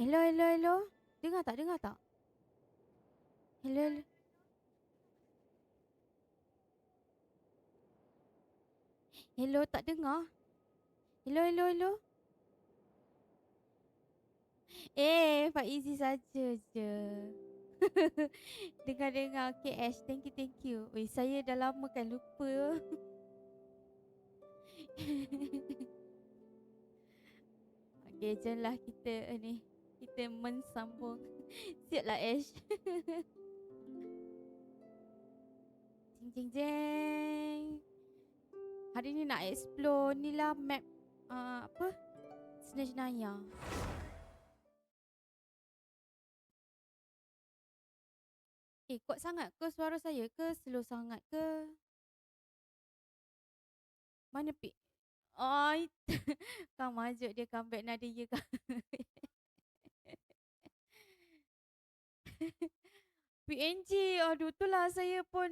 Hello, hello, hello. Dengar tak? Dengar tak? Hello, hello. Hello, tak dengar? Hello, hello, hello. Pak Izzy saja je. Dengar-dengar. Okay, Ash. Thank you, thank you. Oi, saya dah lama kan lupa. Okay, jomlah kita ni. Kita mensambung. Siaplah, Ash. Jeng, jeng, jeng. Hari ni nak explore ni lah map apa? Snezhnaya. Kuat sangat ke suara saya ke? Slow sangat ke? Mana Pik? Oh, Kang Majuk dia comeback Nadia kan. PNG, aduh tu lah saya pun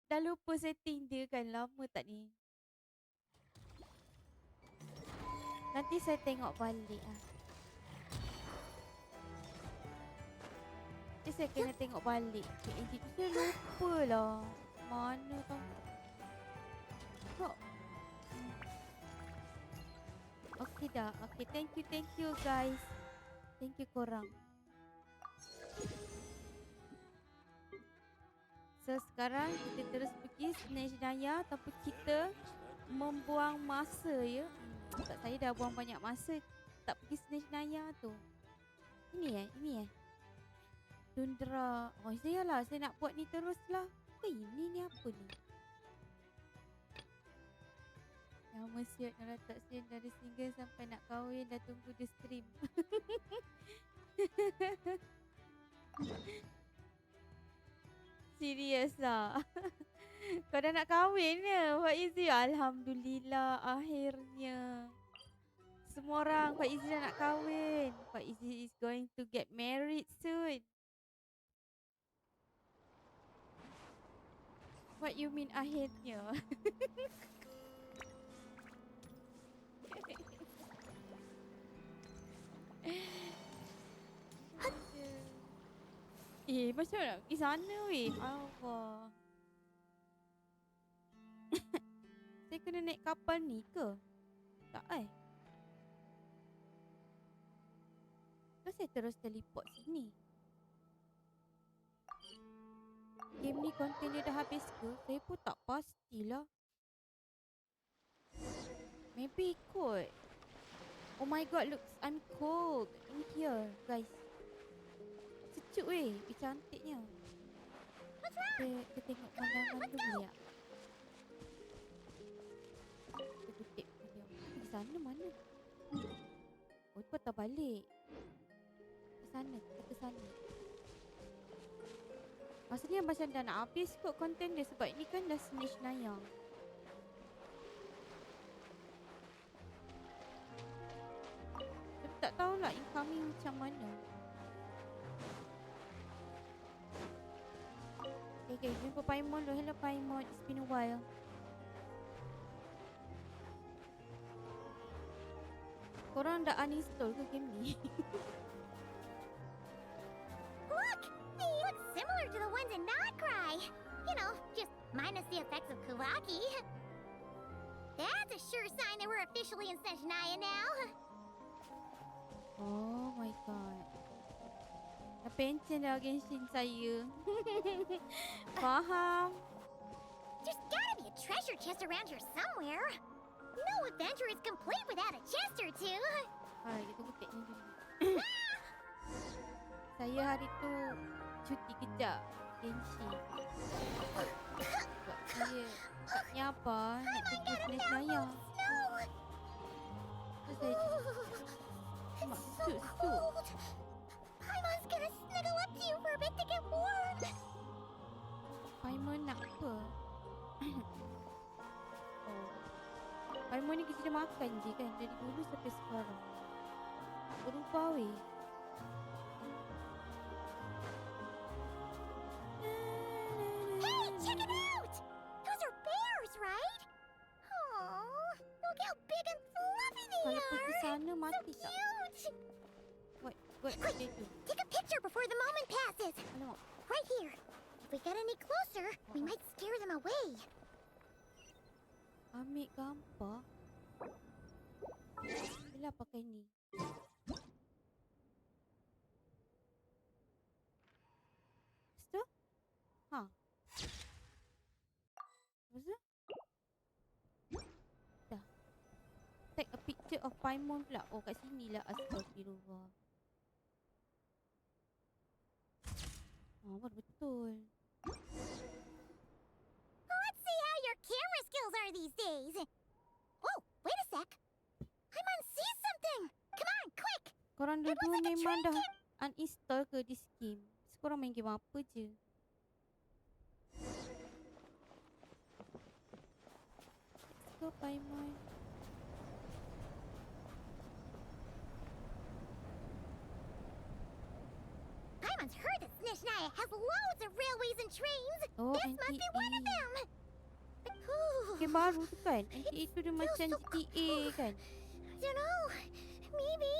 dah lupa setting dia kan. Lama tak ni. Nanti saya tengok balik lah. Nanti saya kena tengok balik PNG tu. Saya lupa lah. Mana tau. Kok. Okay dah. Okay, thank you guys. Thank you korang. So sekarang kita terus pergi Snezhnaya tanpa kita membuang masa ya. Tak, saya dah buang banyak masa tak pergi Snezhnaya tu. Ini Tundra. Oh iyalah, saya nak buat ni terus lah. Ini ni apa ni? Nama siap nak tak siap dari single sampai nak kahwin dah tunggu dia stream. Serius lah. Kau dah nak kahwin ya Pak Izzy? Alhamdulillah akhirnya. Semua orang Pak Izzy dah nak kahwin. Pak Izzy is going to get married soon. What you mean akhirnya? Macam nak pergi sana weh? Allah. Saya kena naik kapal ni ke? Tak Terus saya terus teleport sini. Game ni konten dia dah habis ke? Saya pun tak pastilah. Maybe kot. Oh my god, looks I'm cold in here, guys. Sejuk weh, cantiknya. Kita tengok pandangan dulu ya. Kita kutip video. Di sana mana? Oh, tu patah balik. Ke sana, kita ke sana. Maksudnya macam dah nak habis kot konten dia sebab ni kan dah Snezhnaya. Tapi tak tahulah incoming macam mana. Okay, jumpa Paimon dulu. Hello Paimon, it's been a while. Korang dah uninstall ke game ni? Look! They look similar to the ones in Not Cry. You know, just minus the effects of Kawaki. That's a sure sign that we're officially in Snezhnaya now. Oh my god. Dah pencen dah Genshin saya. Faham. There's gotta be a treasure chest around here somewhere. No adventure is complete without a chest or two. Kita kutip ni dulu. Saya hari tu cuti kejap Genshin. Sebab saya tak nyabar nak pergi Snezhnaya. Terus saya mak sejuk. Paimon's gonna snuggle up to you for a bit to get warm. Paimon nak apa? Oh. Paimon ni kita makan je kan dari dulu sampai sekarang. Berubah weh. Hey, check it out! Those are bears, right? Oh, look how big and fluffy they Kalau are. pergi sana mati So tak? cute. Ikut Quick, dia tu. take a picture before the moment passes. Alamak. Right here. If we get any closer, we might scare them away. Ambil gambar. Yelah pakai ni. Lepas tu? Ha. Lepas tu? Dah. Take a picture of Paimon pula. Oh kat sini lah. Astagfirullah. Oh baru betul. Let's see how your camera skills are these days. Oh, wait a sec. Paimon sees something. Come on, quick. Korang It was dua-dua like a memang train dah came. uninstall ke this game? Korang main game apa je? Let's go Paimon. Paimon's heard that Snezhnaya has loads of railways and trains. Oh, This must be one of NTA. them. Ooh, Game baru tu kan? NTA tu dia feels macam so GTA kan? I don't know. Maybe.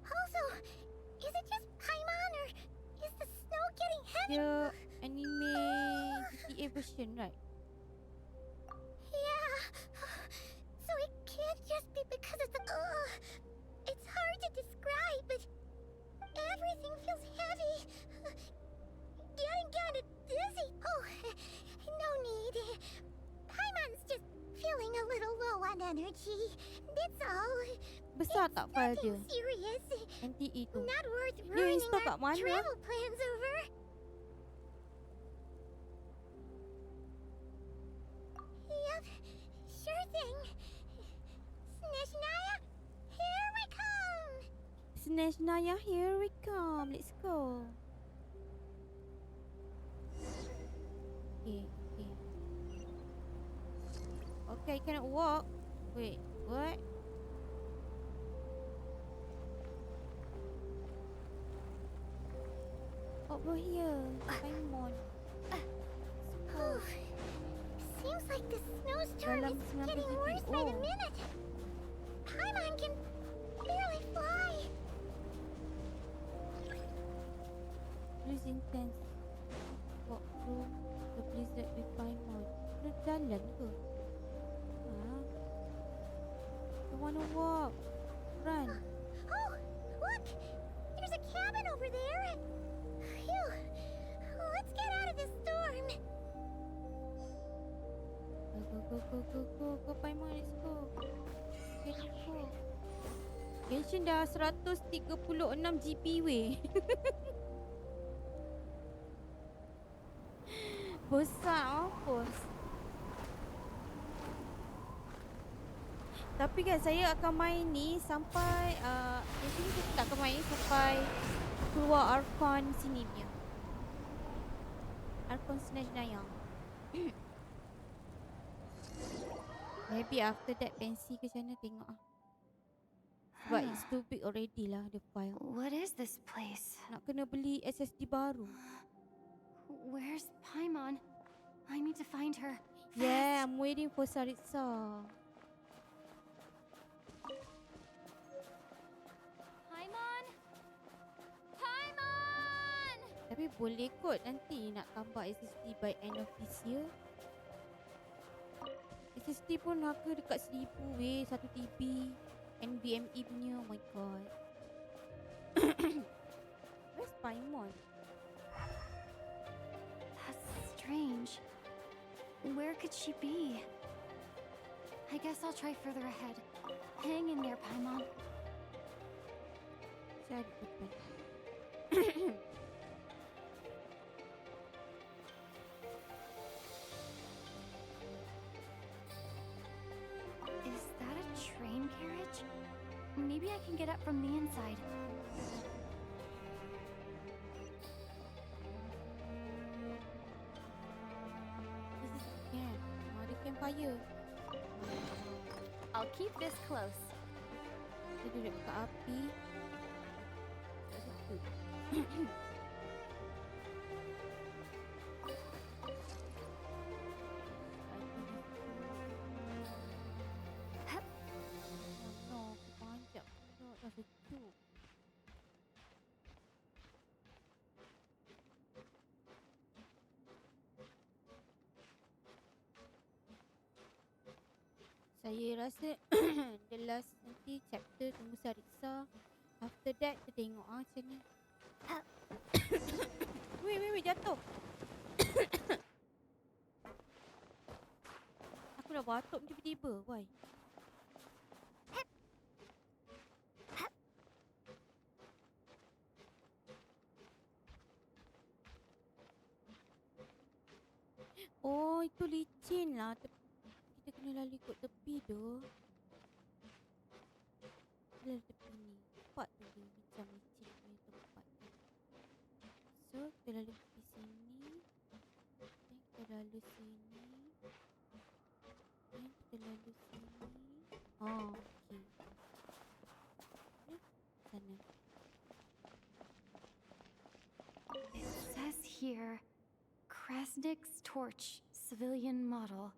Also, is it just Paimon or is the snow getting heavy? Dia anime GTA version right? Yeah. So it can't just be because of the. It's hard to describe, but everything feels heavy. Getting kind of dizzy. Oh, no need. Paimon's just feeling a little low on energy. That's all. Besar tak file dia? Nothing serious. NTA tu. Not worth Dia ruining install kat our mana? travel plans over. Yep, sure thing. Snezhnaya, here we come. Snezhnaya, here we come. Let's go. Okay, okay. Okay, I cannot walk. Wait, what? Over here. Paimon. Whew. Seems like the snowstorm Dalam is 90 getting worse by the GPO. minute. Paimon can barely fly. Please intense. Walk through the blizzard with Paimon. Dia jalan ke? Ha? I wanna walk. Run. Oh, look! There's a cabin over there. Phew. Let's get out of this storm. Go, Paimon, let's go. Let's go. Genshin dah 136 GP weh. Besar mampus. Tapi kan saya akan main ni sampai yang sini saya tak akan main sampai keluar Archon sini punya. Archon Snezhnaya. Maybe after that pensi ke sana tengok ah. Sebab it's too big already lah the file. What is this place? Nak kena beli SSD baru. Where's Paimon? I need to find her. Yeah, I'm waiting for Saritsa. Paimon? Paimon! Tapi boleh kot nanti nak tambah SSD by end of this year. SSD pun harga dekat 1000 weh, 1 TB. NVMe punya, oh my god. Where's Paimon? That's strange. Where could she be? I guess I'll try further ahead. Hang in there, Paimon. Cari depan. Is that a train carriage? Maybe I can get up from the inside. This is camp. Ada campfire. I'll keep this close. Dia duduk dekat api. Kat situ. No, aku panjat. Dah sejuk. Saya rasa the last nanti chapter tunggu Sariksa. After that kita tengok macam ni. Wait, jatuh. Aku dah batuk tiba-tiba. Why? Oh, itu licin lah. Kita kena lalu ikut tepi tu. Lalu tepi ni. Tempat tu dia macam licin punya tempat tu. So, kita lalu tepi sini. Dan kita lalu sini. Dan kita lalu sini. Oh, okay. Sana. It says here, Krasnik's torch, civilian model.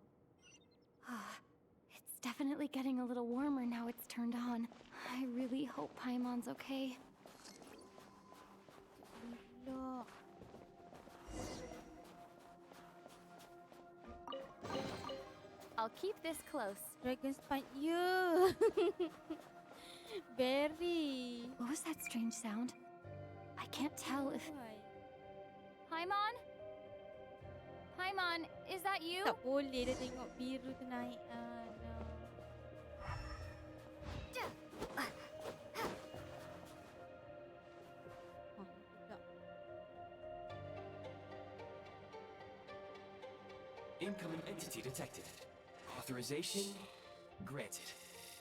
It's definitely getting a little warmer now it's turned on. I really hope Paimon's okay. Gila. I'll keep this close. Dragon Spine. Yeah. Berry. What was that strange sound? I can't tell if... Why? Paimon? Paimon, is that you? Tak boleh dia tengok biru tu naik. No. Incoming entity detected. Authorization granted.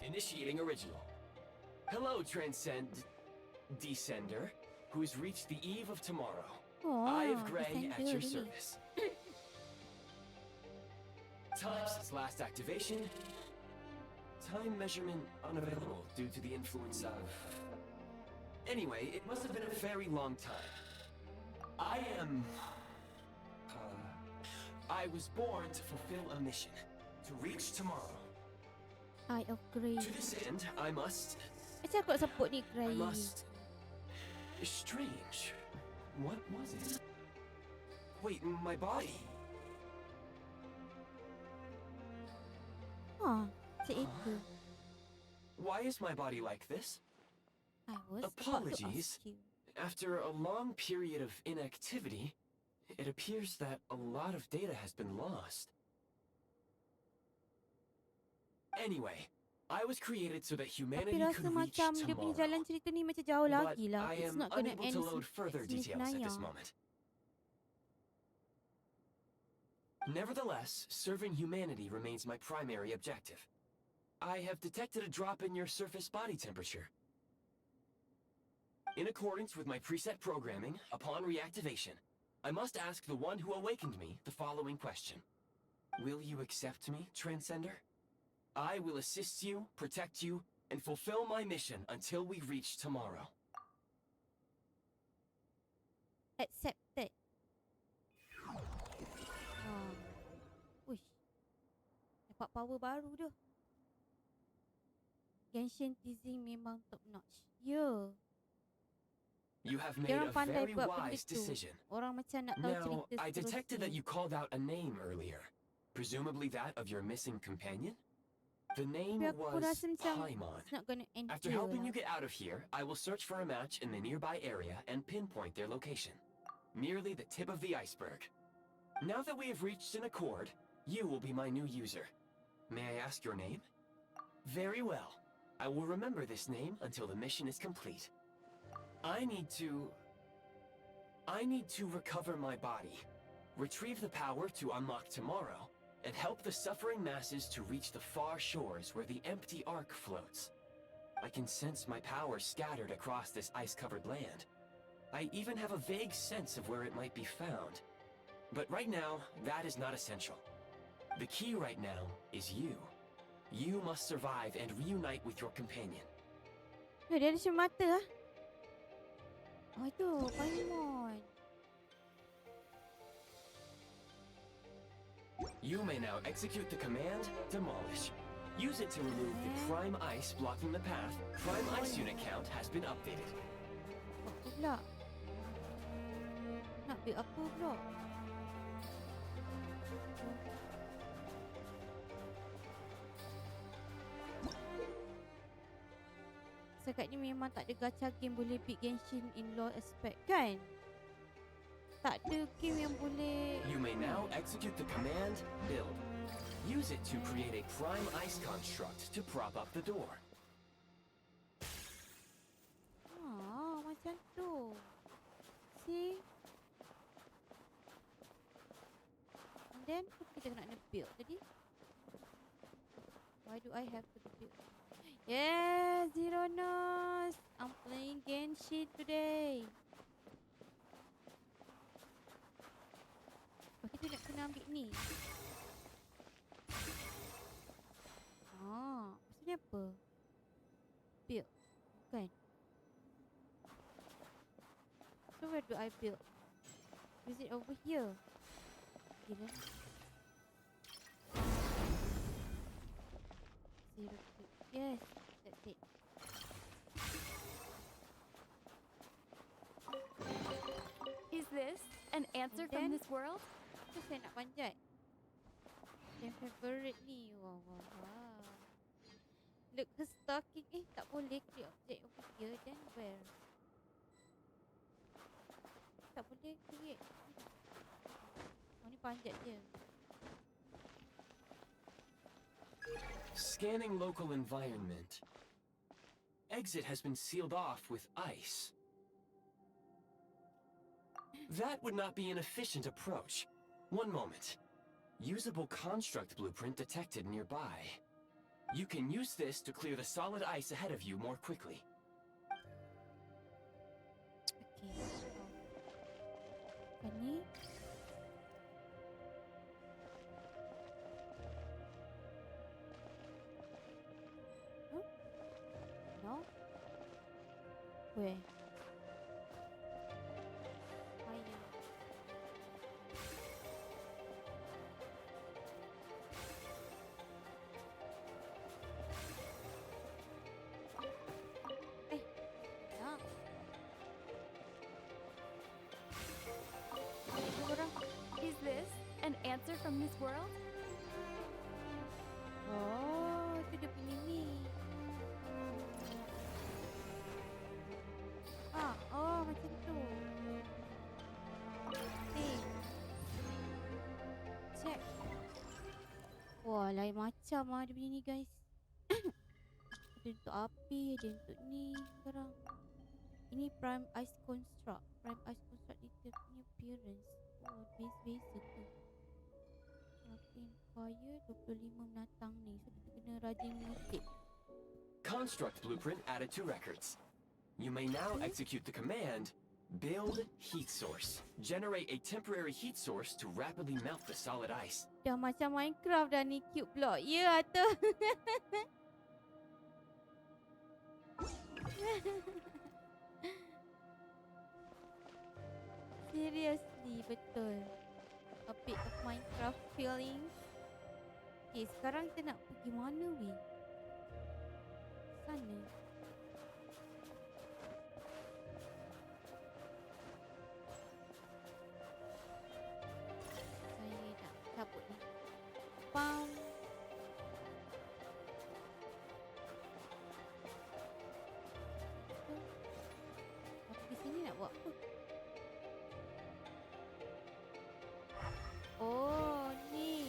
Initiating original. Hello, Descender, who's reached the eve of tomorrow. Oh, Eye of Grey at your really. service. Time since last activation. Time measurement unavailable due to the influence of... Anyway, it must have been a very long time. I was born to fulfill a mission. To reach tomorrow. Eye of Grey. To this end, I must... Macam aku nak support ni Grey. Strange. What was it? Wait, my body. Macam itu. Why is my body like this? I was Apologies. about to ask you. After a long period of inactivity, it appears that a lot of data has been lost. Anyway, I was created so that Tapi humanity rasa could reach macam dia punya jalan tomorrow. cerita ni macam jauh But lagi lah. I It's am not gonna unable end to load further details at this Snezhnaya. moment. Nevertheless, serving humanity remains my primary objective. I have detected a drop in your surface body temperature. In accordance with my preset programming, upon reactivation, I must ask the one who awakened me the following question. Will you accept me, Transcender? I will assist you, protect you, and fulfill my mission until we reach tomorrow. Accepted. Uish. Dapat power baru dah. Genshin teasing memang top notch. Ya. You have made Diorang a pandai very buat benda wise tu. decision. Orang macam nak tahu Now, cerita I detected that seterusnya. you called out a name earlier. Presumably that of your missing companion? The name Tapi aku was rasa macam Paimon. it's not gonna end After here helping lah. you get out of here, I will search for a match in the nearby area and pinpoint their location. Merely the tip of the iceberg. Now that we have reached an accord, you will be my new user. May I ask your name? Very well. I will remember this name until the mission is complete. I need to recover my body, retrieve the power to unlock tomorrow, and help the suffering masses to reach the far shores where the empty ark floats. I can sense my power scattered across this ice-covered land. I even have a vague sense of where it might be found. But right now, that is not essential. The key right now is you. You must survive and reunite with your companion. Dia ada cermin mata lah. Oh itu, Paimon. You may now execute the command, Demolish. Use it to remove the prime ice blocking the path. Prime ice unit count has been updated. Apa pula? Nak build apa pula? Setakat ni memang tak ada gacha game boleh beat Genshin in low aspect kan? Tak ada game yang boleh. You may now execute the command build. Use it to create a prime ice construct to prop up the door. Macam tu. See? And then kita kena build tadi. Why do I have to build? Yes, Zero Nose. I'm playing Genshin today. Kita nak kena ambil ni. Maksudnya apa? Build. Bukan. So where do I build? Is it over here? Gila. Zero build. Yes, that's it. Is this an answer from this world? Apa saya nak panjat? Yang favorite ni. Wow. Look, her stalking. Tak boleh create object over here. Then where? Tak boleh create. Ni panjat je. Scanning local environment. Exit has been sealed off with ice. That would not be an efficient approach. One moment. Usable construct blueprint detected nearby. You can use this to clear the solid ice ahead of you more quickly. Okay. Kan ni? No? Where? Is this an answer from this world? Oh, tu dia punya ni. Macam tu. Check. Wah, lain macam dia punya ni guys. Ada untuk api, ada untuk ni sekarang. Ini Prime Ice Construct. Prime Ice Construct ni dia punya appearance. Oh, base-base tu. Rocket Fire 25 menatang ni. So kita kena rajin mengutip. Construct blueprint added to records. You may now execute the command build heat source. Generate a temporary heat source to rapidly melt the solid ice. Dah macam Minecraft dah ni cube block. Ya atau? Seriously, betul. A bit of Minecraft feeling. Okay, sekarang kita nak pergi mana weh? Sana. Saya nak cabut ni. Pam. Di sini nak buat apa? Oh, ni.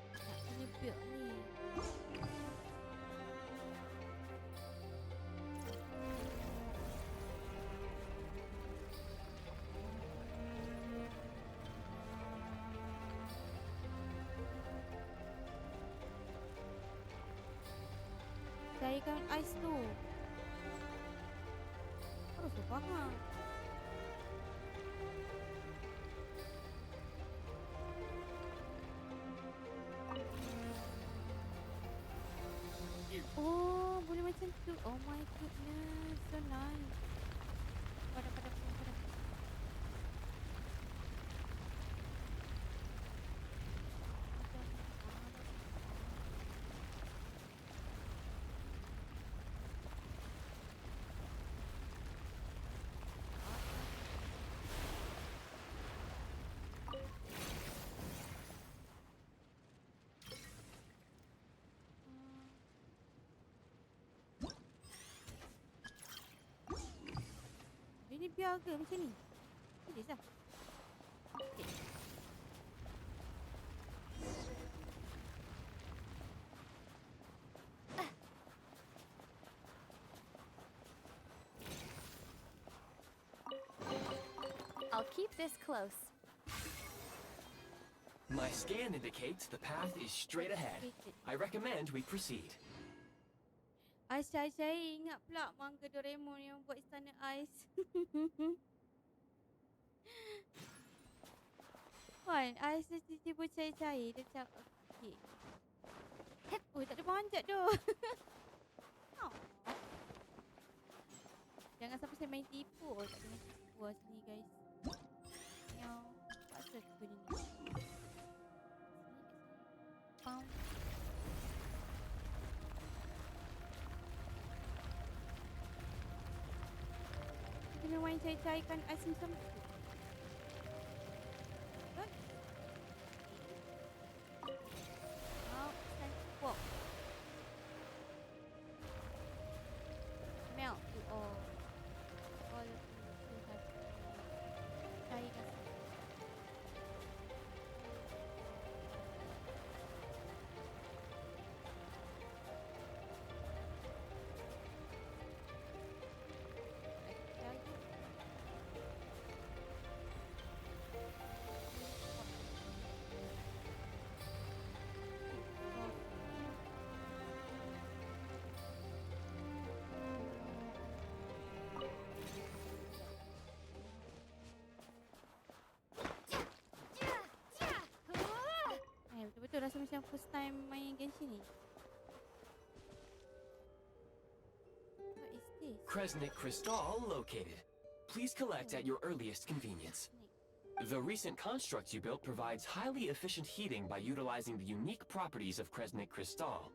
Nak kena build ni. Cairkan ais tu. Harus faham. Oh, boleh macam tu. Oh my goodness, so nice. Padam. biar ke macam ni? Serius lah. Okay. I'll keep this close. My scan indicates the path is straight ahead. I recommend we proceed. Ais cair-cair, ingat pula manga Doraemon yang buat istana ais. Kan, ais dia tiba-tiba cair-cair. Dia macam, okay. Oh, tak ada panjat tu. Oh. Jangan sampai saya main tipu. Oh, tak ada main tipu lah sini, guys. Yang paksa aku benda ni. Sini. Kena main cair-cairkan ais macam tu. Betul? Now it's time to walk. Melt to all. All of you have cairkan. Betul-betul rasa macam first time main Genshin ni. What is this? Kresnik Crystal located. Please collect at your earliest convenience. The recent construct you built provides highly efficient heating by utilizing the unique properties of Kresnik Crystal.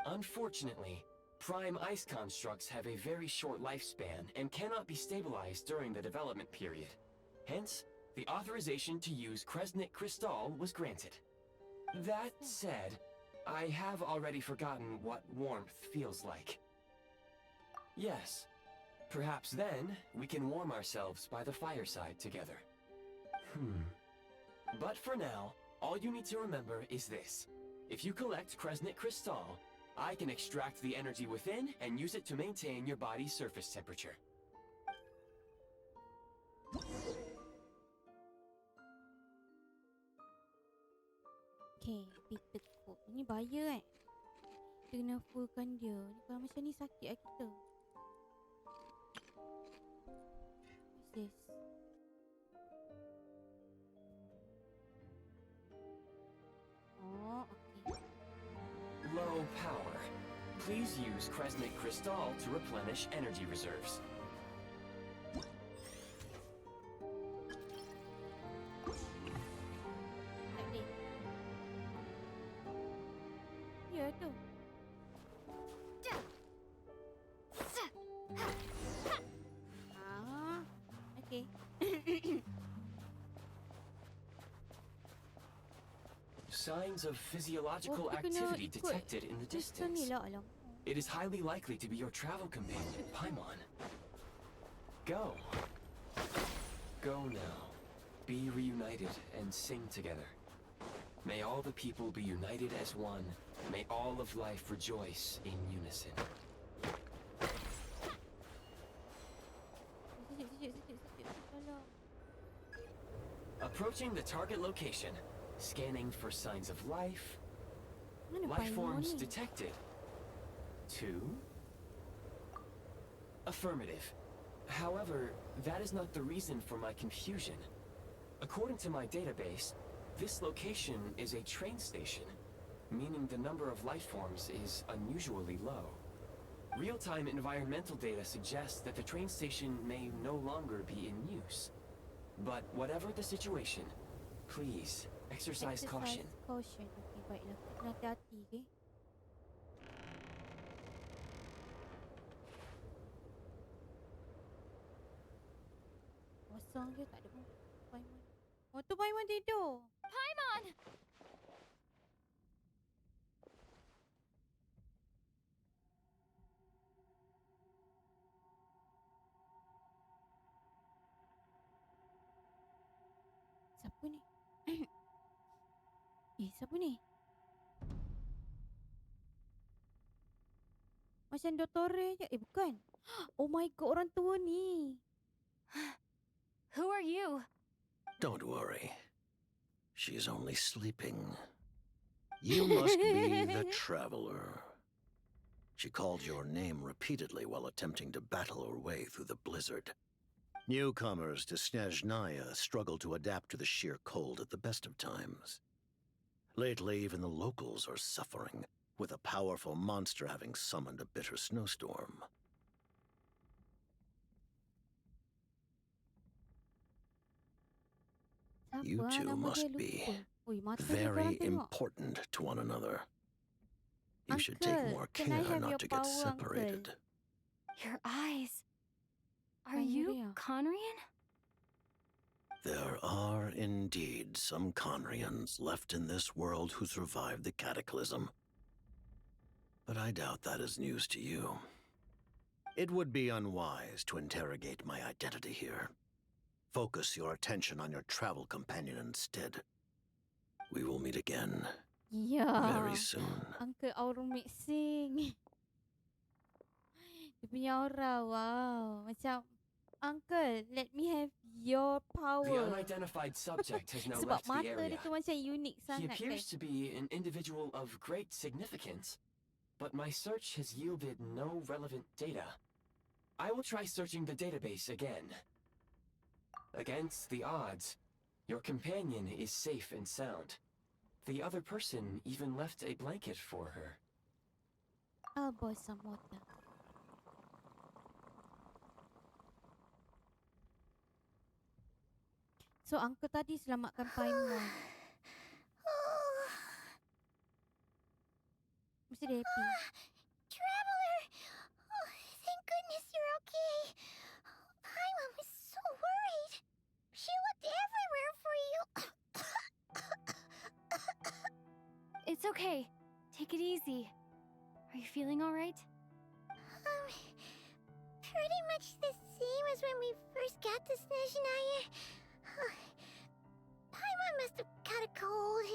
Unfortunately, prime ice constructs have a very short lifespan and cannot be stabilized during the development period. Hence, the authorization to use Kresnik Crystal was granted. That said, I have already forgotten what warmth feels like. Yes, perhaps then we can warm ourselves by the fireside together. But for now, all you need to remember is this. If you collect Kresnik Crystal, I can extract the energy within and use it to maintain your body's surface temperature. Okay, Peter Cook. Ni bahaya kan? Kita kena fullkan dia. Ni kalau macam ni sakit lah kita. What's this? Oh, okay. Low power. Please use Kresnik Crystal to replenish energy reserves. Tak boleh. Ya tu. Ah, okay. Signs of physiological Oh, kita kena activity ikut detected in the Kristen ni distance. lah, alam. It is highly likely to be your travel companion, Paimon. Go. Go now. Be reunited and sing together. May all the people be united as one. May all of life rejoice in unison. Sekejap. Tolong. Approaching the target location. Scanning for signs of life. Mana Life Paimon forms ni? detected. 2. Affirmative. However, that is not the reason for my confusion. According to my database, this location is a train station, meaning the number of life forms is unusually low. Real-time environmental data suggests that the train station may no longer be in use. But whatever the situation, please exercise caution. Caution. Okay, baiklah. Kita kena hati-hati, okay? Kosong je, tak ada pun Paimon. Oh, tu Paimon tidur. Paimon! Siapa ni? Siapa ni? Macam Dottore je. Bukan. Oh my god, orang tua ni. Who are you? Don't worry. She's only sleeping. You must be the Traveler. She called your name repeatedly while attempting to battle her way through the blizzard. Newcomers to Snezhnaya struggle to adapt to the sheer cold at the best of times. Lately, even the locals are suffering, with a powerful monster having summoned a bitter snowstorm. Siapa You two nama dia must be lupa. Ui, mata dia very korang tengok. important to one another. You should take Uncle, more can I care have your not to get power, separated. Uncle? Your eyes. Are Tanya you dia. Conrian? There are indeed some Conrians left in this world who survived the cataclysm. But I doubt that is news to you. It would be unwise to interrogate my identity here. Focus your attention on your travel companion instead. We will meet again Ya. very soon. Uncle aura mixing. Dia punya aura, wow. Macam, Uncle, let me have your The power. unidentified subject has now Sebab left the mata area. dia tu macam unik He sangat kan. appears to be an individual of great significance, but my search has yielded no relevant data. I will try searching the database again. Against the odds, your companion is safe and sound. The other person even left a blanket for her. Bossa mota. So, Uncle tadi selamatkan Paimon. Mesti dia happy. Traveler! Oh, thank goodness you're okay. Paimon was so worried. She looked everywhere for you. It's okay. Take it easy. Are you feeling all right? Pretty much the same as when we first got to Snezhnaya. Paimon must have caught a cold.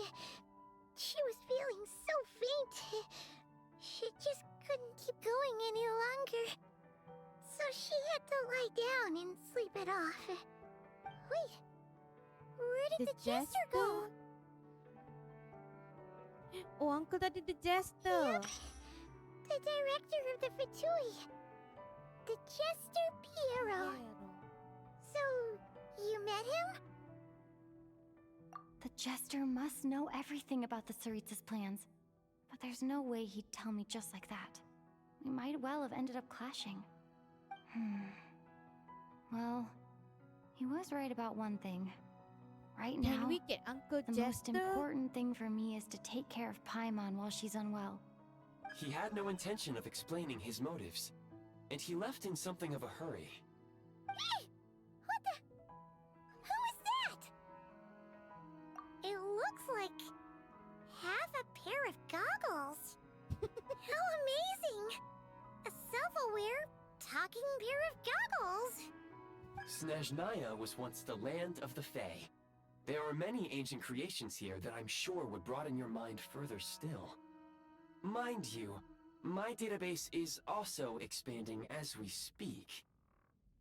She was feeling so faint. She just couldn't keep going any longer. So she had to lie down and sleep it off. Wait, where did the jester go? Oh, Uncle tadi the jester. The director of the Fatui. The Jester Piero. So, you met him? The Jester must know everything about the Tsaritsa's plans. But there's no way he'd tell me just like that. We might well have ended up clashing. Well, he was right about one thing. Right Can now, we get Uncle the most Jester? important thing for me is to take care of Paimon while she's unwell. He had no intention of explaining his motives, and he left in something of a hurry. Hey! What the? Who is that? It looks like half a pair of goggles. How amazing! A self-aware, talking pair of goggles. Snezhnaya was once the land of the Fae. There are many ancient creations here that I'm sure would broaden your mind further still. Mind you, my database is also expanding as we speak.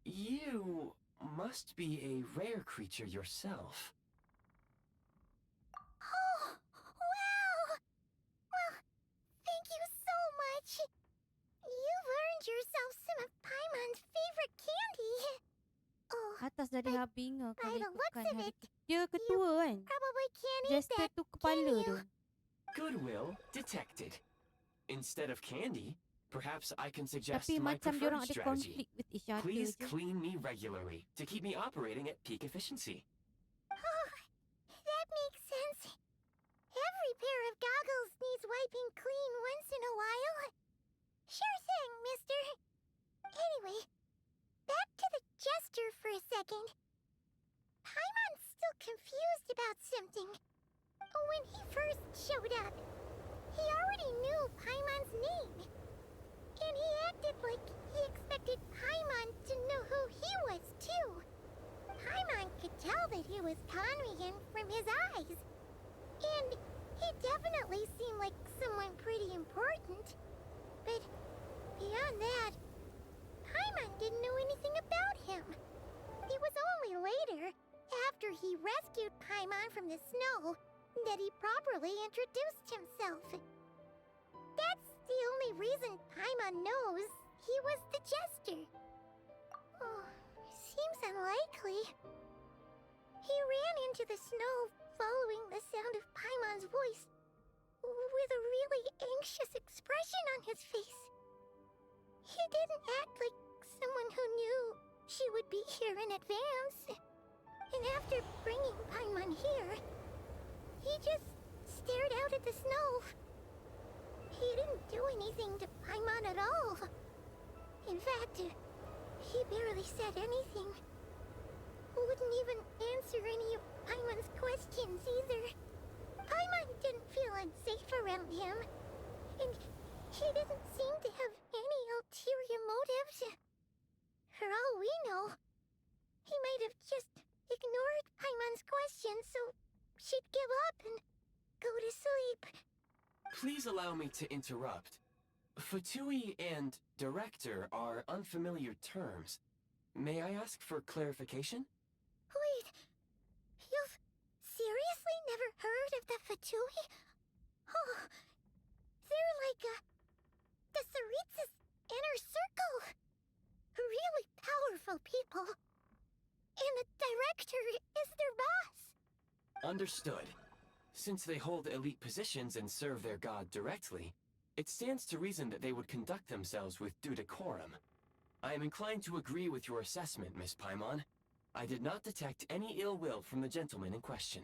You must be a rare creature yourself. Oh, wow! Well, thank you so much. You've earned yourself some of Paimon's favorite candy. Oh, Atas dari Habinga by kalau the looks ikutkan of hari it, dia ketua kan. probably can't eat Jester that, tu can kepala you? tu. Goodwill detected. Instead of candy, perhaps I can suggest Tapi my macam diorang preferred ada strategy. konflik with each other Please je. clean me regularly to keep me operating at peak efficiency. Oh, that makes sense. Every pair of goggles needs wiping clean once in a while. Sure thing, mister. Anyway, back to the Jester for a second. Paimon's still confused about something. When he first showed up, he already knew Paimon's name. And he acted like he expected Paimon to know who he was, too. Paimon could tell that he was Conrian from his eyes. And he definitely seemed like someone pretty important. But beyond that, Paimon didn't know anything about him. It was only later, after he rescued Paimon from the snow, that he properly introduced himself. That's the only reason Paimon knows he was the jester. Oh, seems unlikely. He ran into the snow following the sound of Paimon's voice, with a really anxious expression on his face. He didn't act like someone who knew she would be here in advance. And after bringing Paimon here, he just stared out at the snow. He didn't do anything to Paimon at all. In fact, he barely said anything. Wouldn't even answer any of Paimon's questions either. Paimon didn't feel unsafe around him, and he didn't seem to have any ulterior motives. For all we know, he might have just ignored Paimon's questions so she'd give up and go to sleep. Please allow me to interrupt. Fatui and director are unfamiliar terms. May I ask for clarification? Wait, you've seriously never heard of the Fatui? Oh, they're like the Tsaritsa's inner circle. Really powerful people. And the director is their boss. Understood. Since they hold elite positions and serve their god directly, it stands to reason that they would conduct themselves with due decorum. I am inclined to agree with your assessment, Miss Paimon. I did not detect any ill will from the gentleman in question.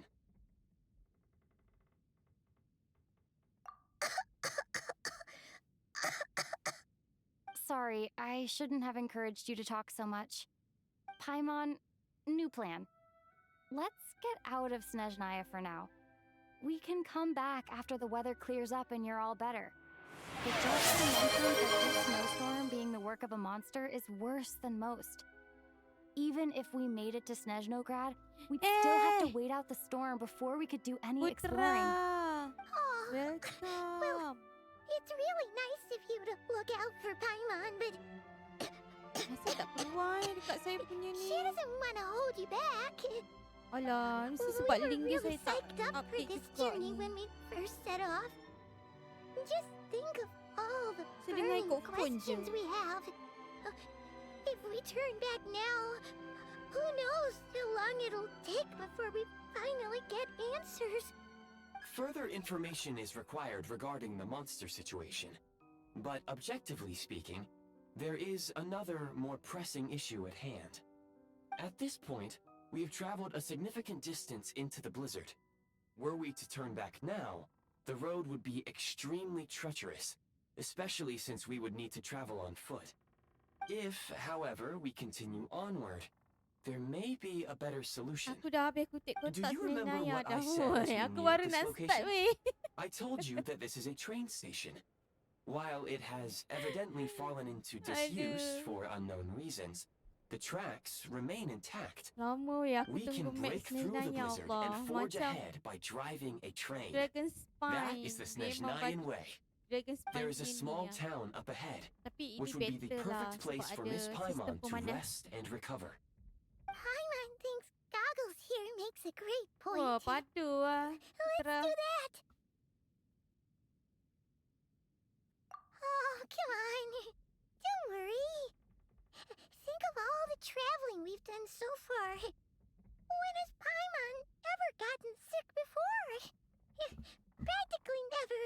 Sorry, I shouldn't have encouraged you to talk so much. Paimon, new plan. Let's get out of Snezhnaya for now. We can come back after the weather clears up and you're all better. The judge mentioned that this snowstorm being the work of a monster is worse than most. Even if we made it to Snezhnograd, we'd still have to wait out the storm before we could do any exploring. Putra! Oh, well, Welcome! it's really nice of you to look out for Paimon, but Asal tak keluar dekat saya punya ni? she doesn't want to hold you back. Alah, mesti We sebab were link dia really saya tak psyched up for update this juga journey ni. when we first set off. Just think of all the Saya dengar burning ikut phone je. questions we have. If we turn back now, who knows how long it'll take before we finally get answers. Further information is required regarding the monster situation. But objectively speaking, there is another more pressing issue at hand. At this point, we have traveled a significant distance into the blizzard. Were we to turn back now, the road would be extremely treacherous, especially since we would need to travel on foot. If, however, we continue onward, there may be a better solution. Aku dah habis kutip Do kotak you remember Snezhnaya what dah. I said as Woi, we aku neared baru this nak start location? weh. I told you that this is a train station. While it has evidently fallen into disuse Aduh. for unknown reasons, the tracks remain intact. Lama weh aku We can tunggu map break through the Snezhnaya, blizzard Allah. and forge Macam ahead by driving a train. Dragon That Spine. is the Memang Snezhnayan way. Dragon Spine There is a ni small lah. town up ahead, Tapi which ini would be the better lah perfect place sebab for ada Miss sistem Paimon to pemandangan. rest and recover. Paimon thinks Goggles here makes a great point. Wah, padu lah. Let's Terang. do that. Oh, come on. Don't worry. Think of all the traveling we've done so far. When has Paimon ever gotten sick before? Practically never.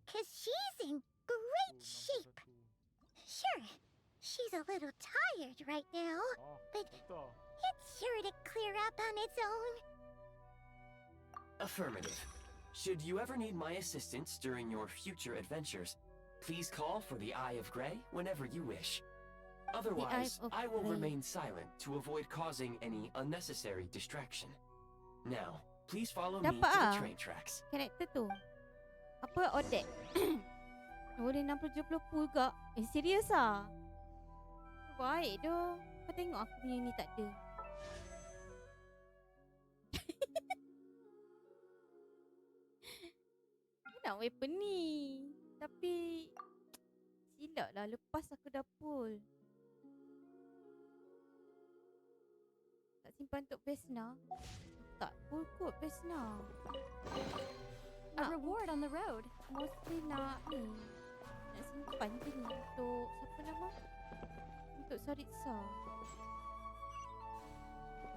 'Cause she's in great shape. Sure, she's a little tired right now, but it's sure to clear up on its own. Affirmative. Should you ever need my assistance during your future adventures, please call for the Eye of Grey whenever you wish. Otherwise, of I will Grey. remain silent to avoid causing any unnecessary distraction. Now, please follow me to Dapat the ah train tracks. karakter tu. Apa Odette? Boleh 60-70 juga. Serius ah? Baik doh. Kau tengok aku punya ni tak ada. nak weapon ni. Tapi silap lah, lepas aku dah pull. Tak simpan untuk Vesna. Tak pull kot Vesna. A reward on the road. Mostly nak ni. Nak simpan je ni untuk siapa nama? Untuk Saritsa.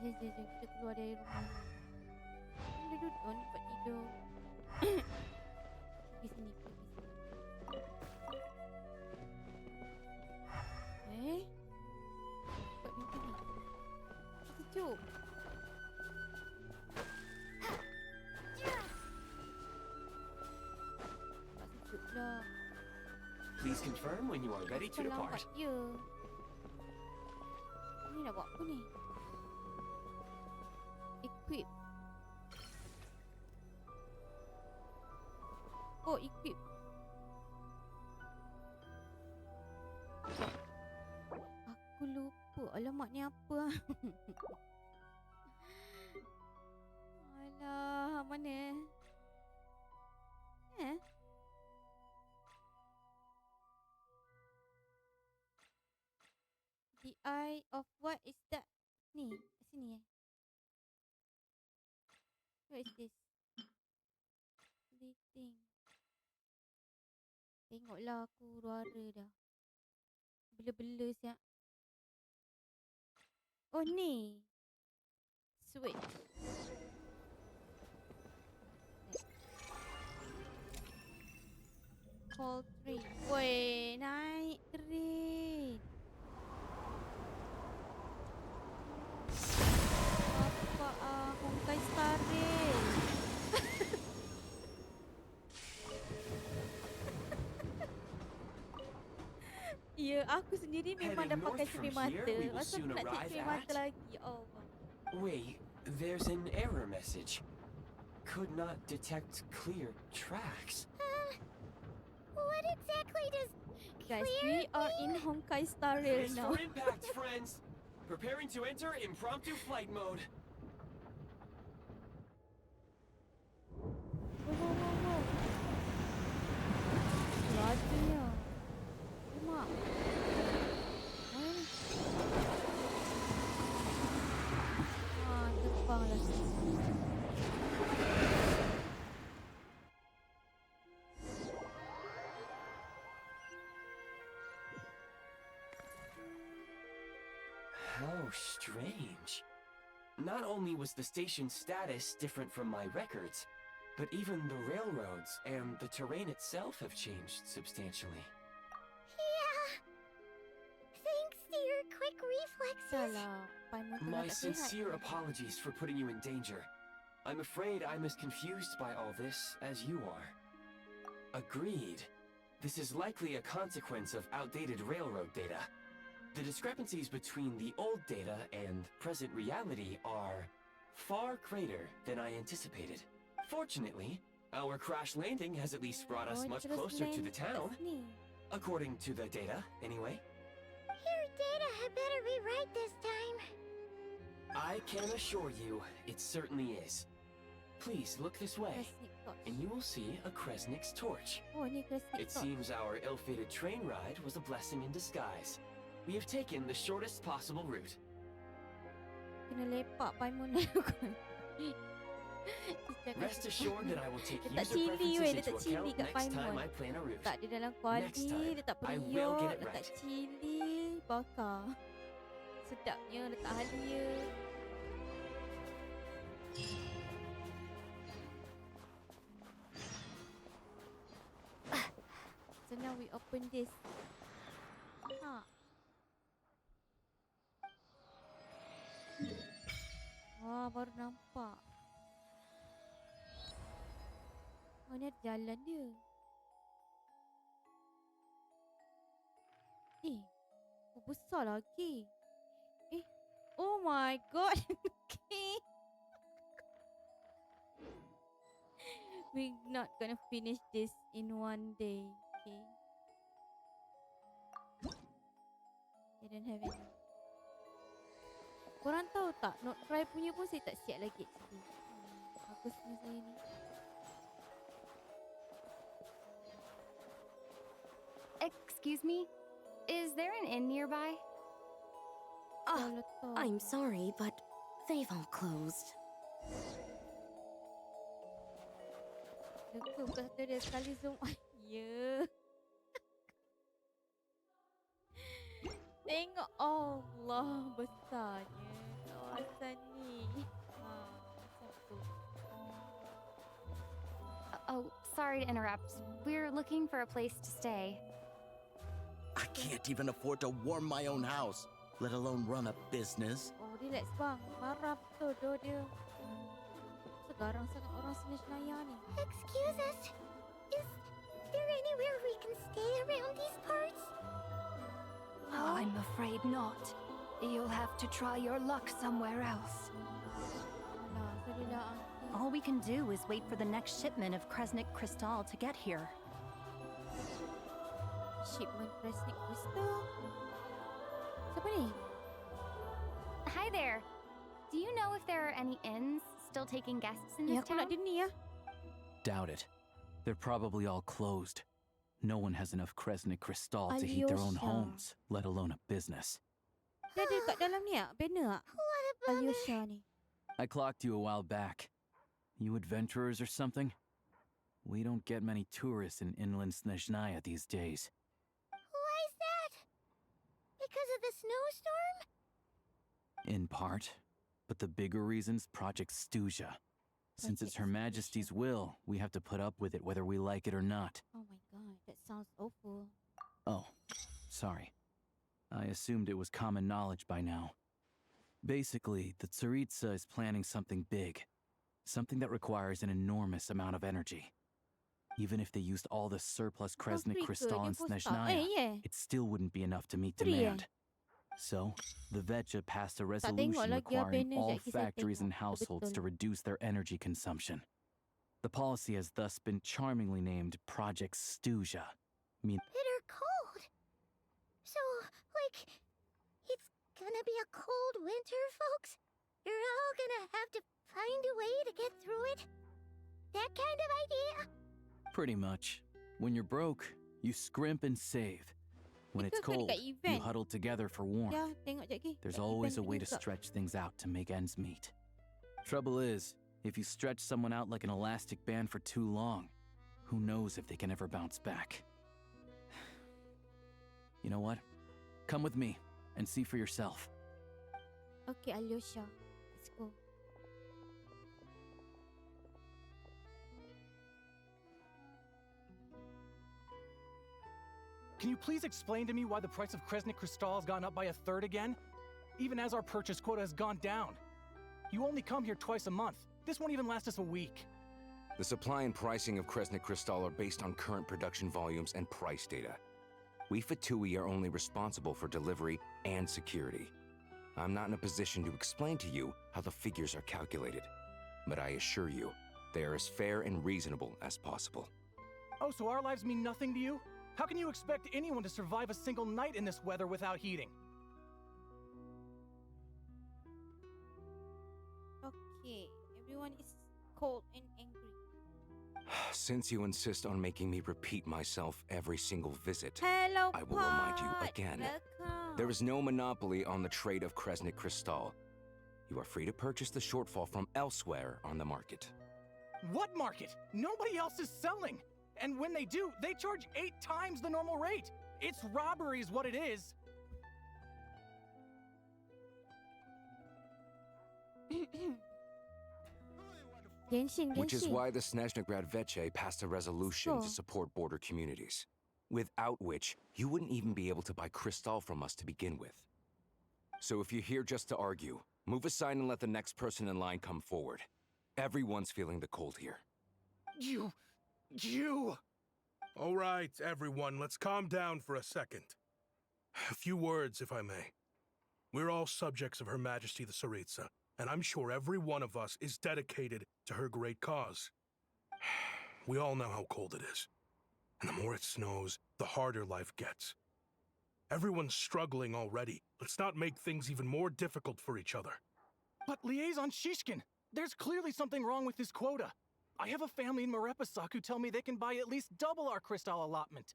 Jom kita keluar dari rumah ni. Boleh duduk ni buat tidur. Pergi sini. Buat pintu ni. Sejuk. Tak sejuk pula. Please confirm when you are ready to depart. Lambat dia. Ni nak buat apa ni? Equip. Oh, equip. Aku lupa. Alamak ni apa? Alah, mana? The eye of what is that? Ni, sini What is this? Fleeting. Tengoklah aku ruara dah. Bela-bela siap. Oh ni. Switch. Call 3. Woi, naik train. Apa Honkai Star Rail. Ya, aku sendiri memang dah pakai cermin mata. Masa aku nak cek cermin mata lagi. Oh. Wait, there's an error message. Could not detect clear tracks. What exactly does Guys, clear we are in Honkai Star Rail Brace now. for impact, friends. Preparing to enter impromptu flight mode. Wow. Lajunya. Mak. Terbang lah. How strange. Not only was the station's status different from my records, but even the railroads and the terrain itself have changed substantially. Yeah. Thanks to your quick reflexes. Salah. Paimon tu My nak tak sincere sihat. apologies for putting you in danger. I'm afraid I'm as confused by all this as you are. Agreed. This is likely a consequence of outdated railroad data. The discrepancies between the old data and present reality are far greater than I anticipated. Fortunately, our crash landing has at least brought us much terus closer to land the kat town. sini. According to the data, anyway. Your data had better be right this time. I can assure you, it certainly is. Please look this way, Kresnik torch. and you will see a Kresnik's torch. Oh, ni Kresnik It torch. seems our ill-fated train ride was a blessing in disguise. We have taken the shortest possible route. Kena lepak Paimon ni. Rest assured that I will take Dia tak user cili weh, dia preferences into tak cili account kat next time Paimon. I plan a route. Tak dia dalam Next kuali, time, dia tak I will periuk, get it letak right. cili, bakar. Sedapnya letak halia. So now we open this. Ha. Wah, baru nampak. Oh, ni ada jalan dia. Besar lagi. Oh my god. Okay. We're not gonna finish this in one day. Okay. I don't have any. Korang tahu tak, Note Drive punya pun saya tak siap lagi actually. Bagusnya saya ni. Excuse me? Is there an inn nearby? Tolotol. I'm sorry, but they've all closed. Lega bukan satu dia sekali zoom. Ya. Tengok Allah besarnya kawasan ni. Macam tu. Oh, sorry to interrupt. We're looking for a place to stay. I can't even afford to warm my own house, let alone run a business. Oh, relax bang. Marah betul doh dia. Sekarang sangat orang Snezhnaya ni. Excuse us. Is there anywhere we can stay around these parts? I'm afraid not. You'll have to try your luck somewhere else. Alah, sorrylah auntie. All we can do is wait for the next shipment of Kresnik Crystal to get here. Shipment Kresnik Crystal? Siapa ni? Hi there. Do you know if there are any inns still taking guests in Ya, this aku nak town? dia ni ya. Doubt it. They're probably all closed. No one has enough Kresnik Crystal to heat their own Alyosha. homes, let alone a business. Dia ada kat dalam ni ya, banner tak? What a bummer. Alyosha ni. I clocked you a while back. You adventurers or something? We don't get many tourists in inland Snezhnaya these days. Why is that? Because of the snowstorm? In part. But the bigger reason's Project Snezhnaya. Since it's Her Majesty's will, we have to put up with it whether we like it or not. Oh my god, that sounds awful. Oh, sorry. I assumed it was common knowledge by now. Basically, the Tsaritsa is planning something big. Something that requires an enormous amount of energy. Even if they used all the surplus Kresnik Free ke? Crystal Dia in pun tak. Snezhnaya, yeah. it still wouldn't be enough to meet Free, demand. So, the Vecha passed a tengok resolution lagi ya requiring banner, all sekejap saya factories and tengok. households Betul. to reduce their energy consumption. The policy has thus been charmingly named Project Snezhnaya. Bitter cold. So, like, it's gonna be a cold winter, folks? You're all gonna have to find a way to get through it? That kind of idea? Pretty much. When you're broke, you scrimp and save. When it's Itu kan cold, dekat you event. huddle together for warmth. Ya, tengok je lagi. There's Kat always a event way tu to juga. stretch things out to make ends meet. Trouble is, if you stretch someone out like an elastic band for too long, who knows if they can ever bounce back. You know what? Come with me and see for yourself. Okay, Alyosha. Let's go. Can you please explain to me why the price of Kresnik Crystal has gone up by a third again? Even as our purchase quota has gone down. You only come here twice a month. This won't even last us a week. The supply and pricing of Kresnik Crystal are based on current production volumes and price data. We Fatui are only responsible for delivery and security. I'm not in a position to explain to you how the figures are calculated, but I assure you, they are as fair and reasonable as possible. Oh, so our lives mean nothing to you? How can you expect anyone to survive a single night in this weather without heating? Okay, everyone is cold and angry. Since you insist on making me repeat myself every single visit, Hello, I will remind you Pod. again. Welcome. there is no monopoly on the trade of Kresnik Crystal. You are free to purchase the shortfall from elsewhere on the market. What market? Nobody else is selling. And when they do, they charge 8 times the normal rate. It's robbery is what it is. Genshin, Which is Genshin. why the Snezhnagrad Veche passed a resolution So? to support border communities, without which you wouldn't even be able to buy crystal from us to begin with. So if you're here just to argue, move aside and let the next person in line come forward. Everyone's feeling the cold here. You. All right, everyone, let's calm down for a second. A few words, if I may. We're all subjects of Her Majesty the Tsaritsa, and I'm sure every one of us is dedicated to her great cause. We all know how cold it is. And the more it snows, the harder life gets. Everyone's struggling already. Let's not make things even more difficult for each other. But Liaison Shishkin, there's clearly something wrong with this quota. I have a family in Marepasak who tell me they can buy at least double our crystal allotment.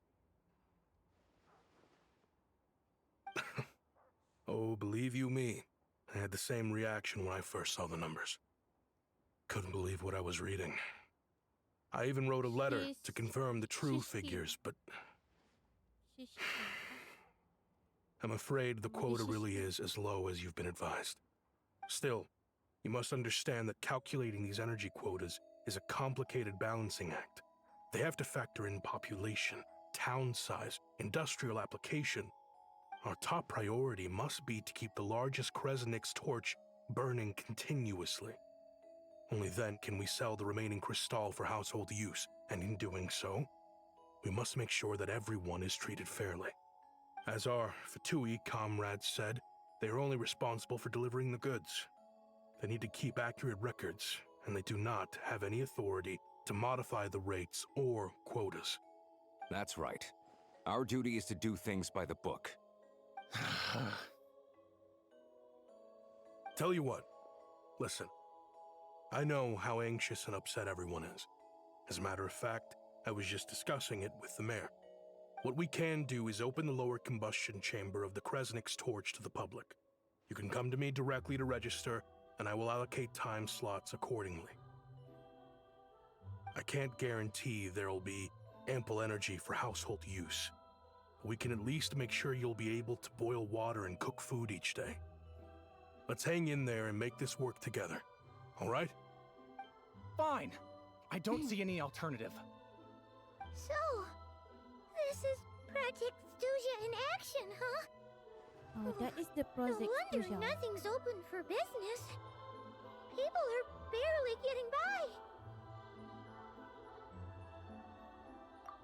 Oh, believe you me, I had the same reaction when I first saw the numbers. Couldn't believe what I was reading. I even wrote a letter to confirm the true figures, but I'm afraid the quota really is as low as you've been advised. Still, you must understand that calculating these energy quotas is a complicated balancing act. They have to factor in population, town size, industrial application. Our top priority must be to keep the largest Kresnik's torch burning continuously. Only then can we sell the remaining crystal for household use, and in doing so, we must make sure that everyone is treated fairly. As our Fatui comrades said, they are only responsible for delivering the goods. They need to keep accurate records, and they do not have any authority to modify the rates or quotas. That's right. Our duty is to do things by the book. Tell you what, listen. I know how anxious and upset everyone is. As a matter of fact, I was just discussing it with the mayor. What we can do is open the lower combustion chamber of the Kresnik's torch to the public. You can come to me directly to register, and I will allocate time slots accordingly. I can't guarantee there'll be ample energy for household use. But we can at least make sure you'll be able to boil water and cook food each day. Let's hang in there and make this work together. All right? Fine. I don't see any alternative. So, this is Project Stuja in action, huh? Oh, that is the project. No wonder Stuja. nothing's open for business. People are barely getting by.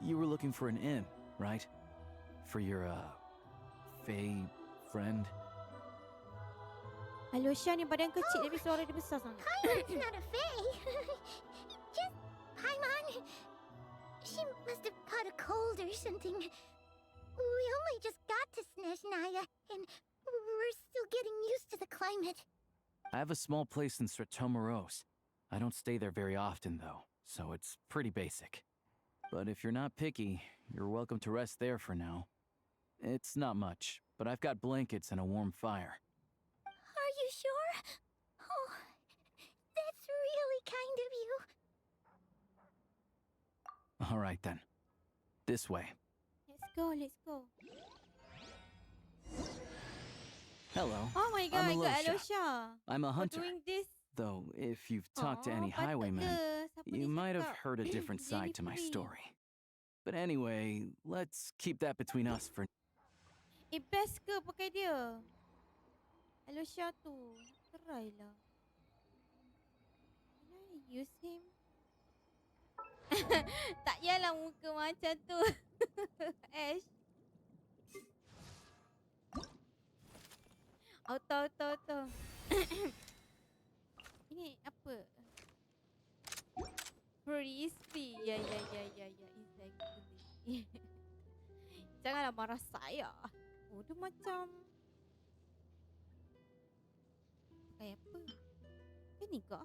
You were looking for an inn, right? For your, Fae friend? Alosha ni badan kecil tapi suara dia besar sangat. Paimon's not a fae. Just Paimon. She must have caught a cold or something. We only just got to Snezhnaya, and we're still getting used to the climate. I have a small place in Sretomoros. I don't stay there very often, though, so it's pretty basic. But if you're not picky, you're welcome to rest there for now. It's not much, but I've got blankets and a warm fire. Are you sure? Oh, that's really kind of you. All right, then. This way. Let's go. Hello. Oh my god, I'm I got Alosha. Alosha. I'm a For hunter. doing this. Though, if you've talked to any Patut highwaymen, ke? Siapa you ni might have cakap? heard a different Jadi side to my pelik. story. But anyway, let's keep that between us for... Best ke pakai dia? Alosha tu. Try lah. Can I use him? Tak yalah muka macam tu. Ash. Auto. Ini apa? Frisbee. Ya. Exactly. Janganlah marah saya. Oh, dia macam... Kayak apa? Ini ke?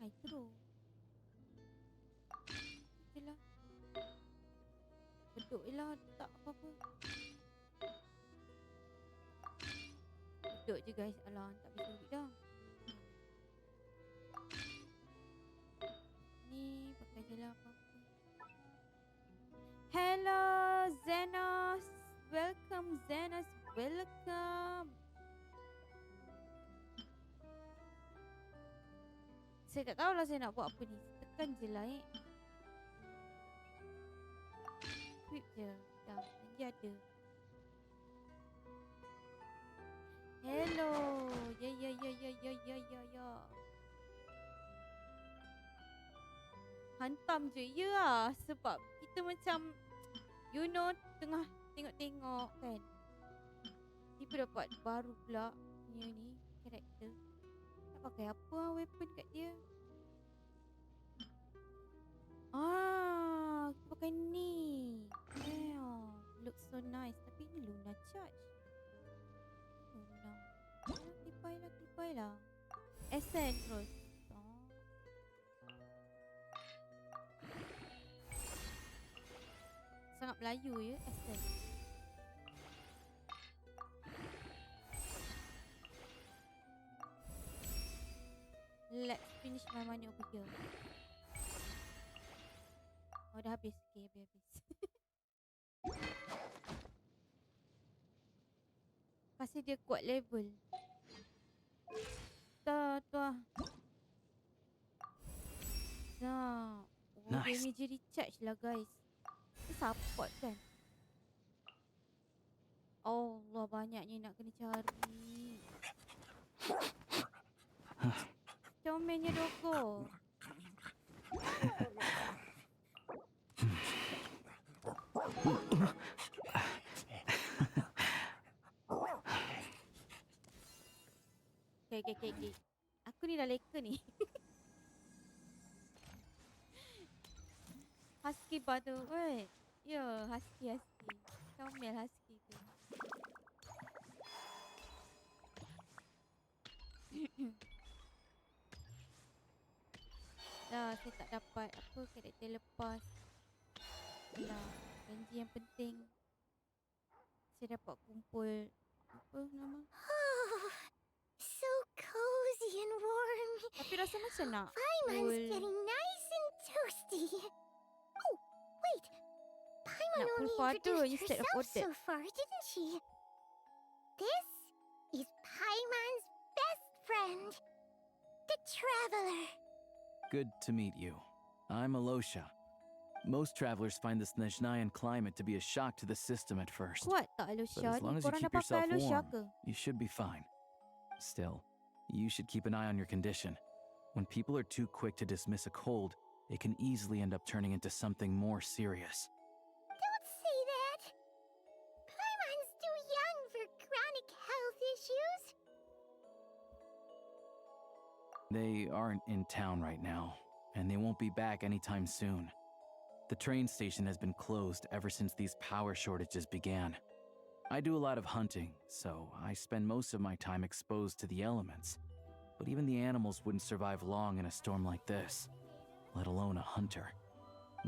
Hydro. Itulah. Beduk je lah. Tak apa-apa. Beduk je guys. Alah, tak habis duit dah. Ni pakai je lah apa-apa. Hello Zenos. Welcome Zenos. Welcome. Saya tak tahulah saya nak buat apa ni. Tekan je lah Equip je. Dah, nanti ada. Hello. Ya. Hantam je. Ya lah. Sebab kita macam, you know, tengah tengok-tengok kan. Tiba dapat baru pula punya ni, karakter. Nak pakai apa lah weapon kat dia? Kita pakai ni. Yeah, looks so nice. Tapi ni Luna charge. Luna. Tipai lah. Ascend terus. Sangat Melayu ya, accent. Let's finish my money over here. Oh, dah habis. Okay, habis. Kasi dia kuat level. Dah. Dah. Oh, Nice. damage dia recharge lah guys. Dia support kan? Allah, banyaknya nak kena cari. Comelnya Dogo. Okay. Aku ni dah leka ni. Husky batu. Wait. Ya, husky. Comel husky tu. Dah, saya tak dapat apa karakter lepas. Dah, janji yang penting. Saya dapat kumpul apa nama? So cozy and warm. Tapi rasa macam nak Paimon's pull. getting nice and toasty. Oh, wait. Paimon Nak pull only father introduced instead of herself Odette. so far, didn't she? This is Paimon's best friend, the Traveler. Good to meet you. I'm Alosha. Most travelers find the Snezhnayan climate to be a shock to the system at first. Kuat tak But Alosha as ni? long as you Korang keep dah pakai yourself Alosha warm, ke? you should be fine. Still, you should keep an eye on your condition. When people are too quick to dismiss a cold, it can easily end up turning into something more serious. Don't say that. Paimon's too young for chronic health issues. They aren't in town right now, and they won't be back anytime soon. The train station has been closed ever since these power shortages began. I do a lot of hunting, so I spend most of my time exposed to the elements. But even the animals wouldn't survive long in a storm like this, let alone a hunter.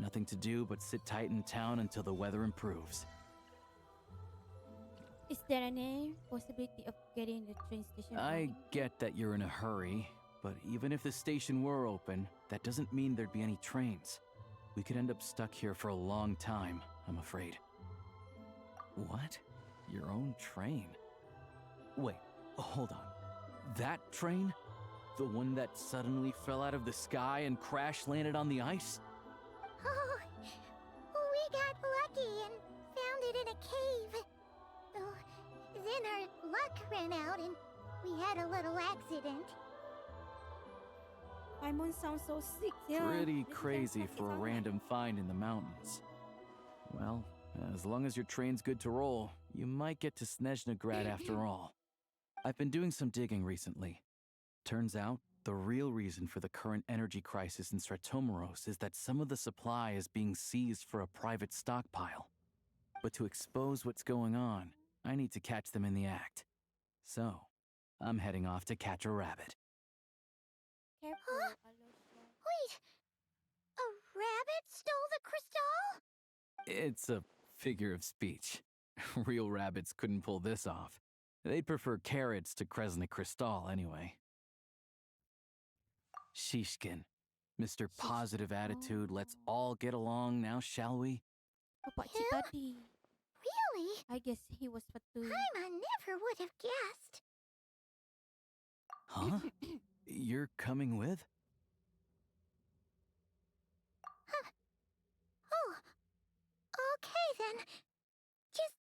Nothing to do but sit tight in town until the weather improves. Is there any possibility of getting the train station? I running? get that you're in a hurry, but even if the station were open, that doesn't mean there'd be any trains. We could end up stuck here for a long time, I'm afraid. What? Your own train? Wait, hold on. That train? The one that suddenly fell out of the sky and crash-landed on the ice? Oh, we got lucky and found it in a cave. Oh, then our luck ran out and we had a little accident. Paimon sounds so sick. Yeah. Pretty Dia crazy macam sakit for a sangat. random find in the mountains. Well, as long as your train's good to roll, you might get to Snezhnagrad after all. I've been doing some digging recently. Turns out, the real reason for the current energy crisis in Stratomeros is that some of the supply is being seized for a private stockpile. But to expose what's going on, I need to catch them in the act. So, I'm heading off to catch a rabbit. Careful, Alosha. Wait, a rabbit stole the crystal? It's a figure of speech. Real rabbits couldn't pull this off. They'd prefer carrots to Kresnik Crystal anyway. Shishkin. Mr. Positive Attitude, let's all get along now, shall we? Bapak cik Him? tadi. Really? I guess he was Fatu. Paimon never would have guessed. Huh? You're coming with? Oh, okay then. Just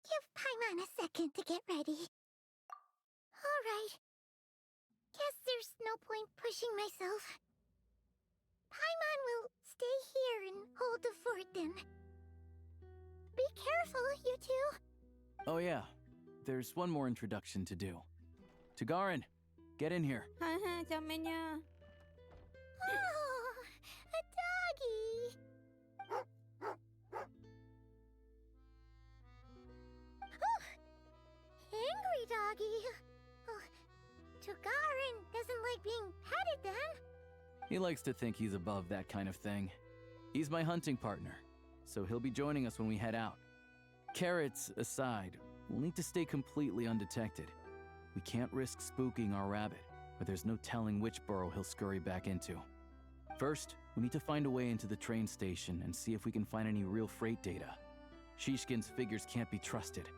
give Paimon a second to get ready. All right. Guess there's no point pushing myself. Paimon will stay here and hold the fort then. Be careful, you two. Oh yeah, there's one more introduction to do. Tagarin, get in here. Haha, comelnya. Oh, a doggy. Oh, angry doggy. Oh, Togarin doesn't like being petted then. He likes to think he's above that kind of thing. He's my hunting partner, so he'll be joining us when we head out. Carrots aside, we'll need to stay completely undetected. We can't risk spooking our rabbit, but there's no telling which burrow he'll scurry back into. First, we need to find a way into the train station and see if we can find any real freight data. Shishkin's figures can't be trusted.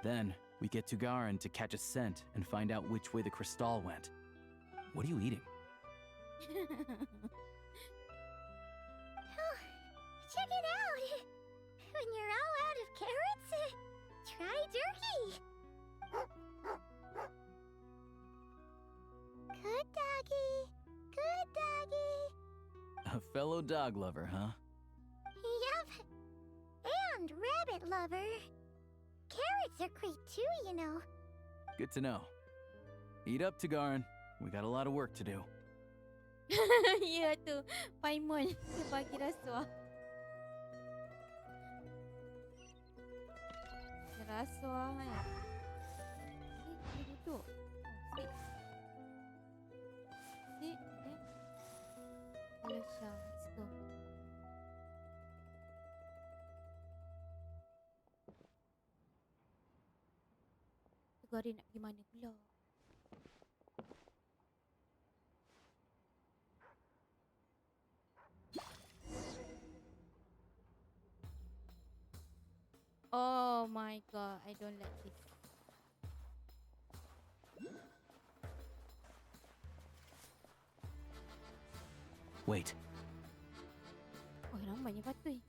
Then, we get to Garin to catch a scent and find out which way the crystal went. What are you eating? Oh, check it out! When you're all out of carrots, try jerky! Good doggy! Good doggy! A fellow dog lover, huh? Yup! And rabbit lover! Carrots are great too, you know. Good to know. Eat up, Tagarin. We got a lot of work to do. Ya tu, Paimon dia bagi rasuah. Rasuah kan. Dia duduk. Sit. Sit. Hello, Syah. Let's go. Garin nak pergi mana pula? Oh my god, I don't like this. Wait. Oh, ramainya patui.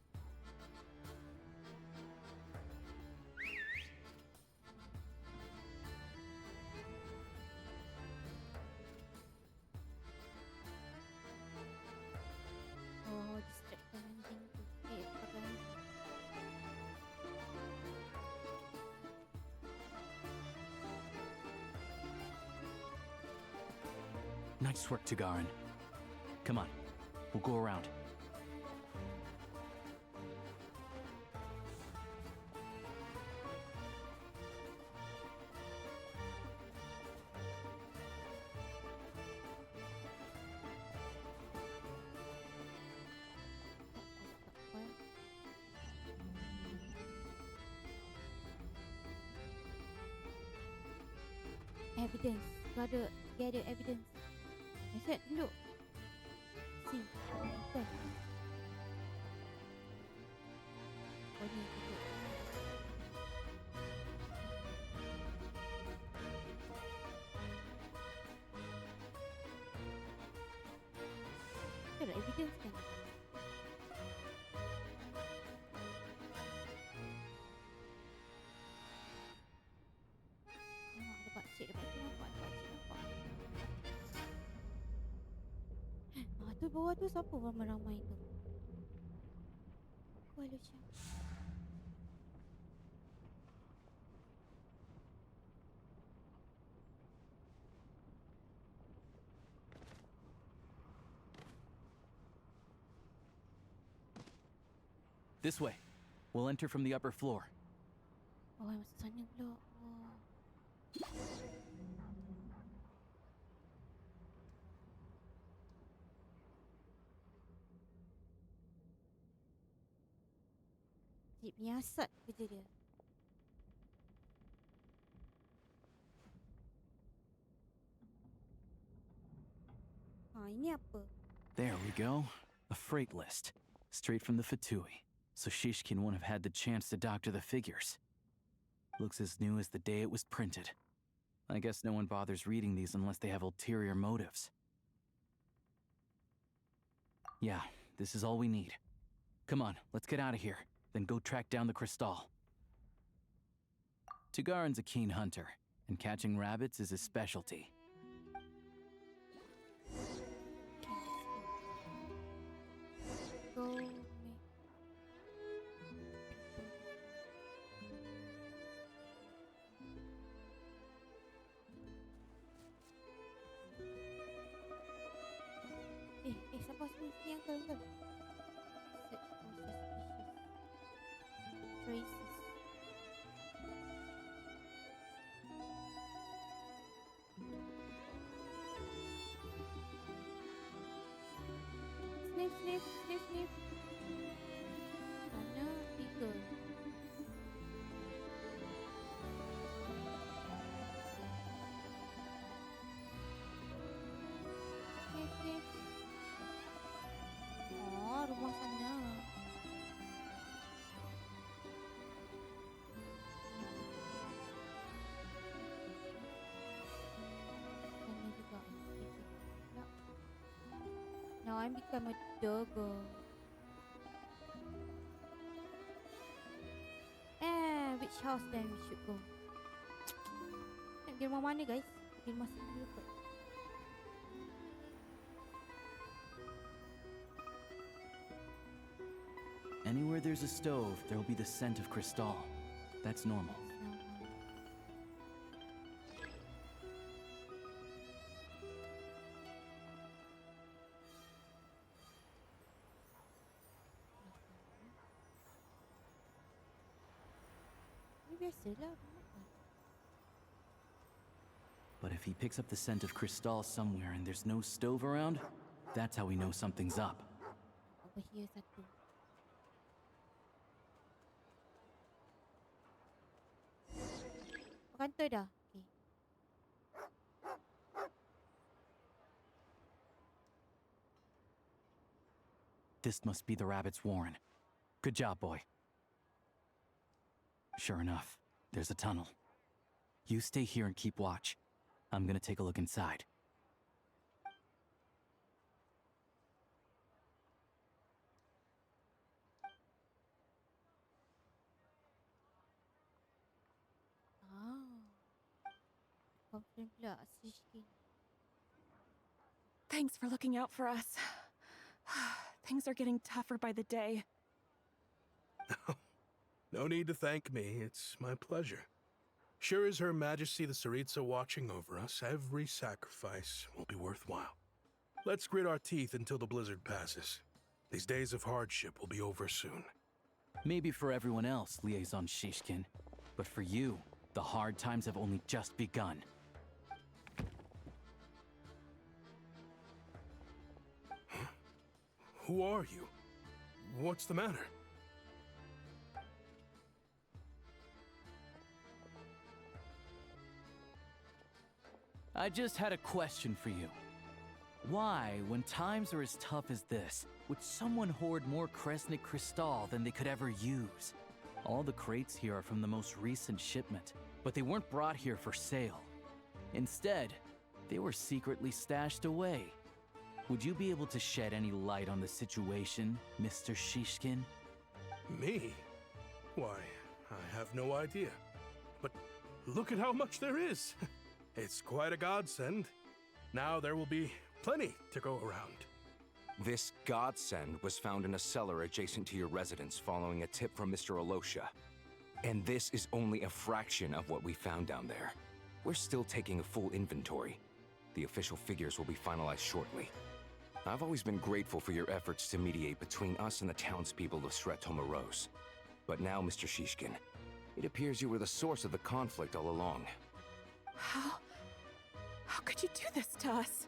Oh, distraction anjing tu. Pakai. Nice work, Tagarin. Come on, we'll go around. Evidence. Gotta gather evidence. I said, look. See. Betul. Oh, ni betul. Betul evidence kan? Ada pakcik depan tu nampak. Ada pakcik nampak. Tu bawah tu siapa ramai-ramai tu? Hello, Syah. This way. We'll enter from the upper floor. Oh, masuk sana pula. Oh. Cik menyiasat kerja dia. Ha, ini apa? There we go. A freight list. Straight from the Fatui. So Shishkin won't have had the chance to doctor the figures. Looks as new as the day it was printed. I guess no one bothers reading these unless they have ulterior motives. Yeah, this is all we need. Come on, let's get out of here. Then go track down the crystal. Tagarin's a keen hunter, and catching rabbits is his specialty. Go. Siapa sini yang ke? Search for suspicious traces. Sniff, sniff, sniff, sniff. and become a doggo. Which house then we should go? Nak pergi rumah mana guys? Pergi rumah sini dulu kot. Anywhere there's a stove, there'll be the scent of Crystal. That's normal. Ni biasalah. But if he picks up the scent of Crystal somewhere and there's no stove around, that's how we know something's up. Over here satu. Kantor dah. Okay. This must be the rabbit's warren. Good job, boy. Sure enough, there's a tunnel. You stay here and keep watch. I'm gonna take a look inside. Confirm pula Snezhnaya. Thanks for looking out for us. Things are getting tougher by the day. No need to thank me. It's my pleasure. Sure as Her Majesty the Tsaritsa watching over us, every sacrifice will be worthwhile. Let's grit our teeth until the blizzard passes. These days of hardship will be over soon. Maybe for everyone else, Liaison Shishkin, but for you, the hard times have only just begun. Huh? Who are you? What's the matter? I just had a question for you. Why, when times are as tough as this, would someone hoard more Kresnik Crystal than they could ever use? All the crates here are from the most recent shipment, but they weren't brought here for sale. Instead, they were secretly stashed away. Would you be able to shed any light on the situation, Mr. Shishkin? Me? Why, I have no idea. But look at how much there is. It's quite a godsend. Now there will be plenty to go around. This godsend was found in a cellar adjacent to your residence following a tip from Mr. Alosha. And this is only a fraction of what we found down there. We're still taking a full inventory. The official figures will be finalized shortly. I've always been grateful for your efforts to mediate between us and the townspeople of Sretomaros. But now, Mr. Shishkin, it appears you were the source of the conflict all along. How could you do this to us?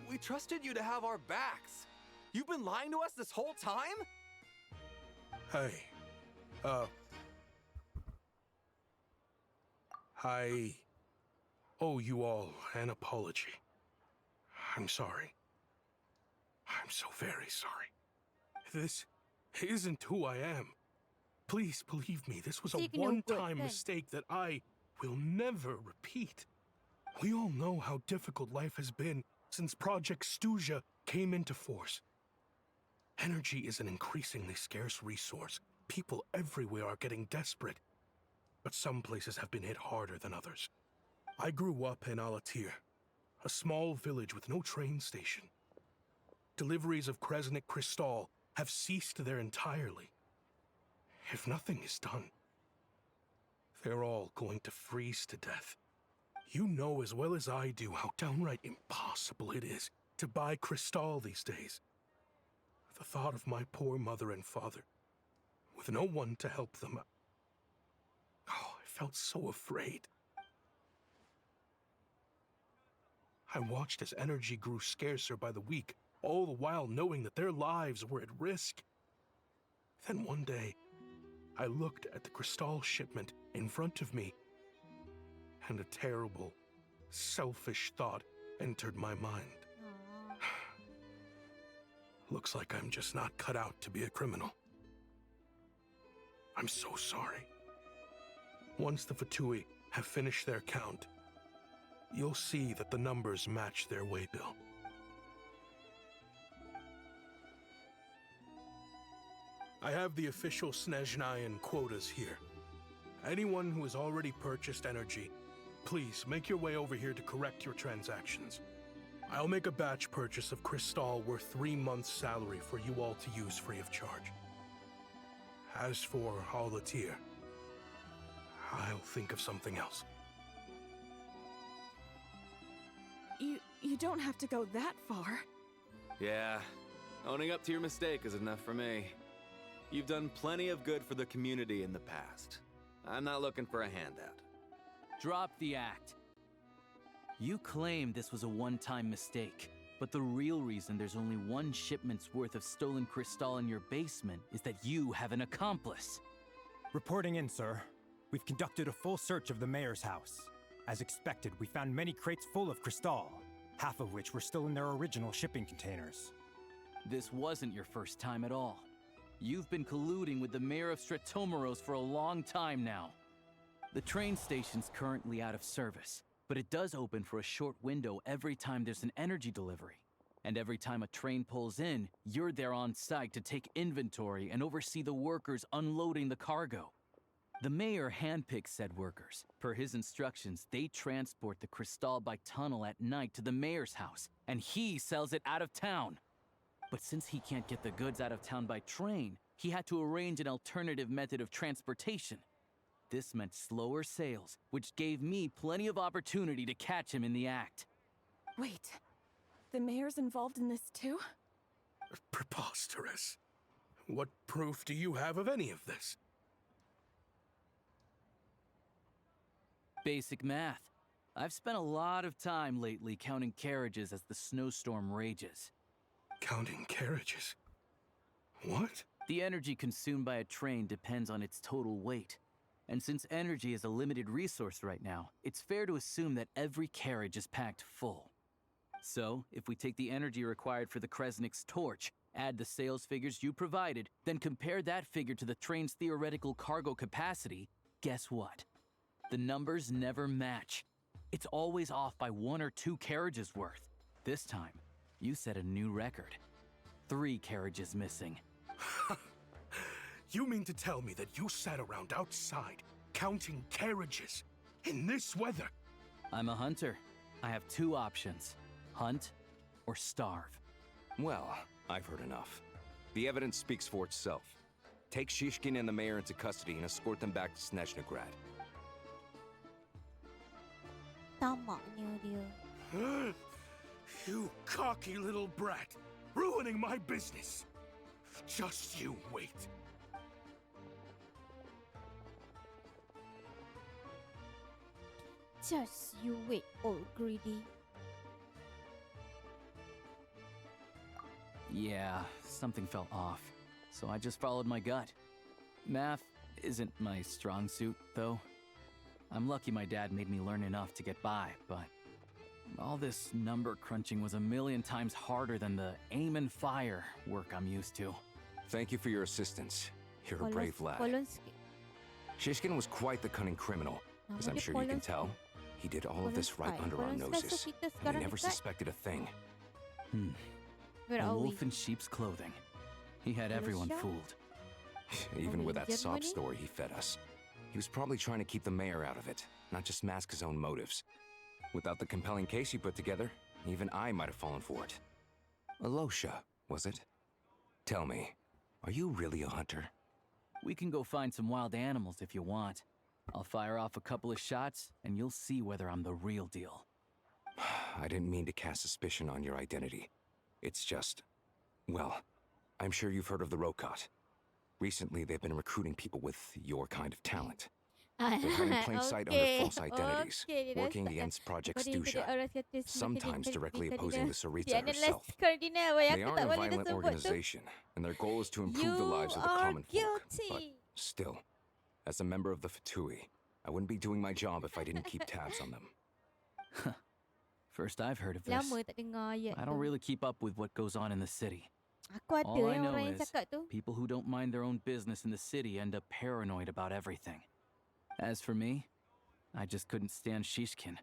We trusted you to have our backs. You've been lying to us this whole time? Hey, I owe you all an apology. I'm sorry. I'm so very sorry. This isn't who I am. Please believe me, this was a one-time mistake that I will never repeat. We all know how difficult life has been since Project Stuja came into force. Energy is an increasingly scarce resource. People everywhere are getting desperate. But some places have been hit harder than others. I grew up in Alatir, a small village with no train station. Deliveries of Kresnik Crystal have ceased there entirely. If nothing is done, they're all going to freeze to death. You know as well as I do how downright impossible it is to buy Crystal these days. The thought of my poor mother and father, with no one to help them, I felt so afraid. I watched as energy grew scarcer by the week, all the while knowing that their lives were at risk. Then one day, I looked at the Crystal shipment in front of me, and a terrible, selfish thought entered my mind. Looks like I'm just not cut out to be a criminal. I'm so sorry. Once the Fatui have finished their count, you'll see that the numbers match their waybill. I have the official Snezhnayan quotas here. Anyone who has already purchased energy, please make your way over here to correct your transactions. I'll make a batch purchase of crystal worth 3 months' salary for you all to use free of charge. As for Halatir, I'll think of something else. You don't have to go that far. Yeah, owning up to your mistake is enough for me. You've done plenty of good for the community in the past. I'm not looking for a handout. Drop the act. You claim this was a one-time mistake, but the real reason there's only one shipment's worth of stolen crystal in your basement is that you have an accomplice. Reporting in, sir. We've conducted a full search of the mayor's house. As expected, we found many crates full of crystal, half of which were still in their original shipping containers. This wasn't your first time at all. You've been colluding with the mayor of Stratomeros for a long time now. The train station's currently out of service, but it does open for a short window every time there's an energy delivery. And every time a train pulls in, you're there on site to take inventory and oversee the workers unloading the cargo. The mayor handpicks said workers. Per his instructions, they transport the crystal by tunnel at night to the mayor's house, and he sells it out of town. But since he can't get the goods out of town by train, he had to arrange an alternative method of transportation. This meant slower sales, which gave me plenty of opportunity to catch him in the act. Wait, the mayor's involved in this too? Preposterous. What proof do you have of any of this? Basic math. I've spent a lot of time lately counting carriages as the snowstorm rages. Counting carriages? What? The energy consumed by a train depends on its total weight. And since energy is a limited resource right now, it's fair to assume that every carriage is packed full. So, if we take the energy required for the Kresnik's torch, add the sales figures you provided, then compare that figure to the train's theoretical cargo capacity, guess what? The numbers never match. It's always off by 1 or 2 carriages worth. This time, you set a new record. 3 carriages missing. You mean to tell me that you sat around outside, counting carriages, in this weather? I'm a hunter. I have 2 options. Hunt or starve. Well, I've heard enough. The evidence speaks for itself. Take Shishkin and the mayor into custody and escort them back to Snezhnagrad. Tamaknya dia. You cocky little brat, ruining my business. Just you wait. Just you wait, old greedy. Yeah, something felt off, so I just followed my gut. Math isn't my strong suit, though. I'm lucky my dad made me learn enough to get by, but all this number crunching was a million times harder than the aim and fire work I'm used to. Thank you for your assistance. You're a brave lad. Polonsky. Shishkin was quite the cunning criminal, as I'm sure you can tell. He did all of this right under our noses, and we never suspected a thing. Where A are we? wolf in sheep's clothing. He had everyone fooled. Even with that sob Germany? story he fed us. He was probably trying to keep the mayor out of it, not just mask his own motives. Without the compelling case he put together, even I might have fallen for it. Alosha, was it? Tell me, are you really a hunter? We can go find some wild animals if you want. I'll fire off a couple of shots, and you'll see whether I'm the real deal. I didn't mean to cast suspicion on your identity. It's just... well, I'm sure you've heard of the Rokot. Recently, they've been recruiting people with your kind of talent. They hide in plain sight under false identities, working against Project Stusha, sometimes directly opposing the Saritsa herself. They are a violent organization, and their goal is to improve the lives of the common folk. But still, as a member of the Fatui, I wouldn't be doing my job if I didn't keep tabs on them. First I've heard of this. Lama tak dengar ayat I tu. don't really keep up with what goes on in the city. Aku ada All I yang know orang yang is cakap tu. people who don't mind their own business in the city end up paranoid about everything. As for me, I just couldn't stand Shishkin.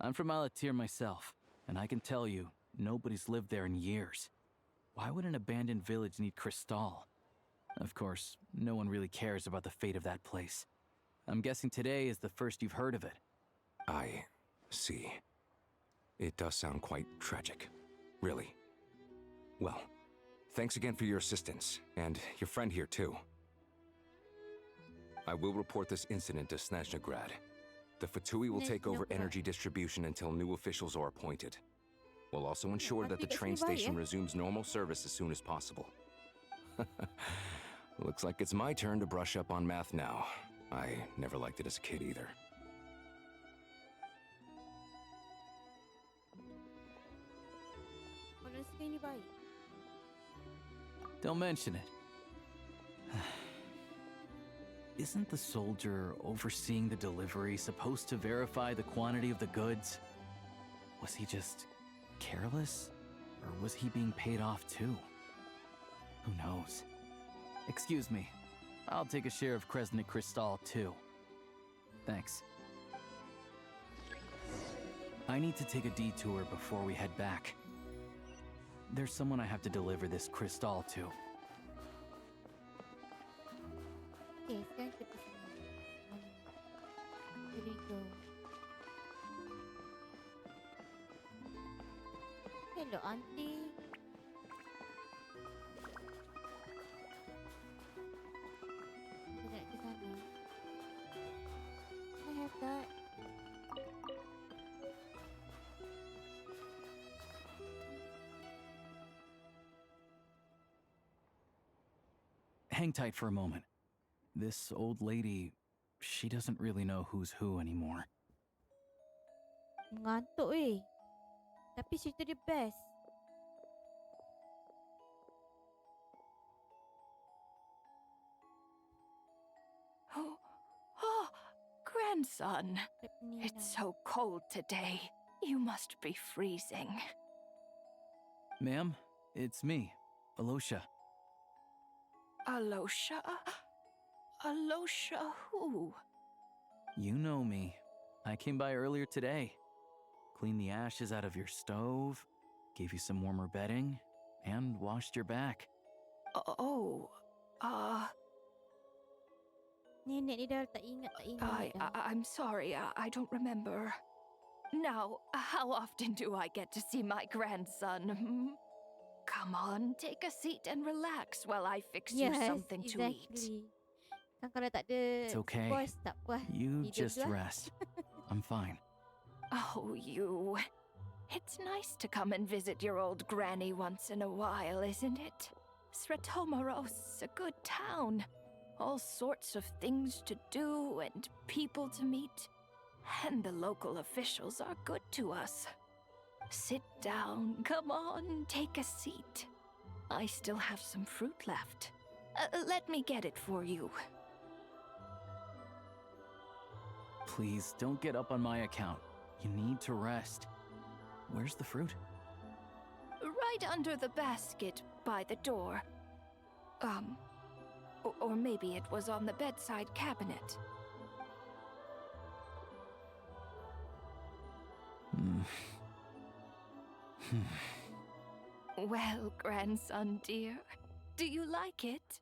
I'm from Alatir myself, and I can tell you, nobody's lived there in years. Why would an abandoned village need crystal? Of course, no one really cares about the fate of that place. I'm guessing today is the first you've heard of it. I see. It does sound quite tragic. Really. Well, thanks again for your assistance, and your friend here too. I will report this incident to Snezhnaya. The Fatui will take over energy distribution until new officials are appointed. We'll also ensure that the train station resumes normal service as soon as possible. Looks like it's my turn to brush up on math now. I never liked it as a kid either. Don't mention it. Isn't the soldier overseeing the delivery supposed to verify the quantity of the goods? Was he just careless? Or was he being paid off too? Who knows? Excuse me. I'll take a share of Kresnik Crystal too. Thanks. I need to take a detour before we head back. There's someone I have to deliver this crystal to. Okay, sekarang kita sini. Here we go. Hello, auntie. Kita nak ke sana. Can I have that? Hang tight for a moment. This old lady, she doesn't really know who's who anymore. Ngantuk Tapi cerita dia best. Oh, grandson. It's so cold today. You must be freezing. Ma'am, it's me, Alosha. Alosha? Alosha who? You know me. I came by earlier today. Cleaned the ashes out of your stove, gave you some warmer bedding, and washed your back. Nenek ni dah tak ingat dah. I'm sorry, I don't remember. Now, how often do I get to see my grandson? Come on, take a seat and relax while I fix you something to eat. Kan kalau tak ada It's okay. puas, tak puas. You Tidur just dulu lah. rest. I'm fine. Oh, you. It's nice to come and visit your old granny once in a while, isn't it? Sretomaros, a good town. All sorts of things to do and people to meet. And the local officials are good to us. Sit down, come on, take a seat. I still have some fruit left. Let me get it for you. Please, don't get up on my account. You need to rest. Where's the fruit? Right under the basket by the door. Or maybe it was on the bedside cabinet. Well, grandson dear, do you like it?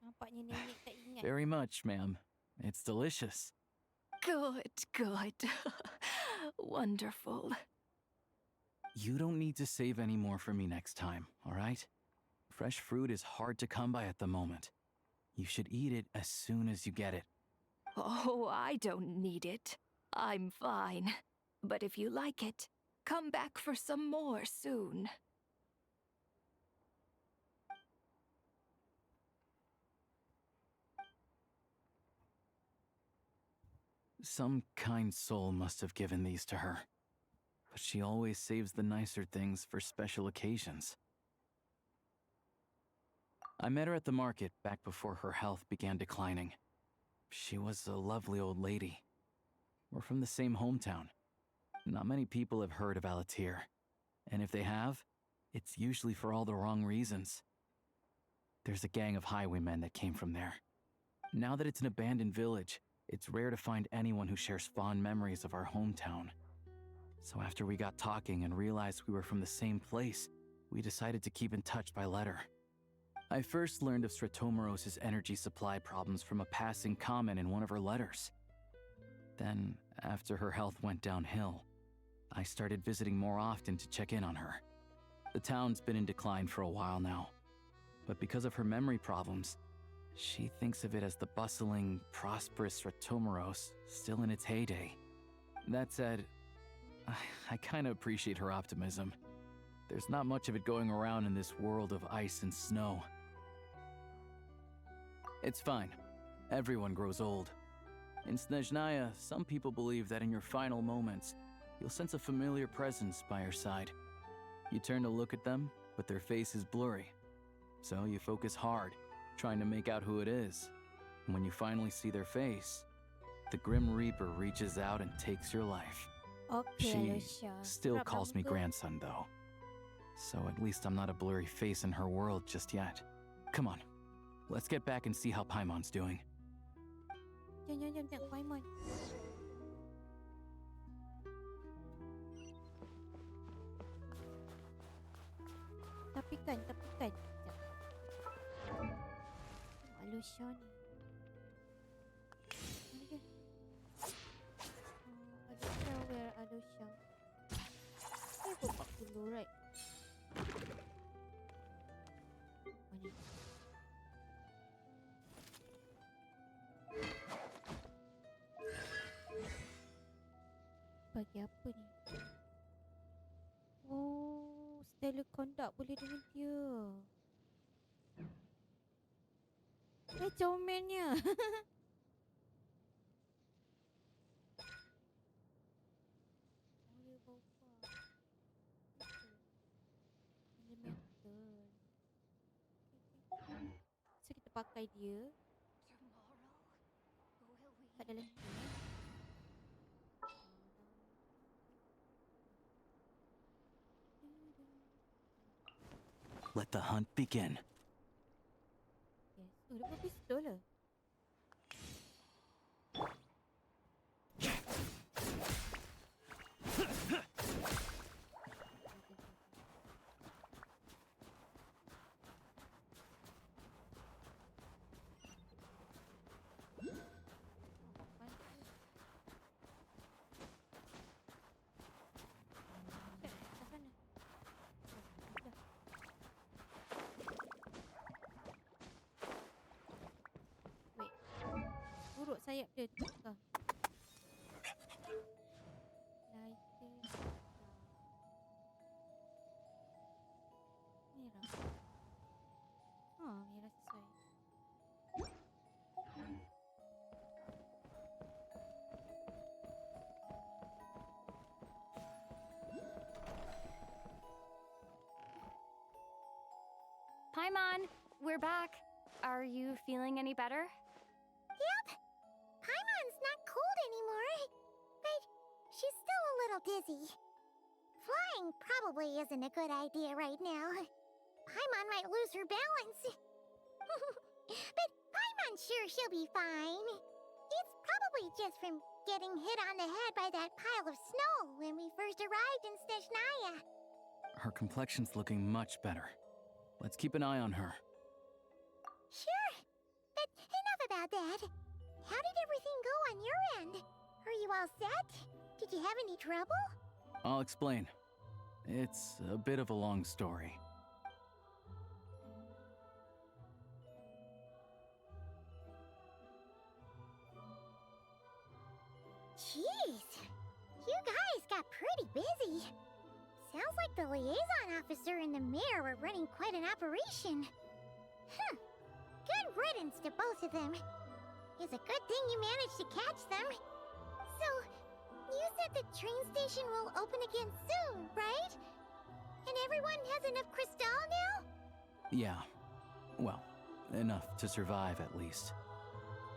Nampaknya nenek tak ingat. Very much, ma'am. It's delicious. Good, good. Wonderful. You don't need to save any more for me next time, all right? Fresh fruit is hard to come by at the moment. You should eat it as soon as you get it. Oh, I don't need it. I'm fine. But if you like it, come back for some more soon. Some kind soul must have given these to her. But she always saves the nicer things for special occasions. I met her at the market back before her health began declining. She was a lovely old lady. We're from the same hometown. Not many people have heard of Alatir. And if they have, it's usually for all the wrong reasons. There's a gang of highwaymen that came from there. Now that it's an abandoned village, it's rare to find anyone who shares fond memories of our hometown. So after we got talking and realized we were from the same place, we decided to keep in touch by letter. I first learned of Stratomoros's energy supply problems from a passing comment in one of her letters. Then, after her health went downhill, I started visiting more often to check in on her. The town's been in decline for a while now, but because of her memory problems, she thinks of it as the bustling, prosperous Stratomoros still in its heyday. That said, I kinda appreciate her optimism. There's not much of it going around in this world of ice and snow. It's fine. Everyone grows old. In Snezhnaya, some people believe that in your final moments, you'll sense a familiar presence by your side. You turn to look at them, but their face is blurry. So you focus hard, trying to make out who it is. And when you finally see their face, the Grim Reaper reaches out and takes your life. Okay, She Alicia. still Harap calls me kamu ke- grandson, though. So at least I'm not a blurry face in her world just yet. Come on, let's get back and see how Paimon's doing. Jom tengok Paimon. Tapi kan. Sekejap. Alicia ni. Mana dia? Alicia, where Alicia? Saya pun 40, right? Mana? Bagi apa ni? Oh, stellar conduct boleh dengan dia. Comelnya. Boleh bawa. Elemental. So kita pakai dia. Kat dalam ni. Let the hunt begin. Yes. Oh, dia bawa pistol lah. Turut sayap dia tu tukar. Lighter. Merah. Merah sesuai. Paimon, we're back. Are you feeling any better? Yep. Paimon's not cold anymore. But she's still a little dizzy. Flying probably isn't a good idea right now. Paimon might lose her balance. But Paimon's sure she'll be fine. It's probably just from getting hit on the head by that pile of snow when we first arrived in Snezhnaya. Her complexion's looking much better. Let's keep an eye on her. Sure. But enough about that. How did everything go on your end? Are you all set? Did you have any trouble? I'll explain. It's a bit of a long story. Jeez. You guys got pretty busy. Sounds like the liaison officer and the mayor were running quite an operation. Good riddance to both of them. It's a good thing you managed to catch them. So, you said the train station will open again soon, right? And everyone has enough crystal now? Yeah. Well, enough to survive at least.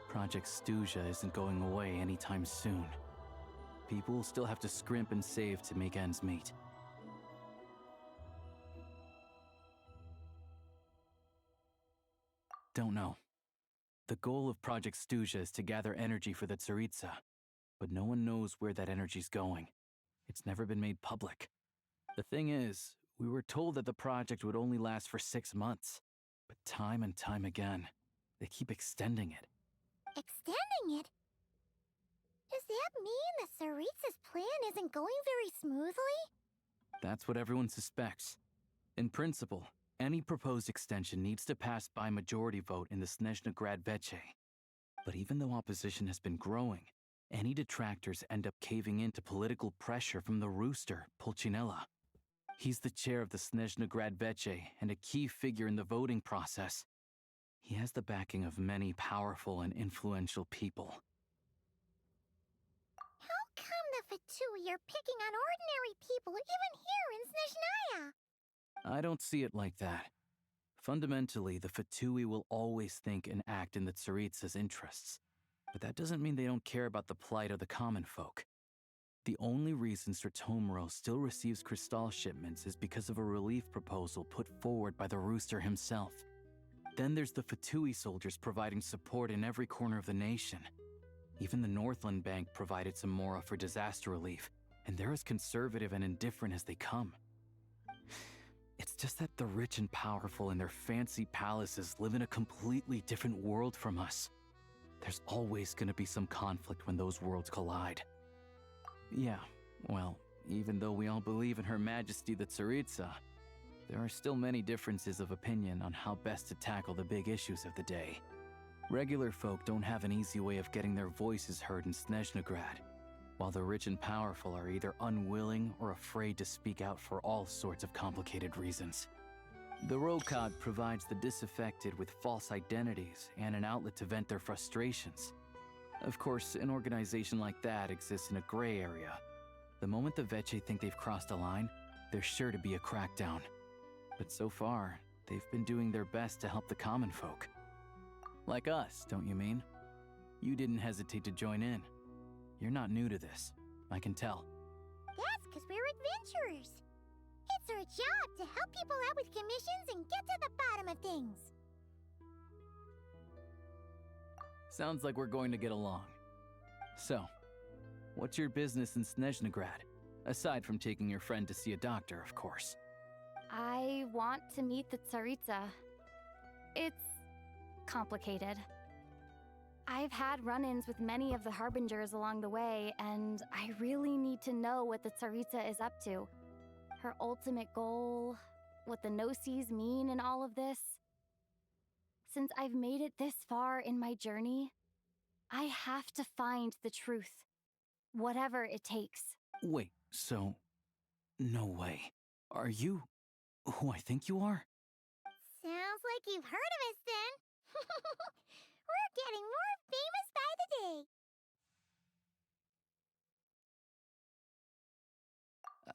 Project Snezhnaya isn't going away anytime soon. People will still have to scrimp and save to make ends meet. Don't know. The goal of Project Snezhnaya is to gather energy for the Tsaritsa, but no one knows where that energy's going. It's never been made public. The thing is, we were told that the project would only last for 6 months. But time and time again, they keep extending it. Extending it? Does that mean that Saritsa's plan isn't going very smoothly? That's what everyone suspects. In principle, any proposed extension needs to pass by majority vote in the Snezhnaya Veche. But even though opposition has been growing, any detractors end up caving in to political pressure from the rooster, Pulcinella. He's the chair of the Snezhnaya Veche and a key figure in the voting process. He has the backing of many powerful and influential people. How come the Fatui are picking on ordinary people even here in Snezhnaya? I don't see it like that. Fundamentally, the Fatui will always think and act in the Tsaritsa's interests. But that doesn't mean they don't care about the plight of the common folk. The only reason Sratomiro still receives crystal shipments is because of a relief proposal put forward by the rooster himself. Then there's the Fatui soldiers providing support in every corner of the nation. Even the Northland Bank provided some mora for disaster relief, and they're as conservative and indifferent as they come. It's just that the rich and powerful in their fancy palaces live in a completely different world from us. There's always going to be some conflict when those worlds collide. Yeah, well, even though we all believe in Her Majesty the Tsaritsa, there are still many differences of opinion on how best to tackle the big issues of the day. Regular folk don't have an easy way of getting their voices heard in Snezhnaya, while the rich and powerful are either unwilling or afraid to speak out for all sorts of complicated reasons. The Rokad provides the disaffected with false identities and an outlet to vent their frustrations. Of course, an organization like that exists in a gray area. The moment the Veche think they've crossed a line, there's sure to be a crackdown. But so far, they've been doing their best to help the common folk. Like us, don't you mean? You didn't hesitate to join in. You're not new to this, I can tell. That's because we're adventurers. It's our job to help people out with commissions and get to the bottom of things. Sounds like we're going to get along. So, what's your business in Snezhnaya? Aside from taking your friend to see a doctor, of course. I want to meet the Tsaritsa. It's complicated. I've had run-ins with many of the Harbingers along the way, and I really need to know what the Tsaritsa is up to. Her ultimate goal, what the Gnosis mean in all of this. Since I've made it this far in my journey, I have to find the truth. Whatever it takes. Wait, so... No way. Are you who I think you are? Sounds like you've heard of us then. We're getting more famous by the day.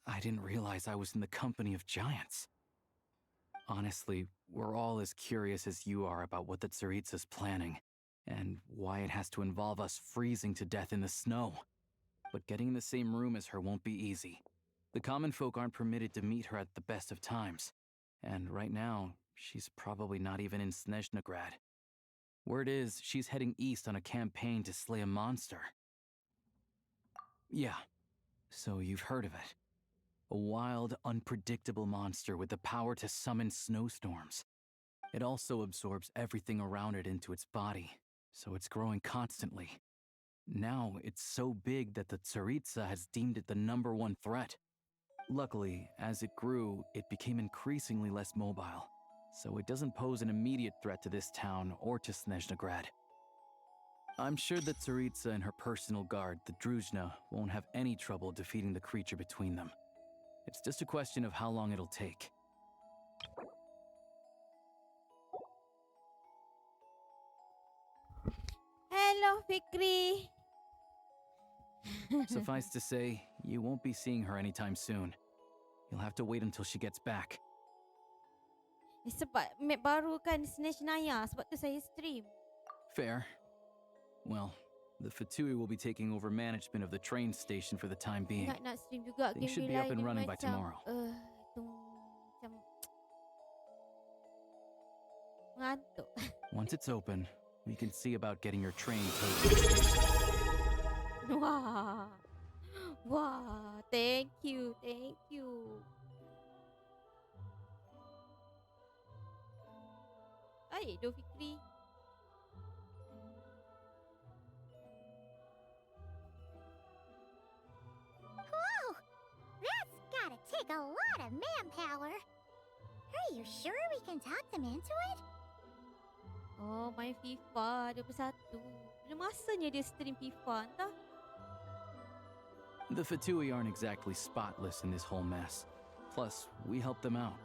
I didn't realize I was in the company of giants. Honestly, we're all as curious as you are about what the Tsaritsa's planning, and why it has to involve us freezing to death in the snow. But getting in the same room as her won't be easy. The common folk aren't permitted to meet her at the best of times, and right now, she's probably not even in Snezhnaya. Word is, she's heading east on a campaign to slay a monster. Yeah, so you've heard of it. A wild, unpredictable monster with the power to summon snowstorms. It also absorbs everything around it into its body, so it's growing constantly. Now, it's so big that the Tsaritsa has deemed it the #1 threat. Luckily, as it grew, it became increasingly less mobile, so it doesn't pose an immediate threat to this town or to Snezhnaya. I'm sure that Tsaritsa and her personal guard, the Druzhna, won't have any trouble defeating the creature between them. It's just a question of how long it'll take. Hello, Fikri. Suffice to say, you won't be seeing her anytime soon. You'll have to wait until she gets back. Sebab map baru kan Snezhnaya, sebab tu saya stream. Fair. Well, the Fatui will be taking over management of the train station for the time being. Nak stream juga They game should be lain up and ni running by macam, tomorrow. tu macam ngantuk. Once it's open, we can see about getting your train towed to the station. Wah. Wah, thank you, thank you. Baik doh Fikri. Whoa! That's gotta take a lot of manpower. Are you sure we can talk them into it? Oh, main FIFA 21. Bila masanya dia stream FIFA entah? The Fatui aren't exactly spotless in this whole mess. Plus, we helped them out.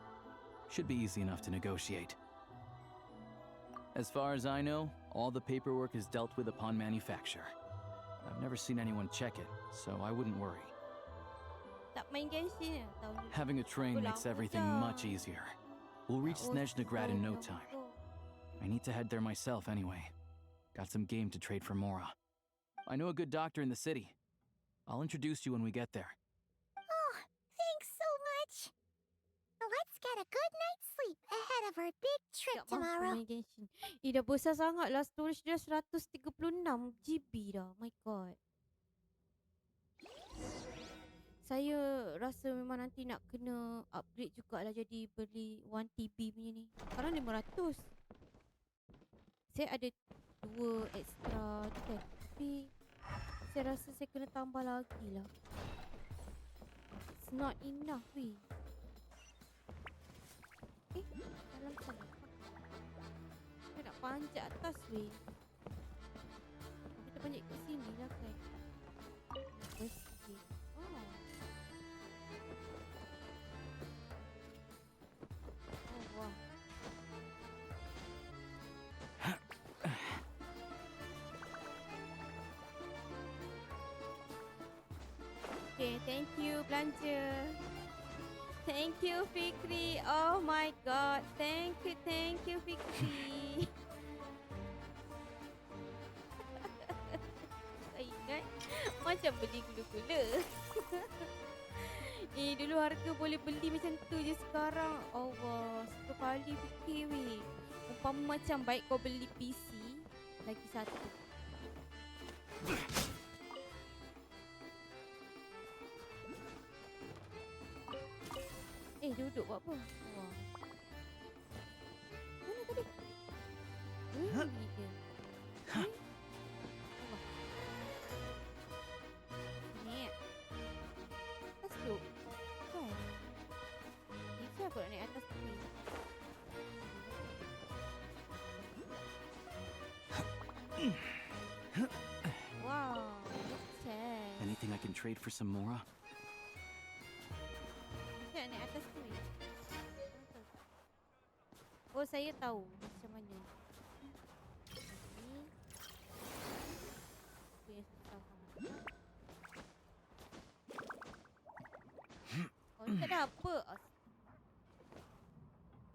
Should be easy enough to negotiate. As far as I know, all the paperwork is dealt with upon manufacture. I've never seen anyone check it, so I wouldn't worry. Tak main Genshin tahun ni. Having a train makes everything much easiya. We'll reach Snezhnaya in no time. I need to head there myself anyway. Got some game to trade for Mora. I know a good doctor in the city. I'll introduce you when we get there. Oh, thanks so much. Let's get a good night's sleep ahead of our big trip tomorrow. Main Genshin. Dah besar sangat lah. Storage dia 136 GB dah. My god. Saya rasa memang nanti nak kena upgrade jugalah, jadi beli 1TB punya ni. Sekarang 500. Saya ada 2 extra tu kan. Tapi saya rasa saya kena tambah lagi lah. It's not enough weh. Dalam sana. Saya nak panjat atas weh. Kita panjat kat sini lah kan. Okey. Oh. Oh wow. Okay, thank you belanja. Thank you Fikri. Oh my god. Thank you Fikri. Saya ingat macam beli gula-gula. Dulu harga boleh beli macam tu je, sekarang Allah, satu kali fikir weh. Umpama macam baik kau beli PC lagi satu. Duduk buat apa? Wah. Mana tadi? Ni dia. Ni. Atas tu. Kan? Ini aku nak naik atas ni. Wow. Anything I can trade for some Mora? Saya naik atas tu. Oh, saya tahu macam mana. Ini. Itu yang susah sangat. Oh, tak ada apa.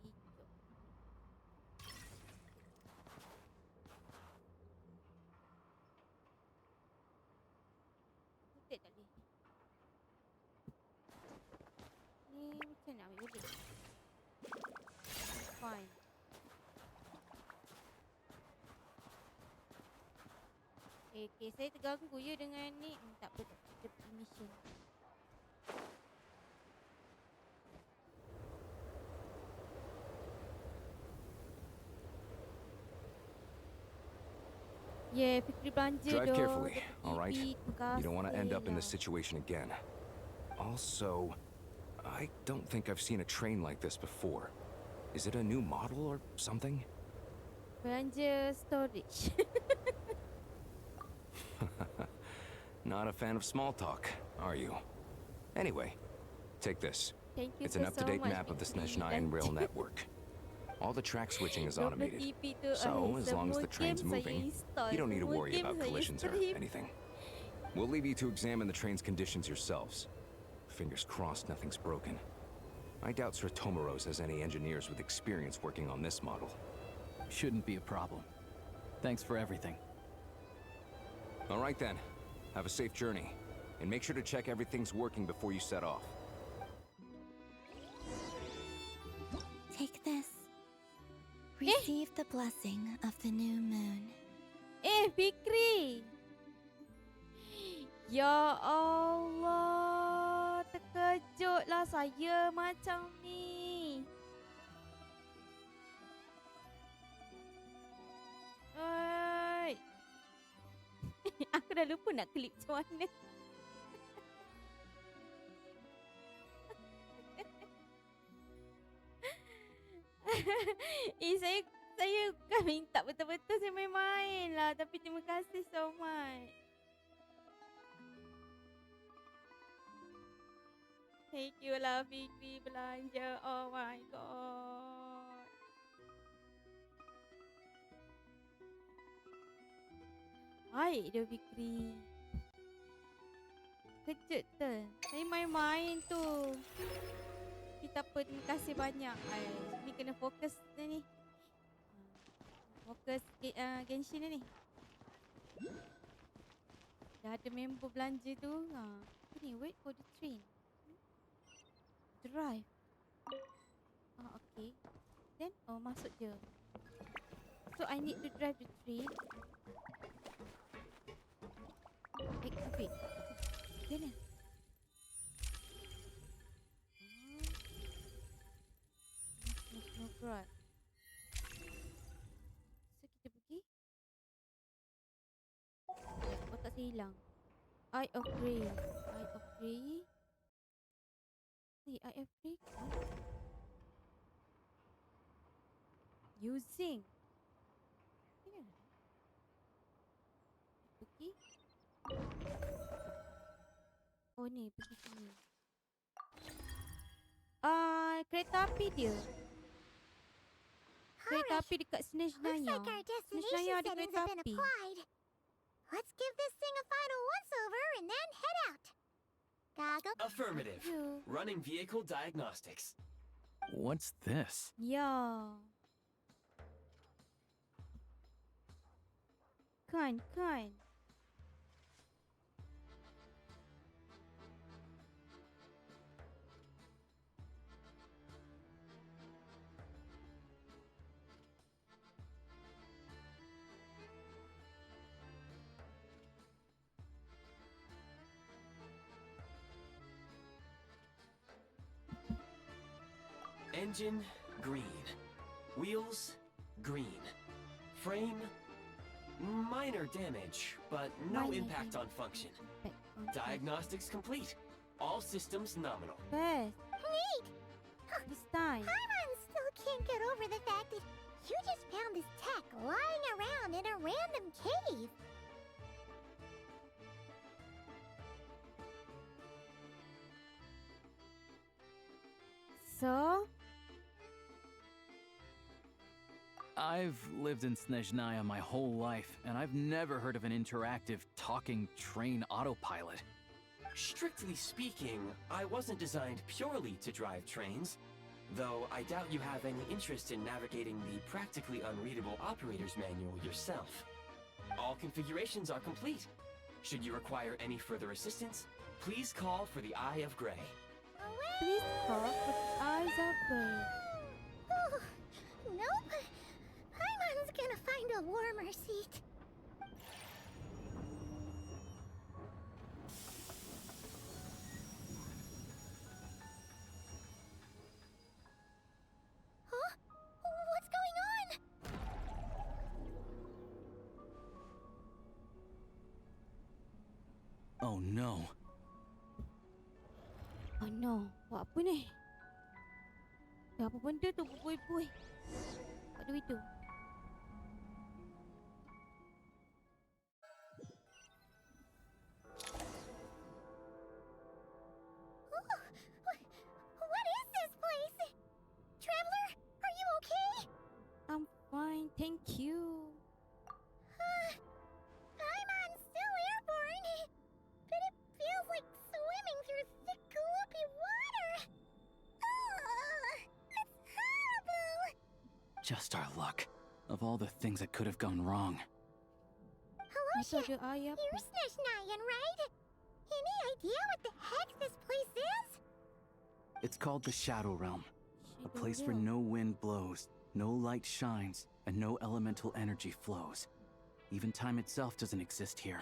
Hijau. Putih tak boleh. Ni macam nak ambil balik. Fine. Okay, saya terganggu je dengan ni. Tak apa, tak apa. Kita pergi mission. Yeah, Fikri belanja Drive doh. carefully, all right? Terima You don't want to end up in this kasih situation again. Also, I don't think I've seen a train like this before. Is it a new model or something? Belanja storage. Not a fan of small talk, are you? Anyway, take this. Thank you It's an so up-to-date much, map of the Fikri. Snezhnaya rail network. All the track switching is 12 automated. EP tu, So, as long as semua the train's game saya moving, install, you don't need to semua worry game about saya collisions or stream. anything. We'll leave you to examine the train's conditions yourselves. Fingers crossed nothing's broken. I doubt Sratomaros has any engineers with experience working on this model. Shouldn't be a problem. Thanks for everything. All right then. Have a safe journey. And make sure to check everything's working before you set off. Take this. Receive the blessing of the new moon. Fikri. Ya Allah, terkejutlah saya macam ni. Oi. Aku dah lupa nak klip macam mana. Saya bukan minta betul-betul, saya main-main lah. Tapi terima kasih so much. Thank you lah Fikri belanja. Oh my god. Baik dia Fikri. Kejut tu. Saya main-main tu. Tapi tak apa, terima kasih banyak. Ni kena fokus ni. Fokus Genshin ni. Dah ada member belanja tu. Apa ni? Wait for the train. Drive. Okay. Then, masuk je. So, I need to drive the train. Activate. Macam mana? No grad. So, kita pergi. Otak saya hilang. Eye of Grey. Eye of Grey. Eye of Grey. Using. Pergi. Oh ni, pergi sini. Kereta api dia. Kereta api dekat Snezhnaya. Snezhnaya ada kereta api. Let's give this thing a final once-over and then head out. Goggle. Affirmative. Running vehicle diagnostics. What's this? Ya. Kan. Engine, green. Wheels, green. Frame, minor damage, but no impact on function. Diagnostics complete. All systems nominal. Best. Neat! This time. Paimon still can't get over the fact that you just found this tech lying around in a random cave. So? I've lived in Snezhnaya my whole life, and I've never heard of an interactive talking train autopilot. Strictly speaking, I wasn't designed purely to drive trains, though I doubt you have any interest in navigating the practically unreadable operator's manual yourself. All configurations are complete. Should you require any further assistance, please call for the Eye of Grey. Please call for the Eyes of Grey. Oh, nope. Paimon's gonna find a warmer seat. Huh? What's going on? Oh no. Oh no, buat apa ni? Dah apa benda tu berbuih-buih? What do we do? What is this place? Traveler, are you okay? I'm fine, thank you. Paimon's still airborne, but it feels like swimming through thick, gloopy water. It's horrible. Just our luck. Of all the things that could have gone wrong. Hello, You're Snezhnayan, right? Any idea what the heck this place is? It's called the Shadow Realm. A place where no wind blows, no light shines, and no elemental energy flows. Even time itself doesn't exist here.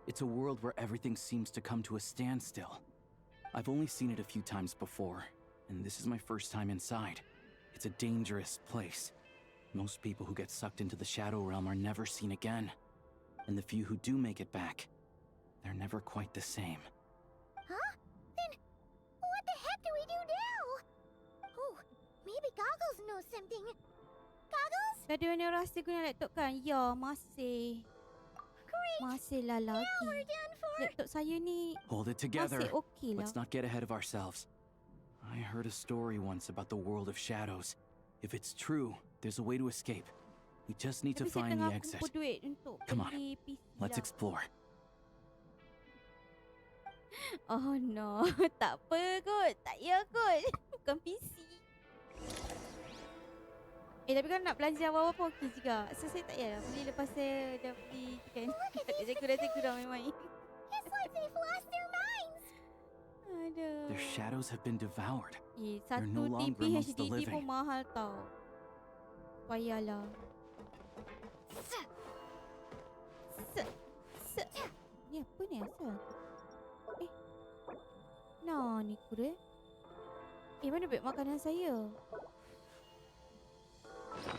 It's a world where everything seems to come to a standstill. I've only seen it a few times before, and this is my first time inside. It's a dangerous place. Most people who get sucked into the Shadow Realm are never seen again. And the few who do make it back, they're never quite the same. Huh? Then what the heck do we do now? Oh, maybe Goggles knows something. Goggles? Tadi mana rasa guna laptop kan? Ya, masih. Great. Masihlah Now lagi. we're done for. Laptop saya ni Hold it together. masih okey lah. Let's not get ahead of ourselves. I heard a story once about the world of shadows. If it's true, there's a way to escape. We just need to Tapi saya find the tengah exit. kumpul duit untuk Come on, beli PC let's lah. explore. Oh no, tak apa kot. Tak ya kot. Bukan PC. Tapi kan nak belanja awal-awal pun okey juga. So saya tak payahlah beli lepas saya dah beli kan. Saya kurang memang. It's like they've lost their minds. Aduh. Their shadows have been devoured. They're Satu no longer TB amongst the HDD pun living. mahal tau. Payahlah. Ni apa ni asal? Nah ni kure. Mana beg makanan saya?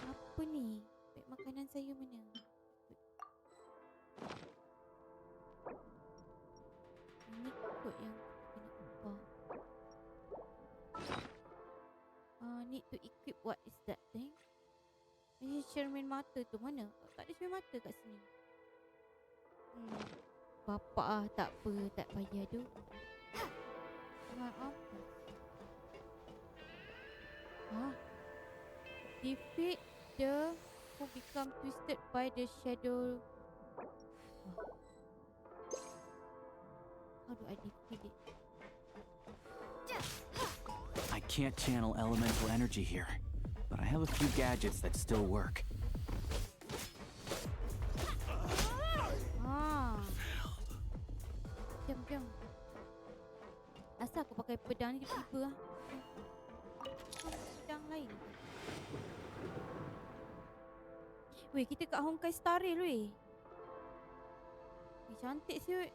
Apa ni? Beg makanan saya mana? Ini kot yang kena ubah. Need to equip, what is that thing? Ini cermin mata tu mana? Tak ada cermin mata kat sini. Bapak tak apa, tak payah tu. Apa? Defeat the who become twisted by the shadow. How do I defeat it? I can't channel elemental energy here, but I have a few gadgets that still work. Jom. Asal aku pakai pedang ni tiba-tiba pedang lain. Weh, kita kat Honkai Star Rail weh. Cantik siut.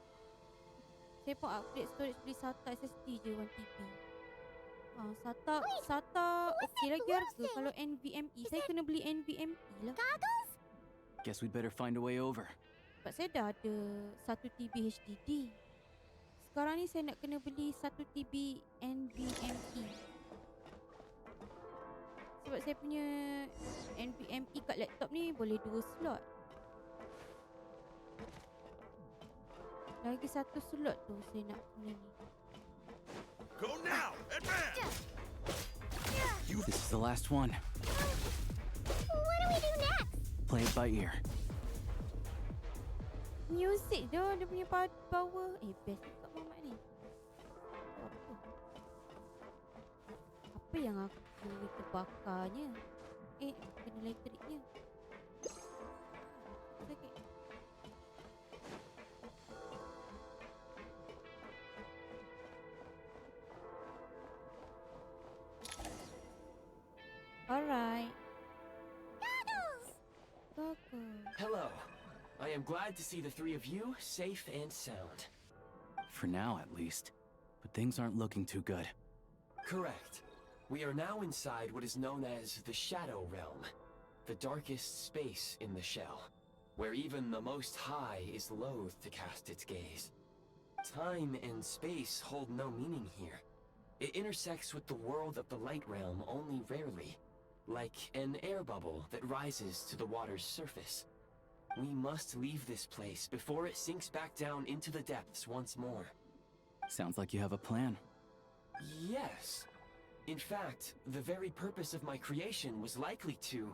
Saya pun upgrade storage beli SATA SSD je 1TB. SATA okey lagi harga. Kalau NVMe saya kena beli NVMe lah. Guess we'd better find a way over. Sebab saya dah ada 1TB HDD. Sekarang ni saya nak kena beli 1TB NVMe. Sebab saya punya NVMe kat laptop ni boleh 2 slot. Lagi 1 slot tu saya nak guna ni. Go now! Advance! This is the last one. What do we do next? Play it by ear. Music dia punya power. Best kat mamat ni. Apa yang aku terbakarnya? Kena elektriknya. Sakit. Alright. Goggles. Hello. I am glad to see the three of you safe and sound. For now, at least. But things aren't looking too good. Correct. We are now inside what is known as the Shadow Realm, the darkest space in the shell, where even the Most High is loath to cast its gaze. Time and space hold no meaning here. It intersects with the world of the Light Realm only rarely, like an air bubble that rises to the water's surface. We must leave this place before it sinks back down into the depths once more. Sounds like you have a plan. Yes. In fact, the very purpose of my creation was likely to...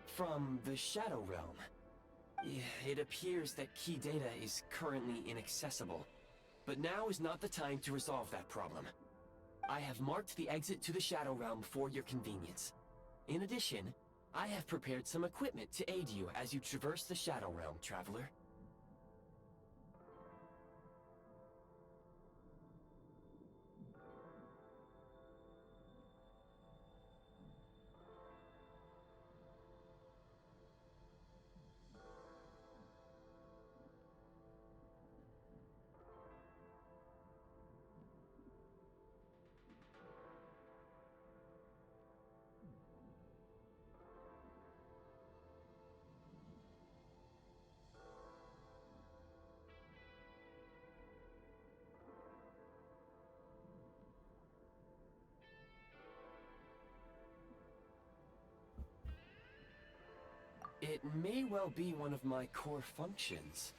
from the Shadow Realm. It appears that key data is currently inaccessible, but now is not the time to resolve that problem. I have marked the exit to the Shadow Realm for your convenience. In addition, I have prepared some equipment to aid you as you traverse the Shadow Realm, traveler. It may well be one of my core functions.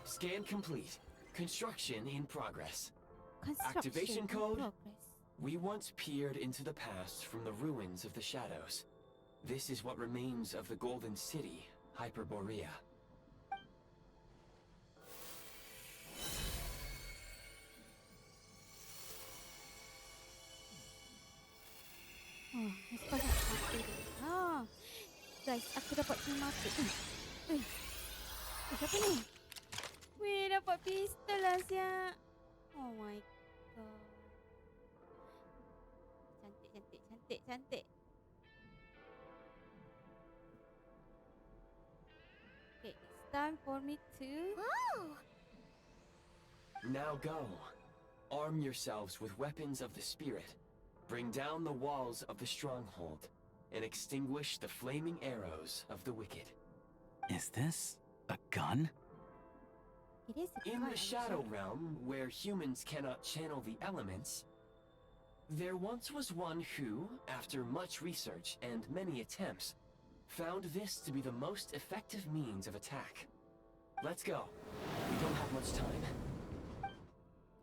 Scan complete. Construction in progress. Activation in code? progress. We once peered into the past from the ruins of the shadows. This is what remains of the Golden City, Hyperborea. Oh, lepas nak mati dia. Ha. Guys, aku dapat pil mati. Siapa ni? Weh, dapat pistol lah siap. Oh my god. Cantik, cantik, cantik, cantik. Okay, it's time for me to... Oh! Now go. Arm yourselves with weapons of the spirit. Bring down the walls of the stronghold and extinguish the flaming arrows of the wicked. Is this a gun? It is a In gun, the I'm Shadow sure. Realm, where humans cannot channel the elements, there once was one who, after much research and many attempts, found this to be the most effective means of attack. Let's go. We don't have much time.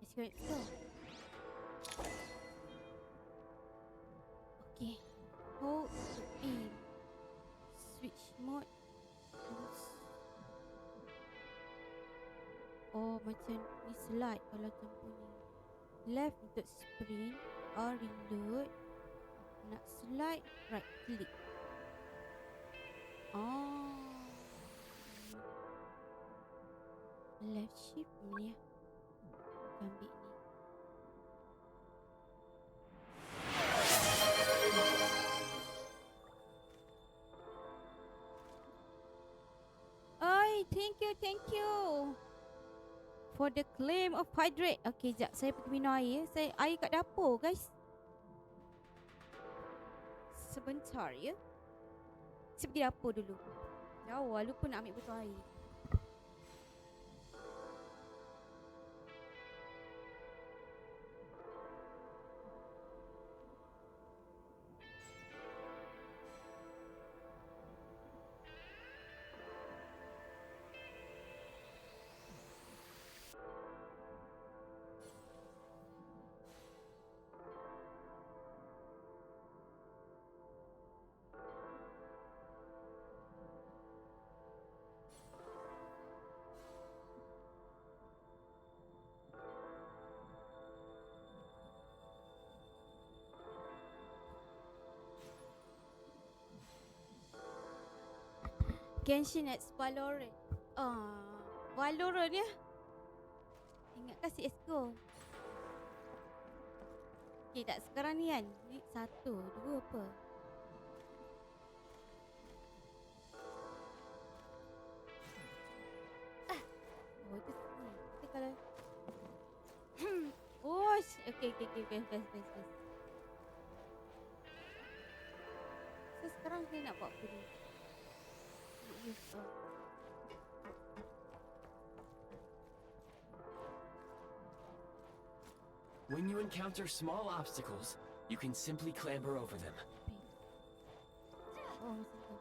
Let's go, let's go. Okay. Hold to aim. Switch mode. Oh, macam ni slide kalau tempoh ni. Left untuk sprint. R reload. Nak slide, right click. Oh. Left shift ni ya. Ambil ni. Oi, thank you. For the claim of hydrate. Okay, jap. Saya pergi minum air. Saya air kat dapur, guys. Sebentar ya. Saya pergi dapur dulu. Jauh lah, lupa nak ambil botol air. Genshin at Valorant. Valorant ya. Ingatkan CSGO. Okay, tak sekarang ni kan. Ni 1, 2 apa? Oh, itu ni. Kita kalau... Oh, okay. Best. So, sekarang saya nak buat apa ni? When you encounter small obstacles, you can simply clamber over them. Oh, macam tu.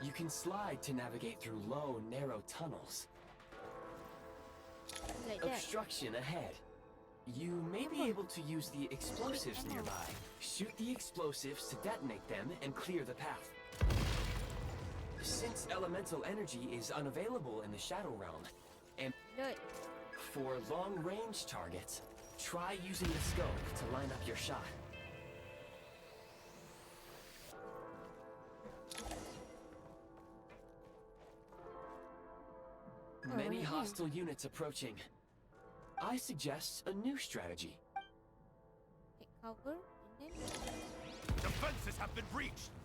You can slide to navigate through low, narrow tunnels. Like that. Obstruction ahead. You may be able to use the explosives nearby. Shoot the explosives to detonate them and clear the path. Since elemental energy is unavailable in the Shadow Realm, and for long-range targets, try using the scope to line up your shot. Many hostile units approaching. I suggest a new strategy. Take cover and then... Defenses have been breached!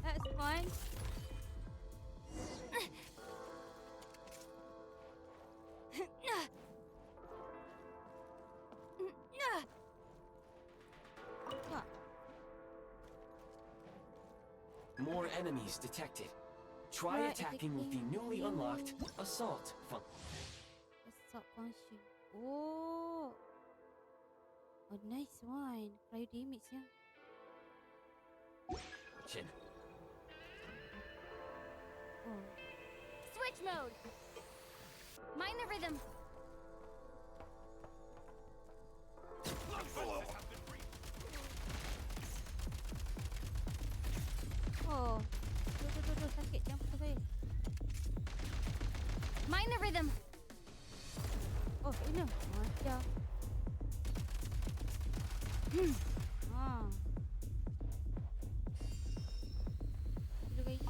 That's fine. More enemies detected. Try attacking with the newly unlocked assault function. Assault function. Oh. Oh, nice one. Cryo damage ya. Oh. Switch mode! Mind the rhythm! Oh. Tuh, sakit. Jangan pukul saya. Mind the rhythm! Oh, ini. Macam. Ah. Dulu baik.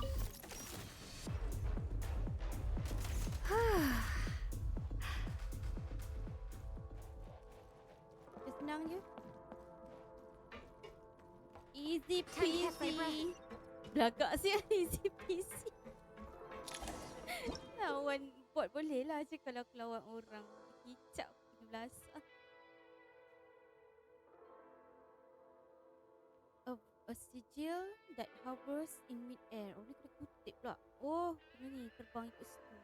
Dia senang je. Easy peasy. Belagak siap easy peasy. Lawan bot boleh lah je kalau aku lawan orang. Kicap kena belasah. A sigil that hovers in mid-air. Oh, dia kena kutip pula. Oh, kena ni terbang ikut situ.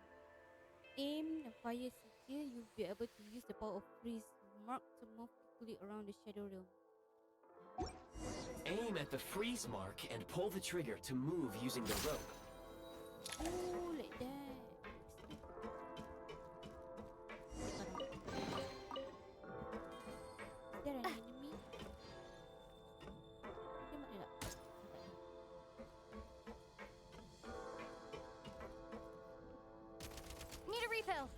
Aim and fire sigil, you'll be able to use the power of freeze mark to move quickly around the shadow realm. Aim at the freeze mark and pull the trigger to move using the rope. Oh, like that. Is there an enemy? Tembak dia tak? Need a refill!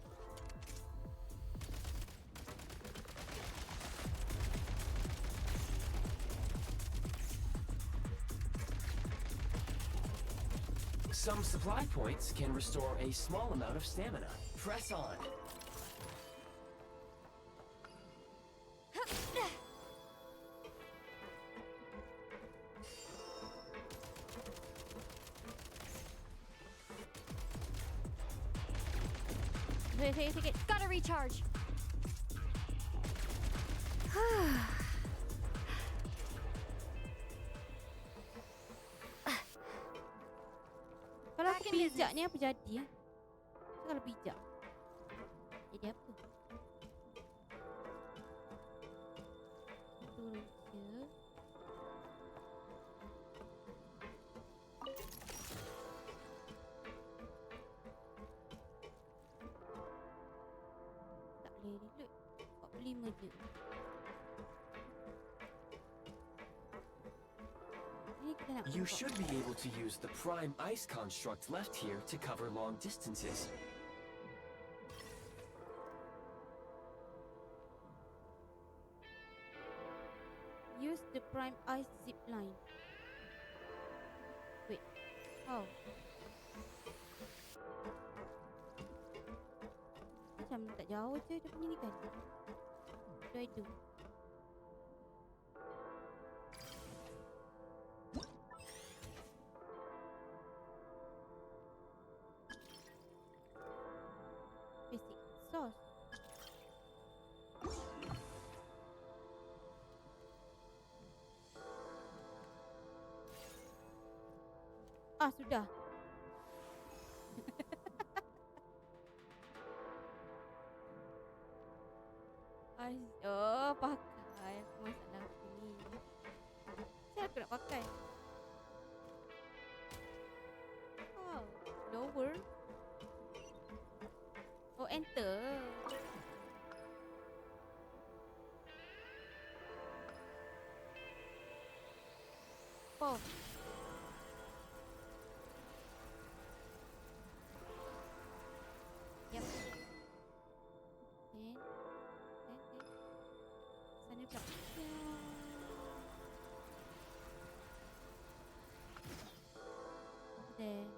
Some supply points can restore a small amount of stamina. Press on. Sikit. Gotta recharge! Kalau aku pijak ni apa jadi ya? Kalau pijak jadi apa? Turun je. Tak boleh reload. 45 je. You should be able to use the prime ice construct left here to cover long distances. Use the prime ice zip line. Wait. How? Macam tak jauh je dia punya ni kan. What do I do? Basic sauce. Ah, sudah. Oh, pakai. Masalah aku ni. Saya aku nak pakai. Oh, lower. Oh, enter. Oh. Yep. Then. Sana pula. There.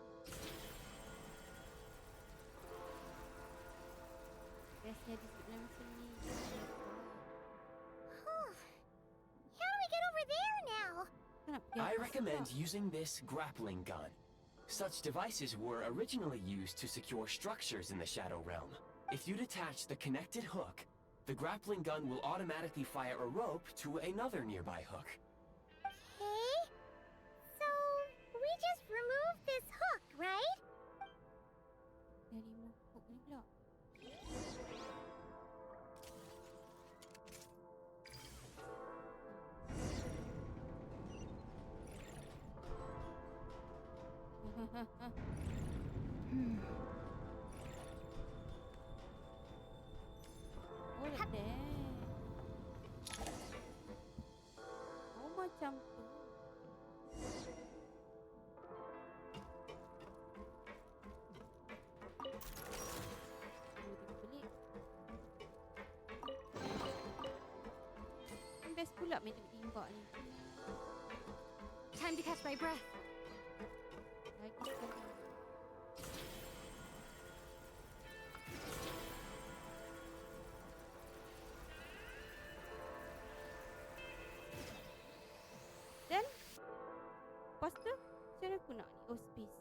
Biasanya di sebelah sini. How do we get over there now? I recommend using this grappling gun. Such devices were originally used to secure structures in the Shadow Realm. If you detach the connected hook, the grappling gun will automatically fire a rope to another nearby hook. Okay. So, we just remove this hook, right? Oh, like that. Oh, macam tu. Best pula main tembak ni. Time to catch my breath. Lagi sekali. Dan lepas tu macam mana aku nak ni? Oh, space.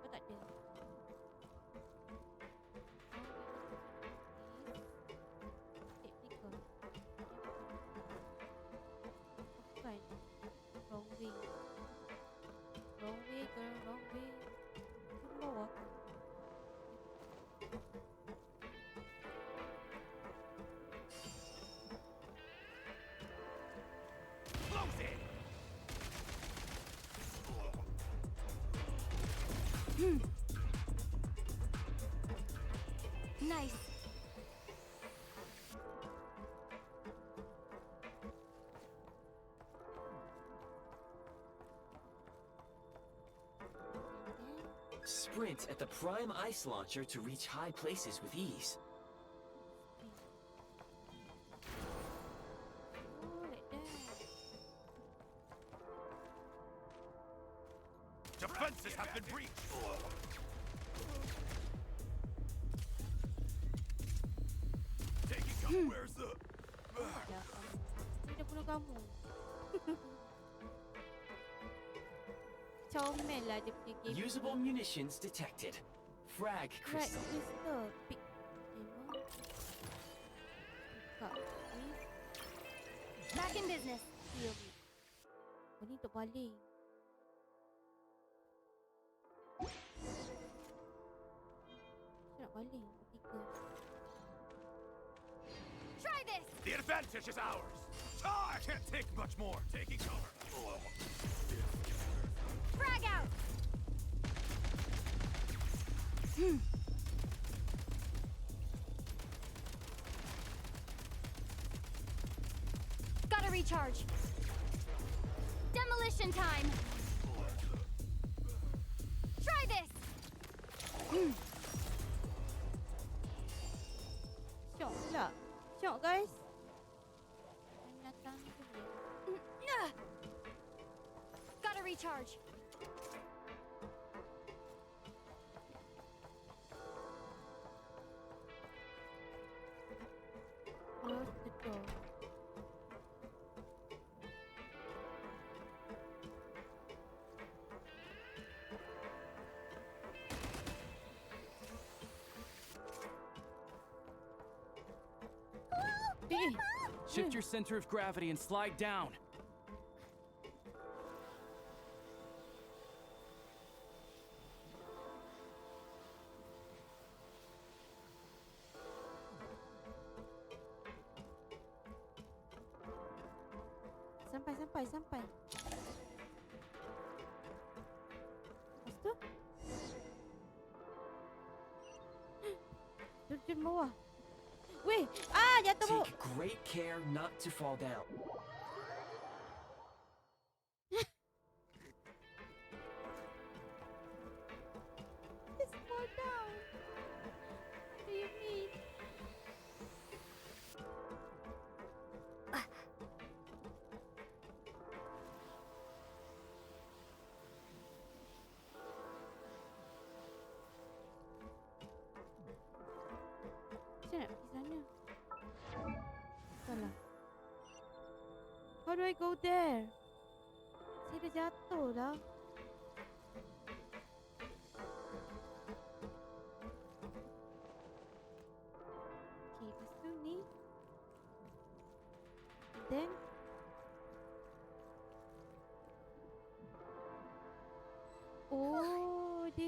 Oh, tak ada. Bukan. Wrong way. Wrong way, girl. Wrong way. Ke bawah. Close it! Nice. Sprint at the prime ice launcher to reach high places with ease. Oh, like that. Defenses have been breached! Taking cover. Where's the... Dah, ni dah bunuh kamu. Comel lah dia punya game. Usable munitions detected. Frag Right, crystal. crystal. Pick ammo. Buka. Ni. Back in business. Heal me. Oh, ni untuk baling. Saya nak baling. Tiga. Try this. The advantage is ours! I can't take much more. Taking cover. Frag out. Gotta recharge. Demolition time. Try this. Syok pula. Syok, guys. Yang datang tu dia. Gotta recharge. Close the door. Shift your center of gravity and slide down. Sampai. Lepas tu? Turun bawah. Weh! Ah, jatuh bawah. Take great care not to fall down. Just fall down. What do you mean? Macam nak pergi sana? Salah. How do I go there? Saya dah jatuh lah. Okay, lepas tu ni. Then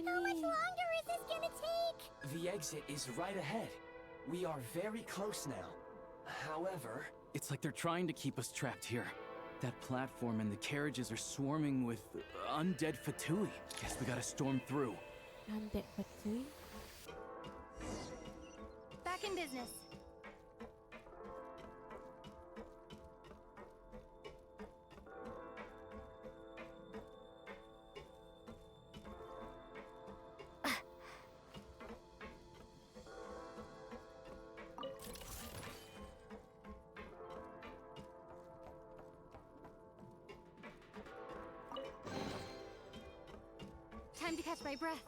How much ni? longer is this gonna take? The exit is right ahead. We are very close now. However, It's like they're trying to keep us trapped here. That platform and the carriages are swarming with undead Fatui. Guess we gotta storm through. Undead Fatui. Back in business. Time to catch my breath.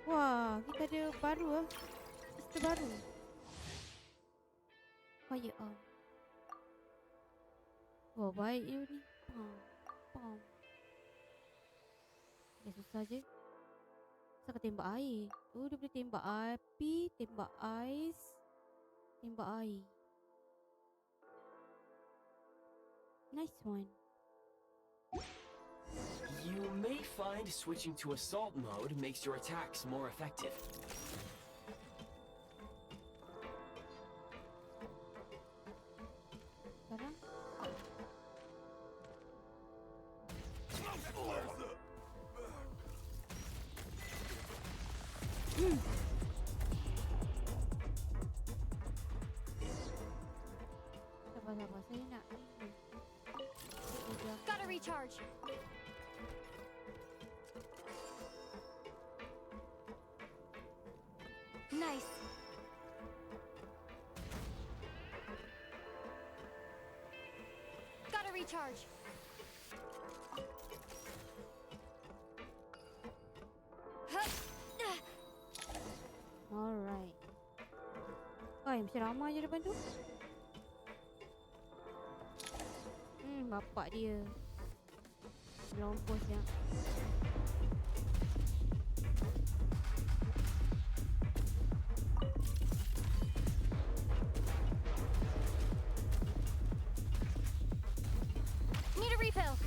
Wah, kita ada baru ah. Kita baru. Firearm. Wah, baik you ni. Pam. Pam. Dah susah je. Saya tembak air. Oh, dia boleh tembak api, tembak ais, tembak air. Nice one. you may find switching to assault mode makes your attacks more effective. Sekarang? Sabar-sabar, saya nak ini. Gotta recharge. Nice. Gotta recharge. Alright. Oi, mesti ramai je depan tu. Bapak dia. Melompos dia. Need a refill.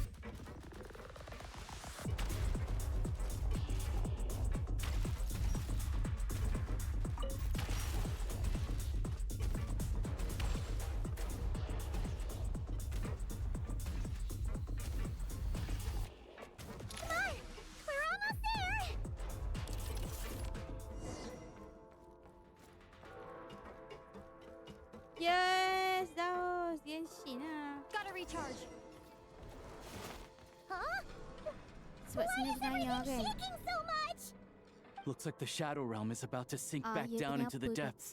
Yes, that was Genshin lah. Gotta recharge. Huh? Sebab Snezhnaya kan. Shaking so much? Looks like the Shadow Realm is about to sink back ya, down into the kenapa tu? depths.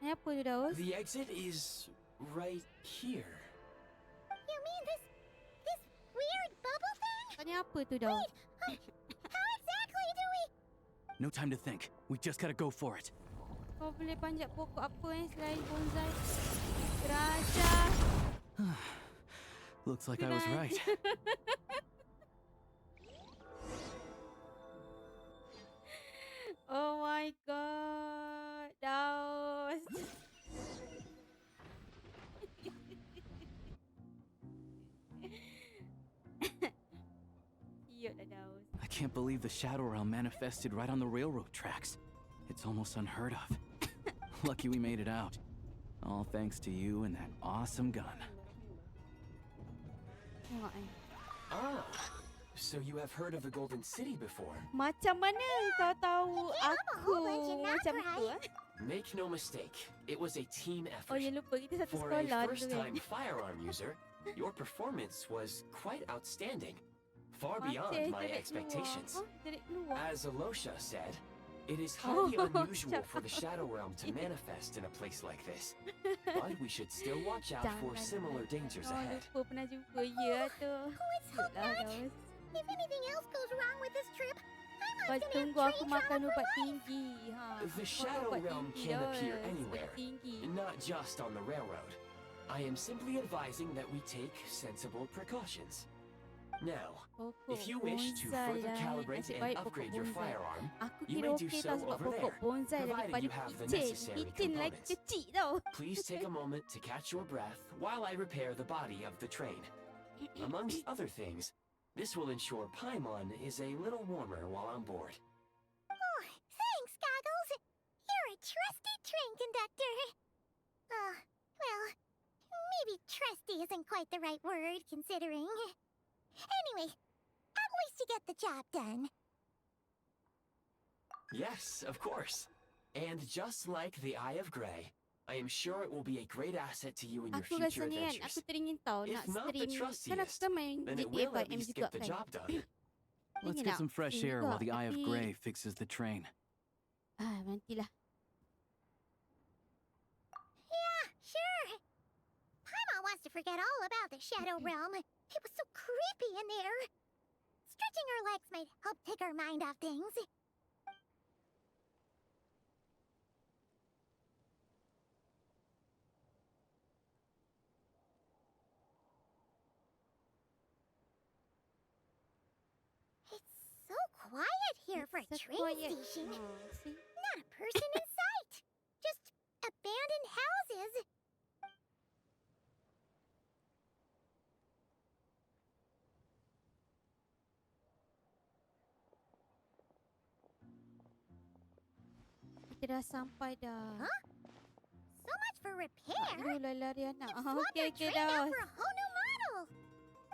Ni apa tu, Daus? The exit is right here. You mean this weird bubble thing? Ni apa tu, Daus? How exactly do we? No time to think. We just gotta go for it. Kau boleh panjat pokok apa selain bonsai? Raja. Looks like I was right. Oh my god, Daus. Cute lah, Daus. I can't believe the Shadow Realm manifested right on the railroad tracks. It's almost unheard of. Lucky we made it out. All thanks to you and that awesome gun. Tengok eh. Ah, so you have heard of the Golden City before? Macam mana kau tahu aku macam tu ah? Make no mistake, it was a team Oh, effort. ya lupa kita satu For a sekolah dulu kan. first-time firearm user, your performance was quite outstanding, far beyond Masih my tarik expectations. keluar. Oh, tarik keluar. As Alosha said, it is highly Oh, unusual for the cakap. Shadow Realm to manifest in a place like this, but we should still watch out for Jangan. similar dangers Oh, ahead. lupa pernah jumpa. Ya tu. Let's hope Yalah, not. Daus. If anything else goes wrong with this trip, Kau I'm tunggu gonna aku have makan train trauma ubat for life. tinggi. Ha. The Makan Shadow ubat Realm tinggi, can appear Daus. anywhere, Ubat tinggi. not just on the railroad. I am simply advising that we take sensible precautions. Now, Pokok if you wish to bonsai further lah. calibrate Nasib and baik pokok upgrade your bonsai. firearm, Aku you kira may do okey so tau sebab over pokok there, bonsai provided daripada you have the kitchen. necessary Kitchen lagi components. kecil tau. Please take a moment to catch your breath while I repair the body of the train. Amongst other things, this will ensure Paimon is a little warmer while on board. Oh, thanks, Goggles. You're a trusty train conductor. Well, maybe trusty isn't quite the right word, considering. Anyway, at least you get the job done. Yes, of course. And just like the Eye of Grey, I am sure it will be a great asset to you in your Aku future rasanya kan, adventures. aku teringin tau If nak not the stream. Kan aku trustiest, kan main then it GTA will at 5M least juga get the kan. job done. Let's Teringin get nak some fresh stream air juga, while the Eye of tapi- Grey fixes the train. Nantilah. Yeah, sure. Paimon wants to forget all about the Shadow Realm. It was so creepy in there. Stretching her legs might help take her mind off things. It's so quiet here for a It's so train quiet. station. See? Not a person in sight. Just abandoned houses. Kita dah sampai dah. Huh? So much for repair. Lari anak. You've swapped Okey, our okey train out dah. for a whole new model.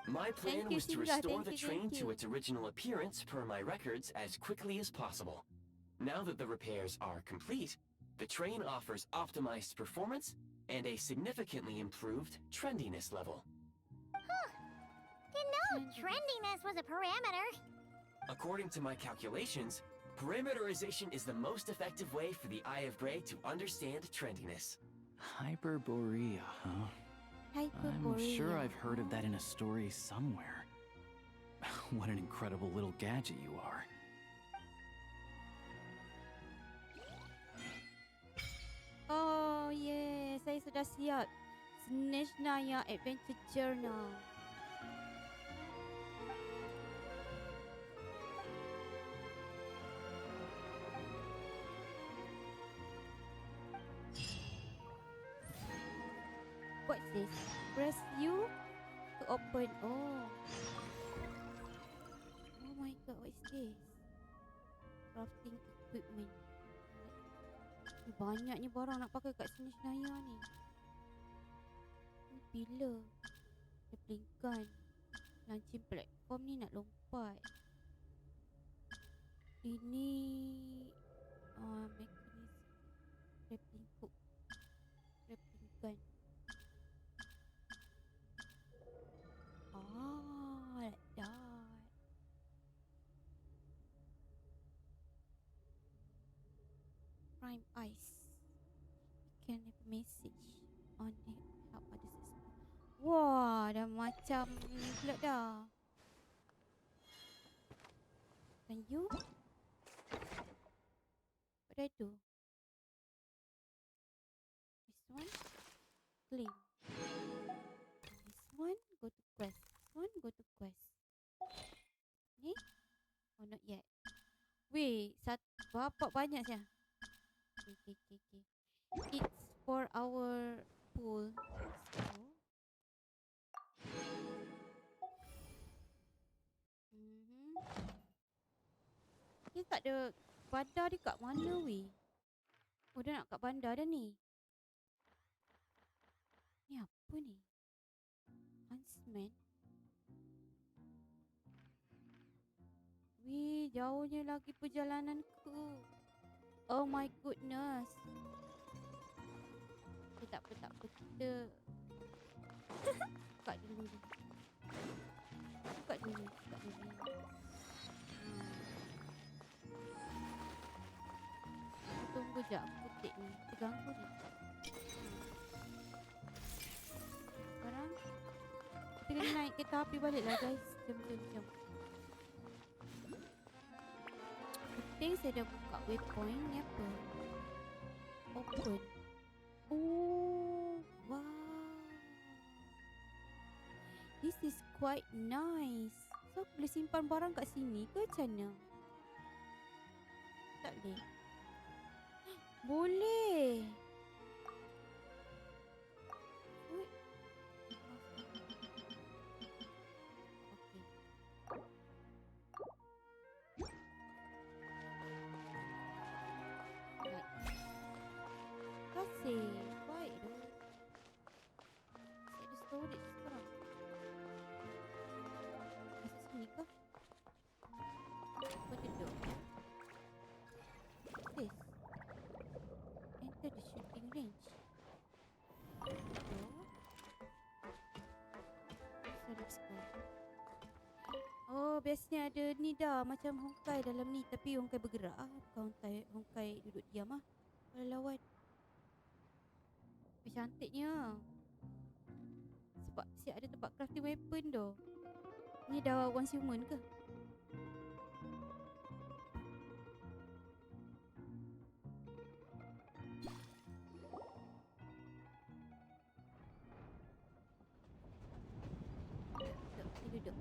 My plan Thank you, was to Singa. restore Thank the you, train thank to you. its original appearance per my records as quickly as possible. Now that the repairs are complete, the train offers optimized performance and a significantly improved trendiness level. Didn't know trendiness was a parameter. According to my calculations, parameterization is the most effective way for the Eye of Grey to understand trendiness. Hyperborea, huh? I'm sure I've heard of that in a story somewhere. What an incredible little gadget you are. Oh, yeah. Saya sudah siap. Snezhnaya Adventure Journal. What's this? Press U to open. Oh. Oh my god, what is this? Crafting equipment. Banyaknya barang nak pakai kat Snezhnaya ni. Ni pillar. Grappling gun. Launching platform ni nak lompat. Ini mechanism. Grappling hook. Grappling gun. Like that. Prime Ice. You can have a message on the help others explore. Wah, dah macam ni pula dah. Can you? What do I do? This one, claim. This one, go to quest. This one, go to quest. Ni? Oh, not yet. Wait, berapa banyak saya? Okay. It's for our pool. Kita tak ada bandar dia kat mana weh? Oh, dia nak kat bandar dah ni. Ni apa ni? Huntsman. Wih, jauhnya lagi perjalananku. Oh my goodness. Okay, tak apa. Kita buka dulu. Tunggu jap, putik ni. Terganggu ni. Sekarang kita kena naik kereta api balik lah guys. Jom. Penting saya dah buka waypoint ni apa? Open. Oh, wow. This is quite nice. So boleh simpan barang kat sini ke macam mana? Tak boleh. Boleh. Wait. Okay. Kasih. Baik dah. Saya ada storage sekarang. Masuk sini ke? Apa duduk? This. Enter the shooting range. So let's go. Oh, biasanya ada ni dah. Macam Honkai dalam ni. Tapi Honkai bergerak lah. Bukan Honkai duduk diam lah. Kalau lawan. Tapi cantiknya. Sebab siap ada tempat crafting weapon tu. Ni dah once human ke? Duduk.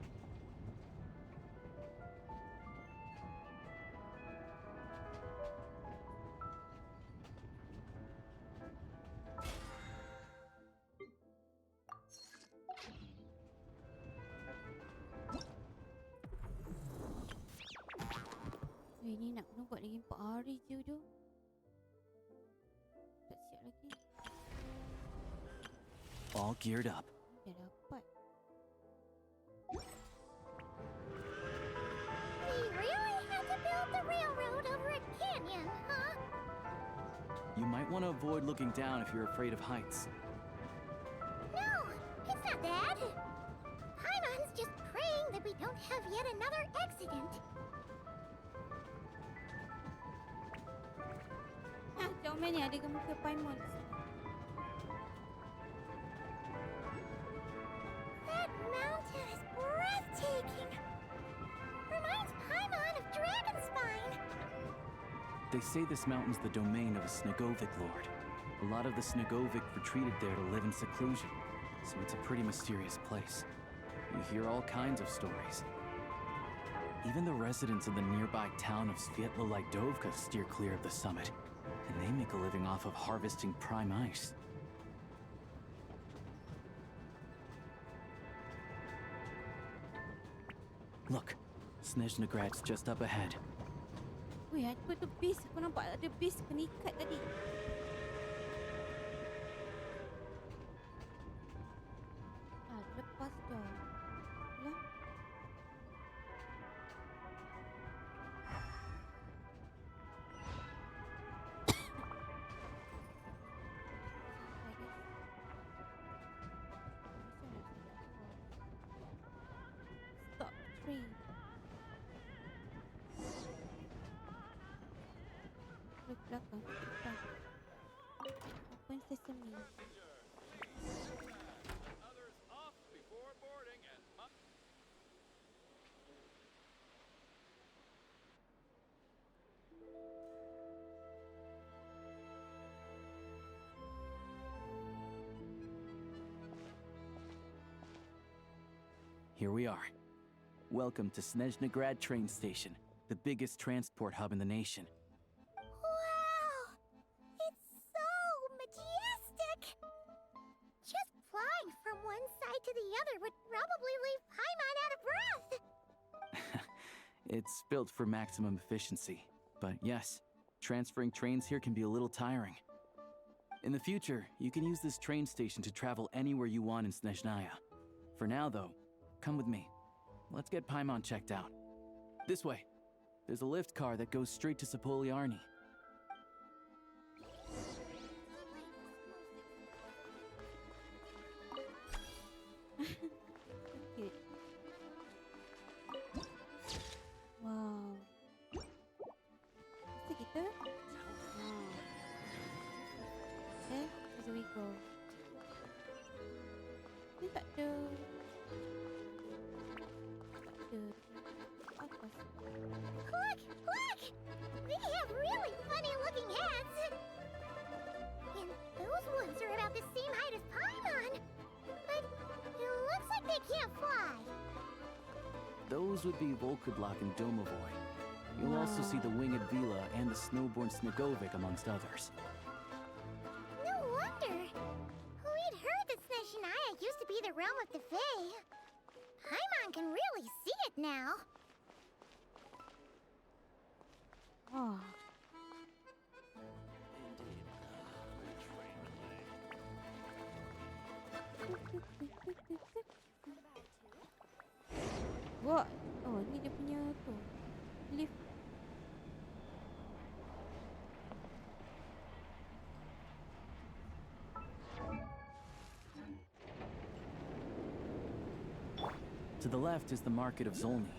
Ni nak kena buat lagi 4 hari je tu. Tak siap lagi. All geared up. Dah dapat. We really had to build the railroad over a canyon, huh? You might want to avoid looking down if you're afraid of heights. No, it's not that. Paimon's just praying that we don't have yet another accident. Jauh mana ada muka Paimon. That mountain is breathtaking. Reminds Paimon of Dragonspine. They say this mountain's the domain of a Snegovic lord. A lot of the Snegovic retreated there to live in seclusion, so it's a pretty mysterious place. You hear all kinds of stories. Even the residents of the nearby town of Svietlo-Lidovka steer clear of the summit, and they make a living off of harvesting prime ice. Look, Snezhnagrad's just up ahead. Weh, apa tu bis? Aku nampak ada bis kena ikat tadi. Lepas dah. Lah. Stop train. Ke belakang, ke depan. Open sesame. Here we are. Welcome to Snezhnagrad train station, the biggest transport hub in the nation. Wow! It's so majestic! Just flying from one side to the other would probably leave Paimon out of breath! It's built for maximum efficiency, but yes, transferring trains here can be a little tiring. In the future, you can use this train station to travel anywhere you want in Snezhnaya. For now, though, come with me. Let's get Paimon checked out. This way. There's a lift car that goes straight to Sapoliarni. Cute. Wow. Masa kita? Okay, as we go. Ni tak ada. Look! Look! They have really funny looking heads! And those ones are about the same height as Paimon! But it looks like They can't fly. Those would be Volkudlak and Domovoy. You'll also see the winged Vila and the snowborn Snegovic amongst others. No wonder. We'd heard that Snezhnaya used to be the realm of the Fae. Paimon can really see it now. Oh. What? Oh, ni dia punya tu. Lift. To the left is the Market of Zolny.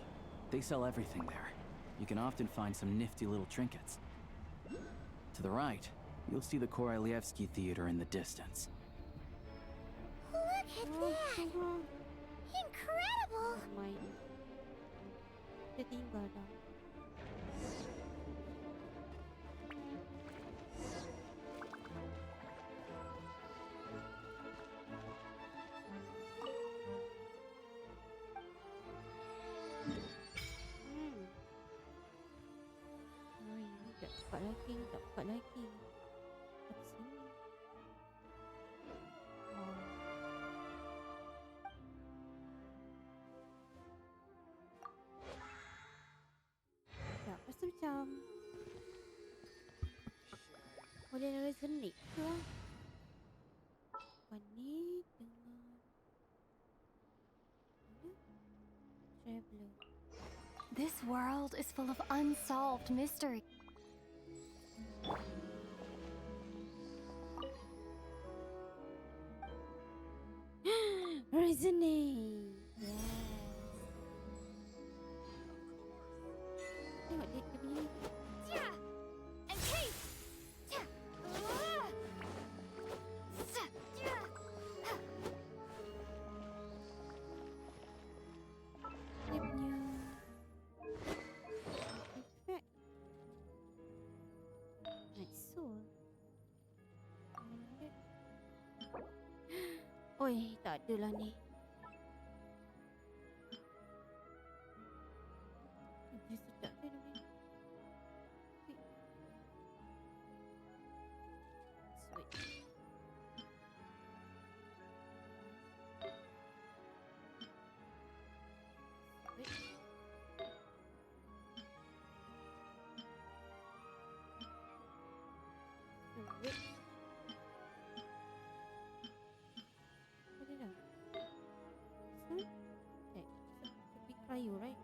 They sell everything there. You can often find some nifty little trinkets. To the right, you'll see the Korolyevsky Theater in the distance. Look at that! Incredible! My. Dia tinggal dah. Tak buka lagi, tak buka lagi. Kat sini. Oh. Tak, rasa macam boleh resonate ke? Apa ni dengan Traveler. This world is full of unsolved mystery. Resonate. Yes. Tengok dia punya. Yeah! And case! Yeah! Yeah! Dia punya effect. Nice soul. Oi, tak adalah ni. Dia sedap ke dia punya? Sweet. Sweet. Sweet. Apa dia dah? This one? Okay. Should be cryo, right?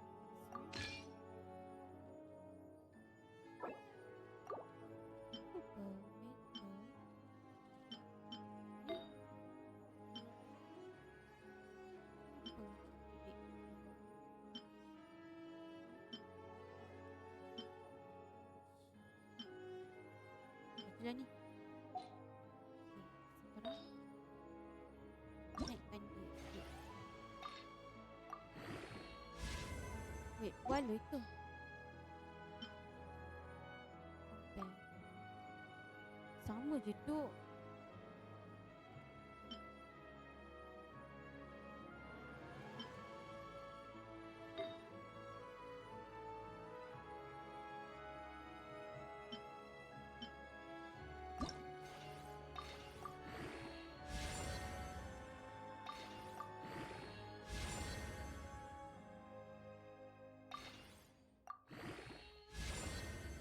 Dah ni. Sekarang naikkan dia sikit. Wait, bala tu. Compare. Sama je tu.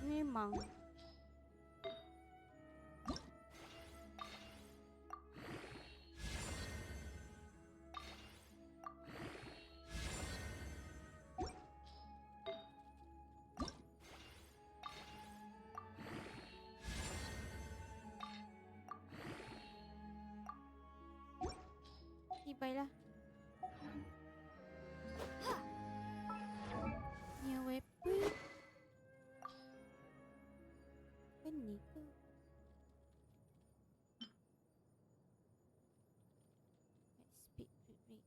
Memang. Ni baiklah. Punya weapon. Kan ni ke? Let's speak to read.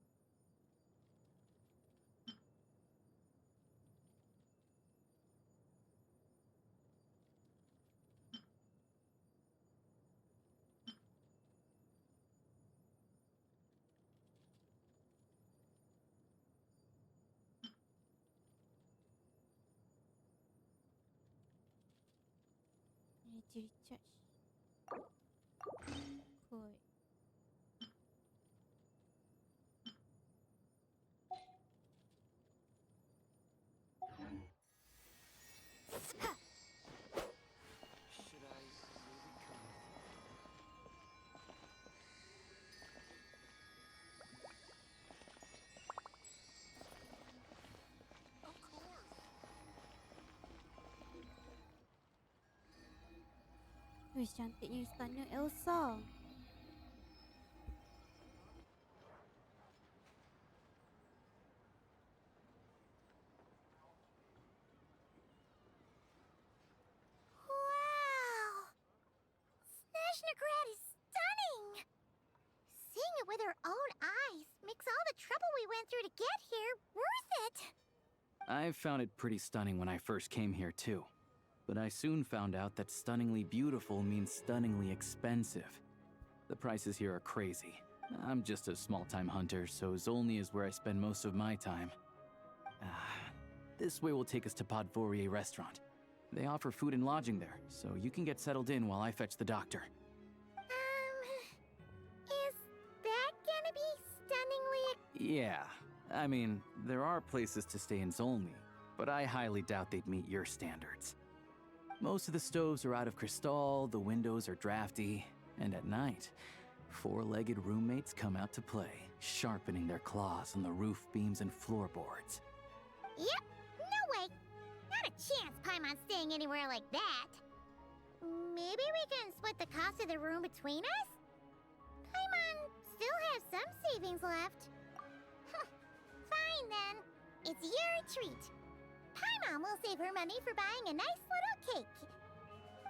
to recharge. Cool. Should I maybe come with you? Of course. Wih, cantiknya istana Elsa. Wow! Snezhnagrad is stunning! Seeing it with our own eyes makes all the trouble we went through to get here worth it! I found it pretty stunning when I first came here, too. But I soon found out that stunningly beautiful means stunningly expensive. The prices here are crazy. I'm just a small-time hunter, so Zolny is where I spend most of my time. This way will take us to Podvorier restaurant. They offer food and lodging there, so you can get settled in while I fetch the doctor. Is that gonna be stunningly... Yeah, I mean, there are places to stay in Zolny, but I highly doubt they'd meet your standards. Most of the stoves are out of crystal, the windows are drafty, and at night, four-legged roommates come out to play, sharpening their claws on the roof beams and floorboards. Yep, no way! Not a chance Paimon's staying anywhere like that! Maybe we can split the cost of the room between us? Paimon still has some savings left. Fine then, it's your treat. Paimon will save her money for buying a nice little cake.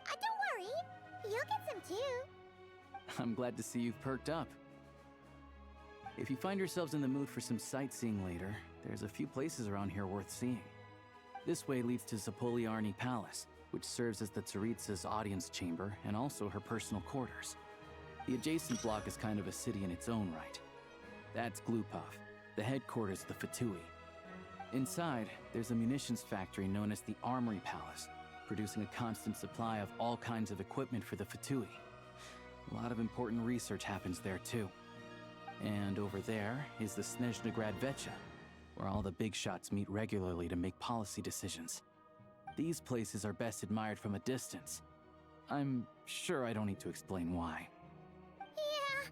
Don't worry, you'll get some too. I'm glad to see you've perked up. If you find yourselves in the mood for some sightseeing later, there's a few places around here worth seeing. This way leads to Zapoliarny Palace, which serves as the Tsaritsa's audience chamber and also her personal quarters. The adjacent block is kind of a city in its own right. That's Glupov, the headquarters of the Fatui. Inside, there's a munitions factory known as the Armory Palace, producing a constant supply of all kinds of equipment for the Fatui. A lot of important research happens there too. And over there is the Snezhnagrad Vecha, where all the big shots meet regularly to make policy decisions. These places are best admired from a distance. I'm sure I don't need to explain why. Yeah,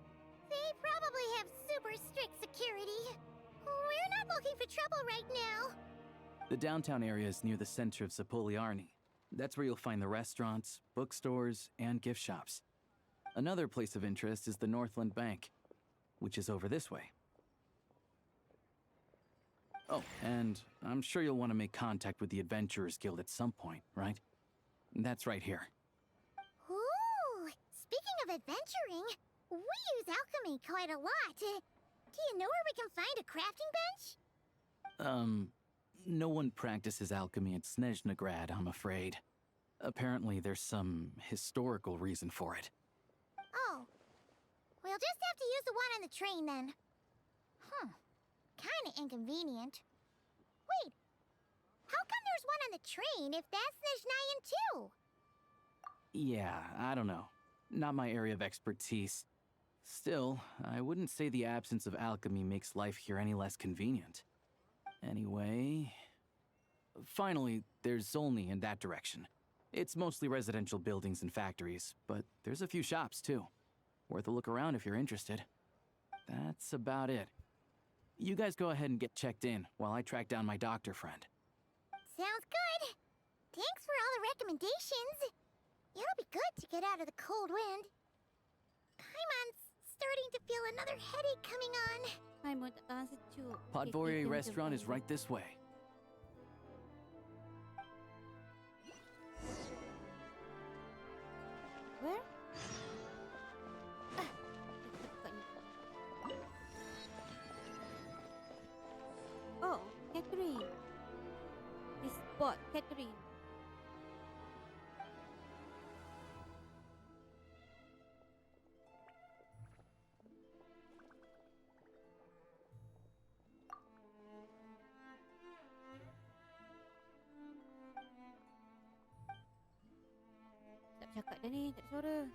they probably have super strict security. We're not looking for trouble right now. The downtown area is near the center of Zapoliarny. That's where you'll find the restaurants, bookstores, and gift shops. Another place of interest is the Northland Bank, which is over this way. Oh, and I'm sure you'll want to make contact with the Adventurers Guild at some point, right? That's right here. Ooh, speaking of adventuring, we use alchemy quite a lot. Do you know where we can find a crafting bench? No one practices alchemy at Snezhnagrad, I'm afraid. Apparently there's some historical reason for it. Oh, we'll just have to use the one on the train then. Kinda inconvenient. Wait, how come there's one on the train if that's Snezhnayan too? Yeah, I don't know. Not my area of expertise. Still, I wouldn't say the absence of alchemy makes life here any less convenient. Anyway... Finally, there's Zolny in that direction. It's mostly residential buildings and factories, but there's a few shops too. Worth a look around if you're interested. That's about it. You guys go ahead and get checked in while I track down my doctor friend. Sounds good. Thanks for all the recommendations. It'll be good to get out of the cold wind. Paimon's starting to feel another headache coming on. Paimon tak tahan sejuk. Podvorier restaurant is right this way. Where? Oh, Catherine. This spot, Catherine. cakap dah ni? Tak ada suara.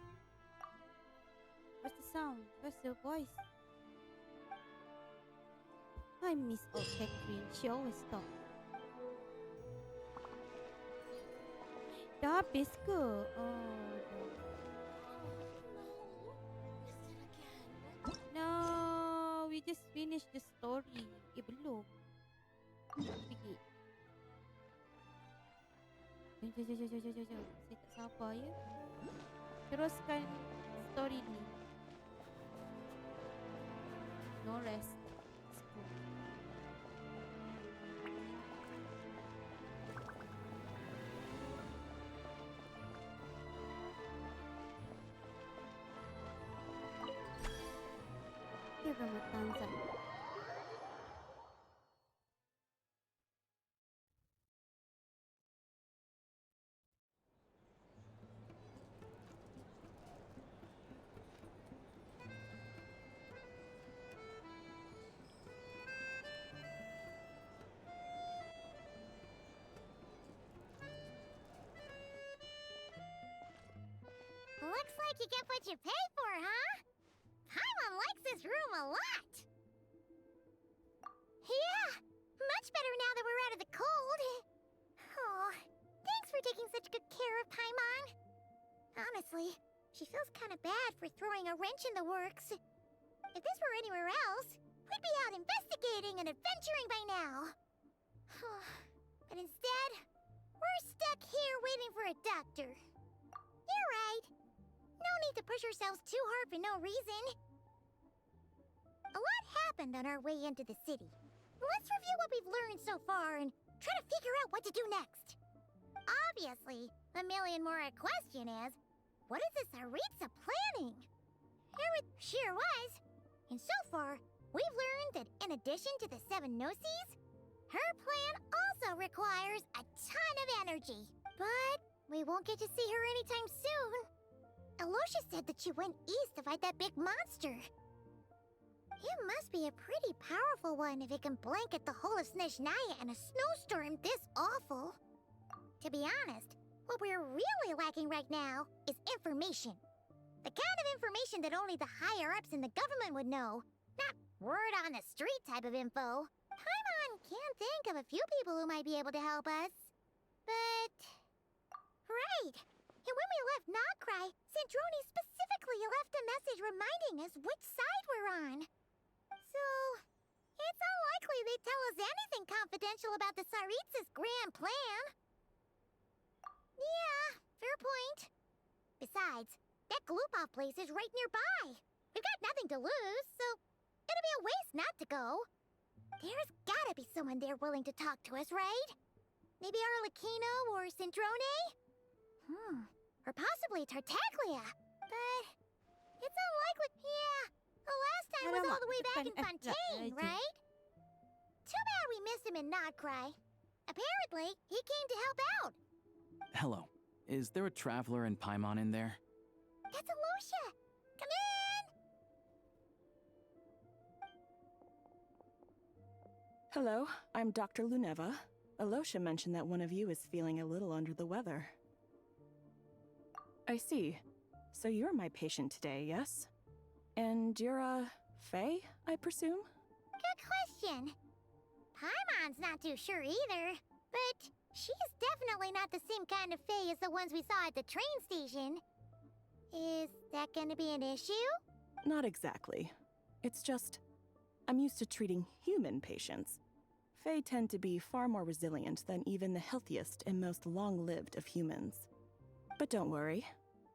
Where's the sound? Where's the voice? I miss old Catherine. She always talk. Dah habis ke? Oh, no. We just finished the story. Belum. Pergi. Jom. Saya tak sabar ya. Teruskan story ni. No rest. Give him a thumbs up. Looks like you get what you pay for, huh? Paimon likes this room a lot. Yeah, much better now that we're out of the cold. Oh, thanks for taking such good care of Paimon. Honestly, she feels kind of bad for throwing a wrench in the works. If this were anywhere else, we'd be out investigating and adventuring by now. But instead, we're stuck here waiting for a doctor. You're right. No need to push ourselves too hard for no reason. A lot happened on our way into the city. Let's review what we've learned so far and try to figure out what to do next. Obviously, the million-more question is, what is this Aritza planning? It sure was. And so far, we've learned that in addition to the 7 Gnosis, her plan also requires a ton of energy. But we won't get to see her anytime soon. Alosha said that she went east to fight that big monster. It must be a pretty powerful one if it can blanket the whole of Snezhnaya in a snowstorm this awful. To be honest, what we're really lacking right now is information. The kind of information that only the higher-ups in the government would know. Not word-on-the-street type of info. Paimon can think of a few people who might be able to help us. But... Right! And when we left Nagcry, Sandrone specifically left a message reminding us which side we're on. So, it's unlikely they'd tell us anything confidential about the Tsaritsa's grand plan. Yeah, fair point. Besides, that Glupov place is right nearby. We've got nothing to lose, so it'd be a waste not to go. There's gotta be someone there willing to talk to us, right? Maybe Arlecchino or Sandrone? Or possibly Tartaglia. But it's unlikely. Yeah, the last time was all the way back in Fontaine, right? Too bad we missed him in Nagcry. Apparently, he came to help out. Hello. Is there a traveler in Paimon in there? That's Alosha! Come in! Hello, I'm Dr. Luneva. Alosha mentioned that one of you is feeling a little under the weather. I see. So you're my patient today, yes? And you're, Faye, I presume? Good question. Paimon's not too sure either, but she's definitely not the same kind of Faye as the ones we saw at the train station. Is that gonna be an issue? Not exactly. It's just, I'm used to treating human patients. Fae tend to be far more resilient than even the healthiest and most long-lived of humans. But don't worry,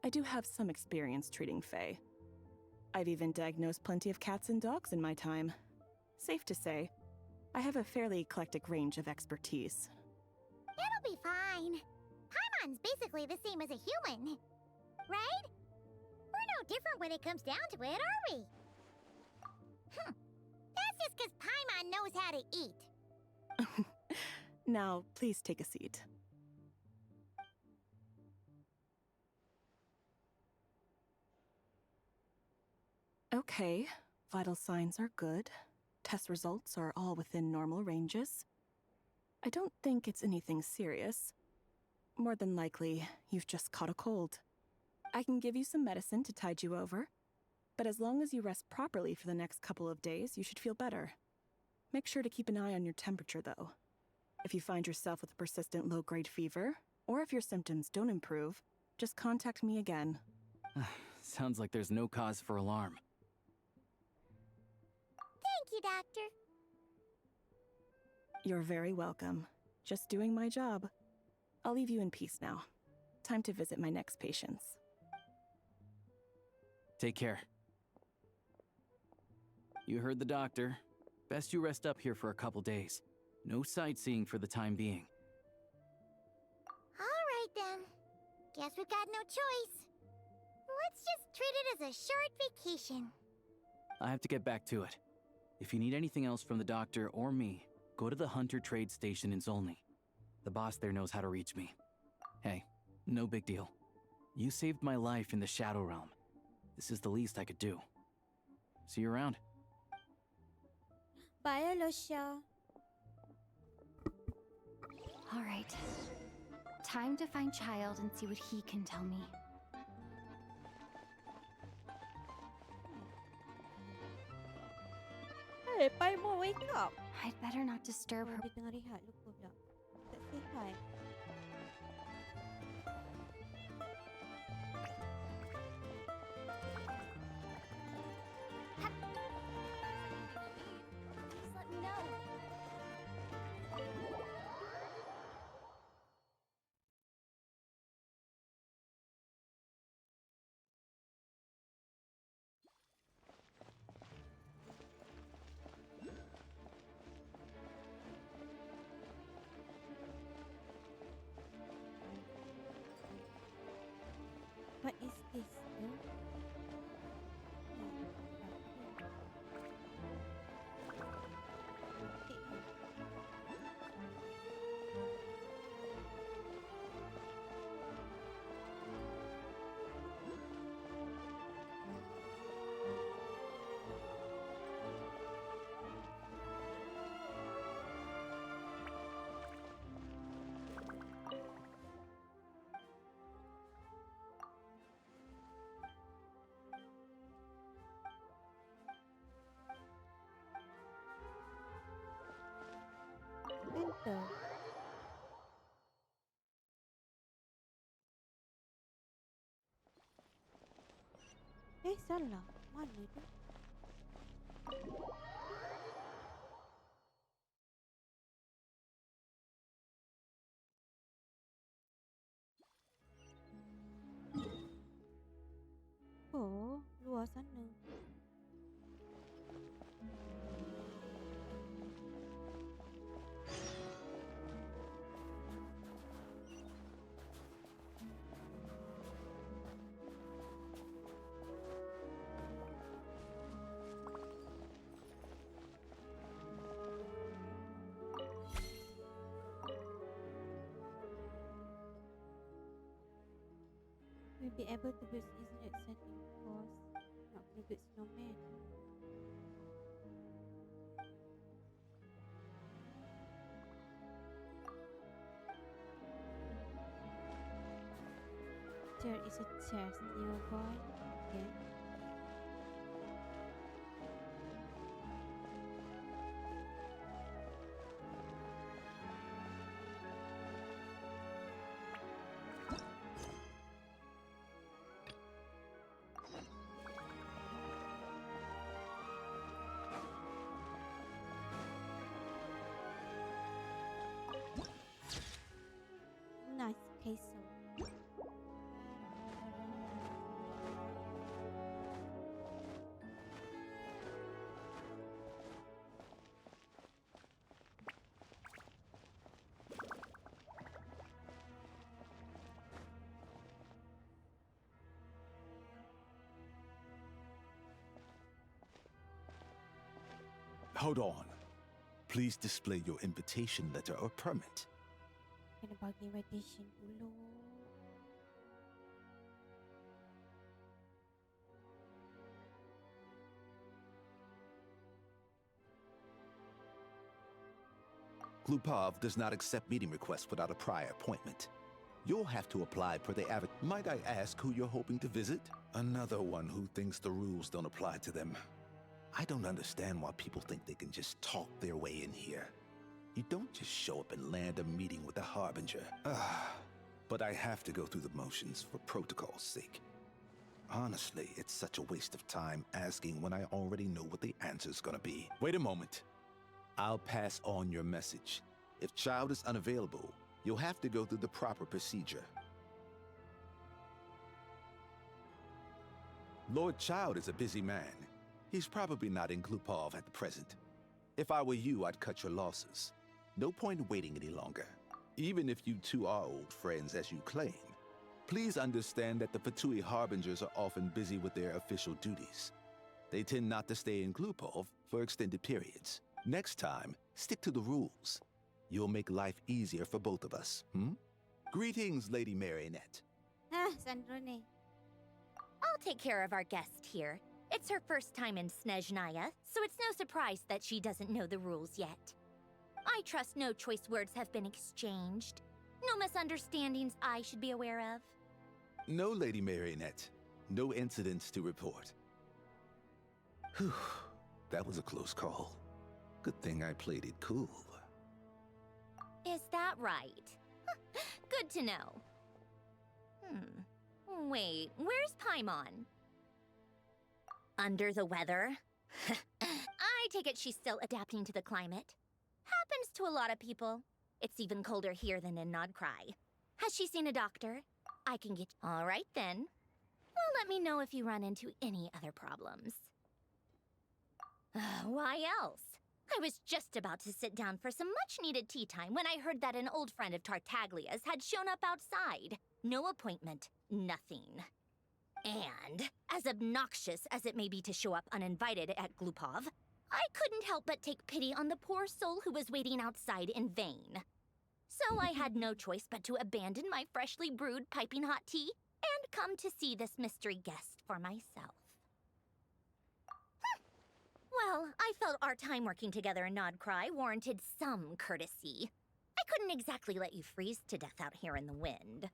I do have some experience treating Fae. I've even diagnosed plenty of cats and dogs in my time. Safe to say, I have a fairly eclectic range of expertise. It'll be fine. Paimon's basically the same as a human, right? We're no different when it comes down to it, are we? That's just because Paimon knows how to eat. Now, please take a seat. Okay, vital signs are good. Test results are all within normal ranges. I don't think it's anything serious. More than likely, you've just caught a cold. I can give you some medicine to tide you over, but as long as you rest properly for the next couple of days, you should feel better. Make sure to keep an eye on your temperature, though. If you find yourself with a persistent low-grade fever, or if your symptoms don't improve, just contact me again. Sounds like there's no cause for alarm. Thank you, Doctor. You're very welcome. Just doing my job. I'll leave you in peace now. Time to visit my next patients. Take care. You heard the doctor. Best you rest up here for a couple days. No sightseeing for the time being. All right, then. Guess we've got no choice. Let's just treat it as a short vacation. I have to get back to it. If you need anything else from the doctor or me, go to the Hunter Trade Station in Zolny. The boss there knows how to reach me. Hey, no big deal. You saved my life in the Shadow Realm. This is the least I could do. See you around. Bye, Alosia. All right. Time to find Child and see what he can tell me. Hey, Paimon, wake up. I'd better not disturb her. Dia tengah rehat, lupa pula. Tak say hi. Just let me know. What is this? Enter. Salah. Mana tu? Oh, luar sana. We'll be able to build internet setting course. Not gonna build snowman. There is a chest nearby. Okay. Nice castle. Hold on. Please display your invitation letter or permit. Kena bagi invitation dulu. Glupov does not accept meeting requests without a prior appointment. You'll have to apply per the Might I ask who you're hoping to visit? Another one who thinks the rules don't apply to them. I don't understand why people think they can just talk their way in here. You don't just show up and land a meeting with the Harbinger. But I have to go through the motions for protocol's sake. Honestly, it's such a waste of time asking when I already know what the answer's gonna be. Wait a moment. I'll pass on your message. If Child is unavailable, you'll have to go through the proper procedure. Lord Child is a busy man. He's probably not in Glupov at the present. If I were you, I'd cut your losses. No point waiting any longer. Even if you two are old friends as you claim, please understand that the Fatui Harbingers are often busy with their official duties. They tend not to stay in Glupov for extended periods. Next time, stick to the rules. You'll make life easier for both of us, Greetings, Lady Marionette. Sandrone. I'll take care of our guest here. It's her first time in Snezhnaya, so it's no surprise that she doesn't know the rules yet. I trust no choice words have been exchanged. No misunderstandings I should be aware of. No, Lady Marionette. No incidents to report. Whew, that was a close call. Good thing I played it cool. Is that right? Good to know. Wait, where's Paimon? Under the weather? I take it she's still adapting to the climate. Happens to a lot of people. It's even colder here than in Nodcry. Has she seen a doctor? I can get... All right, then. Well, let me know if you run into any other problems. Why else? I was just about to sit down for some much-needed tea time when I heard that an old friend of Tartaglia's had shown up outside. No appointment, nothing. And, as obnoxious as it may be to show up uninvited at Glupov, I couldn't help but take pity on the poor soul who was waiting outside in vain. So I had no choice but to abandon my freshly brewed piping hot tea and come to see this mystery guest for myself. Well, I felt our time working together in Nodcry warranted some courtesy. I couldn't exactly let you freeze to death out here in the wind.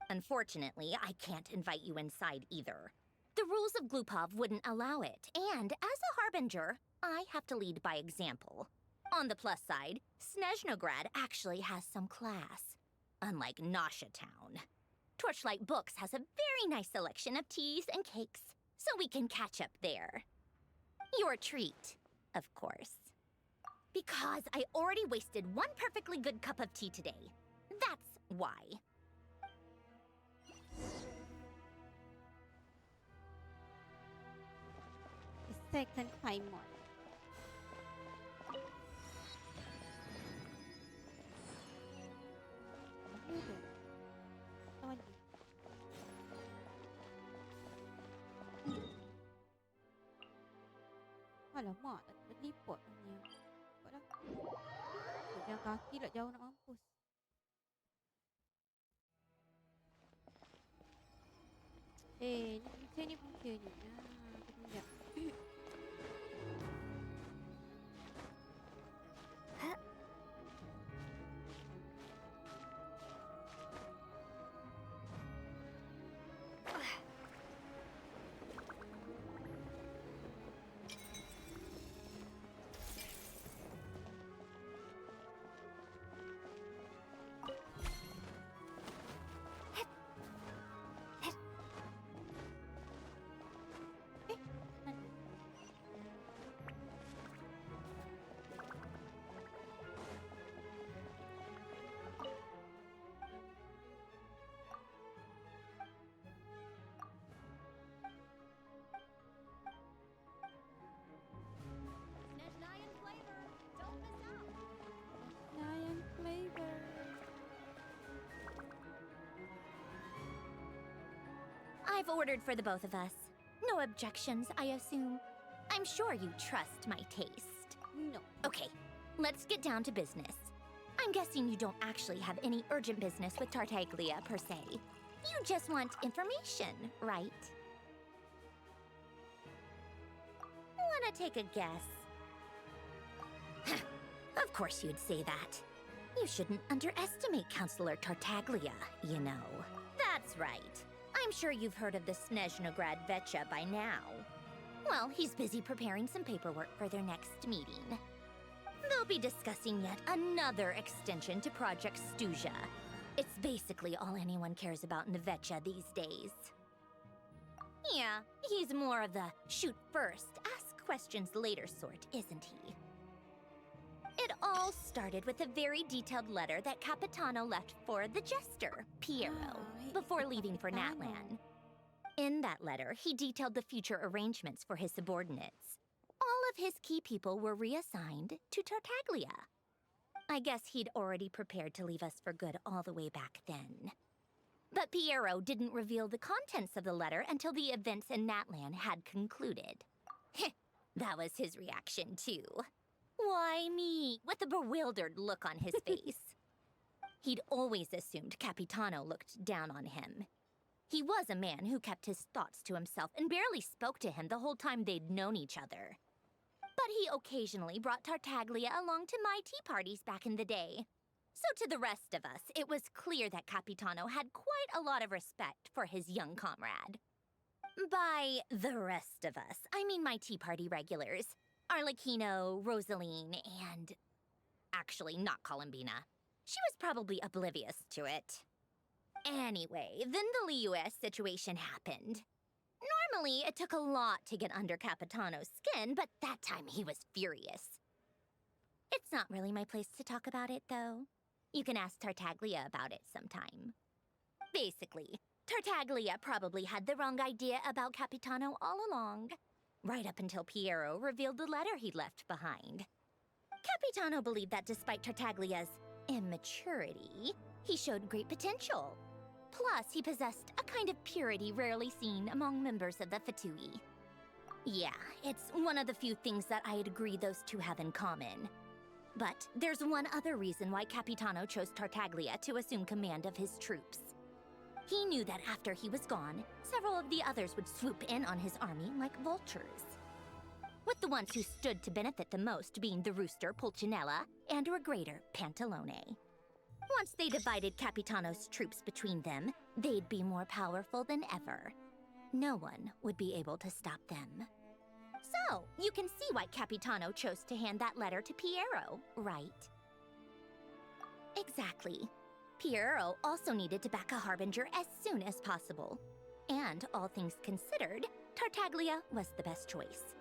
Unfortunately, I can't invite you inside either. The rules of Glupov wouldn't allow it, and as a Harbinger, I have to lead by example. On the plus side, Snezhnograd actually has some class, unlike Nosha Town. Torchlight Books has a very nice selection of teas and cakes, so we can catch up there. Your treat, of course. Because I already wasted one perfectly good cup of tea today. That's why. The second Paimon. Alamak, tak terlipot ni. Buat dah. Jangan kaki lah, jauh nak mampus. Ni punca ni. Kejap. I've ordered for the both of us. No objections, I assume. I'm sure you trust my taste. No. Okay, let's get down to business. I'm guessing you don't actually have any urgent business with Tartaglia, per se. You just want information, right? Wanna take a guess? Of course you'd say that. You shouldn't underestimate Counselor Tartaglia, you know. That's right. I'm sure you've heard of the Snezhnaya Vetcha by now. Well, he's busy preparing some paperwork for their next meeting. They'll be discussing yet another extension to Project Snezhnaya. It's basically all anyone cares about in the Vetcha these days. Yeah, he's more of the shoot first, ask questions later sort, isn't he? It all started with a very detailed letter that Capitano left for the jester, Piero, before leaving for Natlan. In that letter, he detailed the future arrangements for his subordinates. All of his key people were reassigned to Tartaglia. I guess he'd already prepared to leave us for good all the way back then. But Piero didn't reveal the contents of the letter until the events in Natlan had concluded. That was his reaction, too. Why me? With a bewildered look on his face. He'd always assumed Capitano looked down on him. He was a man who kept his thoughts to himself and barely spoke to him the whole time they'd known each other. But he occasionally brought Tartaglia along to my tea parties back in the day. So to the rest of us, it was clear that Capitano had quite a lot of respect for his young comrade. By the rest of us, I mean my tea party regulars. Arlecchino, Rosaline, and... actually, not Columbina. She was probably oblivious to it. Anyway, then the Liu-S situation happened. Normally, it took a lot to get under Capitano's skin, but that time he was furious. It's not really my place to talk about it, though. You can ask Tartaglia about it sometime. Basically, Tartaglia probably had the wrong idea about Capitano all along. Right up until Piero revealed the letter he'd left behind. Capitano believed that despite Tartaglia's immaturity, he showed great potential. Plus, he possessed a kind of purity rarely seen among members of the Fatui. Yeah, it's one of the few things that I'd agree those two have in common. But there's one other reason why Capitano chose Tartaglia to assume command of his troops. He knew that after he was gone, several of the others would swoop in on his army like vultures. With the ones who stood to benefit the most being the rooster Pulcinella and Regrator Pantalone. Once they divided Capitano's troops between them, they'd be more powerful than ever. No one would be able to stop them. So, you can see why Capitano chose to hand that letter to Piero, right? Exactly. Piero also needed to back a harbinger as soon as possible. And all things considered, Tartaglia was the best choice.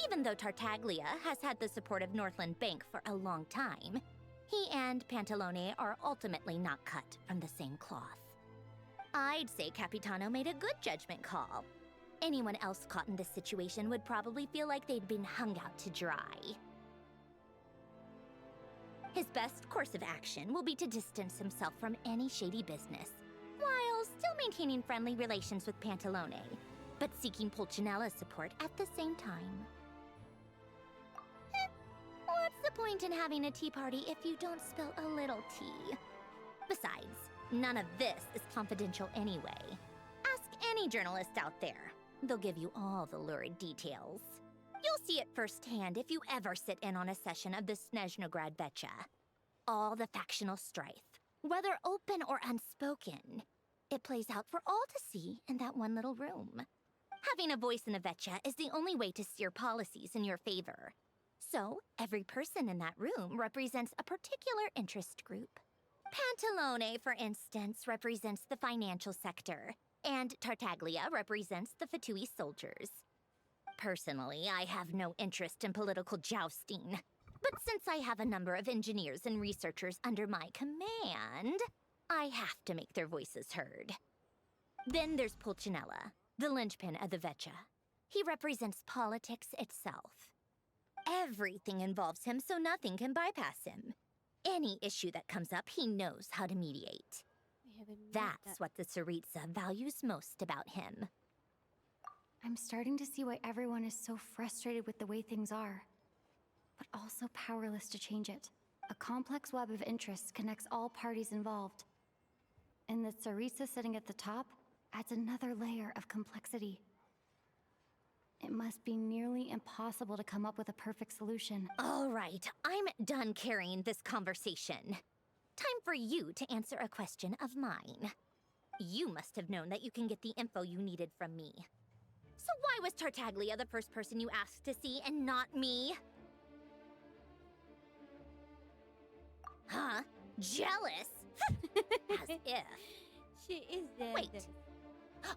Even though Tartaglia has had the support of Northland Bank for a long time, he and Pantalone are ultimately not cut from the same cloth. I'd say Capitano made a good judgment call. Anyone else caught in this situation would probably feel like they'd been hung out to dry. His best course of action will be to distance himself from any shady business, while still maintaining friendly relations with Pantalone, but seeking Pulcinella's support at the same time. What's the point in having a tea party if you don't spill a little tea? Besides, none of this is confidential anyway. Ask any journalist out there. They'll give you all the lurid details. You'll see it firsthand if you ever sit in on a session of the Snezhnaya Vetcha. All the factional strife, whether open or unspoken, it plays out for all to see in that one little room. Having a voice in a Vetcha is the only way to steer policies in your favor. So, every person in that room represents a particular interest group. Pantalone, for instance, represents the financial sector, and Tartaglia represents the Fatui soldiers. Personally, I have no interest in political jousting, but since I have a number of engineers and researchers under my command, I have to make their voices heard. Then there's Pulcinella, the linchpin of the Vetcha. He represents politics itself. Everything involves him, so nothing can bypass him. Any issue that comes up, he knows how to mediate. That's what the Tsaritsa values most about him. I'm starting to see why everyone is so frustrated with the way things are, but also powerless to change it. A complex web of interests connects all parties involved. And the Tsaritsa sitting at the top adds another layer of complexity. It must be nearly impossible to come up with a perfect solution. All right, I'm done carrying this conversation. Time for you to answer a question of mine. You must have known that you can get the info you needed from me. So why was Tartaglia the first person you asked to see and not me? Huh? Jealous? As if. She is there. Wait.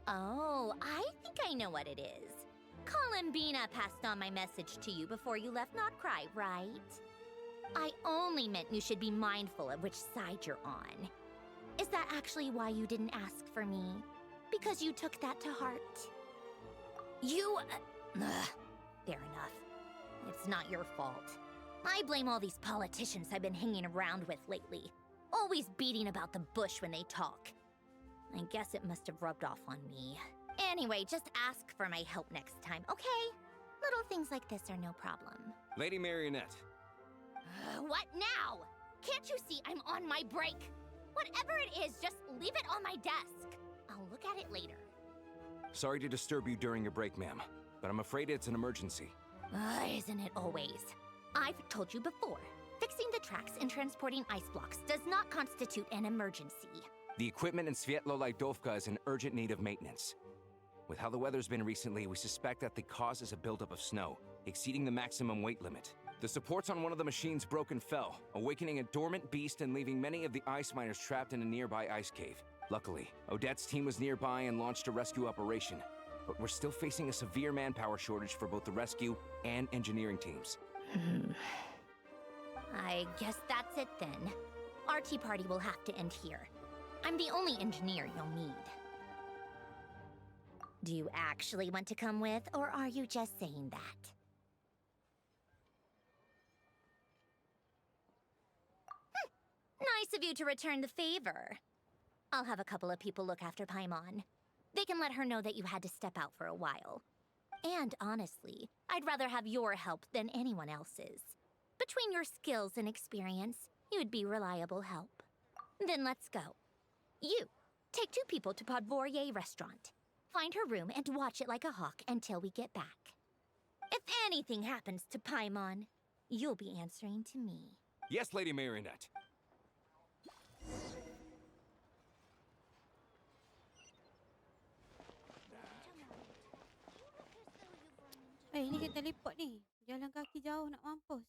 Oh, I think I know what it is. Columbina passed on my message to you before you left Notcry, right? I only meant you should be mindful of which side you're on. Is that actually why you didn't ask for me? Because you took that to heart? You... fair enough. It's not your fault. I blame all these politicians I've been hanging around with lately. Always beating about the bush when they talk. I guess it must have rubbed off on me. Anyway, just ask for my help next time, okay? Little things like this are no problem. Lady Marionette. What now? Can't you see I'm on my break? Whatever it is, just leave it on my desk. I'll look at it later. Sorry to disturb you during your break, ma'am, but I'm afraid it's an emergency. Isn't it always? I've told you before, fixing the tracks and transporting ice blocks does not constitute an emergency. The equipment in Svietlolaidovka is in urgent need of maintenance. With how the weather's been recently, we suspect that the cause is a buildup of snow, exceeding the maximum weight limit. The supports on one of the machines broke and fell, awakening a dormant beast and leaving many of the ice miners trapped in a nearby ice cave. Luckily, Odette's team was nearby and launched a rescue operation, but we're still facing a severe manpower shortage for both the rescue and engineering teams. I guess that's it then. Our tea party will have to end here. I'm the only engineer you'll need. Do you actually want to come with, or are you just saying that? Nice of you to return the favor. I'll have a couple of people look after Paimon. They can let her know that you had to step out for a while. And honestly, I'd rather have your help than anyone else's. Between your skills and experience, you'd be reliable help. Then let's go. You, take 2 people to Podvorye restaurant. Find her room and watch it like a hawk until we get back. If anything happens to Paimon, you'll be answering to me. Yes, Lady Marionette. Ni dia teleport ni. Jalan kaki jauh nak mampus.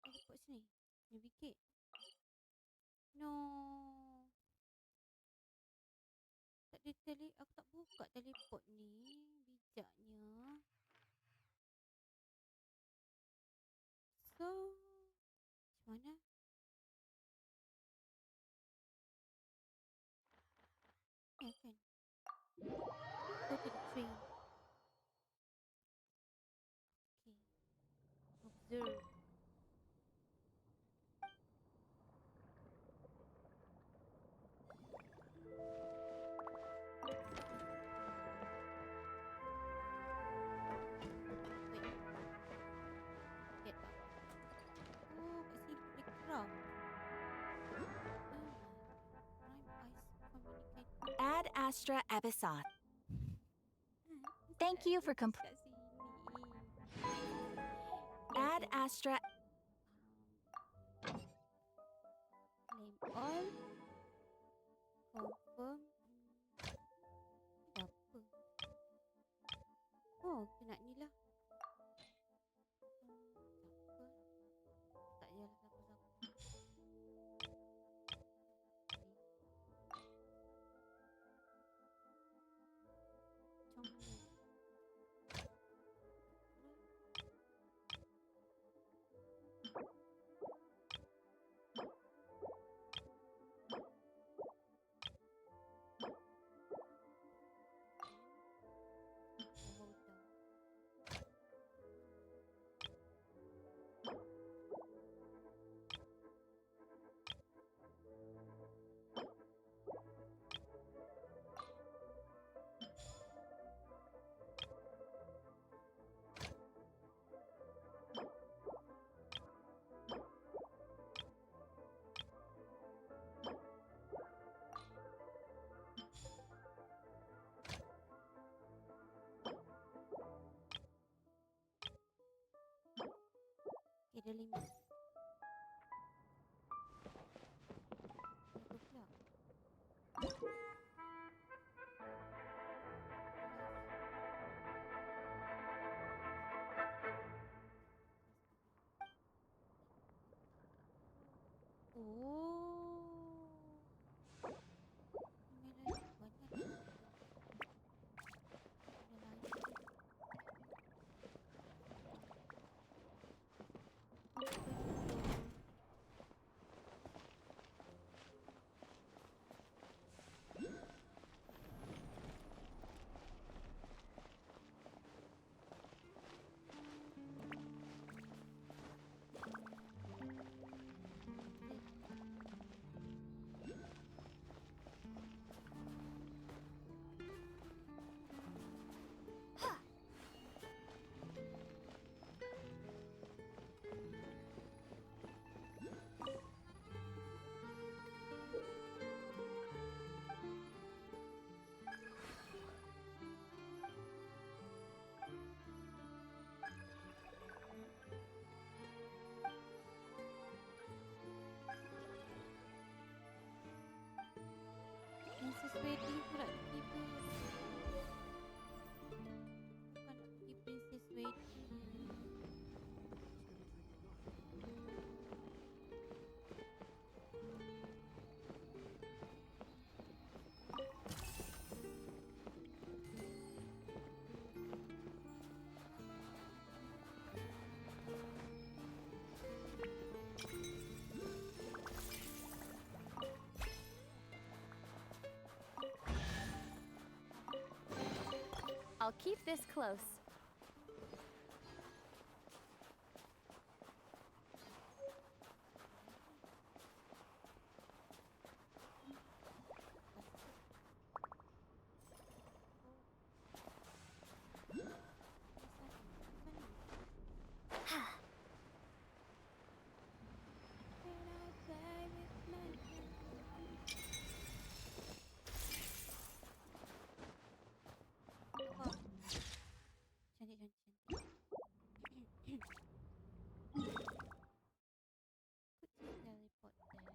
Teleport sini. Navigate. No. Tak ada aku tak buka teleport ni. Bijaknya. So, macam mana? Ya kan? Go to the train. Okay. Observe. Ad Astra Abyssot. Thank you for Ad Astra. Claim all. Confirm. Apa? Oh, kena ni lah. Tak payahlah siapa-siapa. ada limit. Apa pula? Oh. Merah banyak dah. Ada lain. Princess Wedding pula tiba. Bukan nak pergi Princess Wedding. I'll keep this close. Cantik-cantik. Could you teleport there?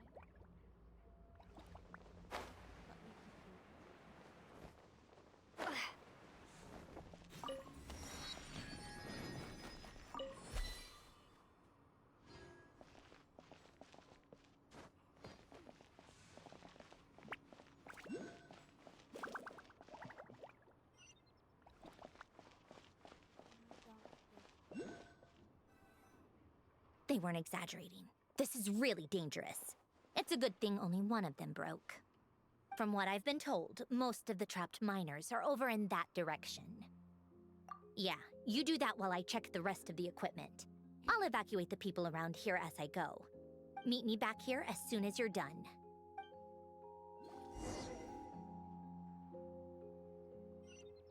Tak boleh gitu. They weren't exaggerating. This is really dangerous. It's a good thing only one of them broke. From what I've been told, most of the trapped miners are over in that direction. Yeah, you do that while I check the rest of the equipment. I'll evacuate the people around here as I go. Meet me back here as soon as you're done. This is our exhibition.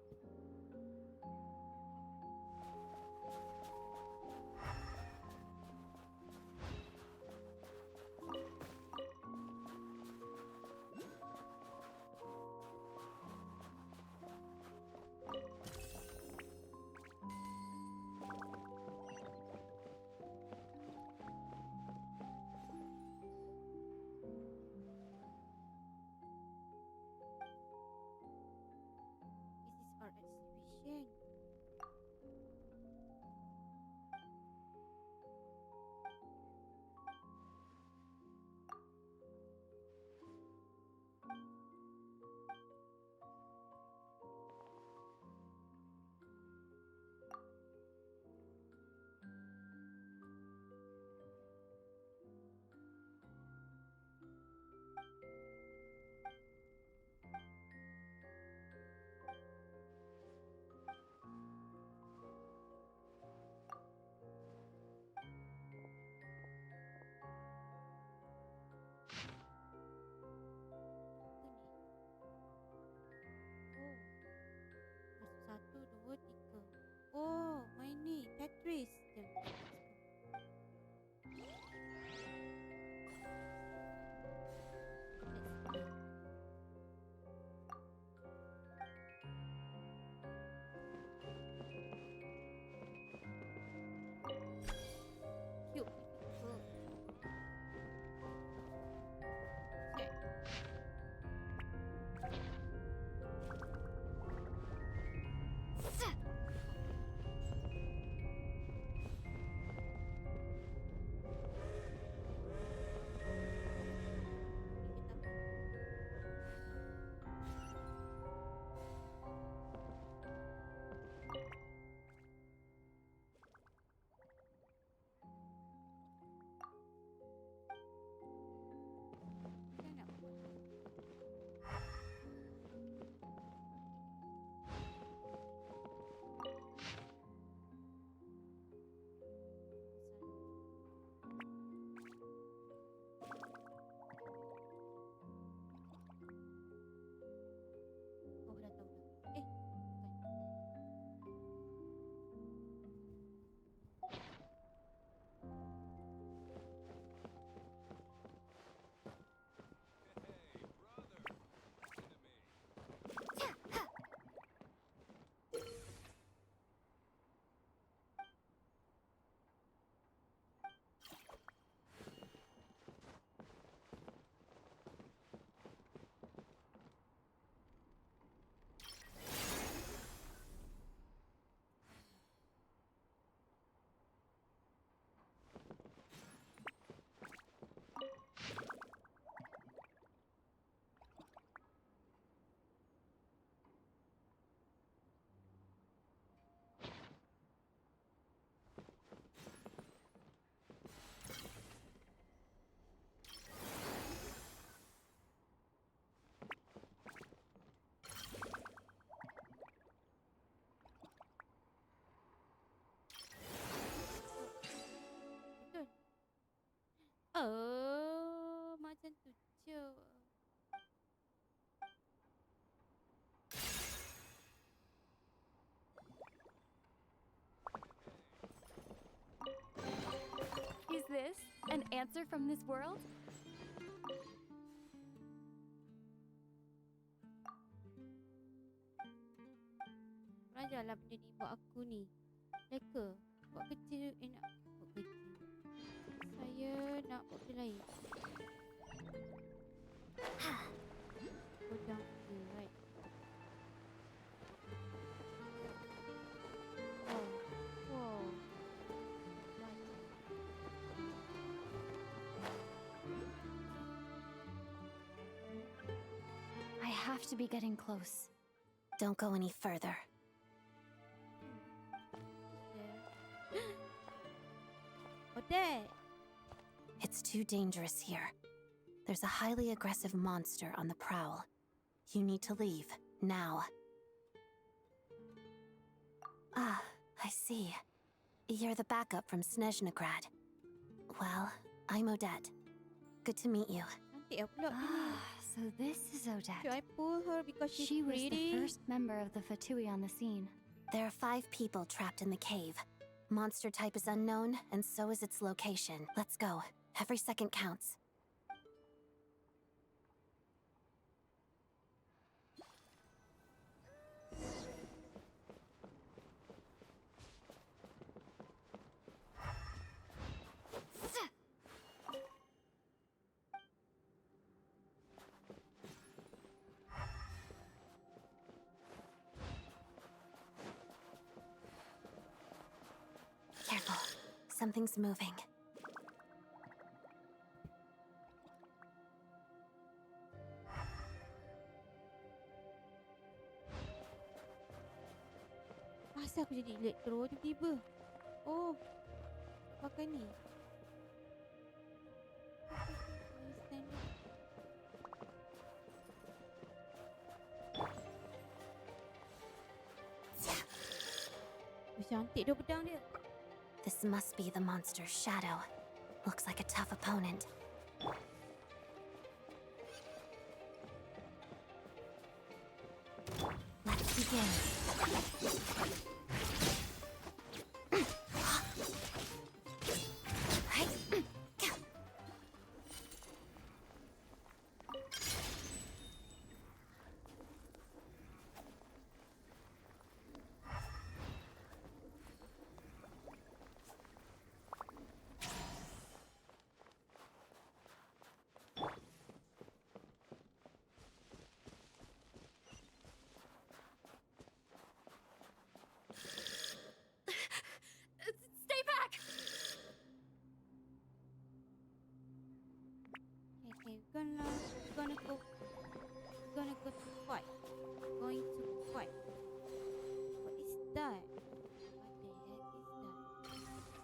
Apa ni? Oh. Masuk 1, 2, 3. Oh, main ni. Tetris. Jom. Let's play. Cute. answer from this world? Ajarlah benda ni buat aku ni. Leka. Buat kerja. Nak buat kerja. Saya nak buat benda lain. Go down here, right? Wow. Wow. I have to be getting close. Don't go any further. What that? It's too dangerous here. There's a highly aggressive monster on the prowl. You need to leave, now. Ah, I see. You're the backup from Snezhnaya. Well, I'm Odette. Good to meet you. So this is Odette. Should I pull her because she's She was pretty? the first member of the Fatui on the scene. There are 5 people trapped in the cave. Monster type is unknown, and so is its location. Let's go. Every second counts. Careful. Something's moving. Asal aku jadi elektro tiba-tiba? Oh. Pakai ni. Cantik dia pedang dia. This must be the monster's shadow. Looks like a tough opponent. Let's begin. Stay back! Okay, gonna go to fight. Going to fight. What is that? What the heck is that?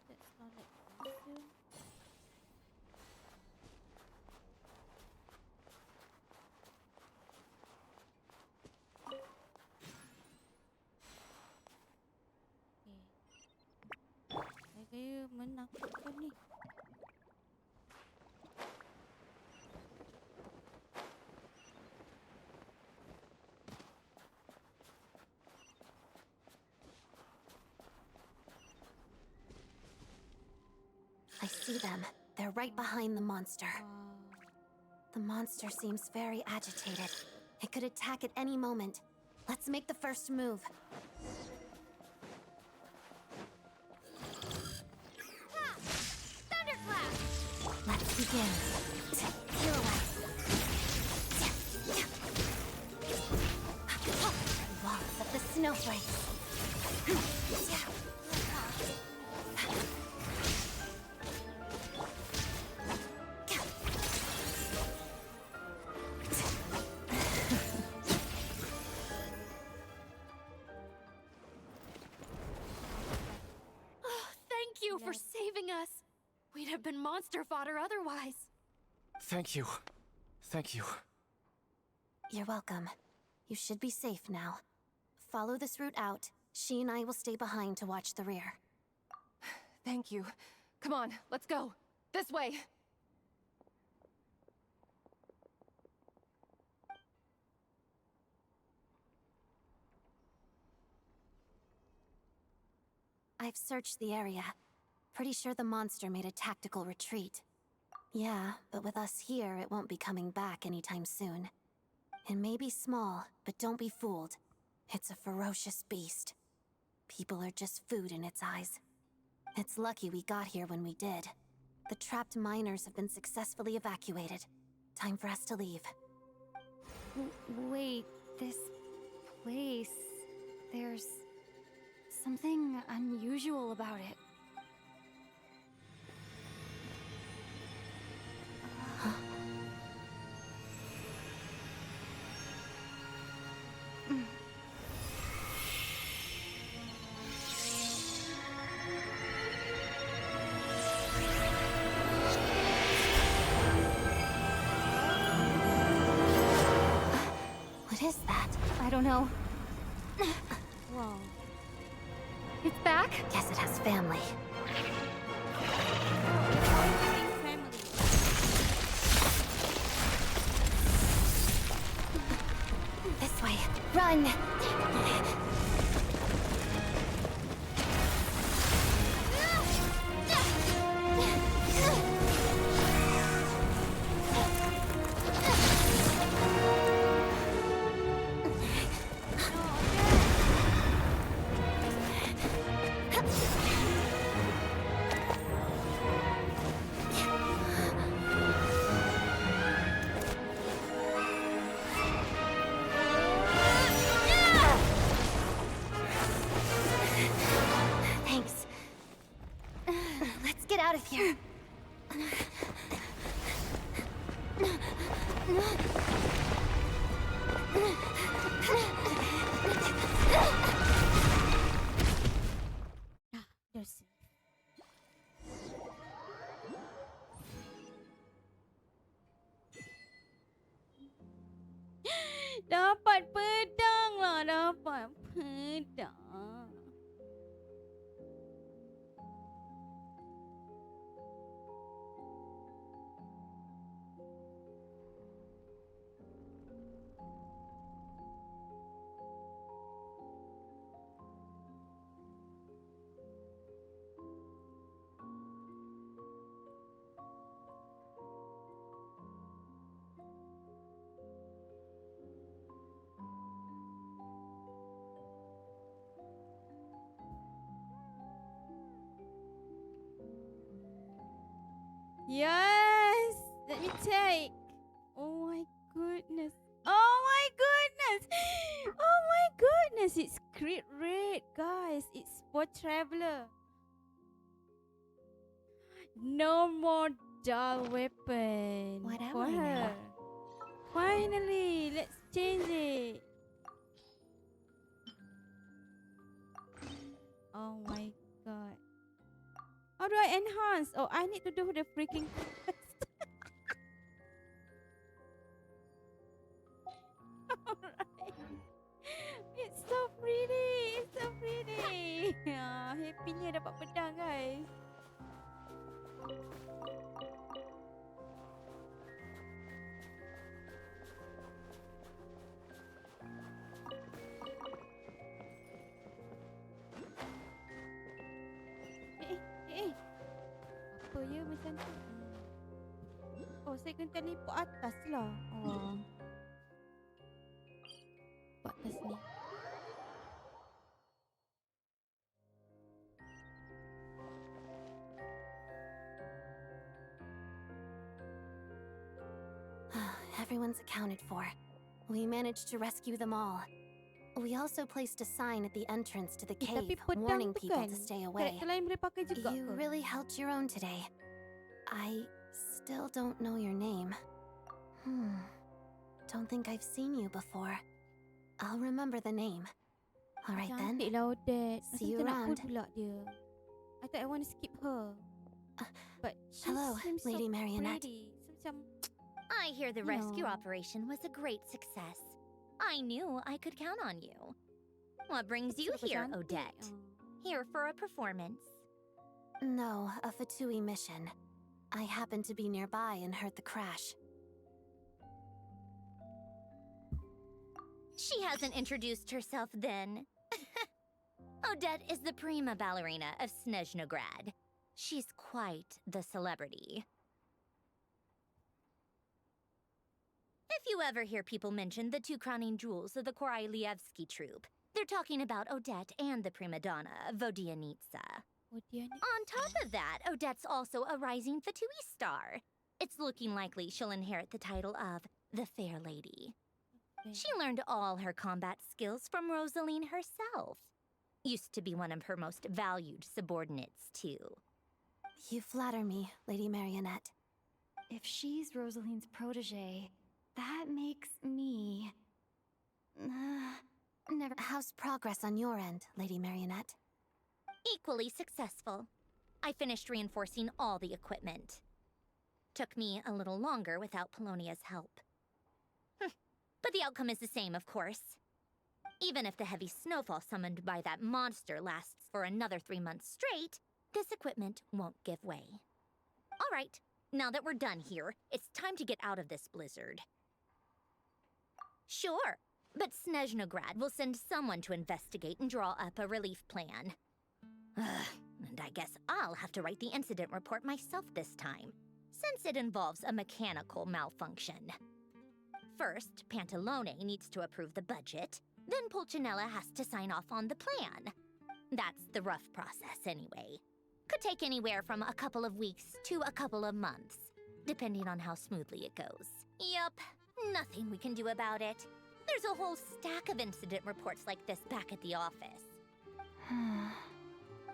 That's not like this. Saya menakutkan ni. I see them. They're right behind the monster. The monster seems very agitated. It could attack at any moment. Let's make the first move. Let's begin. You're right. Walls of the snowflakes. have been monster fodder otherwise. Thank you. Thank you. You're welcome. You should be safe now. Follow this route out. She and I will stay behind to watch the rear. Thank you. Come on, let's go. This way. I've searched the area. Pretty sure the monster made a tactical retreat. Yeah, but with us here, it won't be coming back anytime soon. It may be small, but don't be fooled. It's a ferocious beast. People are just food in its eyes. It's lucky we got here when we did. The trapped miners have been successfully evacuated. Time for us to leave. Wait, this place... There's... something unusual about it. What is that? I don't know. Wow. It's back? Guess it has family. This way. Run! Thanks. Let's get out of here. There's... Dapat pedang lah, dapat pedang. Yes! Let me take. Oh my goodness. Oh my goodness! Oh my goodness! It's crit red, guys. It's for traveler. No more dull weapon What am for I her. now? Finally, let's change it. Oh my god. How do I enhance? Oh, I need to do the freaking quest. Alright. It's so pretty. It's so pretty. Happynya dapat pedang, guys. Apa ya macam tu? Oh, saya kena teleport atas lah. Oh. Teleport atas ni. Everyone's accounted for. We managed to rescue them all. We also placed a sign at the entrance to the cave, Tapi pedang warning tu people kan, to stay away. karakter lain boleh pakai juga You ke? really held your own today. I still don't know your name. Don't think I've seen you before. I'll remember the name. All right then. Cantik lah Odette. See you Macam tak nak around. cool pula dia. I thought I want to skip her. But she Hello, seems Lady so Marionette. pretty. Macam, I hear the rescue No. operation was a great success. I knew I could count on you. What brings you super here, cantik. Odette? Oh. Here for a performance? No, a Fatui mission. I happened to be nearby and heard the crash. She hasn't introduced herself then. Odette is the prima ballerina of Snezhnograd. She's quite the celebrity. If you ever hear people mention the two crowning jewels of the Korolievsky troupe, they're talking about Odette and the prima donna, Vodianitsa. On top of that, Odette's also a rising Fatui star. It's looking likely she'll inherit the title of the Fair Lady. She learned all her combat skills from Rosaline herself. Used to be one of her most valued subordinates, too. You flatter me, Lady Marionette. If she's Rosaline's protege, that makes me... never... How's progress on your end, Lady Marionette? Equally successful. I finished reinforcing all the equipment. Took me a little longer without Polonia's help. But the outcome is the same, of course. Even if the heavy snowfall summoned by that monster lasts for another 3 months straight, this equipment won't give way. All right, now that we're done here, it's time to get out of this blizzard. Sure, but Snezhnograd will send someone to investigate and draw up a relief plan. And I guess I'll have to write the incident report myself this time, since it involves a mechanical malfunction. First, Pantalone needs to approve the budget, then Pulcinella has to sign off on the plan. That's the rough process anyway. Could take anywhere from a couple of weeks to a couple of months, depending on how smoothly it goes. Yup, nothing we can do about it. There's a whole stack of incident reports like this back at the office.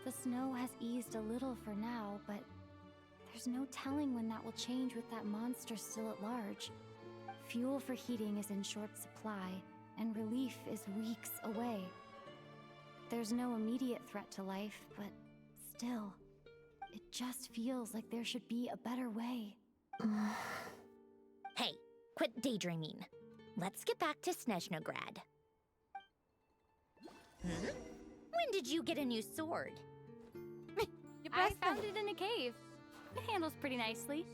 The snow has eased a little for now, but there's no telling when that will change with that monster still at large. Fuel for heating is in short supply, and relief is weeks away. There's no immediate threat to life, but still, it just feels like there should be a better way. Hey, quit daydreaming. Let's get back to Snezhnograd. When did you get a new sword? I found it in a cave. It handles pretty nicely.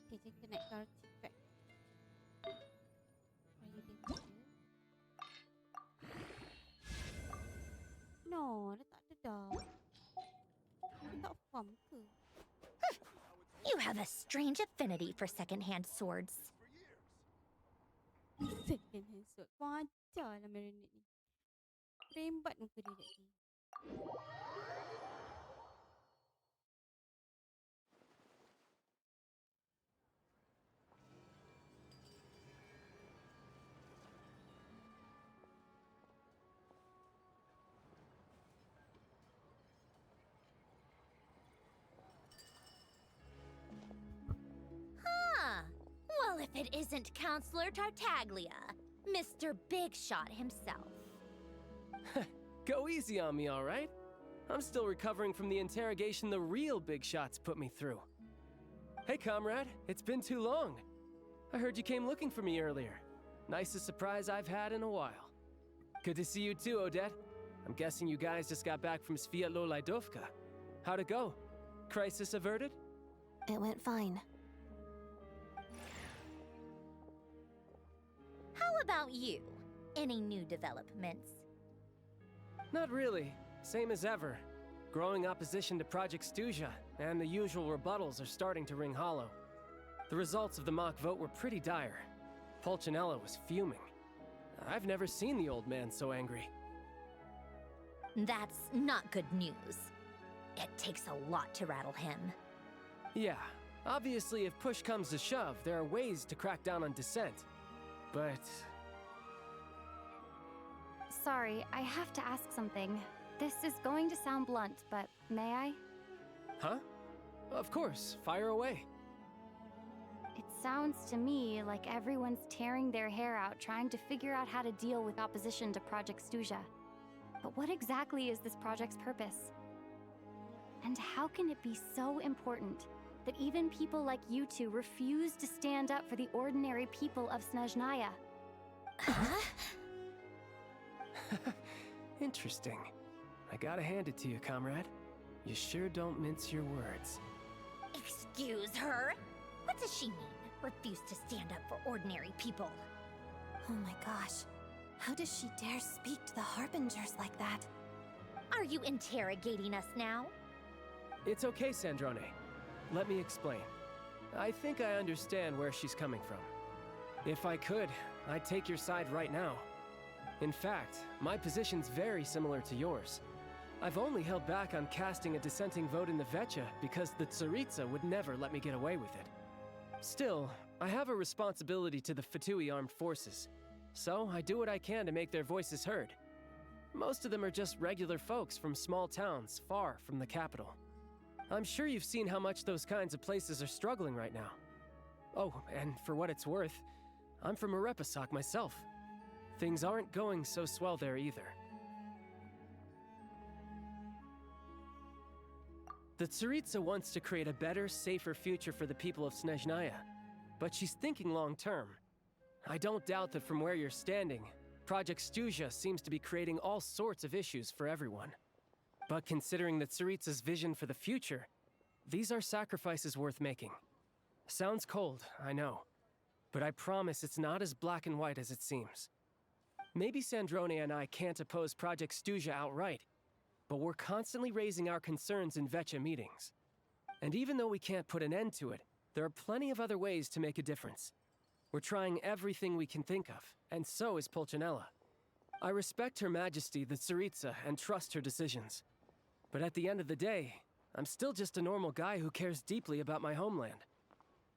Okay, kita naik ke artifact. Raya dia tu. No, dia tak ada dah. Dia tak farm ke? You have a strange affinity for second-hand swords. Second hand sword. Kau ajar lah Marinette ni. Rembat muka dia tadi. Well, if it isn't Counselor Tartaglia, Mr. Big Shot himself. Go easy on me, all right? I'm still recovering from the interrogation the real big shots put me through. Hey, comrade, it's been too long. I heard you came looking for me earlier. Nicest surprise I've had in a while. Good to see you too, Odette. I'm guessing you guys just got back from Sviatlo Laidovka. How'd it go? Crisis averted? It went fine. How about you? Any new developments? Not really. Same as ever. Growing opposition to Project Stuzha, and the usual rebuttals are starting to ring hollow. The results of the mock vote were pretty dire. Pulcinella was fuming. I've never seen the old man so angry. That's not good news. It takes a lot to rattle him. Yeah, obviously if push comes to shove, there are ways to crack down on dissent. But... Sorry, I have to ask something. This is going to sound blunt, but may I? Huh? Of course, fire away. It sounds to me like everyone's tearing their hair out trying to figure out how to deal with opposition to Project Stuzha. But what exactly is this project's purpose? And how can it be so important that even people like you two refuse to stand up for the ordinary people of Snezhnaya? Interesting. I gotta hand it to you, comrade. You sure don't mince your words. Excuse her? What does she mean? Refuse to stand up for ordinary people? Oh my gosh. How does she dare speak to the Harbingers like that? Are you interrogating us now? It's okay, Sandrone. Let me explain. I think I understand where she's coming from. If I could, I'd take your side right now. In fact, my position's very similar to yours. I've only held back on casting a dissenting vote in the Vecha because the Tsaritsa would never let me get away with it. Still, I have a responsibility to the Fatui armed forces, so I do what I can to make their voices heard. Most of them are just regular folks from small towns far from the capital. I'm sure you've seen how much those kinds of places are struggling right now. Oh, and for what it's worth, I'm from Arepasak myself. Things aren't going so swell there either. The Tsaritsa wants to create a better, safer future for the people of Snezhnaya, but she's thinking long-term. I don't doubt that from where you're standing, Project Snezhnaya seems to be creating all sorts of issues for everyone. But considering the Tsaritsa's vision for the future, these are sacrifices worth making. Sounds cold, I know, but I promise it's not as black and white as it seems. Maybe Sandrone and I can't oppose Project Snezhnaya outright, but we're constantly raising our concerns in Vecha meetings. And even though we can't put an end to it, there are plenty of other ways to make a difference. We're trying everything we can think of, and so is Pulcinella. I respect Her Majesty, the Tsaritsa, and trust her decisions. But at the end of the day, I'm still just a normal guy who cares deeply about my homeland.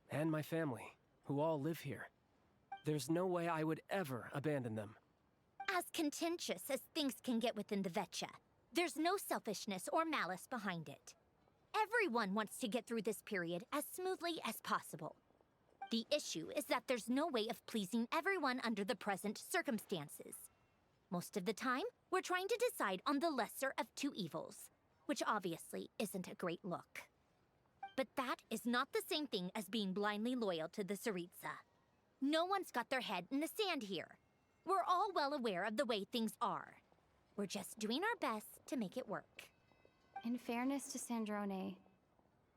And my family, who all live here. There's no way I would ever abandon them. As contentious as things can get within the Vecha, there's no selfishness or malice behind it. Everyone wants to get through this period as smoothly as possible. The issue is that there's no way of pleasing everyone under the present circumstances. Most of the time, we're trying to decide on the lesser of two evils, which obviously isn't a great look. But that is not the same thing as being blindly loyal to the Tsaritsa. No one's got their head in the sand here. We're all well aware of the way things are. We're just doing our best to make it work. In fairness to Sandrone,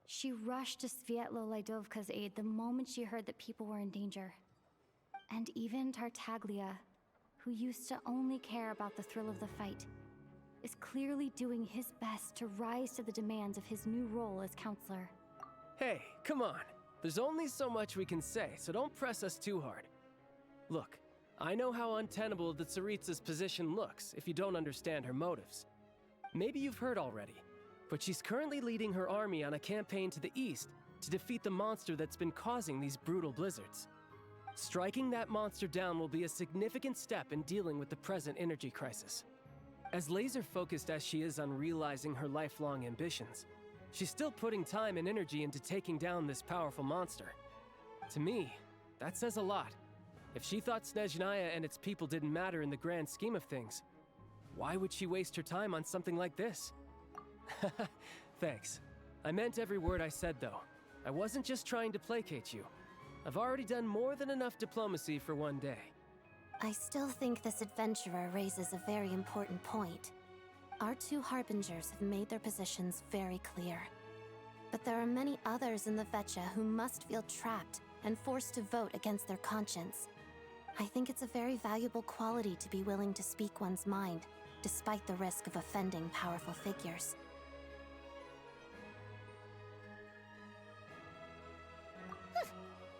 she rushed to Svietlo Laidovka's aid the moment she heard that people were in danger. And even Tartaglia, who used to only care about the thrill of the fight, is clearly doing his best to rise to the demands of his new role as counselor. Hey, come on. There's only so much we can say, so don't press us too hard. Look, I know how untenable the Tsaritsa's position looks if you don't understand her motives. Maybe you've heard already, but she's currently leading her army on a campaign to the east to defeat the monster that's been causing these brutal blizzards. Striking that monster down will be a significant step in dealing with the present energy crisis. As laser-focused as she is on realizing her lifelong ambitions, she's still putting time and energy into taking down this powerful monster. To me, that says a lot. If she thought Snezhnaya and its people didn't matter in the grand scheme of things, why would she waste her time on something like this? Thanks. I meant every word I said, though. I wasn't just trying to placate you. I've already done more than enough diplomacy for one day. I still think this adventurer raises a very important point. Our two Harbingers have made their positions very clear. But there are many others in the Vecha who must feel trapped and forced to vote against their conscience. I think it's a very valuable quality to be willing to speak one's mind, despite the risk of offending powerful figures.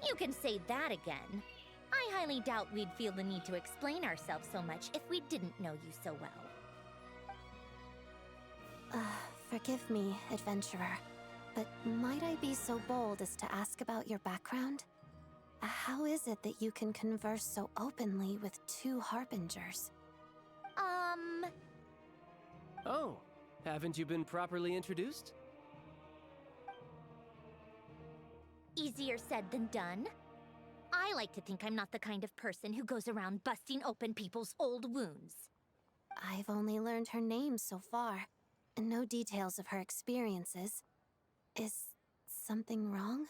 You can say that again. I highly doubt we'd feel the need to explain ourselves so much if we didn't know you so well. Forgive me, adventurer, but might I be so bold as to ask about your background? How is it that you can converse so openly with two Harbingers? Oh, haven't you been properly introduced? Easier said than done. I like to think I'm not the kind of person who goes around busting open people's old wounds. I've only learned her name so far, and no details of her experiences. Is something wrong?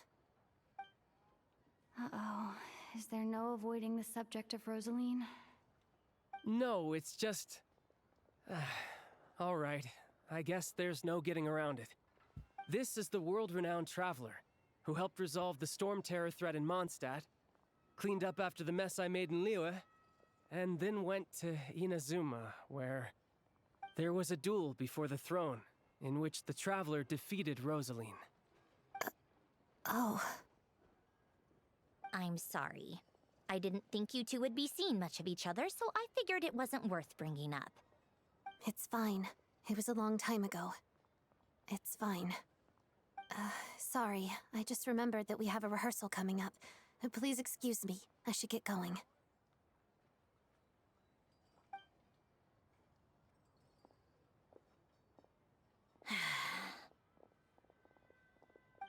Uh-oh. Is there no avoiding the subject of Rosaline? No, it's just... All right. I guess there's no getting around it. This is the world-renowned traveler who helped resolve the storm terror threat in Mondstadt, cleaned up after the mess I made in Liyue, and then went to Inazuma, where there was a duel before the throne in which the traveler defeated Rosaline. Oh. I'm sorry. I didn't think you two would be seeing much of each other, so I figured it wasn't worth bringing up. It's fine. It was a long time ago. It's fine. Sorry. I just remembered that we have a rehearsal coming up. Please excuse me. I should get going.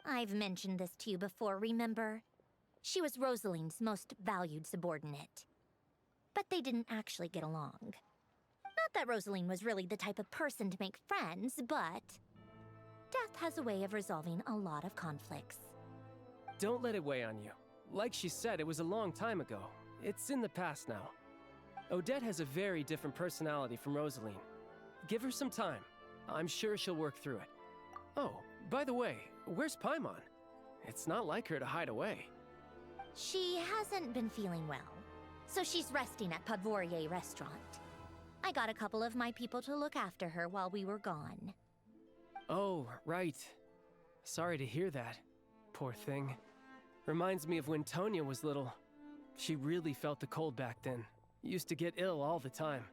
I've mentioned this to you before, remember? She was Rosaline's most valued subordinate. But they didn't actually get along. Not that Rosaline was really the type of person to make friends, but death has a way of resolving a lot of conflicts. Don't let it weigh on you. Like she said, it was a long time ago. It's in the past now. Odette has a very different personality from Rosaline. Give her some time. I'm sure she'll work through it. Oh, by the way, where's Paimon? It's not like her to hide away. She hasn't been feeling well, so she's resting at Podvorier restaurant. I got a couple of my people to look after her while we were gone. Oh, right. Sorry to hear that. Poor thing. Reminds me of when Tonya was little. She really felt the cold back then. Used to get ill all the time.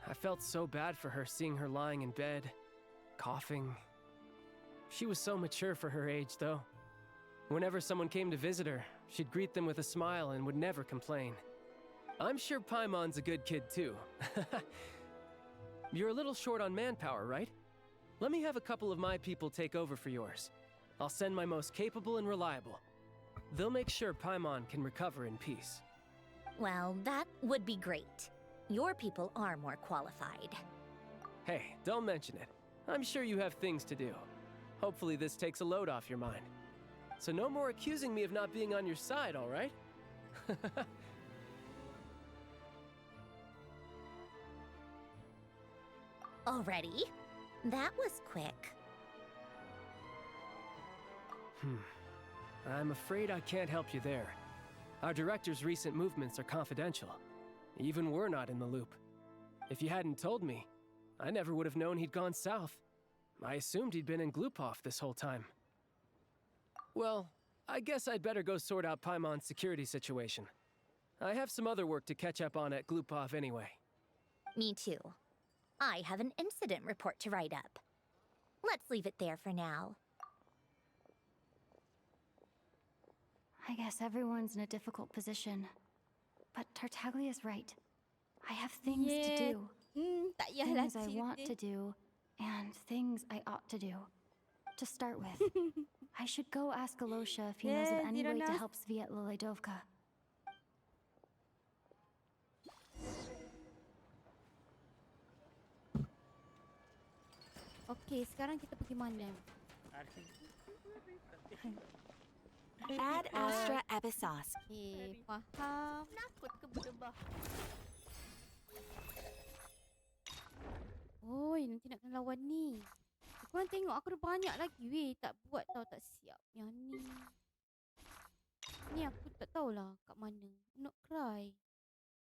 I felt so bad for her seeing her lying in bed, coughing. She was so mature for her age, though. Whenever someone came to visit her, she'd greet them with a smile and would never complain. I'm sure Paimon's a good kid, too. You're a little short on manpower, right? Let me have a couple of my people take over for yours. I'll send my most capable and reliable. They'll make sure Paimon can recover in peace. Well, that would be great. Your people are more qualified. Hey, don't mention it. I'm sure you have things to do. Hopefully this takes a load off your mind. So no more accusing me of not being on your side, all right? Already? That was quick. I'm afraid I can't help you there. Our director's recent movements are confidential. Even we're not in the loop. If you hadn't told me, I never would have known he'd gone south. I assumed he'd been in Glupov this whole time. Well, I guess I'd better go sort out Paimon's security situation. I have some other work to catch up on at Glupov anyway. Me too. I have an incident report to write up. Let's leave it there for now. I guess everyone's in a difficult position. But Tartaglia's right. I have things to do. Things I want to do, and things I ought to do. To start with, I should go ask Alosha if he knows of any way to help Svietla Ledovka. Okay, sekarang kita pergi mana? Add Astra Abyssos. Okay, faham. Oi, nanti nak kena lawan ni. Korang tengok aku ada banyak lagi weh. Tak buat tau, tak siap yang ni. Ni aku tak tahulah kat mana. I'm not cry.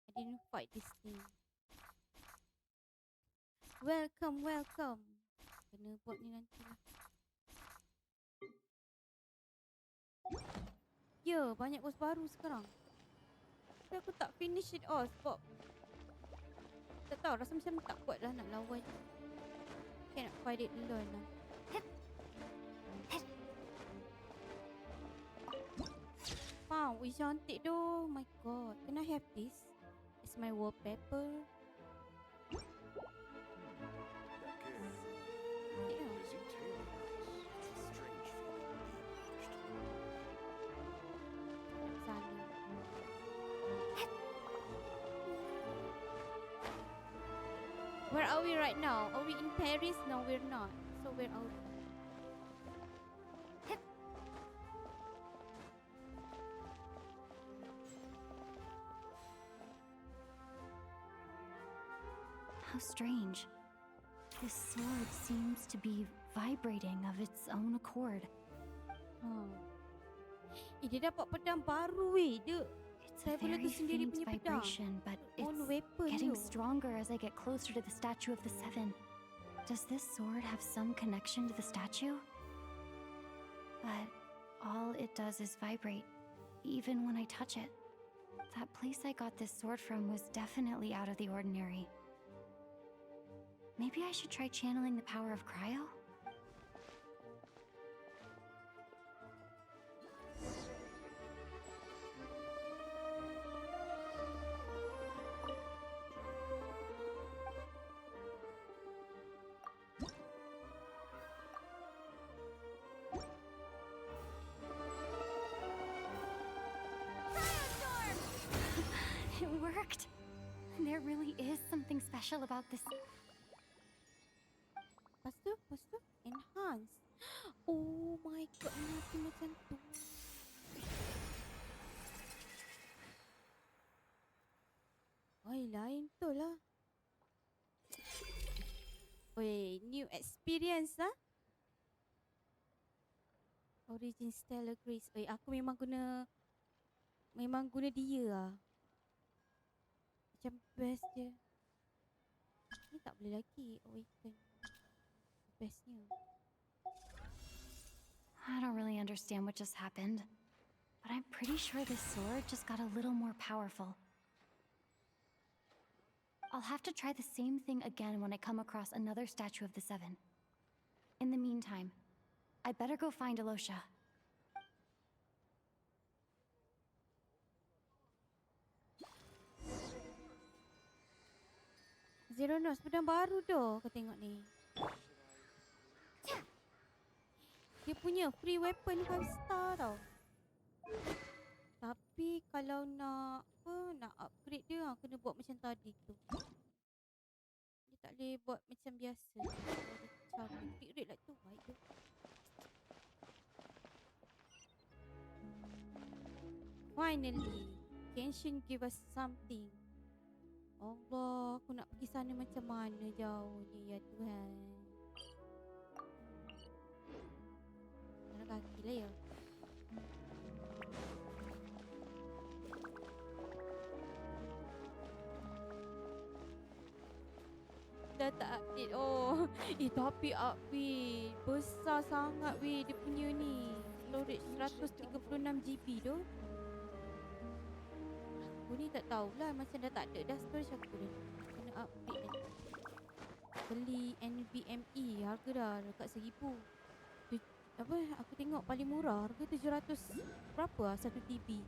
I didn't fight this thing. Welcome, welcome. Kena buat ni nantilah. Ya, banyak bos baru sekarang. Tapi aku tak finish it all sebab tak tahu, rasa macam tak kuat dah nak lawan. Cannot fight it alone lah. Wow, wih cantik doh. My god, can I have this as my wallpaper? Where are we right now? Are we in Paris? No, we're not. So where are we? How strange. This sword seems to be vibrating of its own accord. Dia dapat pedang baru weh. Dia It's a very faint vibration, but it's getting tu. stronger as I get closer to the statue of the Seven. Does this sword have some connection to the statue? But all it does is vibrate, even when I touch it. That place I got this sword from was definitely out of the ordinary. Maybe I should try channeling the power of cryo? It worked! There really is something special about this. Lepas tu, enhance. Oh my god, enhance macam tu. Oi, lain tu lah. Oi, new experience lah. Origin Stellar Grace. Oi, aku memang guna dia lah. Macam best je. Ni tak boleh lagi awaken. Bestnya. I don't really understand what just happened, but I'm pretty sure this sword just got a little more powerful. I'll have to try the same thing again when I come across another statue of the Seven. In the meantime, I better go find Alosha. Zeronos, pedang baru dah. Kau tengok ni. Dia punya free weapon 5 star tau. Tapi kalau nak upgrade dia, kena buat macam tadi tu. Dia tak boleh buat macam biasa. Cara pick rate lah tu. Baik tu. Finally, Genshin give us something. Allah, aku nak pergi sana macam mana jauhnya ya Tuhan. Jalan kaki lah ya. Dah tak update. Oh, tapi update. Besar sangat weh dia punya ni. Storage 136GB tu. Aku ni tak tahulah, macam dah tak ada dah storage aku ni. Kena update ni. Beli NVMe harga dah dekat 1000. Apa aku tengok paling murah harga 700 berapa lah 1TB.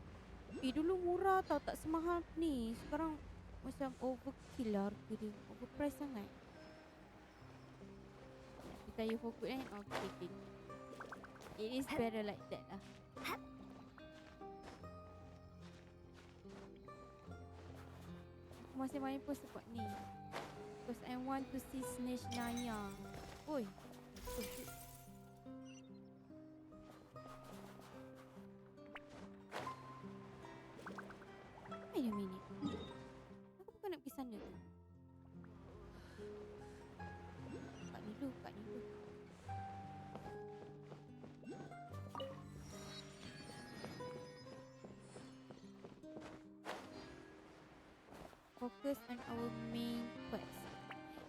Dulu murah tau, tak semahal ni. Sekarang macam overkill lah harga dia. Overpriced sangat. Kita you for good okay. It is better like that lah. Masih main pun sebab ni. Because I want to see Snezhnaya. Oi. Wait a minute. Aku bukan nak pergi sana ke? Kat ni dulu. Focus on our main quest.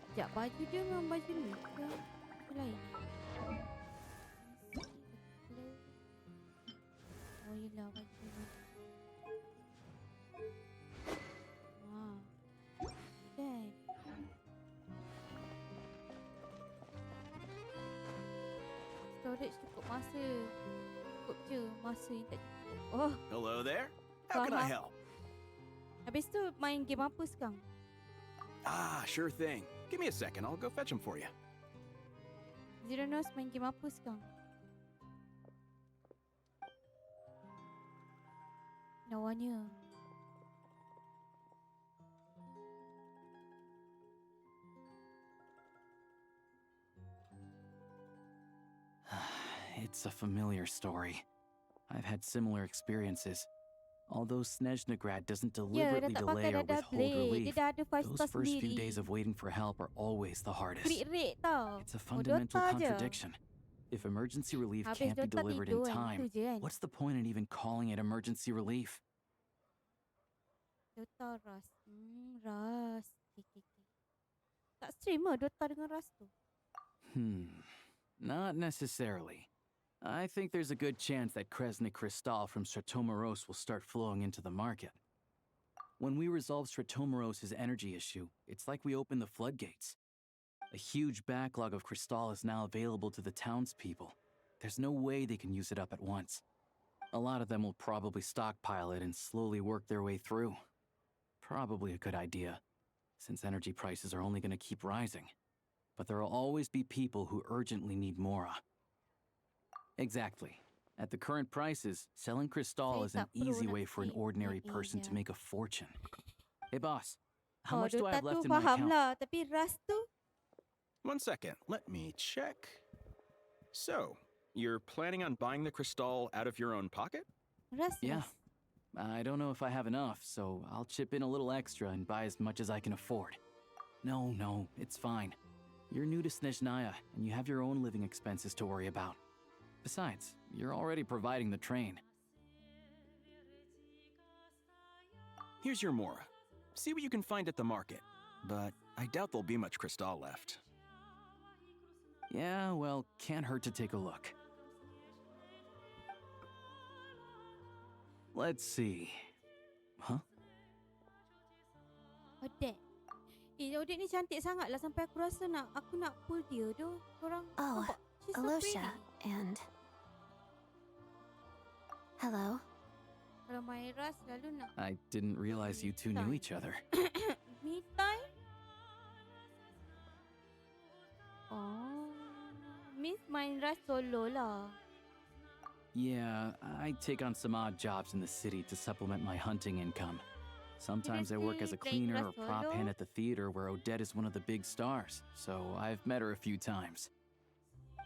Sekejap, baju dia memang baju ni ke? Baju lain. Oh yelah, baju ni. Kan. Storage cukup masa. Cukup je masa yang tak cukup. Oh. Hello there. How can I help? Habis tu main game apa sekarang? Ah, sure thing. Give me a second. I'll go fetch him for you. Zeronos main game apa sekarang? Nawanya. It's a familiar story. I've had similar experiences. Although Snezhnagrad doesn't Ya, dah deliberately tak delay pakai or dah withhold blade. Dia relief, dah ada 5 those star first few sendiri. days of waiting for help are always the hardest. Crit rate tau. It's a Oh, fundamental Dota je. contradiction. If emergency relief Habis can't be Dota delivered in tidur kan, time, itu je kan. what's the point in even calling it emergency relief? Dota Rust. Rust. Okay. Tak stream lah Dota dengan Rust tu. Not necessarily. I think there's a good chance that Kresnik Crystal from Stratomeros will start flowing into the market. When we resolve Stratomeros' energy issue, it's like we open the floodgates. A huge backlog of Crystal is now available to the townspeople. There's no way they can use it up at once. A lot of them will probably stockpile it and slowly work their way through. Probably a good idea, since energy prices are only going to keep rising. But there will always be people who urgently need Mora. Exactly. At the current prices, selling Crystal is an easy way for an ordinary person to make a fortune. Hey boss, how much do I have left in my account? Lah, tapi Rust tu 1 second, let me check. So, you're planning on buying the crystal out of your own pocket? Rust. Yeah. I don't know if I have enough, so I'll chip in a little extra and buy as much as I can afford. No, it's fine. You're new to Snezhnaya, and you have your own living expenses to worry about. Besides, you're already providing the train. Here's your Mora. See what you can find at the market. But I doubt there'll be much crystal left. Yeah, well, can't hurt to take a look. Let's see. Huh? Odette. Odette ni cantik sangat lah sampai aku rasa aku nak pull dia tu. Korang nampak? She's so Alosha, pretty. and... Hello? Kalau Myra selalu nak I didn't realize you two knew each other. me time. Oh, Miss Myra solo lah. Yeah, I take on some odd jobs in the city to supplement my hunting income. Sometimes I work as a cleaner or prop hand at the theater where Odette is one of the big stars, so I've met her a few times.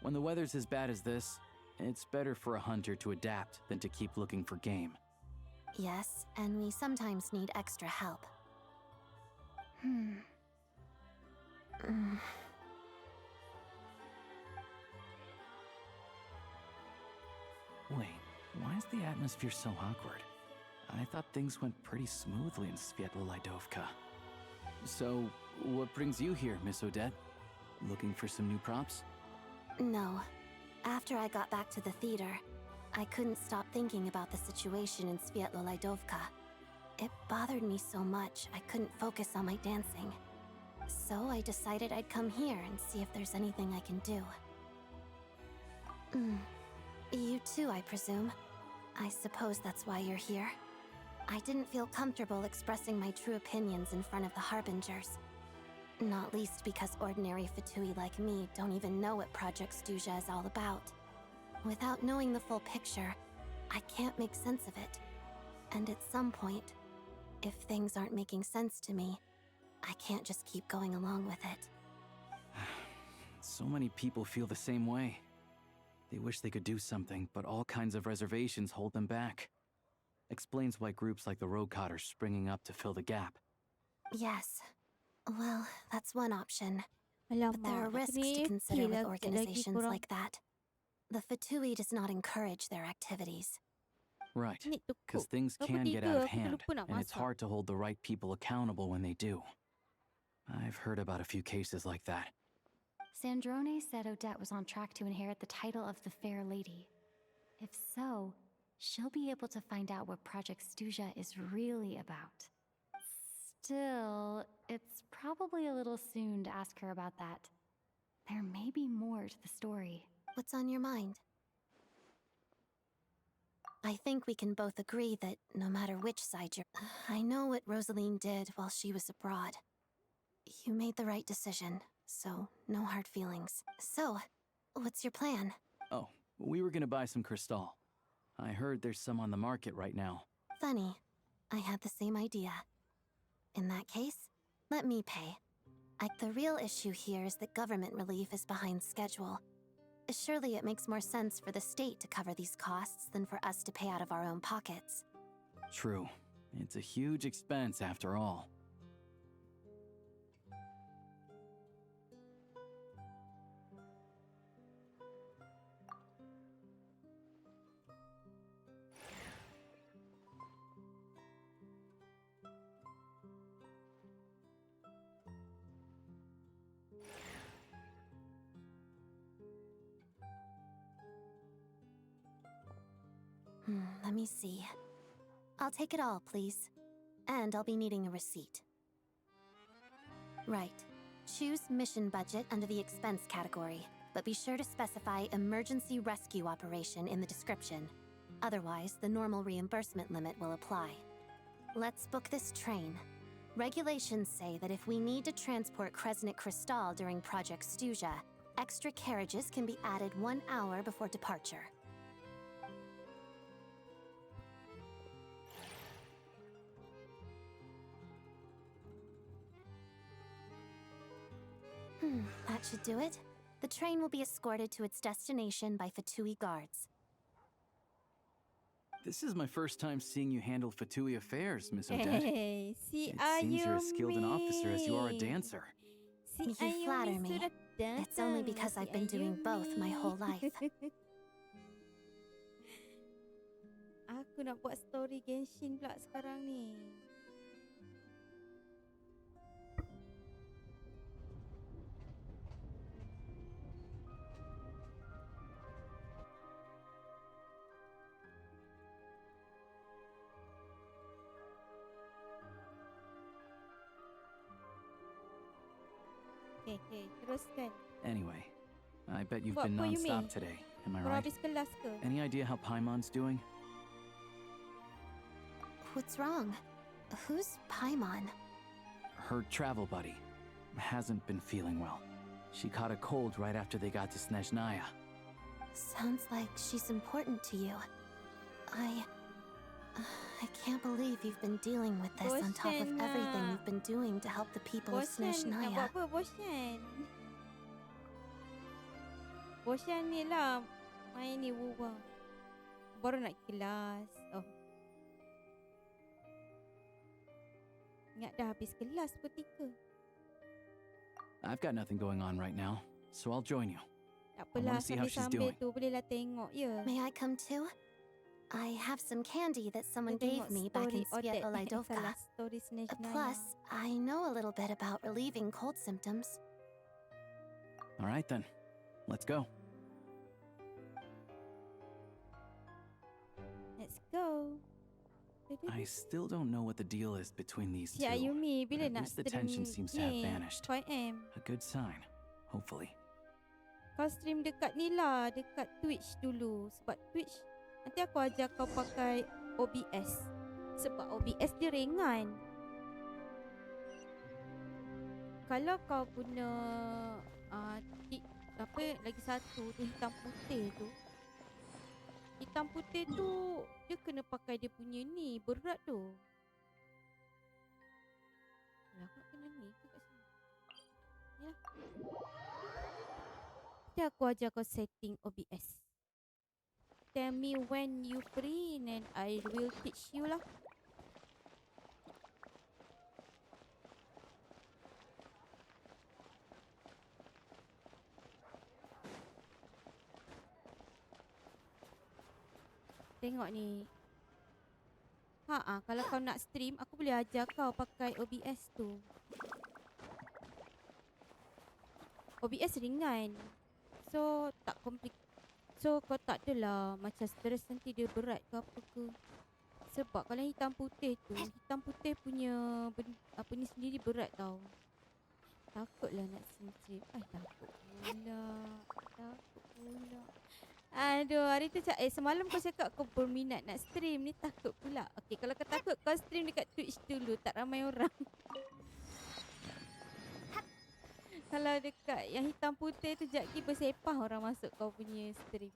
When the weather's as bad as this, it's better for a hunter to adapt than to keep looking for game. Yes, and we sometimes need extra help. Wait, why is the atmosphere so awkward? I thought things went pretty smoothly in Svietlolaidovka. So, what brings you here, Miss Odette? Looking for some new props? No. After I got back to the theater, I couldn't stop thinking about the situation in Svietlolaidovka. It bothered me so much, I couldn't focus on my dancing. So I decided I'd come here and see if there's anything I can do. You too, I presume. I suppose that's why you're here. I didn't feel comfortable expressing my true opinions in front of the Harbingers. Not least because ordinary Fatui like me don't even know what Project Snezhnaya is all about. Without knowing the full picture, I can't make sense of it. And at some point, if things aren't making sense to me, I can't just keep going along with it. So many people feel the same way. They wish they could do something, but all kinds of reservations hold them back. Explains why groups like the Roadcott are springing up to fill the gap. Yes. Well, that's one option. But there are risks to consider with organizations like that. The Fatui does not encourage their activities. Right, because things can get out of hand, and it's hard to hold the right people accountable when they do. I've heard about a few cases like that. Sandrone said Odette was on track to inherit the title of the Fair Lady. If so, she'll be able to find out what Project Snezhnaya is really about. Still, it's probably a little soon to ask her about that. There may be more to the story. What's on your mind? I think we can both agree that no matter which side you're... I know what Rosaline did while she was abroad. You made the right decision, so no hard feelings. So, what's your plan? Oh, we were gonna buy some Crystal. I heard there's some on the market right now. Funny. I had the same idea. In that case, let me pay. The real issue here is that government relief is behind schedule. Surely it makes more sense for the state to cover these costs than for us to pay out of our own pockets. True. It's a huge expense after all. Let me see. I'll take it all, please. And I'll be needing a receipt. Right. Choose mission budget under the expense category, but be sure to specify emergency rescue operation in the description. Otherwise, the normal reimbursement limit will apply. Let's book this train. Regulations say that if we need to transport Kresnik Crystal during Project Stuja, extra carriages can be added 1 hour before departure. That should do it. The train will be escorted to its destination by Fatui guards. This is my first time seeing you handle Fatui affairs, Miss Odette. Hey, si It seems you're as skilled an officer as you are a Ayumi. dancer. Si You Ayumi flatter me. sudah It's only datang, because si I've been doing both my whole life. Aku nak buat story Genshin pula sekarang ni. Okay, teruskan. Anyway, I bet you've Buat been apa, Yumi? non-stop today, am I Baru right? habis kelas ke? Any idea how Paimon's doing? What's wrong? Who's Paimon? Her travel buddy hasn't been feeling well. She caught a cold right after they got to Snezhnaya. Sounds like she's important to you. I can't believe you've been dealing with this on top of Bosan everything nak. you've been doing to help the people of Bosan nak buat Snezhnaya. apa? Bosan. Bosan ni lah. Main ni wuwa. Baru nak kelas. Oh. Ingat dah habis kelas pukul 3. I've got nothing going on right now, so I'll join you. Tak I apalah, wanna see how she's sambil-sambil doing. tu bolehlah tengok je. May I come too? I have some candy that someone Kita gave tengok me back in story Odette. Svetoladovka. Salah, story Snezhnaya. Plus, I know a little bit about relieving cold symptoms. All right then, let's go. Let's go. I still don't know what the deal is between these Si two. Ayumi bila At nak least the stream tension seems to have ni, vanished. 5M. A good sign, hopefully. Kau stream dekat ni lah, dekat Twitch dulu. Sebab Twitch, nanti aku ajar kau pakai OBS. Sebab OBS dia ringan. Kalau kau guna apa lagi satu tu, hitam putih tu. Hitam putih tu dia kena pakai dia punya ni, berat tu. Lah aku nak kena ni ke kat sini. Ya. Nanti aku ajar kau setting OBS. Tell me when you free and I will teach you lah. Tengok ni. Kalau kau nak stream, aku boleh ajar kau pakai OBS tu. OBS ringan. So, tak komplik. So, kau tak adalah macam stres nanti dia berat ke apa ke. Sebab kalau hitam putih tu, hitam putih punya apa ni sendiri berat tau. Takutlah nak stream. Takut pula. Takut pula. Aduh, hari tu semalam kau cakap kau berminat nak stream ni, takut pula. Okay, kalau kau takut kau stream dekat Twitch dulu, tak ramai orang. Kalau dekat yang hitam putih tu, sekejap lagi bersepah orang masuk kau punya stream.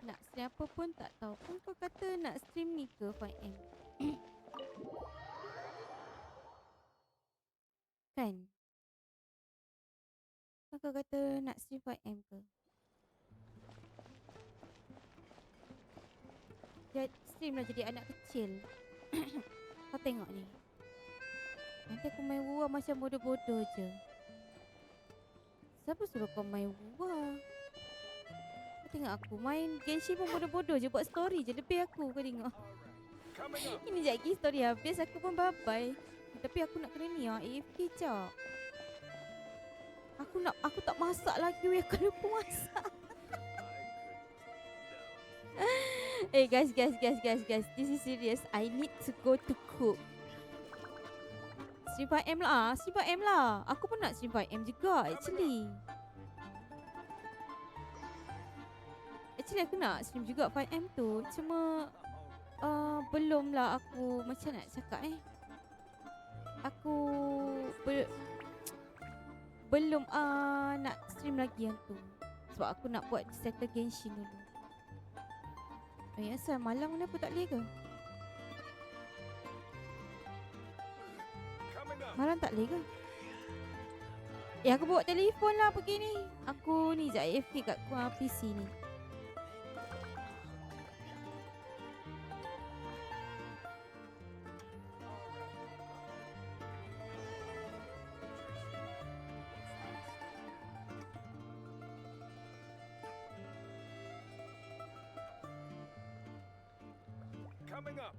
Nak stream apa pun tak tahu pun kau kata nak stream ni ke 5M. Kan? kau kata nak stream 5M ke? Stream lah jadi anak kecil. Kau tengok ni. Nanti aku main wua macam bodoh-bodoh je. Siapa suruh kau main wua? Kau tengok aku main Genshin pun bodoh-bodoh je. Buat story je lebih aku. Kau tengok. Ini sekejap lagi story habis aku pun bye-bye. Tapi aku nak kena ni AFK jap. Aku tak masak lagi weh. Aku lupa masak. Hey guys. This is serious. I need to go to cook. Stream 5M lah. Stream 5M lah. Aku pun nak stream 5M juga actually. Actually aku nak stream juga 5M tu. Cuma belum lah aku macam nak cakap Aku belum nak stream lagi yang tu. Sebab aku nak buat settle Genshin dulu. Asal malam ni aku tak boleh ke? Malam tak boleh ke? Aku bawa telefon lah pergi ni. Aku ni sekejap AFK kat PC ni. Coming up.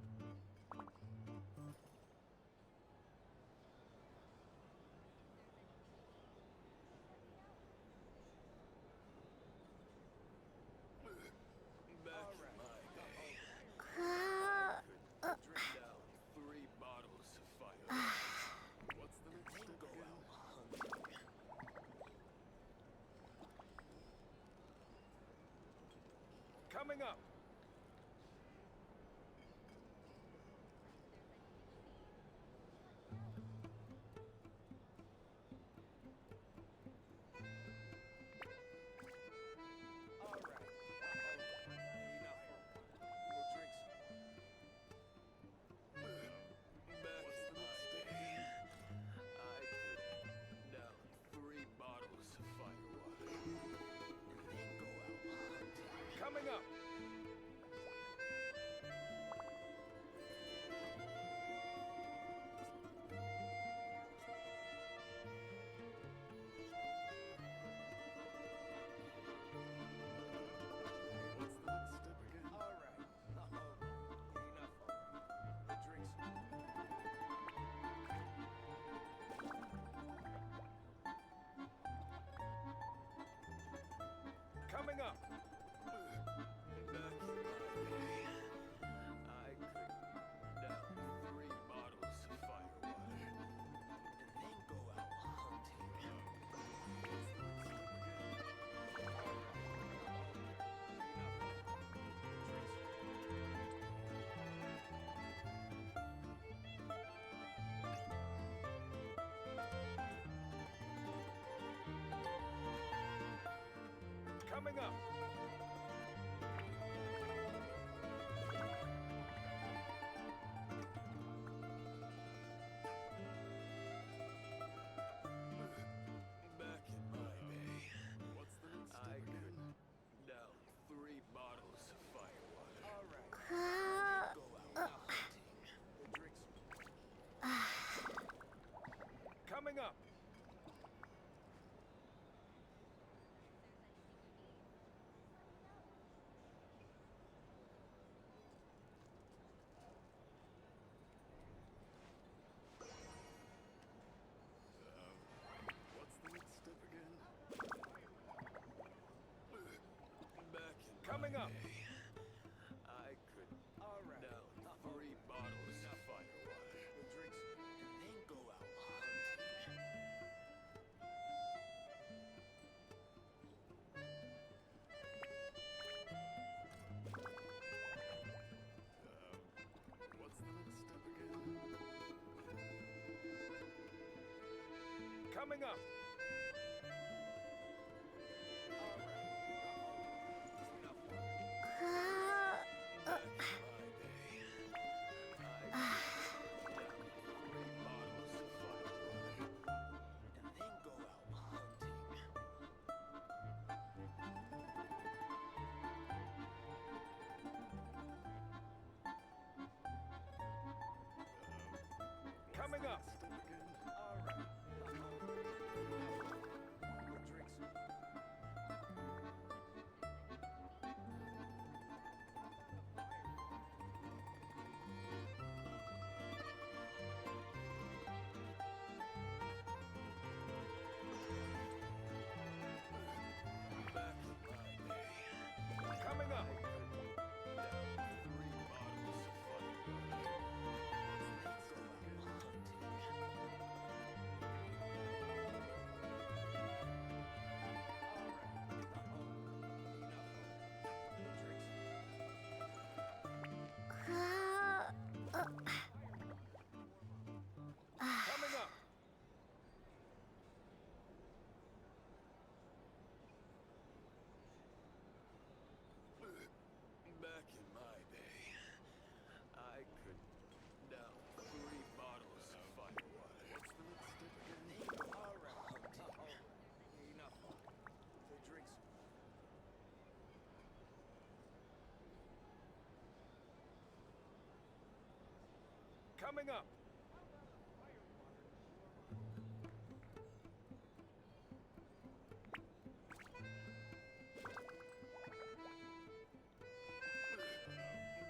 Coming up. Coming up. Coming up. Coming up. Back in my day, what's the next step again? Down 3 bottles of firewater. All right. Go out hunting. Coming up. Coming up. I could down 3 bottles of firewater. Drinks and then go out hunting. What's the next step again? Coming up. Coming up!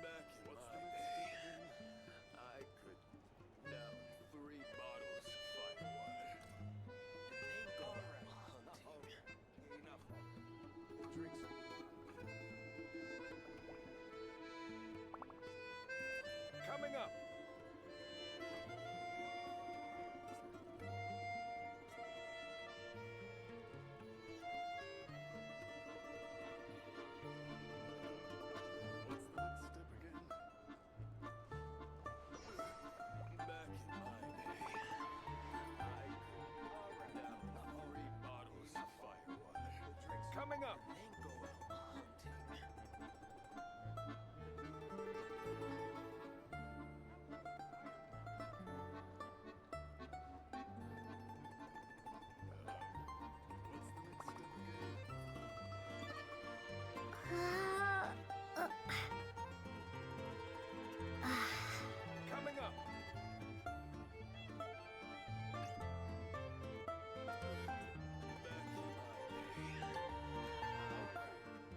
Back in my day, I could down 3 bottles of firewater. They go hunting. Enough. Drinks. Coming up! What's the next step again? Back in my day, I could down 3 bottles of firewater. Coming up! Then go out hunting. What's the next step Coming up! Coming up!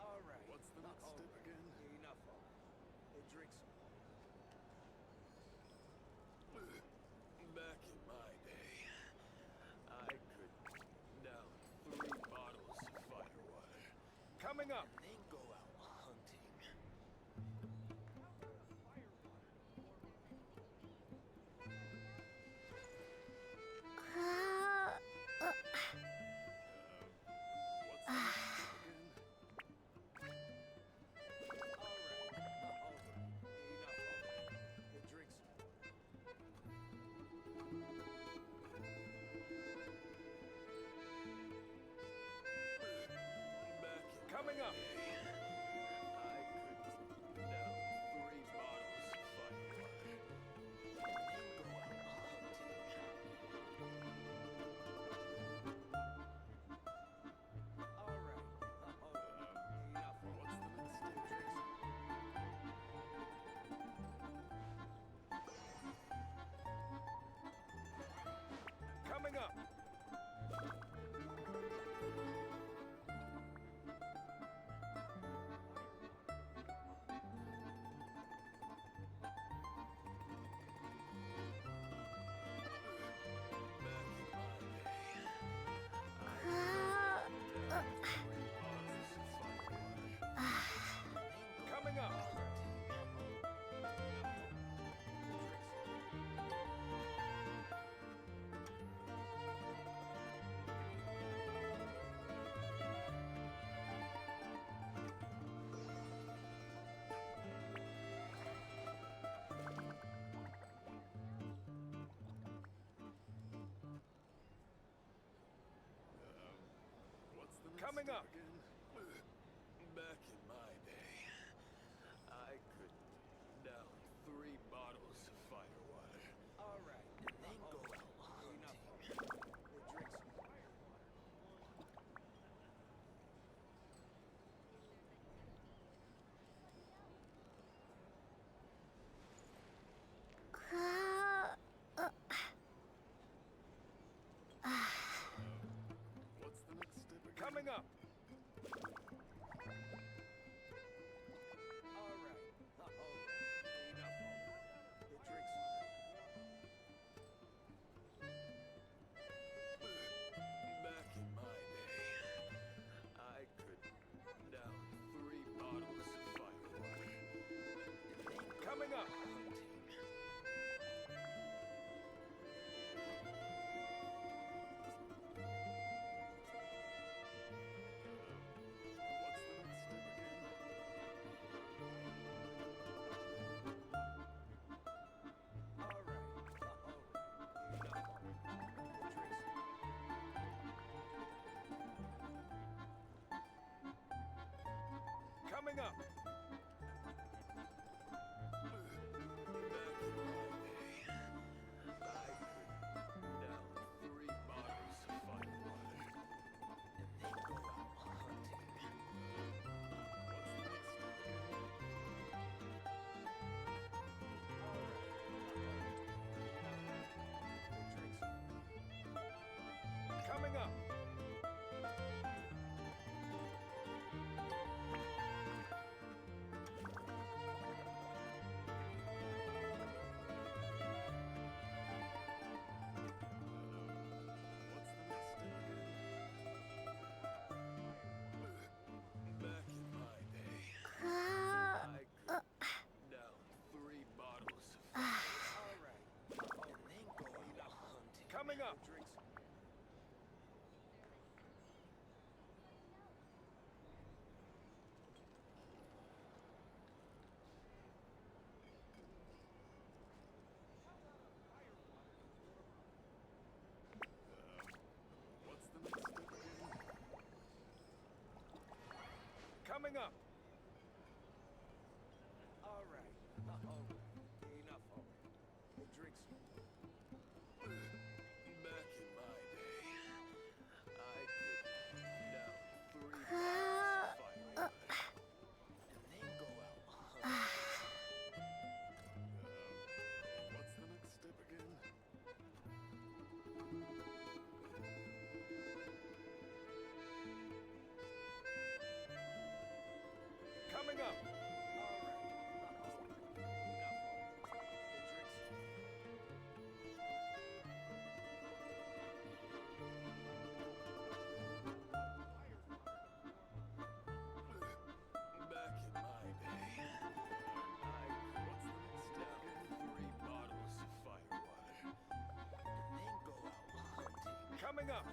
Alright. What's the next step again? Enough. Hey, drinks. Back in my day, I could down 3 bottles of firewater. Coming up! Then go out hunting. What's the next step again? Coming up! Coming up! Coming up! What's the next Coming step up! again? Back in my day, I could down 3 bottles of firewater. Alright, then go out hunting. Drinks. What's the next step again? Coming up! Coming up! Coming up! Back in my day, I could down 3 bottles of Alright. And then go out hunting. Coming up! Drinks. What's the next step again? Coming up! Alright. Alright. Enough already. The drinks. Back in my day, I could down 3 bottles of firewater. And then go out hunting. What's the next step again? Coming up! Back in my day, what's the next step? 3 bottles of firewater. And then go out hunting. Coming up!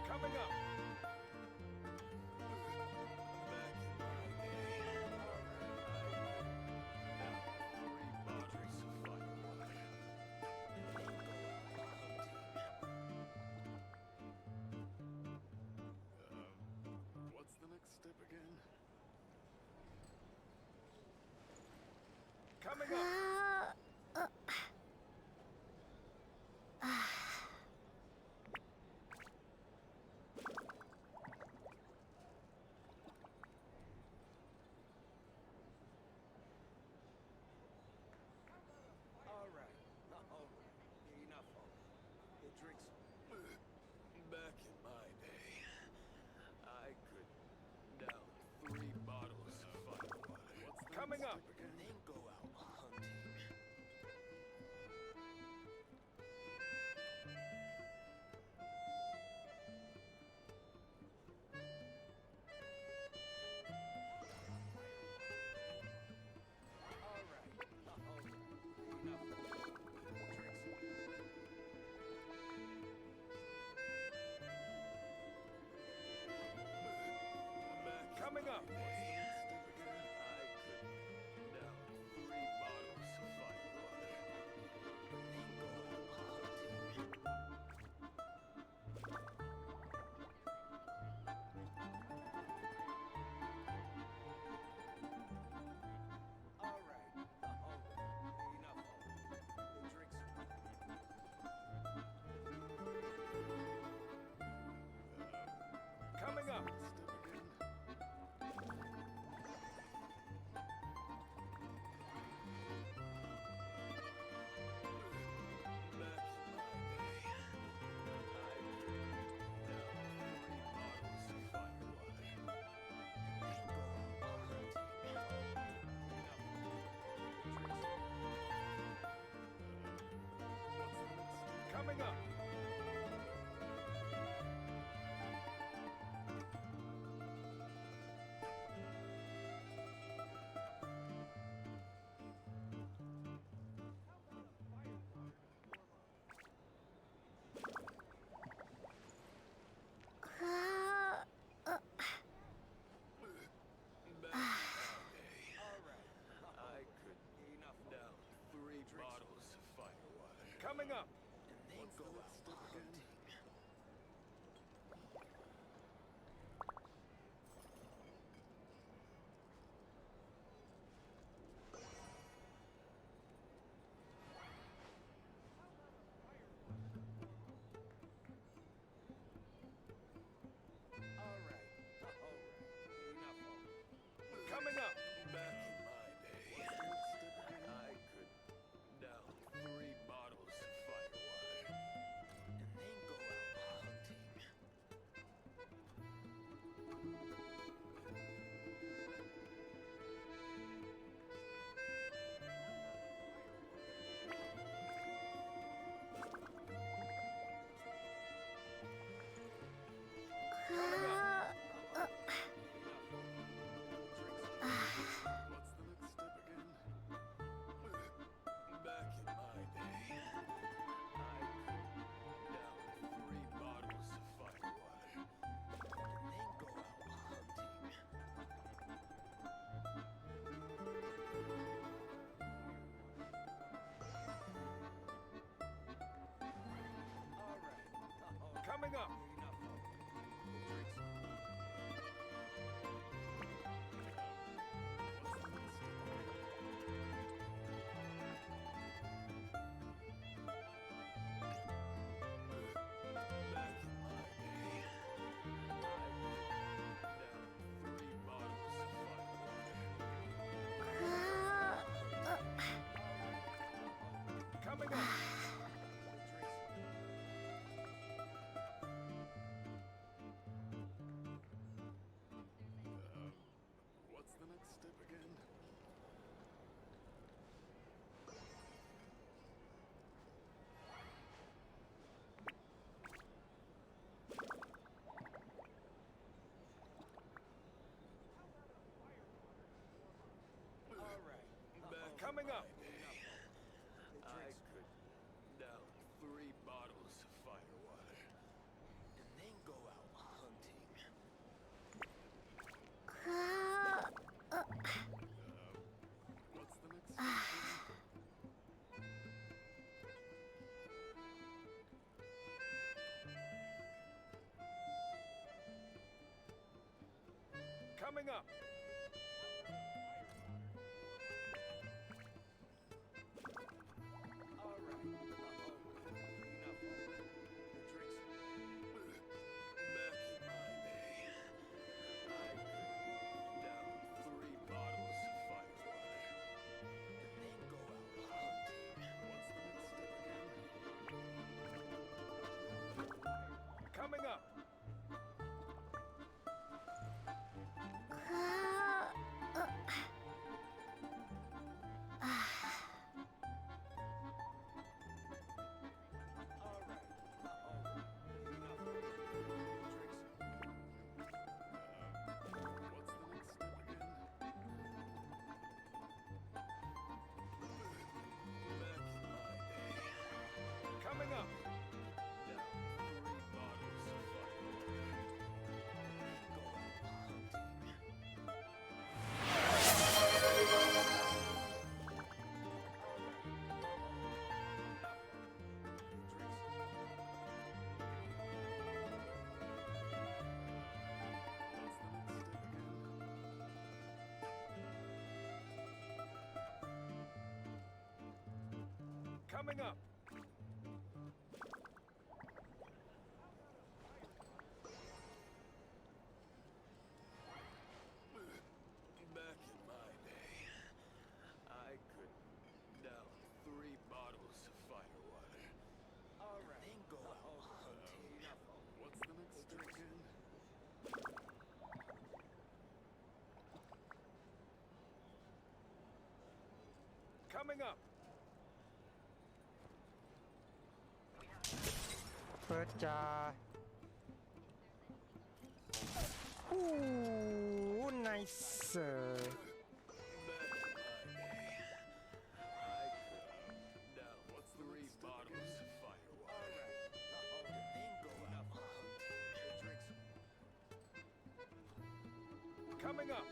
Coming up! Back in my day, down 3 bottles of firewater. And then go out hunting. What's the next step again? Coming up! Alright. Alright. Enough already. The drinks. Back in my day, I could down 3 bottles of firewater. What's coming up? And then go out hunting. Coming up! I could down 3 bottles of firewater. And then go out hunting. Alright. Enough already. The drinks. Coming up! Coming up! Coming up. And then go out hunting. Coming up! Back in my day, I could down 3 bottles of firewater and then go out hunting. Coming up! What's the next step again? Back in my day, I could down 3 bottles of firewater and then go out hunting. All right. Coming up. Coming up. What's the next step again? All right. Coming up. I could down 3 bottles of firewater and then go out hunting. What's the next step? Coming up. All right. Enough. Drinks. Back in my day, I could down 3 bottles of firewater and then go out hunting. What's the next step again? Coming up. All right. Enough. Drinks. What's the next step again? Back in my day. Coming up. Down 3 bottles of firewater and then go out hunting. Coming up. Back in my day, I could down 3 bottles of firewater. All right. And then go out hunting. What's the next step again? Coming up. Ooh, nice. What's 3 bottles of firewater? And then go out hunting. Drinks. Coming up.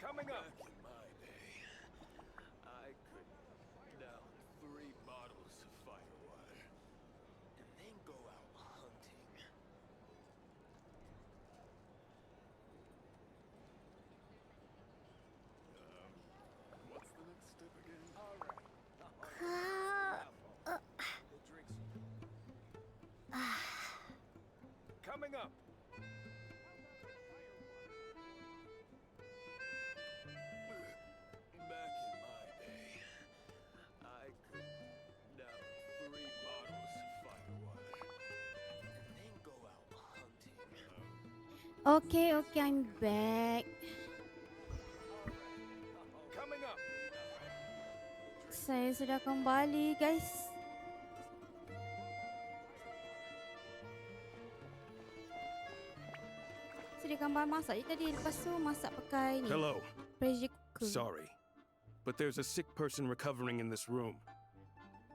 Coming up. Back in my day, I could down 3 bottles of firewater and then go out hunting. What's the next step again? All right. Coming up. Back in my day, I could down 3 bottles of firewater and then go out hunting. Okay, I'm back. Coming up. Saya sudah kembali, guys. Saya gambar masak je tadi, lepas tu masak pakai ni. Hello. Pressure cooker. Sorry, but there's a sick person recovering in this room.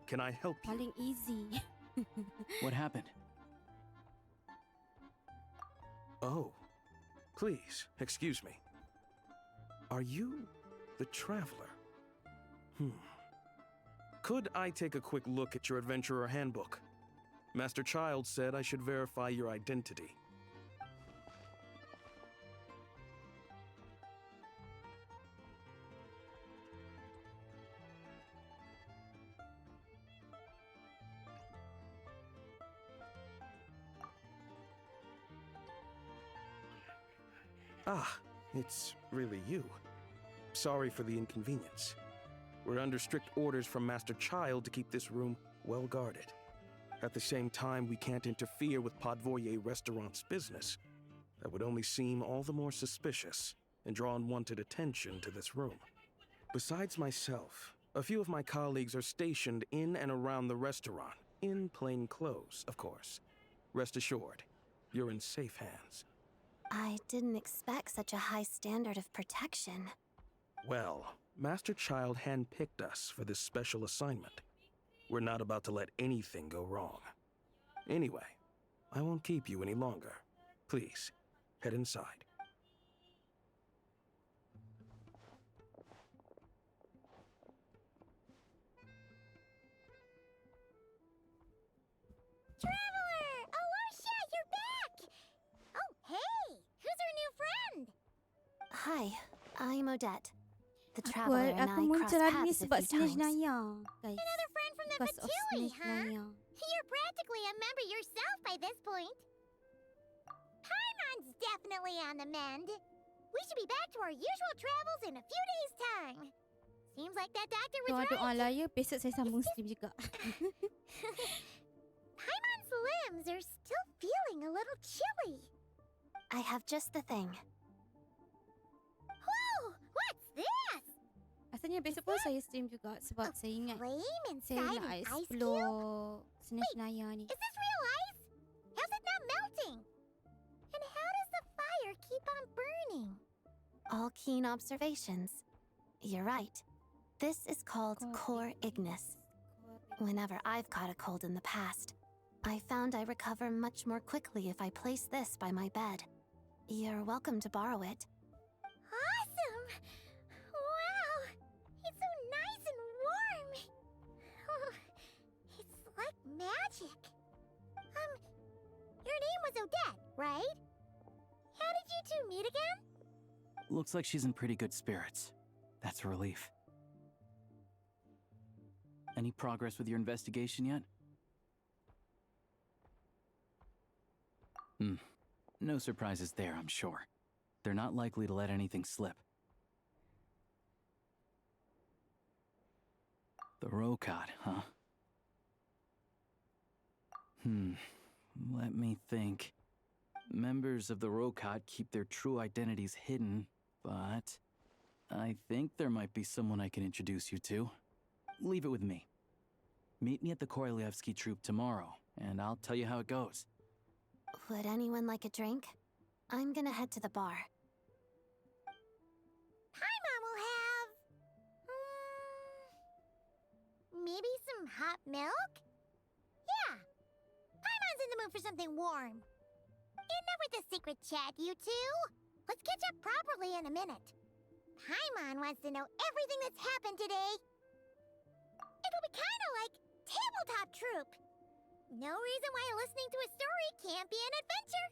Can I help you? Paling easy. What happened? Oh, please, excuse me. Are you the traveler? Could I take a quick look at your adventurer handbook? Master Child said I should verify your identity. Ah, it's really you. Sorry for the inconvenience. We're under strict orders from Master Child to keep this room well guarded. At the same time, we can't interfere with Podvoye Restaurant's business. That would only seem all the more suspicious and draw unwanted attention to this room. Besides myself, a few of my colleagues are stationed in and around the restaurant, in plain clothes, of course. Rest assured, you're in safe hands. I didn't expect such a high standard of protection. Well, Master Child handpicked us for this special assignment. We're not about to let anything go wrong. Anyway, I won't keep you any longer. Please, head inside. Traveler! Alosha, you're back! Oh, hey! Who's our new friend? Hi, I'm Odette. The traveler and Aku I crossed muncul hari ni paths a sebab few times. Snezhnaya, guys. Another friend from the Because of Fatui, huh? Snezhnaya. You're practically a member yourself by this point. Paimon's definitely on the mend. We should be back to our usual travels in a few days' time. Seems like that doctor was Doa-doa right. lah ya, besok saya sambung stream juga. Paimon's limbs are still feeling a little chilly. I have just the thing. Whoa! What's this? Asalnya besok pun saya stream juga sebab saya ingat Flame saya inside nak an ice cube? explore Snezhnaya ni. Is this real ice? How's it not melting? And how does the fire keep on burning? All keen observations. You're right. This is called core ignis. Whenever I've caught a cold in the past, I found I recover much more quickly if I place this by my bed. You're welcome to borrow it. Awesome! Wow! It's so nice and warm! Oh, it's like magic. Your name was Odette, right? How did you two meet again? Looks like she's in pretty good spirits. That's a relief. Any progress with your investigation yet? No surprises there, I'm sure. They're not likely to let anything slip. The Rokad, huh? Let me think. Members of the Rokad keep their true identities hidden, but I think there might be someone I can introduce you to. Leave it with me. Meet me at the Korolyevsky Troop tomorrow, and I'll tell you how it goes. Would anyone like a drink? I'm gonna head to the bar. Paimon will have... maybe some hot milk? Yeah. Paimon's in the mood for something warm. Enough with the secret chat, you two. Let's catch up properly in a minute. Paimon wants to know everything that's happened today. It'll be kind of like tabletop troop. No reason why listening to a story can't be an adventure.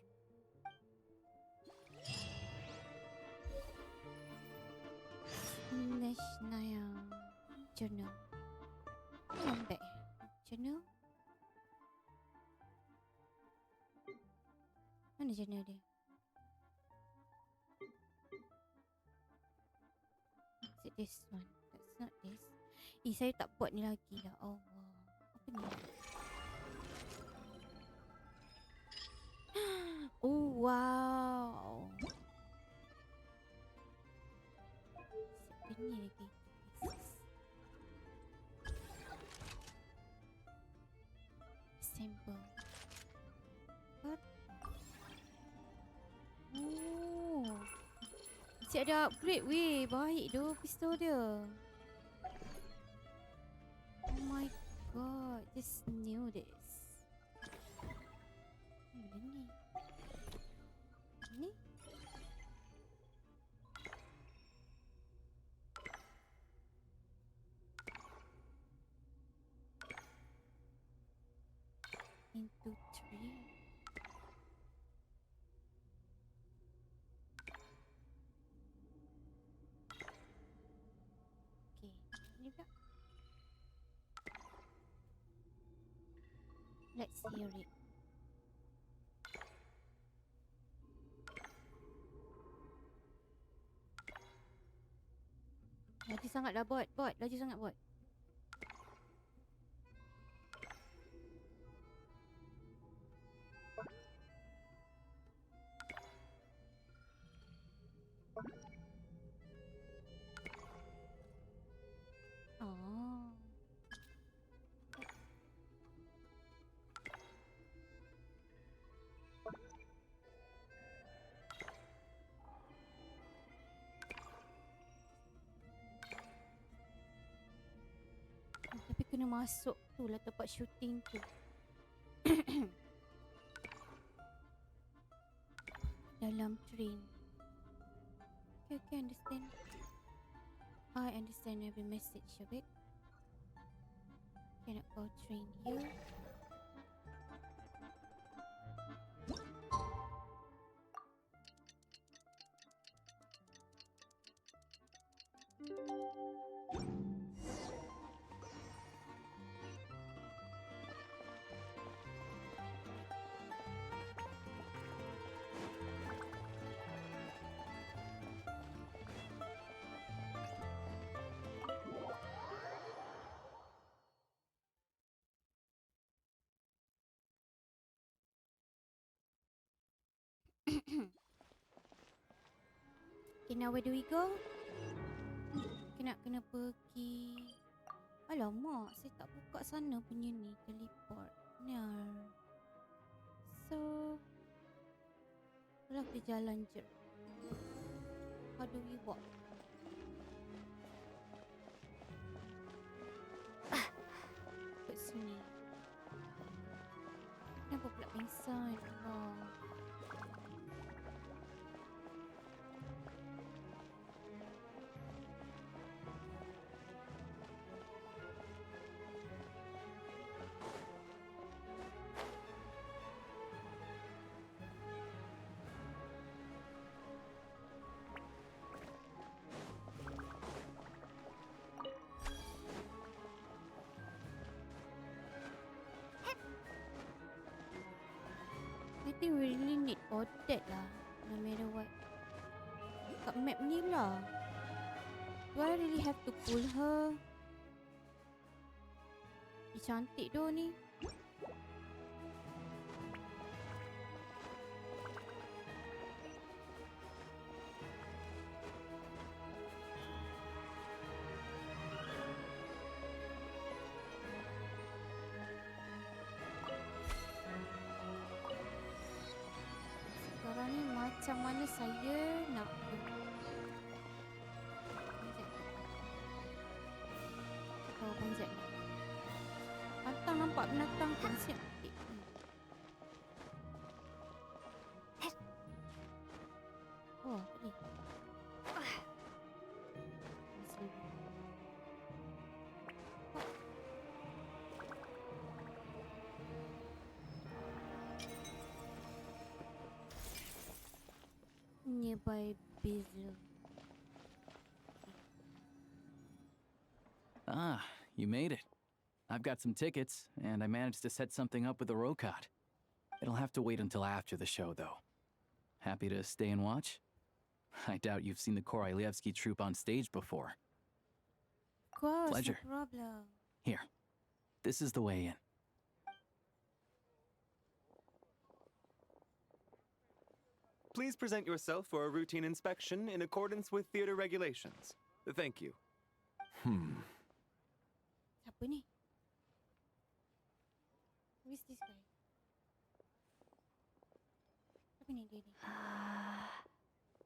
Snezhnaya journal. Lambat. Journal? Mana journal dia? Is it this one? That's not this. Saya tak buat ni lagi lah. Allah. Apa ni? Oh, wow. Siapa ni lagi? Simple. What? Oh. Masih ada upgrade weh. Baik tu pistol dia. Oh my god. Just knew this. Benda ni. Ni? Into 3. Okay, ni pula. Let's hear it. Laju sangat dah bot. Laju sangat bot. Oh. Tapi kena masuk tu lah tempat shooting tu. Dalam train. Okay, understand. I understand every message of it. Cannot go train here. Okay, now where do we go? Kena pergi. Alamak, saya tak buka sana punya ni teleport. Benar. So, kalau kita jalan je. How do we walk? Kat sini. Kenapa pula pingsan? Allah. I think we really need Odette lah. No matter what. Kat map ni lah. Do I really have to pull her? Dia cantik doh ni. Sekarang ni macam mana saya nak panjat ni. Pantang nampak binatang pun siap. Okay. nearby Basil. Ah, you made it. I've got some tickets, and I managed to set something up with the Rokot. It'll have to wait until after the show, though. Happy to stay and watch? I doubt you've seen the Korolyevsky troupe on stage before. Of course, Pleasure. no problem. Here, this is the way in. Please present yourself for a routine inspection in accordance with theater regulations. Thank you. Siapa ni? Who is this guy? Siapa ni dia ni?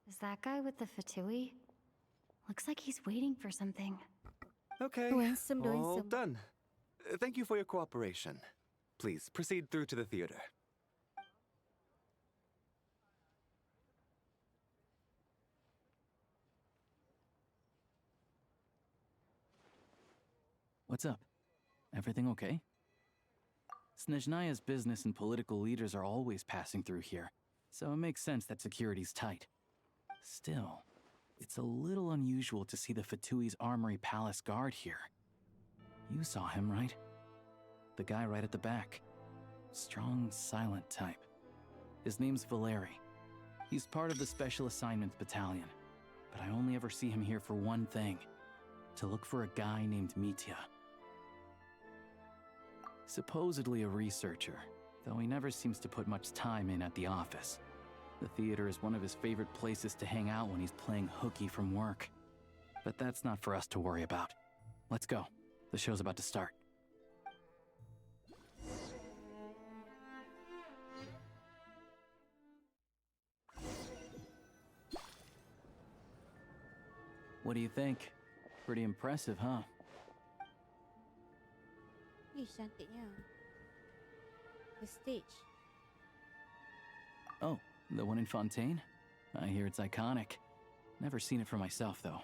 Is that guy with the fatui? Looks like he's waiting for something. Okay, Handsome, all handsome. done. Thank you for your cooperation. Please proceed through to the theater. What's up? Everything okay? Snezhnaya's business and political leaders are always passing through here, so it makes sense that security's tight. Still, it's a little unusual to see the Fatui's Armory Palace guard here. You saw him, right? The guy right at the back. Strong, silent type. His name's Valeri. He's part of the Special Assignments Battalion, but I only ever see him here for one thing: to look for a guy named Mitya. Supposedly a researcher, though he never seems to put much time in at the office. The theater is one of his favorite places to hang out when he's playing hooky from work. But that's not for us to worry about. Let's go. The show's about to start. What do you think? Pretty impressive, huh? Ih, cantiknya. The stage. Oh, the one in Fontaine? I hear it's iconic. Never seen it for myself, though.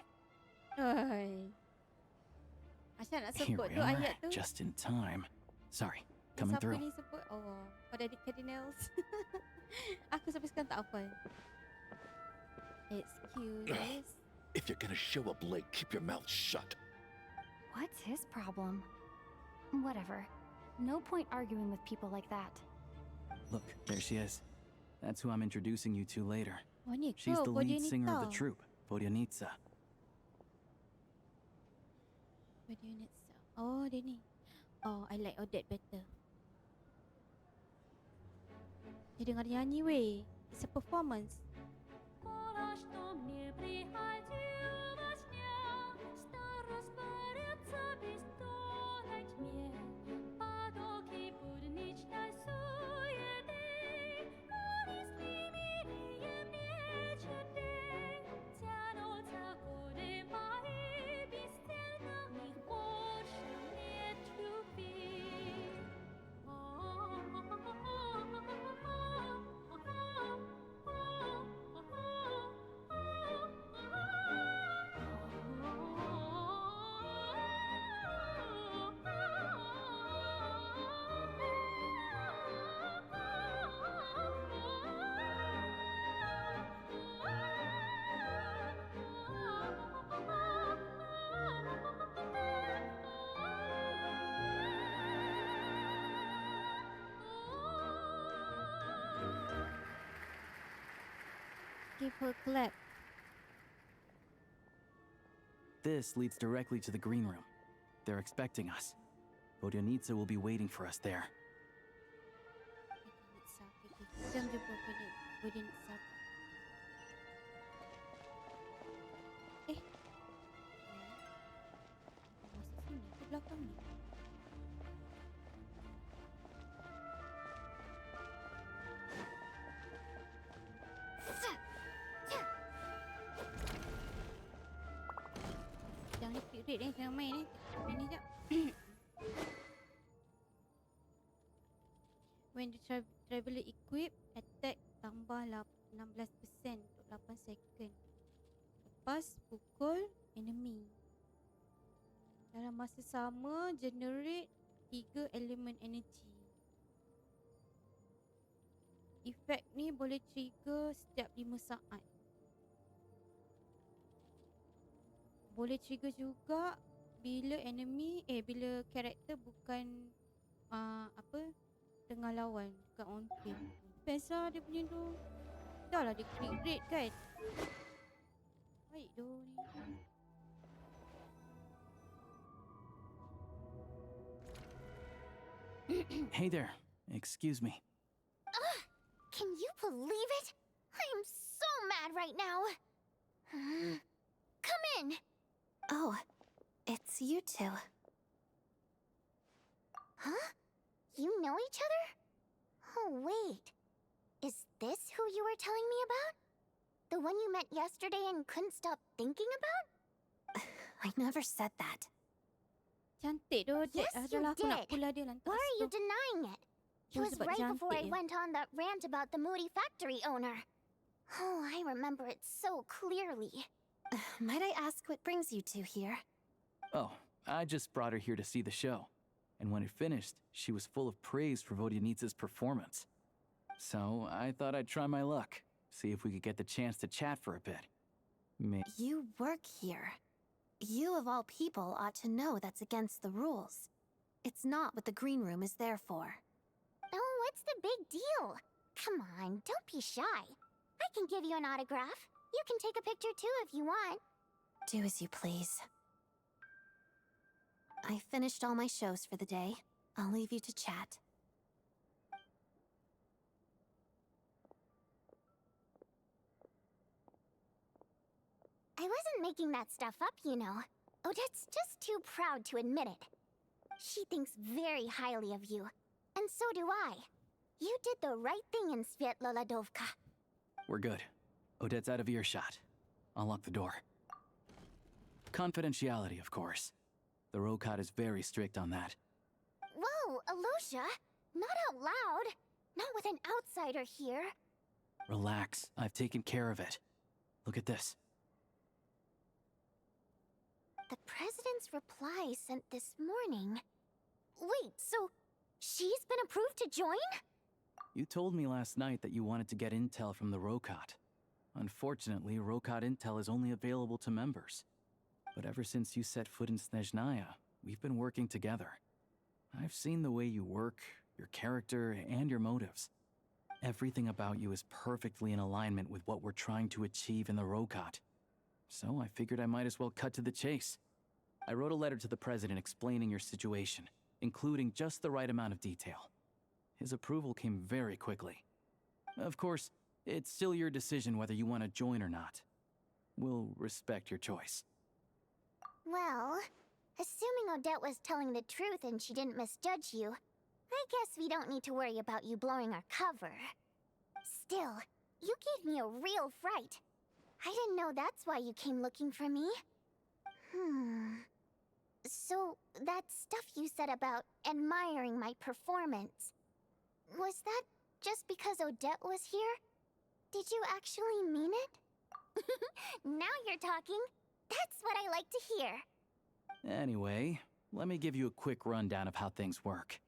Oi. Asal nak Here sebut we tu are, ayat tu. just in time. Sorry, coming Siapa through. ni sebut? Oh, pada di Cardinals. Aku sampai sekarang tak hafal. Excuse. If you're gonna show up late, keep your mouth shut. What's his problem? Whatever. No point arguing with people like that. Look, there she is. That's who I'm introducing you to later. Oh, ni She's ke? the lead singer of the Vodyanitsa. troupe, Vodyanitsa. Vodyanitsa. Oh, dia ni. Oh, I like Odette better. Dia dengar dia nyanyi weh. It's a performance. Give her a clap. This leads directly to the green room. They're expecting us. Vodyanitsa will be waiting for us there. Vodyanitsa. Okay. Kita jumpa Vodyanitsa. Eh. Masuk sini ke belakang ni? Jangan repeat rate ni, jangan main ni. Main ni jap. When the traveler equip, attack tambah 16% untuk 8 second. Lepas pukul enemy. Dalam masa sama, generate 3 elemen energy. Efek ni boleh trigger setiap 5 saat. boleh trigger juga bila bila karakter bukan apa tengah lawan dekat on field. Best lah dia punya tu. Dah lah dia crit rate kan. Baik doh ni. Hey there. Excuse me. Can you believe it? I am so mad right now. Come in. Oh, it's you two. Huh? You know each other? Oh, wait. Is this who you were telling me about? The one you met yesterday and couldn't stop thinking about? I never said that. Cantik doh. Yes, you Adalah aku nak did. pula dia lantas Why are you tu. denying it? It Oh, was sebab right before I cantik ya. went on that rant about the moody factory owner. Oh, I remember it so clearly. Might I ask what brings you two here? Oh, I just brought her here to see the show. And when it finished, she was full of praise for Vodyanitsa's performance. So I thought I'd try my luck, see if we could get the chance to chat for a bit. You work here. You of all people ought to know that's against the rules. It's not what the green room is there for. Oh, what's the big deal? Come on, don't be shy. I can give you an autograph. You can take a picture too if you want. Do as you please. I finished all my shows for the day. I'll leave you to chat. I wasn't making that stuff up, you know. Odette's just too proud to admit it. She thinks very highly of you. And so do I. You did the right thing in Svietloladovka. We're good. Odette's out of earshot. I'll lock the door. Confidentiality, of course. The Rokot is very strict on that. Whoa, Alosha! Not out loud! Not with an outsider here. Relax. I've taken care of it. Look at this. The president's reply sent this morning. Wait, so she's been approved to join? You told me last night that you wanted to get intel from the Rokot. Unfortunately, Rokot intel is only available to members. But ever since you set foot in Snezhnaya, we've been working together. I've seen the way you work, your character, and your motives. Everything about you is perfectly in alignment with what we're trying to achieve in the Rokot. So I figured I might as well cut to the chase. I wrote a letter to the president explaining your situation, including just the right amount of detail. His approval came very quickly. Of course, it's still your decision whether you want to join or not. We'll respect your choice. Well, assuming Odette was telling the truth and she didn't misjudge you, I guess we don't need to worry about you blowing our cover. Still, you gave me a real fright. I didn't know that's why you came looking for me. So, that stuff you said about admiring my performance, was that just because Odette was here? Did you actually mean it? Now you're talking. That's what I like to hear. Anyway, let me give you a quick rundown of how things work.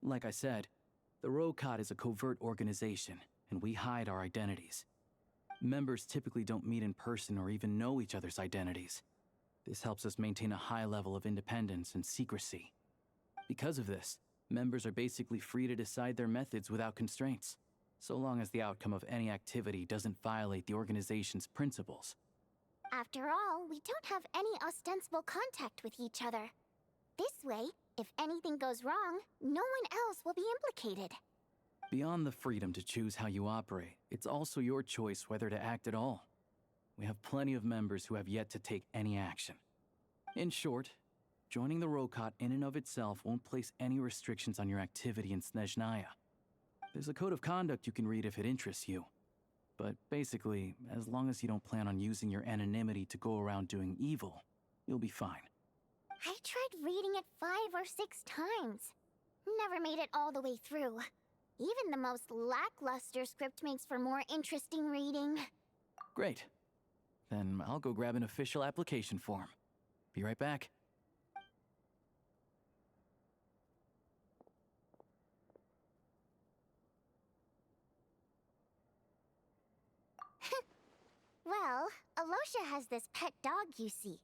Like I said, the Rokot is a covert organization, and we hide our identities. Members typically don't meet in person or even know each other's identities. This helps us maintain a high level of independence and secrecy. Because of this, members are basically free to decide their methods without constraints, so long as the outcome of any activity doesn't violate the organization's principles. After all, we don't have any ostensible contact with each other. This way, if anything goes wrong, no one else will be implicated. Beyond the freedom to choose how you operate, it's also your choice whether to act at all. We have plenty of members who have yet to take any action. In short, joining the Rokot in and of itself won't place any restrictions on your activity in Snezhnaya. There's a code of conduct you can read if it interests you. But basically, as long as you don't plan on using your anonymity to go around doing evil, you'll be fine. I tried reading it 5 or 6 times. Never made it all the way through. Even the most lackluster script makes for more interesting reading. Great. Then I'll go grab an official application form. Be right back. Well, Alosha has this pet dog, you see.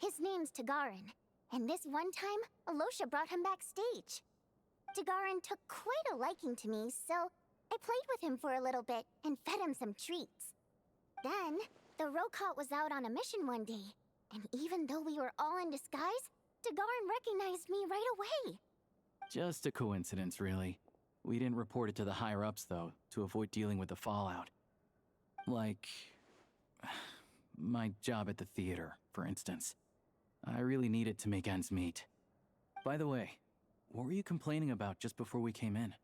His name's Tagarin, and this one time, Alosha brought him backstage. Tagarin took quite a liking to me, so I played with him for a little bit and fed him some treats. Then, the Rokot was out on a mission one day, and even though we were all in disguise, Tagarin recognized me right away. Just a coincidence, really. We didn't report it to the higher-ups, though, to avoid dealing with the fallout. Like... my job at the theater, for instance. I really needed to make ends meet. By the way, what were you complaining about just before we came in?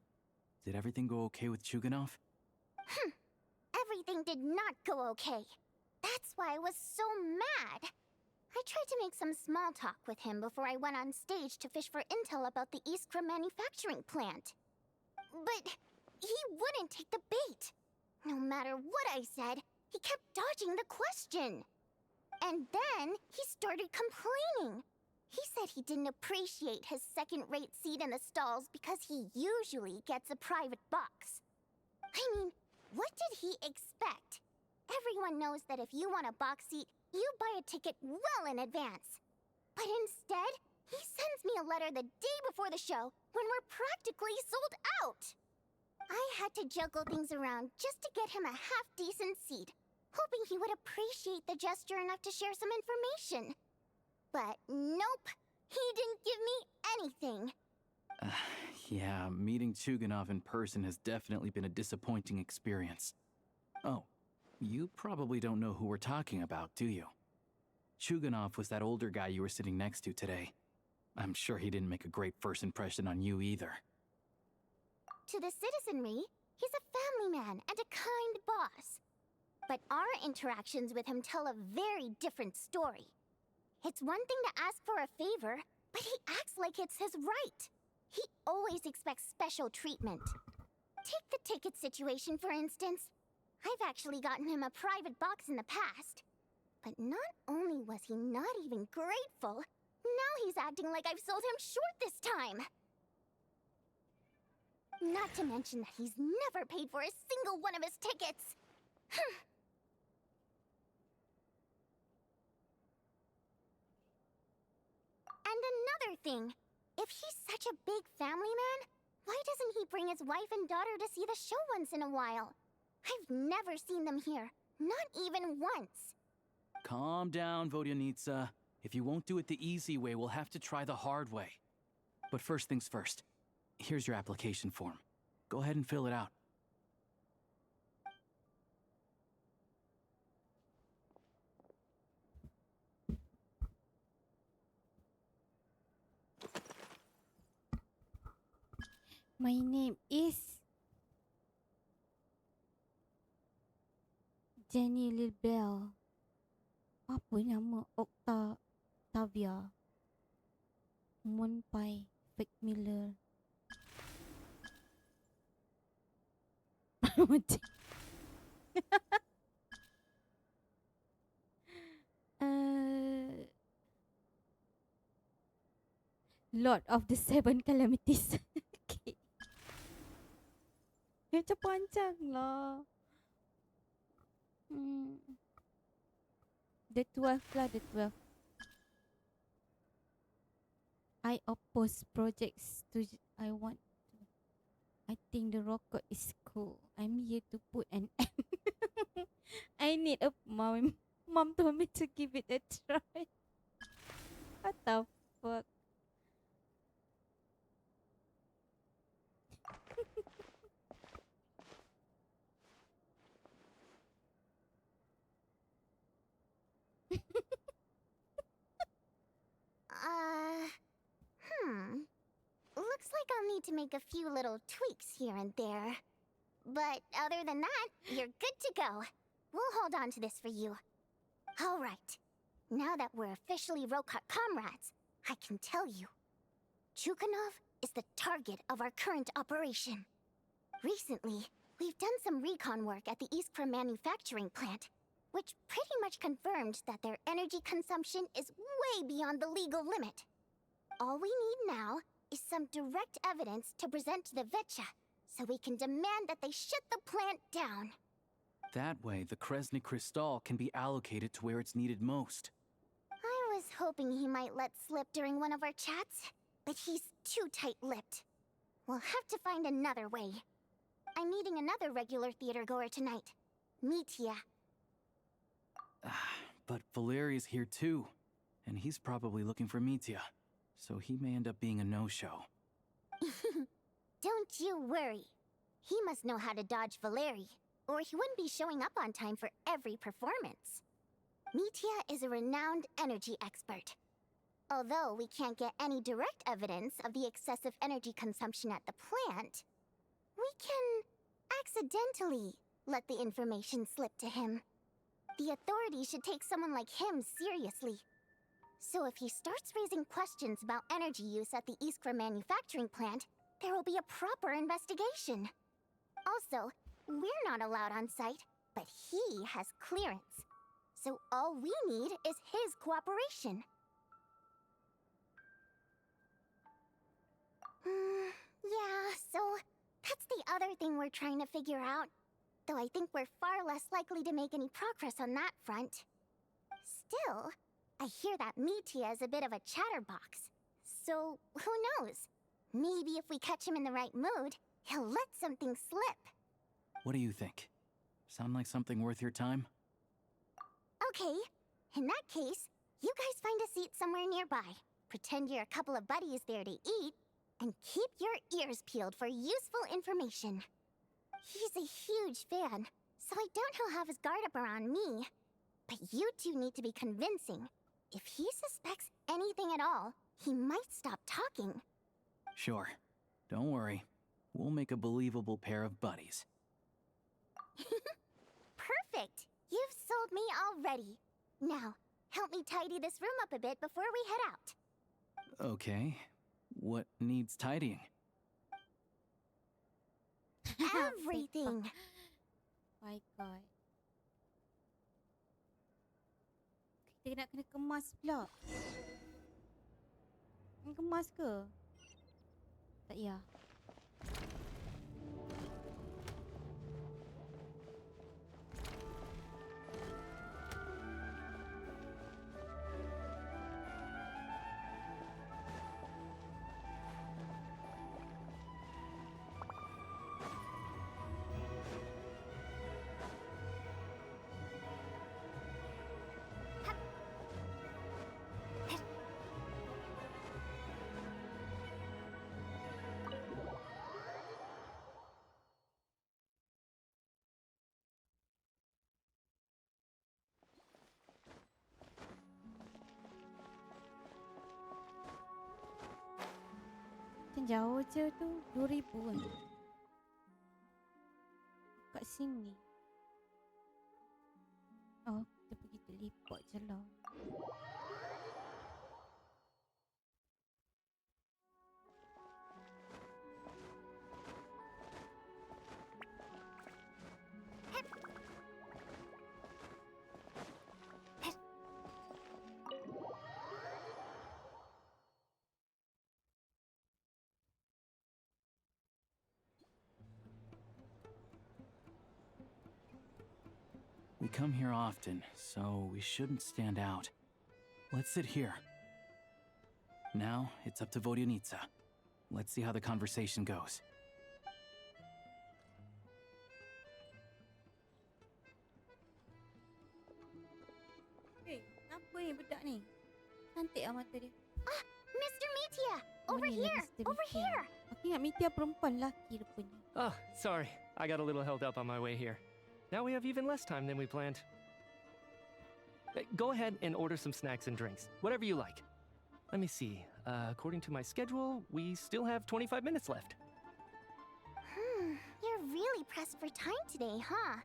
Did everything go okay with Chuganov? Everything did not go okay. That's why I was so mad. I tried to make some small talk with him before I went on stage to fish for intel about the Iskra manufacturing plant. But he wouldn't take the bait. No matter what I said, he kept dodging the question. And then he started complaining. He said he didn't appreciate his second-rate seat in the stalls because he usually gets a private box. I mean, what did he expect? Everyone knows that if you want a box seat, you buy a ticket well in advance. But instead, he sends me a letter the day before the show when we're practically sold out. I had to juggle things around just to get him a half-decent seat, hoping he would appreciate the gesture enough to share some information. But nope, he didn't give me anything. Yeah, meeting Chuganov in person has definitely been a disappointing experience. Oh, you probably don't know who we're talking about, do you? Chuganov was that older guy you were sitting next to today. I'm sure he didn't make a great first impression on you either. To the citizenry, he's a family man and a kind boss. But our interactions with him tell a very different story. It's one thing to ask for a favor, but he acts like it's his right. He always expects special treatment. Take the ticket situation, for instance. I've actually gotten him a private box in the past. But not only was he not even grateful, now he's acting like I've sold him short this time. Not to mention that he's never paid for a single one of his tickets. And another thing, if he's such a big family man, why doesn't he bring his wife and daughter to see the show once in a while? I've never seen them here, not even once. Calm down, Vodyanitsa. If you won't do it the easy way, we'll have to try the hard way. But first things first. Here's your application form. Go ahead and fill it out. My name is Jenny Lilbell. Apa nama? Octavia Monpai Vic Miller. Lord of the Seven Calamities. Okay. Macam panjang lah. The 12th lah, the 12th. I oppose projects to... I think the rocket is cool. I'm here to put an end. I need a... Mom told me to give it a try. What the fuck? Looks like I'll need to make a few little tweaks here and there. But other than that, you're good to go. We'll hold on to this for you. All right. Now that we're officially Rokot comrades, I can tell you. Chuganov is the target of our current operation. Recently, we've done some recon work at the Iskra manufacturing plant, which pretty much confirmed that their energy consumption is way beyond the legal limit. All we need now is some direct evidence to present to the Vetcha, so we can demand that they shut the plant down. That way, the Kresny Crystal can be allocated to where it's needed most. I was hoping he might let slip during one of our chats, but he's too tight-lipped. We'll have to find another way. I'm meeting another regular theater goer tonight, Mitya. But Valeri's here too, and he's probably looking for Mitya, so he may end up being a no-show. Don't you worry. He must know how to dodge Valeri, or he wouldn't be showing up on time for every performance. Mitya is a renowned energy expert. Although we can't get any direct evidence of the excessive energy consumption at the plant, we can accidentally let the information slip to him. The authorities should take someone like him seriously. So if he starts raising questions about energy use at the Iskra manufacturing plant, there will be a proper investigation. Also, we're not allowed on site, but he has clearance. So all we need is his cooperation. Yeah, so that's the other thing we're trying to figure out. Though I think we're far less likely to make any progress on that front. Still, I hear that Mitya is a bit of a chatterbox. So, who knows? Maybe if we catch him in the right mood, he'll let something slip. What do you think? Sound like something worth your time? Okay, in that case, you guys find a seat somewhere nearby. Pretend you're a couple of buddies there to eat, and keep your ears peeled for useful information. He's a huge fan, so I doubt he'll have his guard up around me. But you two need to be convincing. If he suspects anything at all, he might stop talking. Sure. Don't worry. We'll make a believable pair of buddies. Perfect! You've sold me already. Now, help me tidy this room up a bit before we head out. Okay. What needs tidying? Everything! My God. Kita nak kena kemas pula. Ni kemas ke? Tak payah. Macam jauh je tu, 2,000 kan. Kat sini. Oh, kita pergi teleport je lah. We come here often, so we shouldn't stand out. Let's sit here. Now, it's up to Vodyanitsa. Let's see how the conversation goes. Hey, apa ni budak ni? Cantik lah mata dia. Ah, Mr. Mitya! Over here! Over here! Aku ingat Mitya perempuan lelaki rupanya. Oh, sorry. I got a little held up on my way here. Now we have even less time than we planned. Go ahead and order some snacks and drinks. Whatever you like. Let me see. According to my schedule, we still have 25 minutes left. You're really pressed for time today, huh?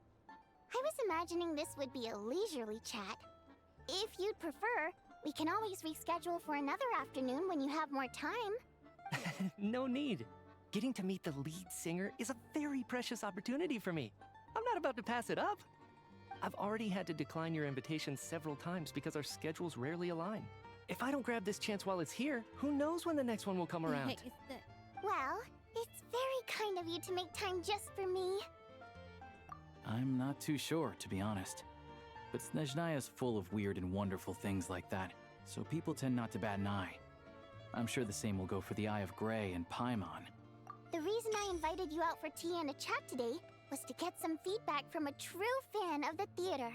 I was imagining this would be a leisurely chat. If you'd prefer, we can always reschedule for another afternoon when you have more time. No need. Getting to meet the lead singer is a very precious opportunity for me. I'm not about to pass it up. I've already had to decline your invitation several times because our schedules rarely align. If I don't grab this chance while it's here, who knows when the next one will come around? Well, it's very kind of you to make time just for me. I'm not too sure, to be honest. But Snezhnaya's full of weird and wonderful things like that, so people tend not to bat an eye. I'm sure the same will go for the Eye of Grey and Paimon. The reason I invited you out for tea and a chat today was to get some feedback from a true fan of the theater.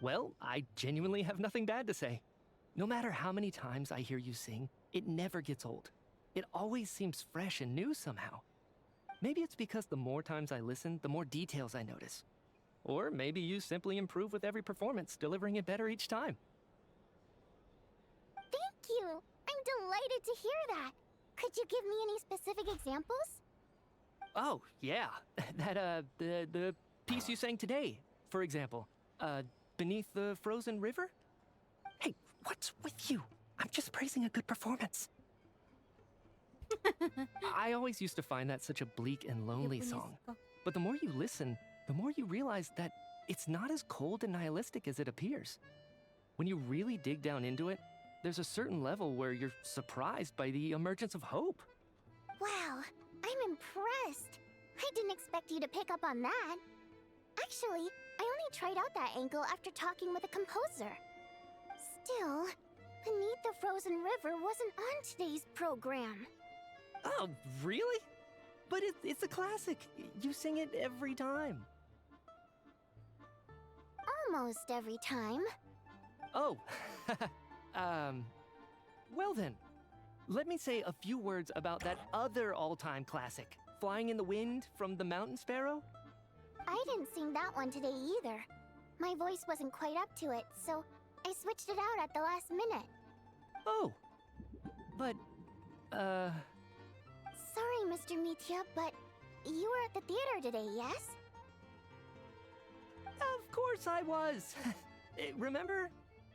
Well, I genuinely have nothing bad to say. No matter how many times I hear you sing, it never gets old. It always seems fresh and new somehow. Maybe it's because the more times I listen, the more details I notice. Or maybe you simply improve with every performance, delivering it better each time. Thank you! I'm delighted to hear that! Could you give me any specific examples? Oh, yeah. The piece you sang today, for example. Beneath the Frozen River? Hey, what's with you? I'm just praising a good performance. I always used to find that such a bleak and lonely song. But the more you listen, the more you realize that it's not as cold and nihilistic as it appears. When you really dig down into it, there's a certain level where you're surprised by the emergence of hope. Wow, I'm impressed. I didn't expect you to pick up on that. Actually, I only tried out that angle after talking with a composer. Still, Beneath the Frozen River wasn't on today's program. Oh, really? But it's a classic. You sing it every time. Almost every time. Oh, well then. Let me say a few words about that other all-time classic, Flying in the Wind from the Mountain Sparrow. I didn't sing that one today either. My voice wasn't quite up to it, so I switched it out at the last minute. Oh, but, Sorry, Mr. Mitya, but you were at the theater today, yes? Of course I was. Remember?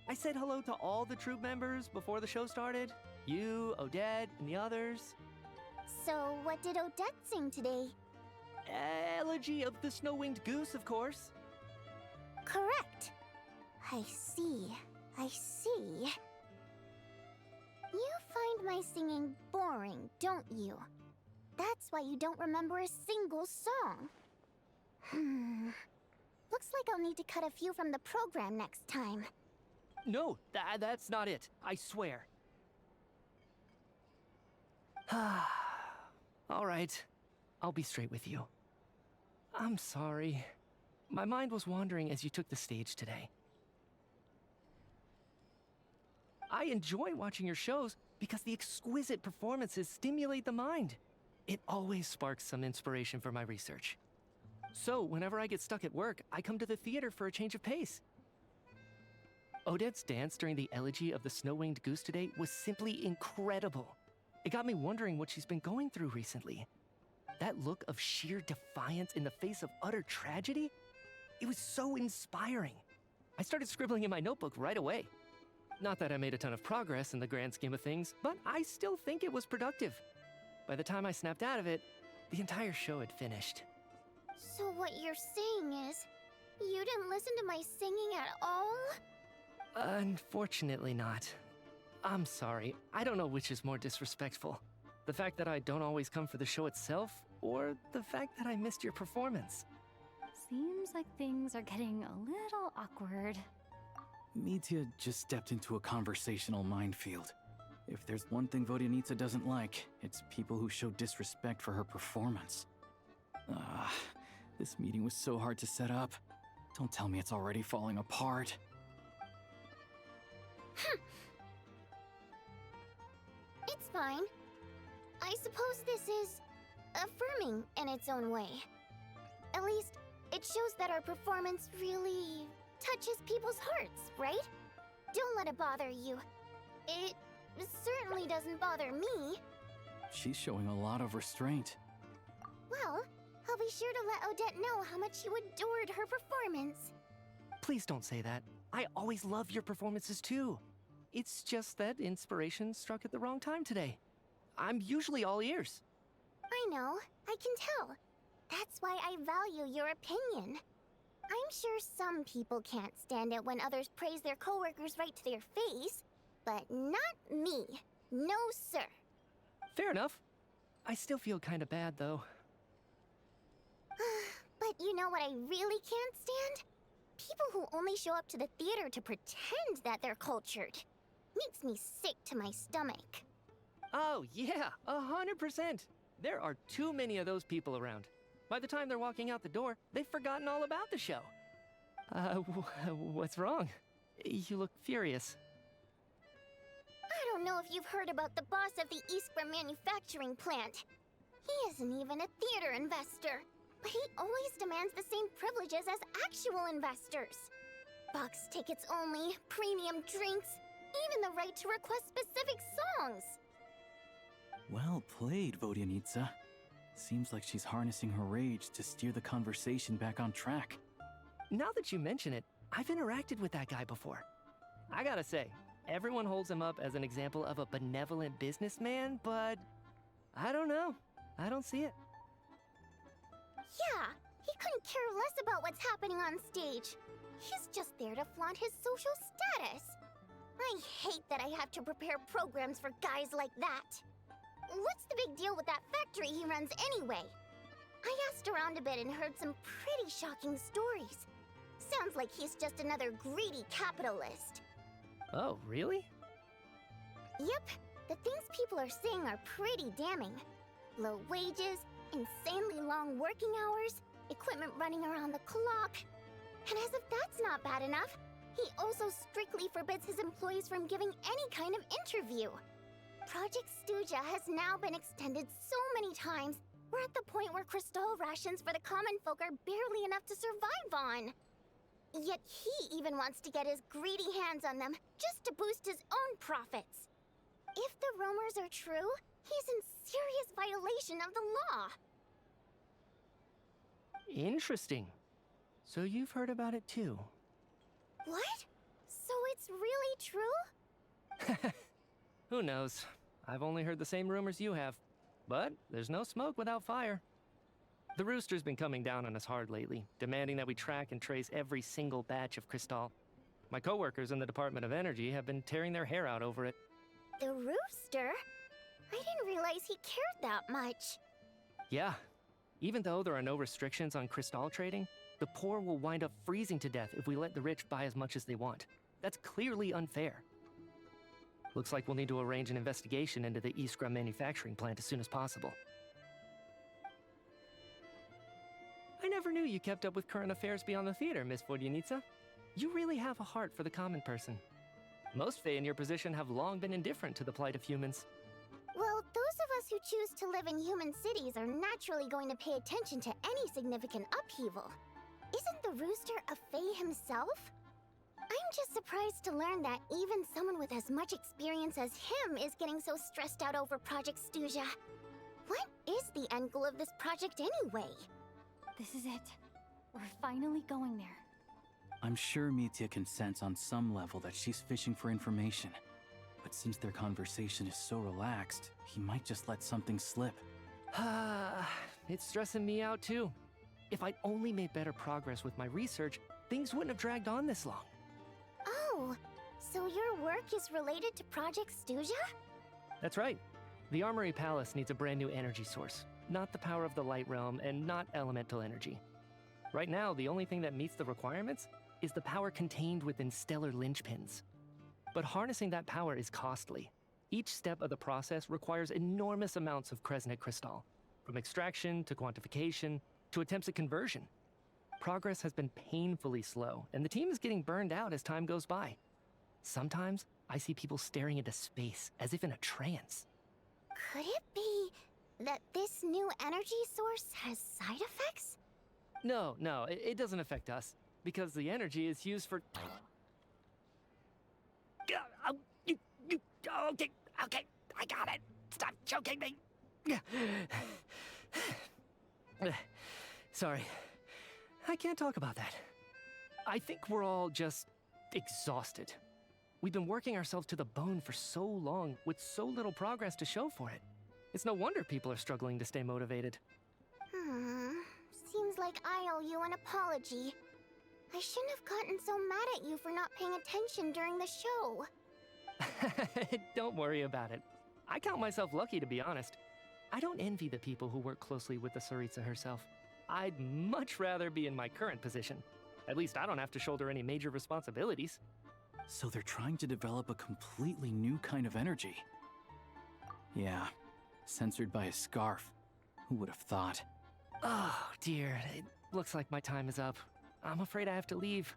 I said hello to all the troupe members before the show started. You, Odette, and the others. So, what did Odette sing today? Elegy of the Snow-Winged Goose, of course. Correct. I see. I see. You find my singing boring, don't you? That's why you don't remember a single song. Looks like I'll need to cut a few from the program next time. No, that's not it. I swear. All right. I'll be straight with you. I'm sorry. My mind was wandering as you took the stage today. I enjoy watching your shows because the exquisite performances stimulate the mind. It always sparks some inspiration for my research. So, whenever I get stuck at work, I come to the theater for a change of pace. Odette's dance during the Elegy of the Snow-Winged Goose today was simply incredible. It got me wondering what she's been going through recently. That look of sheer defiance in the face of utter tragedy? It was so inspiring. I started scribbling in my notebook right away. Not that I made a ton of progress in the grand scheme of things, but I still think it was productive. By the time I snapped out of it, the entire show had finished. So what you're saying is, you didn't listen to my singing at all? Unfortunately not. I'm sorry, I don't know which is more disrespectful. The fact that I don't always come for the show itself, or the fact that I missed your performance. Seems like things are getting a little awkward. Mitya just stepped into a conversational minefield. If there's one thing Vodyanitsa doesn't like, it's people who show disrespect for her performance. This meeting was so hard to set up. Don't tell me it's already falling apart. It's fine. I suppose this is affirming in its own way. At least, it shows that our performance really touches people's hearts, right? Don't let it bother you. It certainly doesn't bother me. She's showing a lot of restraint. Well, I'll be sure to let Odette know how much you adored her performance. Please don't say that. I always love your performances too. It's just that inspiration struck at the wrong time today. I'm usually all ears. I know, I can tell. That's why I value your opinion. I'm sure some people can't stand it when others praise their coworkers right to their face, but not me. No, sir. Fair enough. I still feel kinda bad, though. But you know what I really can't stand? People who only show up to the theater to pretend that they're cultured. Makes me sick to my stomach. Oh, yeah, 100%. There are too many of those people around. By the time they're walking out the door, they've forgotten all about the show. What's wrong? You look furious. I don't know if you've heard about the boss of the Iskra manufacturing plant. He isn't even a theater investor, but he always demands the same privileges as actual investors. Box tickets only, premium drinks, even the right to request specific songs. Well played, Vodyanitsa. Seems like she's harnessing her rage to steer the conversation back on track. Now that you mention it, I've interacted with that guy before. I gotta say, everyone holds him up as an example of a benevolent businessman, but I don't know. I don't see it. Yeah, he couldn't care less about what's happening on stage. He's just there to flaunt his social status. I hate that I have to prepare programs for guys like that. What's the big deal with that factory he runs anyway? I asked around a bit and heard some pretty shocking stories. Sounds like he's just another greedy capitalist. Oh, really? Yep, the things people are saying are pretty damning. Low wages, insanely long working hours, equipment running around the clock. And as if that's not bad enough, he also strictly forbids his employees from giving any kind of interview. Project Stuja has now been extended so many times, we're at the point where crystal rations for the common folk are barely enough to survive on. Yet he even wants to get his greedy hands on them just to boost his own profits. If the rumors are true, he's in serious violation of the law. Interesting. So you've heard about it too. What? So it's really true? Who knows? I've only heard the same rumors you have. But there's no smoke without fire. The Rooster's been coming down on us hard lately, demanding that we track and trace every single batch of Crystal. My coworkers in the Department of Energy have been tearing their hair out over it. The Rooster? I didn't realize he cared that much. Yeah. Even though there are no restrictions on Crystal trading, the poor will wind up freezing to death if we let the rich buy as much as they want. That's clearly unfair. Looks like we'll need to arrange an investigation into the Iskra manufacturing plant as soon as possible. I never knew you kept up with current affairs beyond the theater, Miss Vodyanitsa. You really have a heart for the common person. Most Fae in your position have long been indifferent to the plight of humans. Well, those of us who choose to live in human cities are naturally going to pay attention to any significant upheaval. Isn't the Rooster a Fae himself? I'm just surprised to learn that even someone with as much experience as him is getting so stressed out over Project Stuja. What is the end goal of this project anyway? This is it. We're finally going there. I'm sure Mitya can sense on some level that she's fishing for information. But since their conversation is so relaxed, he might just let something slip. It's stressing me out too. If I'd only made better progress with my research, things wouldn't have dragged on this long. Oh, so your work is related to Project Stuja? That's right. The Armory Palace needs a brand new energy source. Not the power of the Light Realm, and not elemental energy. Right now, the only thing that meets the requirements is the power contained within stellar linchpins. But harnessing that power is costly. Each step of the process requires enormous amounts of Kresnik crystal, from extraction to quantification to attempts at conversion. Progress has been painfully slow, and the team is getting burned out as time goes by. Sometimes, I see people staring into space as if in a trance. Could it be that this new energy source has side effects? No, it doesn't affect us, because the energy is used for... Okay, I got it. Stop choking me. Sorry, I can't talk about that. I think we're all just exhausted. We've been working ourselves to the bone for so long with so little progress to show for it. It's no wonder people are struggling to stay motivated. Seems like I owe you an apology. I shouldn't have gotten so mad at you for not paying attention during the show. Don't worry about it. I count myself lucky, to be honest. I don't envy the people who work closely with the Tsaritsa herself. I'd much rather be in my current position. At least I don't have to shoulder any major responsibilities. So they're trying to develop a completely new kind of energy. Yeah, censored by a scarf. Who would have thought? Oh, dear. It looks like my time is up. I'm afraid I have to leave.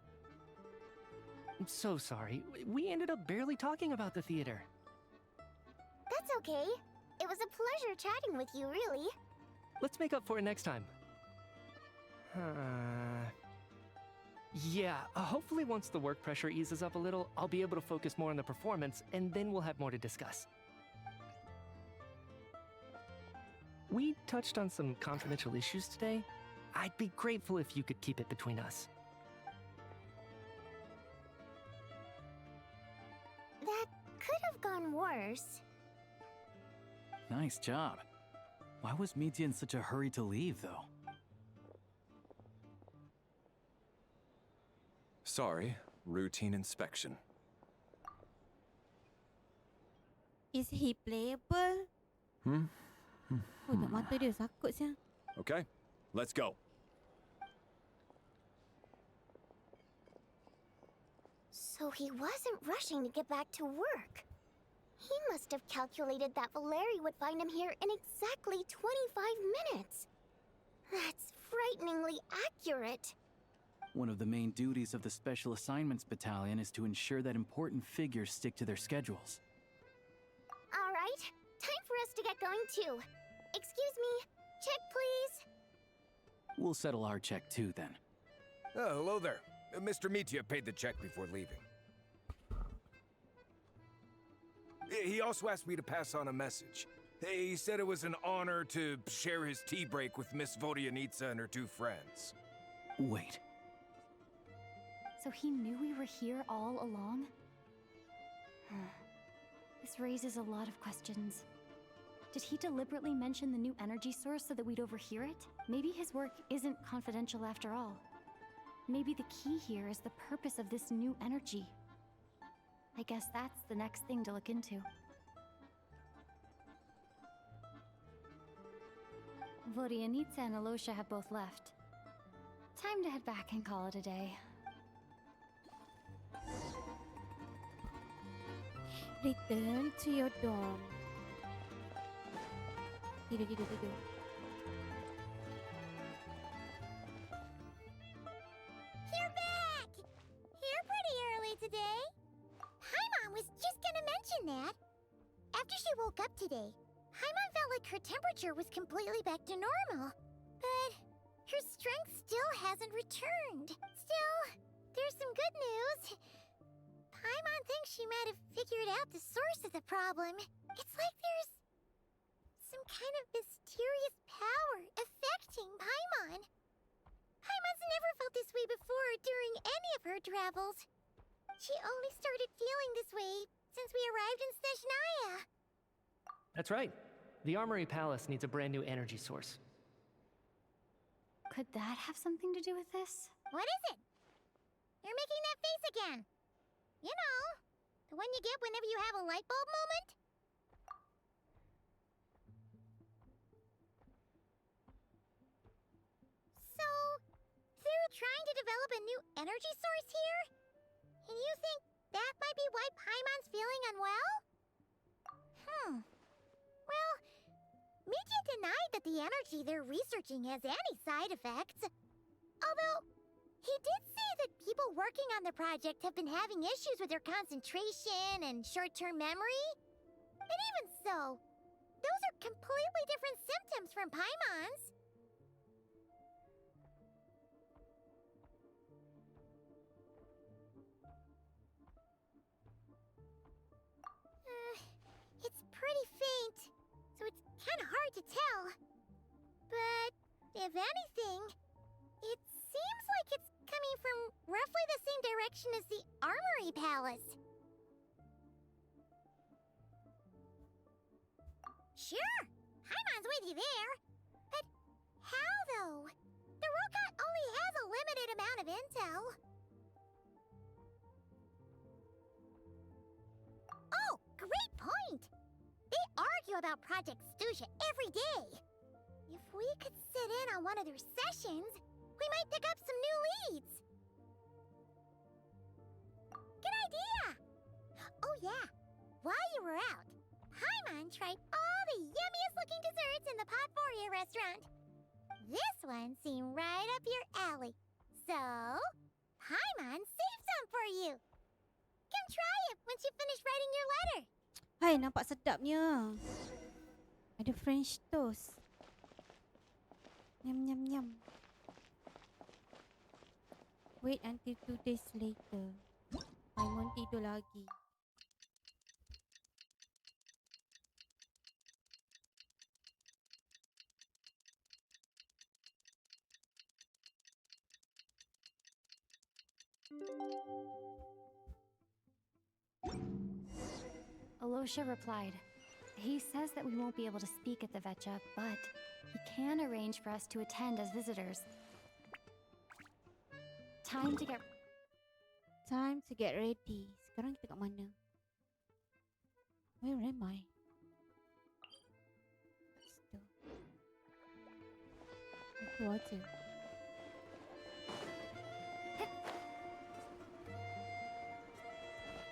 I'm so sorry. We ended up barely talking about the theater. That's okay. It was a pleasure chatting with you, really. Let's make up for it next time. Yeah, hopefully once the work pressure eases up a little, I'll be able to focus more on the performance, and then we'll have more to discuss. We touched on some confidential issues today. I'd be grateful if you could keep it between us. That could have gone worse. Nice job. Why was Mitya in such a hurry to leave, though? Sorry, routine inspection. Is he playable? Oh, tak mata dia sakut siang. Okay, let's go. So he wasn't rushing to get back to work. He must have calculated that Valeri would find him here in exactly 25 minutes. That's frighteningly accurate. One of the main duties of the Special Assignments Battalion is to ensure that important figures stick to their schedules. All right, time for us to get going too. Excuse me, check please. We'll settle our check too, then. Oh, hello there. Mr. Mitya paid the check before leaving. He also asked me to pass on a message. He said it was an honor to share his tea break with Miss Vodyanitsa and her two friends. Wait. So he knew we were here all along? This raises a lot of questions. Did he deliberately mention the new energy source so that we'd overhear it? Maybe his work isn't confidential after all. Maybe the key here is the purpose of this new energy. I guess that's the next thing to look into. Vodyanitsa and Alosha have both left. Time to head back and call it a day. Return to your dorm. Tidur. You're back! Here pretty early today. Paimon was just gonna mention that. After she woke up today, Paimon felt like her temperature was completely back to normal. But her strength still hasn't returned. Still, there's some good news. Paimon thinks she might have figured out the source of the problem. It's like there's some kind of mysterious power affecting Paimon. Paimon's never felt this way before during any of her travels. She only started feeling this way since we arrived in Snezhnaya. That's right. The Armory Palace needs a brand new energy source. Could that have something to do with this? What is it? You're making that face again. You know, the one you get whenever you have a light bulb moment? So, they're trying to develop a new energy source here? And you think that might be why Paimon's feeling unwell? Well, Mitya denied that the energy they're researching has any side effects. Although, he did say that people working on the project have been having issues with their concentration and short-term memory. But even so, those are completely different symptoms from Paimon's. It's pretty faint, so it's kind of hard to tell. But if anything, it seems like it's coming from roughly the same direction as the Armory Palace. Sure, Paimon's with you there. But how, though? The Rokat only has a limited amount of intel. Oh, great point! They argue about Project Stusha every day. If we could sit in on one of their sessions, we might pick up some new leads. Good idea! yeah. While you were out, Paimon tried all the yummiest looking desserts in the Potpourri restaurant. This one seemed right up your alley. So, Paimon saved some for you. Come try it once you finish writing your letter. Hai, nampak sedapnya. Ada French toast. Nyam, nyam, nyam. Wait until 2 days later. Paimon tidur lagi. Alosha replied. He says that we won't be able to speak at the Vetcha, but he can arrange for us to attend as visitors. Time to get ready. Sekarang kita kat mana? Where am I? Still. Water.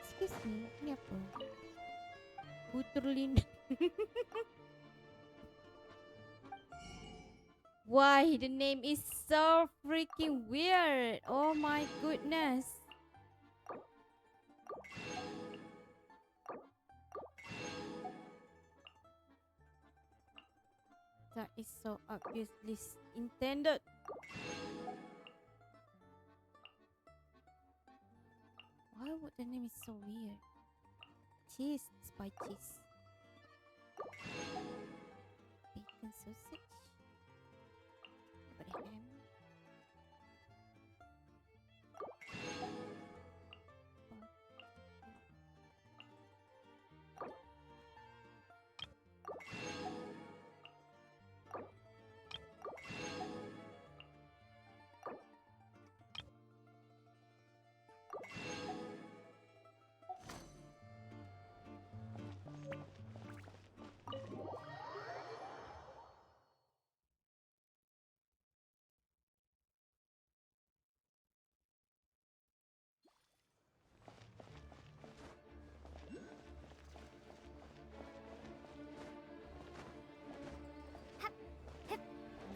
Excuse me, ini apa? Buturlin. Why the name is so freaking weird? Oh my goodness. That is so obviously intended. Why would the name is so weird? Cheese, spy cheese. Bacon sausage. But ham.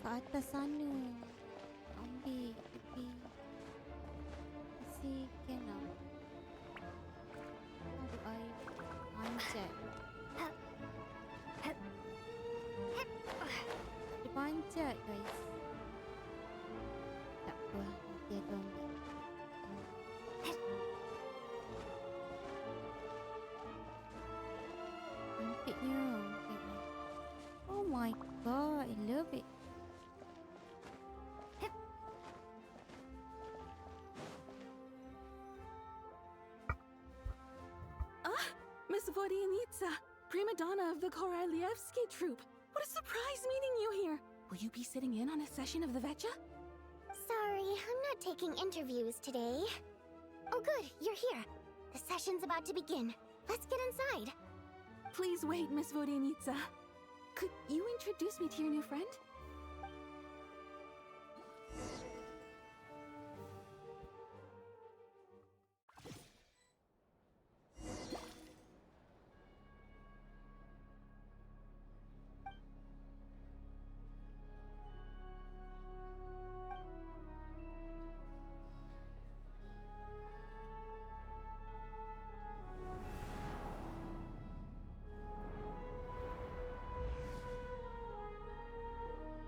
Ke atas sana. Ambil tepi. Masih kena. How do I panjat? Dia panjat guys. Tak apa. Nanti aku ambil. Cantiknya. Oh my god. I love it. Miss Vodyanitsa, prima donna of the Korolievsky troupe. What a surprise meeting you here. Will you be sitting in on a session of the Vetcha? Sorry, I'm not taking interviews today. Oh good, you're here. The session's about to begin. Let's get inside. Please wait, Miss Vodyanitsa. Could you introduce me to your new friend?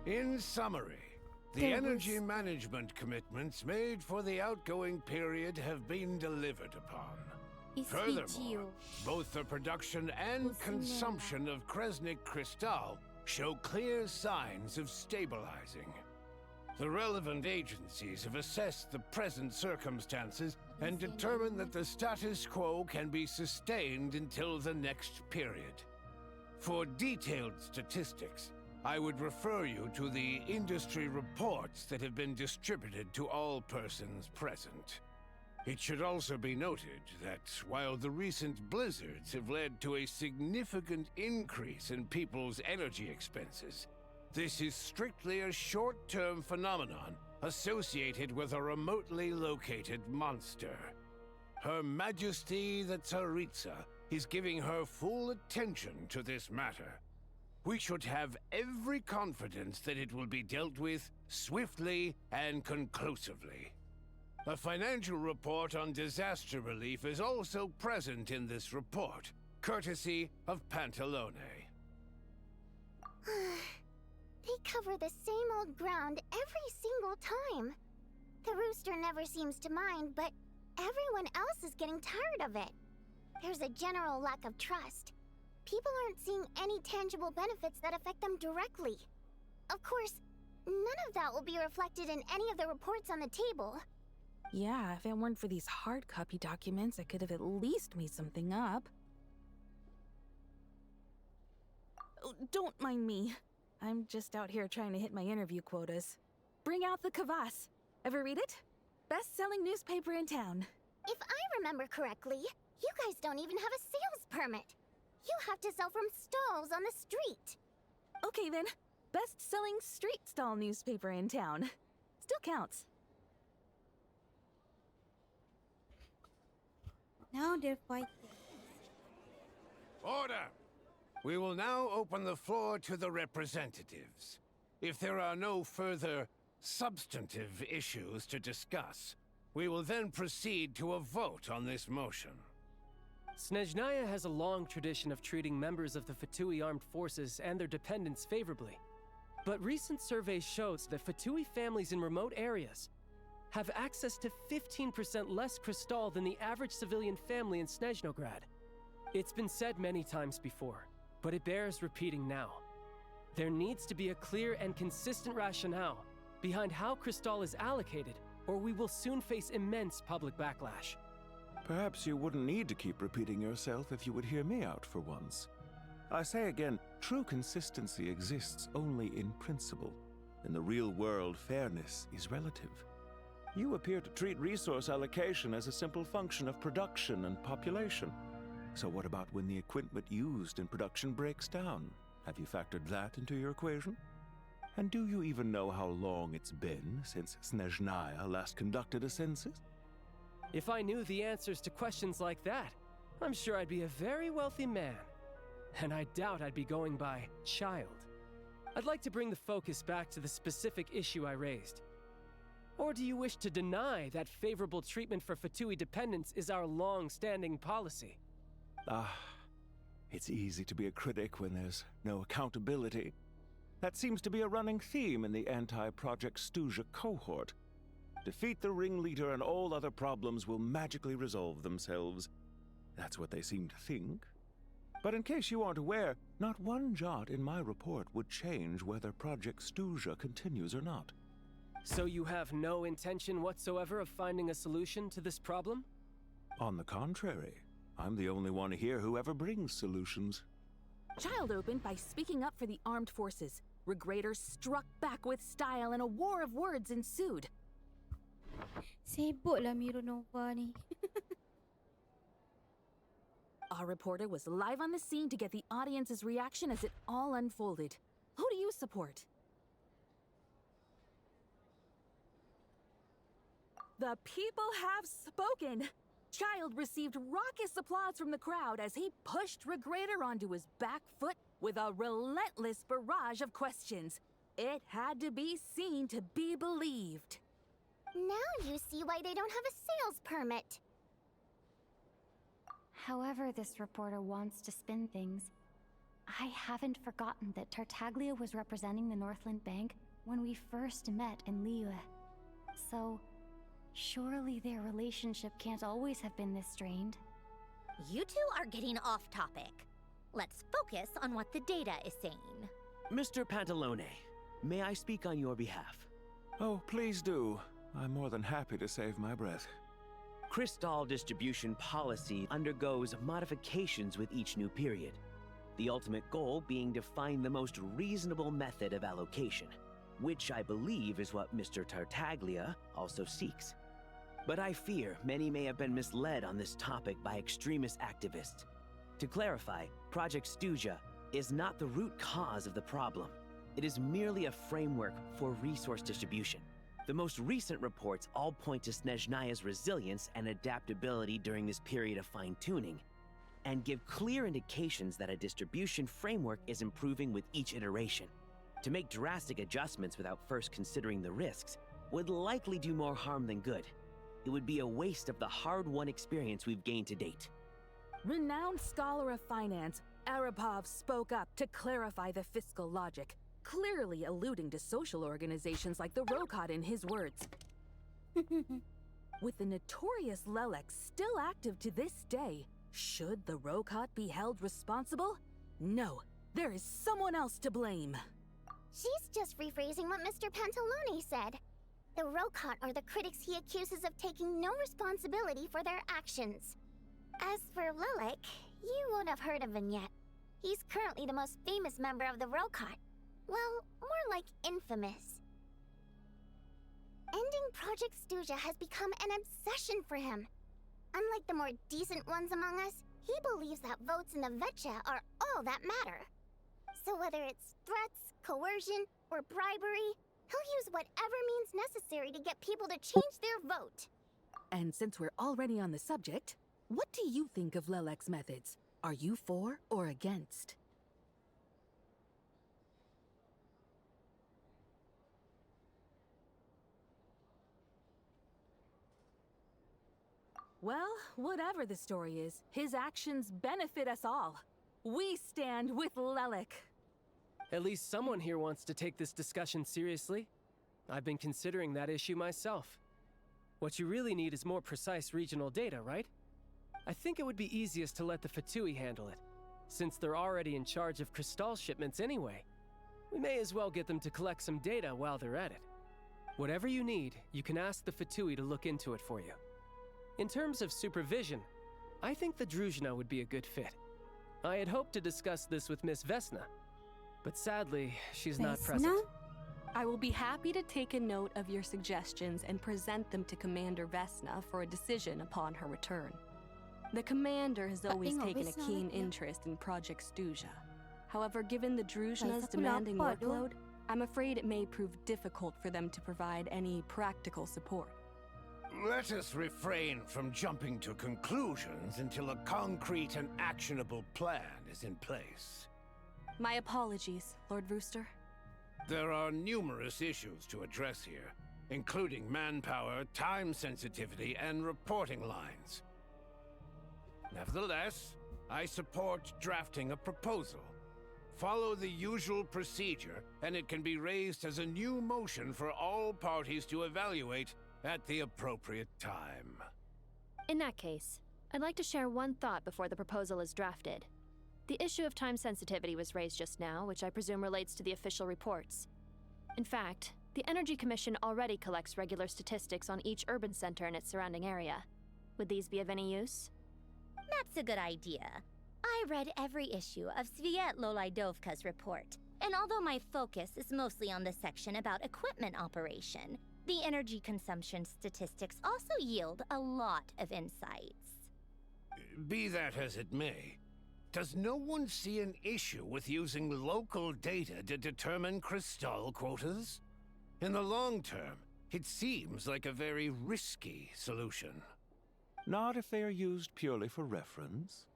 In summary, the energy management commitments made for the outgoing period have been delivered upon. Furthermore, both the production and consumption of Kresnik Crystal show clear signs of stabilizing. The relevant agencies have assessed the present circumstances and determined that the status quo can be sustained until the next period. For detailed statistics, I would refer you to the industry reports that have been distributed to all persons present. It should also be noted that while the recent blizzards have led to a significant increase in people's energy expenses, this is strictly a short-term phenomenon associated with a remotely located monster. Her Majesty the Tsaritsa is giving her full attention to this matter. We should have every confidence that it will be dealt with swiftly and conclusively. A financial report on disaster relief is also present in this report, courtesy of Pantalone. They cover the same old ground every single time. The rooster never seems to mind, but everyone else is getting tired of it. There's a general lack of trust. People aren't seeing any tangible benefits that affect them directly. Of course, none of that will be reflected in any of the reports on the table. Yeah, if it weren't for these hard copy documents, I could have at least made something up. Oh, don't mind me. I'm just out here trying to hit my interview quotas. Bring out the kvass. Ever read it? Best-selling newspaper in town. If I remember correctly, you guys don't even have a sales permit. You have to sell from stalls on the street. Okay then, best-selling street stall newspaper in town. Still counts. Now they're fighting. Order! We will now open the floor to the representatives. If there are no further substantive issues to discuss, we will then proceed to a vote on this motion. Snezhnaya has a long tradition of treating members of the Fatui armed forces and their dependents favorably. But recent surveys shows that Fatui families in remote areas have access to 15% less crystal than the average civilian family in Snezhnograd. It's been said many times before, but it bears repeating now. There needs to be a clear and consistent rationale behind how crystal is allocated, or we will soon face immense public backlash. Perhaps you wouldn't need to keep repeating yourself if you would hear me out for once. I say again, true consistency exists only in principle. In the real world, fairness is relative. You appear to treat resource allocation as a simple function of production and population. So what about when the equipment used in production breaks down? Have you factored that into your equation? And do you even know how long it's been since Snezhnaya last conducted a census? If I knew the answers to questions like that, I'm sure I'd be a very wealthy man. And I doubt I'd be going by child. I'd like to bring the focus back to the specific issue I raised. Or do you wish to deny that favorable treatment for Fatui dependents is our long-standing policy? It's easy to be a critic when there's no accountability. That seems to be a running theme in the anti-Project Stuzha cohort. Defeat the ringleader and all other problems will magically resolve themselves. That's what they seem to think. But in case you aren't aware, not one jot in my report would change whether Project Stuzha continues or not. So you have no intention whatsoever of finding a solution to this problem? On the contrary, I'm the only one here who ever brings solutions. Child opened by speaking up for the armed forces. Regraders struck back with style and a war of words ensued. Sibuk lah Mironova ni. Our reporter was live on the scene to get the audience's reaction as it all unfolded. Who do you support? The people have spoken! Child received raucous applause from the crowd as he pushed Regrader onto his back foot with a relentless barrage of questions. It had to be seen to be believed. Now you see why they don't have a sales permit. However this reporter wants to spin things, I haven't forgotten that Tartaglia was representing the Northland Bank when we first met in Liyue. So, surely their relationship can't always have been this strained. You two are getting off topic. Let's focus on what the data is saying. Mr. Pantalone, may I speak on your behalf? Oh, please do. I'm more than happy to save my breath. Crystal distribution policy undergoes modifications with each new period. The ultimate goal being to find the most reasonable method of allocation, which I believe is what Mr. Tartaglia also seeks. But I fear many may have been misled on this topic by extremist activists. To clarify, Project Stuzha is not the root cause of the problem. It is merely a framework for resource distribution. The most recent reports all point to Snezhnaya's resilience and adaptability during this period of fine-tuning. and give clear indications that a distribution framework is improving with each iteration. To make drastic adjustments without first considering the risks would likely do more harm than good. It would be a waste of the hard-won experience we've gained to date. Renowned scholar of finance, Arapov spoke up to clarify the fiscal logic, clearly alluding to social organizations like the Rokot in his words. With the notorious Lelek still active to this day, should the Rokot be held responsible? No, there is someone else to blame. She's just rephrasing what Mr. Pantalone said. The Rokot are the critics he accuses of taking no responsibility for their actions. As for Lilac, you won't have heard of him yet. He's currently the most famous member of the Rokot. Well, more like infamous. Ending Project Stuja has become an obsession for him. Unlike the more decent ones among us, he believes that votes in the Vetcha are all that matter. So whether it's threats, coercion, or bribery, he'll use whatever means necessary to get people to change their vote. And since we're already on the subject, what do you think of Lelek's methods? Are you for or against? Well, whatever the story is, his actions benefit us all. We stand with Lelek. At least someone here wants to take this discussion seriously. I've been considering that issue myself. What you really need is more precise regional data, right? I think it would be easiest to let the Fatui handle it, since they're already in charge of Crystal shipments anyway. We may as well get them to collect some data while they're at it. Whatever you need, you can ask the Fatui to look into it for you. In terms of supervision, I think the Druzhna would be a good fit. I had hoped to discuss this with Miss Vesna, but sadly, she's not present. I will be happy to take a note of your suggestions and present them to Commander Vesna for a decision upon her return. The Commander has always taken a keen interest in Project Stuja. However, given the Druzhna's demanding workload, I'm afraid it may prove difficult for them to provide any practical support. Let us refrain from jumping to conclusions until a concrete and actionable plan is in place. My apologies, Lord Rooster. There are numerous issues to address here, including manpower, time sensitivity, and reporting lines. Nevertheless, I support drafting a proposal. Follow the usual procedure, and it can be raised as a new motion for all parties to evaluate at the appropriate time. In that case, I'd like to share one thought before the proposal is drafted. The issue of time sensitivity was raised just now, which I presume relates to the official reports. In fact, the Energy Commission already collects regular statistics on each urban center and its surrounding area. Would these be of any use? That's a good idea. I read every issue of Sviet Lolaidovka's report, and although my focus is mostly on the section about equipment operation, the energy consumption statistics also yield a lot of insights. Be that as it may, does no one see an issue with using local data to determine Crystal quotas? In the long term, it seems like a very risky solution. Not if they are used purely for reference.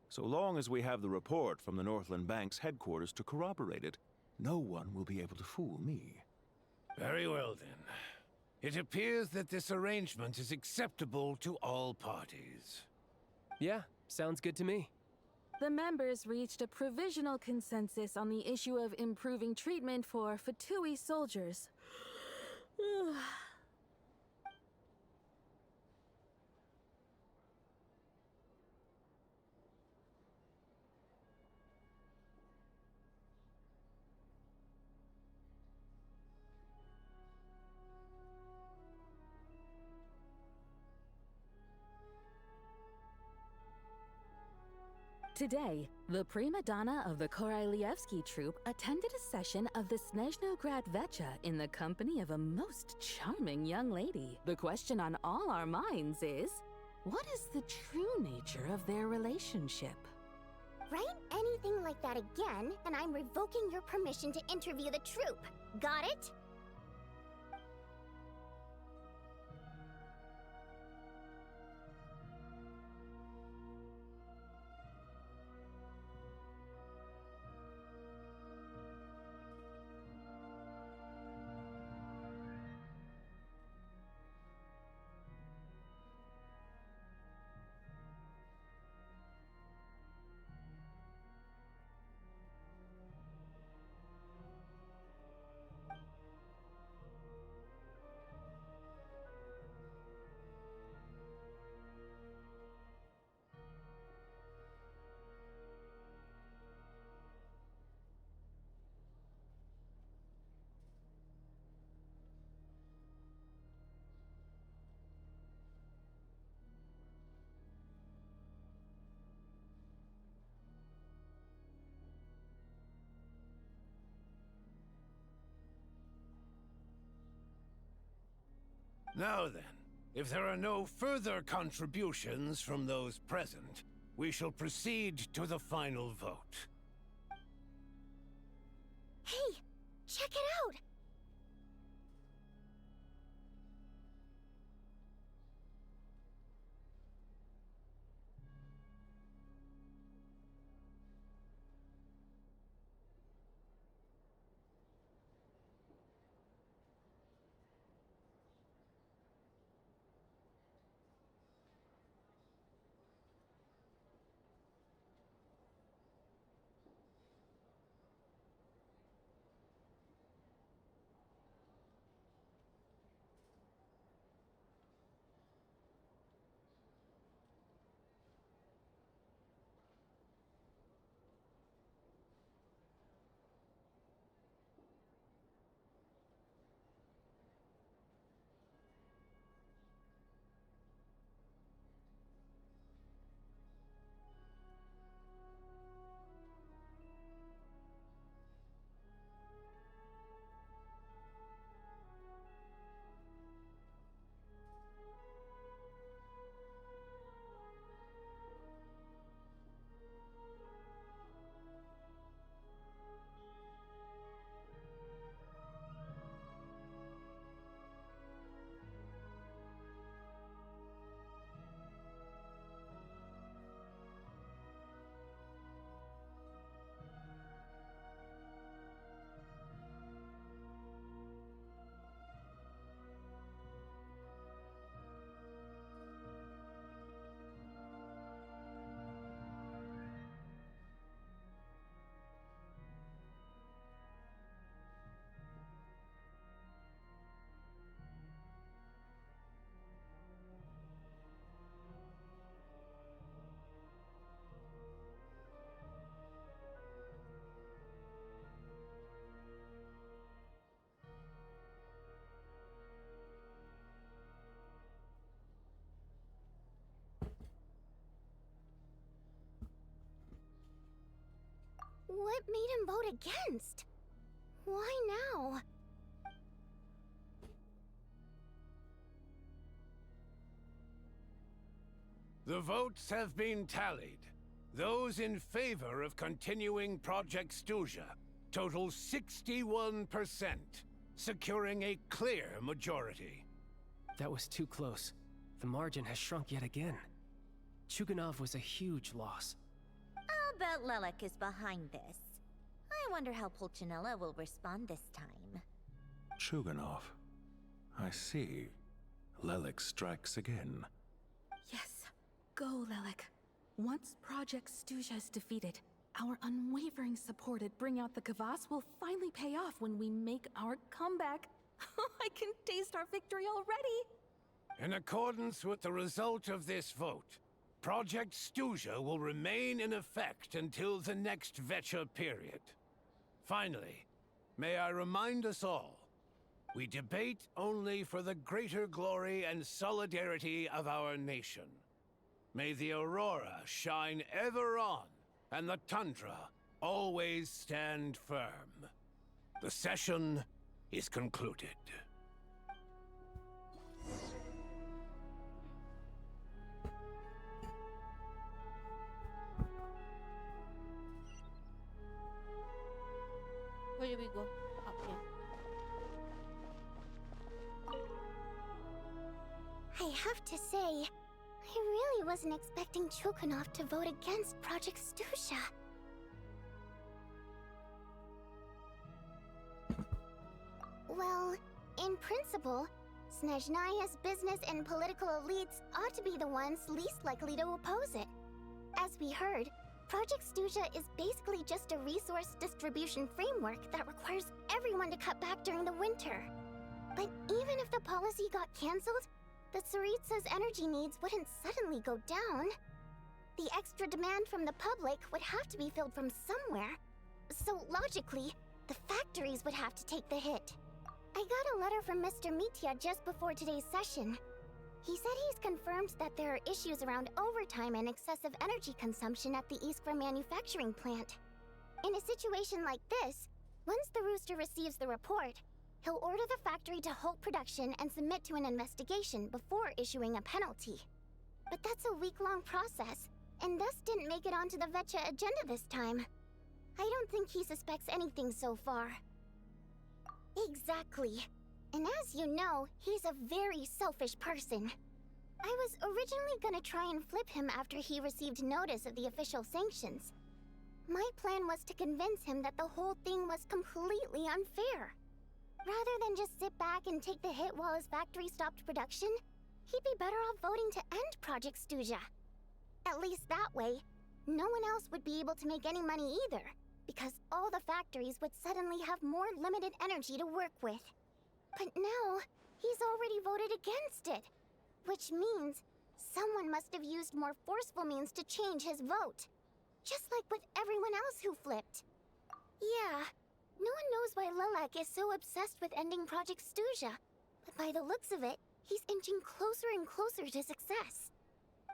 So long as we have the report from the Northland Bank's headquarters to corroborate it, no one will be able to fool me. Very well, then. It appears that this arrangement is acceptable to all parties. Yeah, sounds good to me. The members reached a provisional consensus on the issue of improving treatment for Fatui soldiers. Today, the prima donna of the Korailievsky troupe attended a session of the Snezhnograd Vetcha in the company of a most charming young lady. The question on all our minds is, what is the true nature of their relationship? Write anything like that again, and I'm revoking your permission to interview the troupe. Got it? Now then, if there are no further contributions from those present, we shall proceed to the final vote. Hey, check it out! What made him vote against? Why now? The votes have been tallied. Those in favor of continuing Project Snezhnaya total 61%, securing a clear majority. That was too close. The margin has shrunk yet again. Chuganov was a huge loss. I'll bet Lelek is behind this. I wonder how Pulcinella will respond this time. Chuganov. I see. Lelek strikes again. Yes. Go, Lelek. Once Project Snezhnaya is defeated, our unwavering support at Bring Out the Kvass will finally pay off when we make our comeback. I can taste our victory already! In accordance with the result of this vote, Project Snezhnaya will remain in effect until the next Vecha period. Finally, may I remind us all, we debate only for the greater glory and solidarity of our nation. May the aurora shine ever on, and the tundra always stand firm. The session is concluded. Where do we go? Up here. I have to say, I really wasn't expecting Chuganov to vote against Project Snezhnaya. Well, in principle, Snezhnaya's business and political elites ought to be the ones least likely to oppose it. As we heard, Project Snezhnaya is basically just a resource distribution framework that requires everyone to cut back during the winter. But even if the policy got cancelled, the Tsaritsa's energy needs wouldn't suddenly go down. The extra demand from the public would have to be filled from somewhere. So logically, the factories would have to take the hit. I got a letter from Mr. Mitya just before today's session. He said he's confirmed that there are issues around overtime and excessive energy consumption at the Iskra manufacturing plant. In a situation like this, once the Rooster receives the report, He'll order the factory to halt production and submit to an investigation before issuing a penalty. But that's a week-long process, and thus didn't make it onto the Vetcha agenda this time. I don't think he suspects anything so far. Exactly. And as you know, he's a very selfish person. I was originally gonna try and flip him after he received notice of the official sanctions. My plan was to convince him that the whole thing was completely unfair. Rather than just sit back and take the hit while his factory stopped production, he'd be better off voting to end Project Snezhnaya. At least that way, no one else would be able to make any money either, because all the factories would suddenly have more limited energy to work with. But now, he's already voted against it, which means someone must have used more forceful means to change his vote. Just like with everyone else who flipped. Yeah, no one knows why Lilac is so obsessed with ending Project Snezhnaya, but by the looks of it, he's inching closer and closer to success.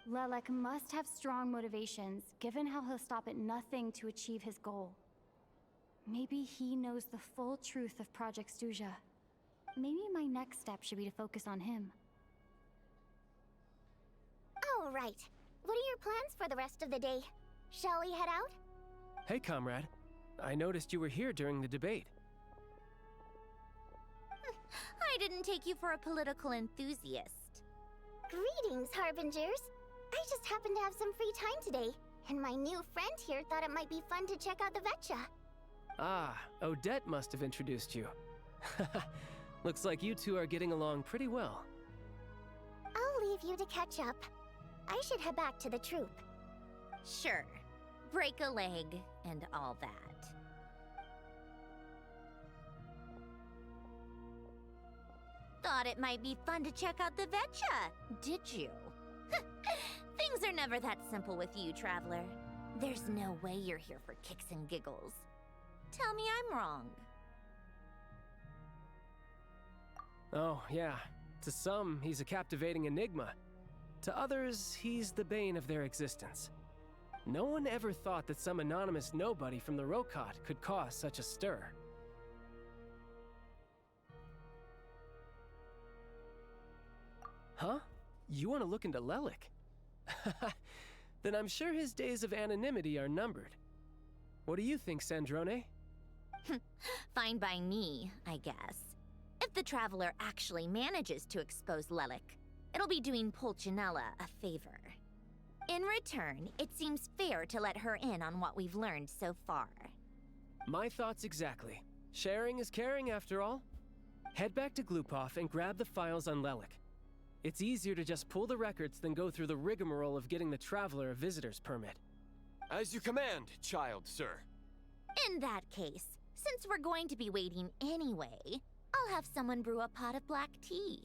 Lilac must have strong motivations, given how he'll stop at nothing to achieve his goal. Maybe he knows the full truth of Project Snezhnaya. Maybe my next step should be to focus on him. All right. What are your plans for the rest of the day? Shall we head out? Hey, comrade. I noticed you were here during the debate. I didn't take you for a political enthusiast. Greetings, Harbingers. I just happened to have some free time today, and my new friend here thought it might be fun to check out the Vetcha. Ah, Odette must have introduced you. Looks like you two are getting along pretty well. I'll leave you to catch up. I should head back to the troop. Sure. Break a leg and all that. Thought it might be fun to check out the Vetcha, did you? Things are never that simple with you, Traveler. There's no way you're here for kicks and giggles. Tell me I'm wrong. Oh, yeah. To some, he's a captivating enigma. To others, he's the bane of their existence. No one ever thought that some anonymous nobody from the Rokot could cause such a stir. Huh? You want to look into Lelik? Then I'm sure his days of anonymity are numbered. What do you think, Snezhnaya? Fine by me, I guess. If the Traveler actually manages to expose Lelik, it'll be doing Pulcinella a favor. In return, it seems fair to let her in on what we've learned so far. My thoughts exactly. Sharing is caring, after all. Head back to Glupov and grab the files on Lelik. It's easier to just pull the records than go through the rigmarole of getting the Traveler a visitor's permit. As you command, child, sir. In that case, since we're going to be waiting anyway, I'll have someone brew a pot of black tea.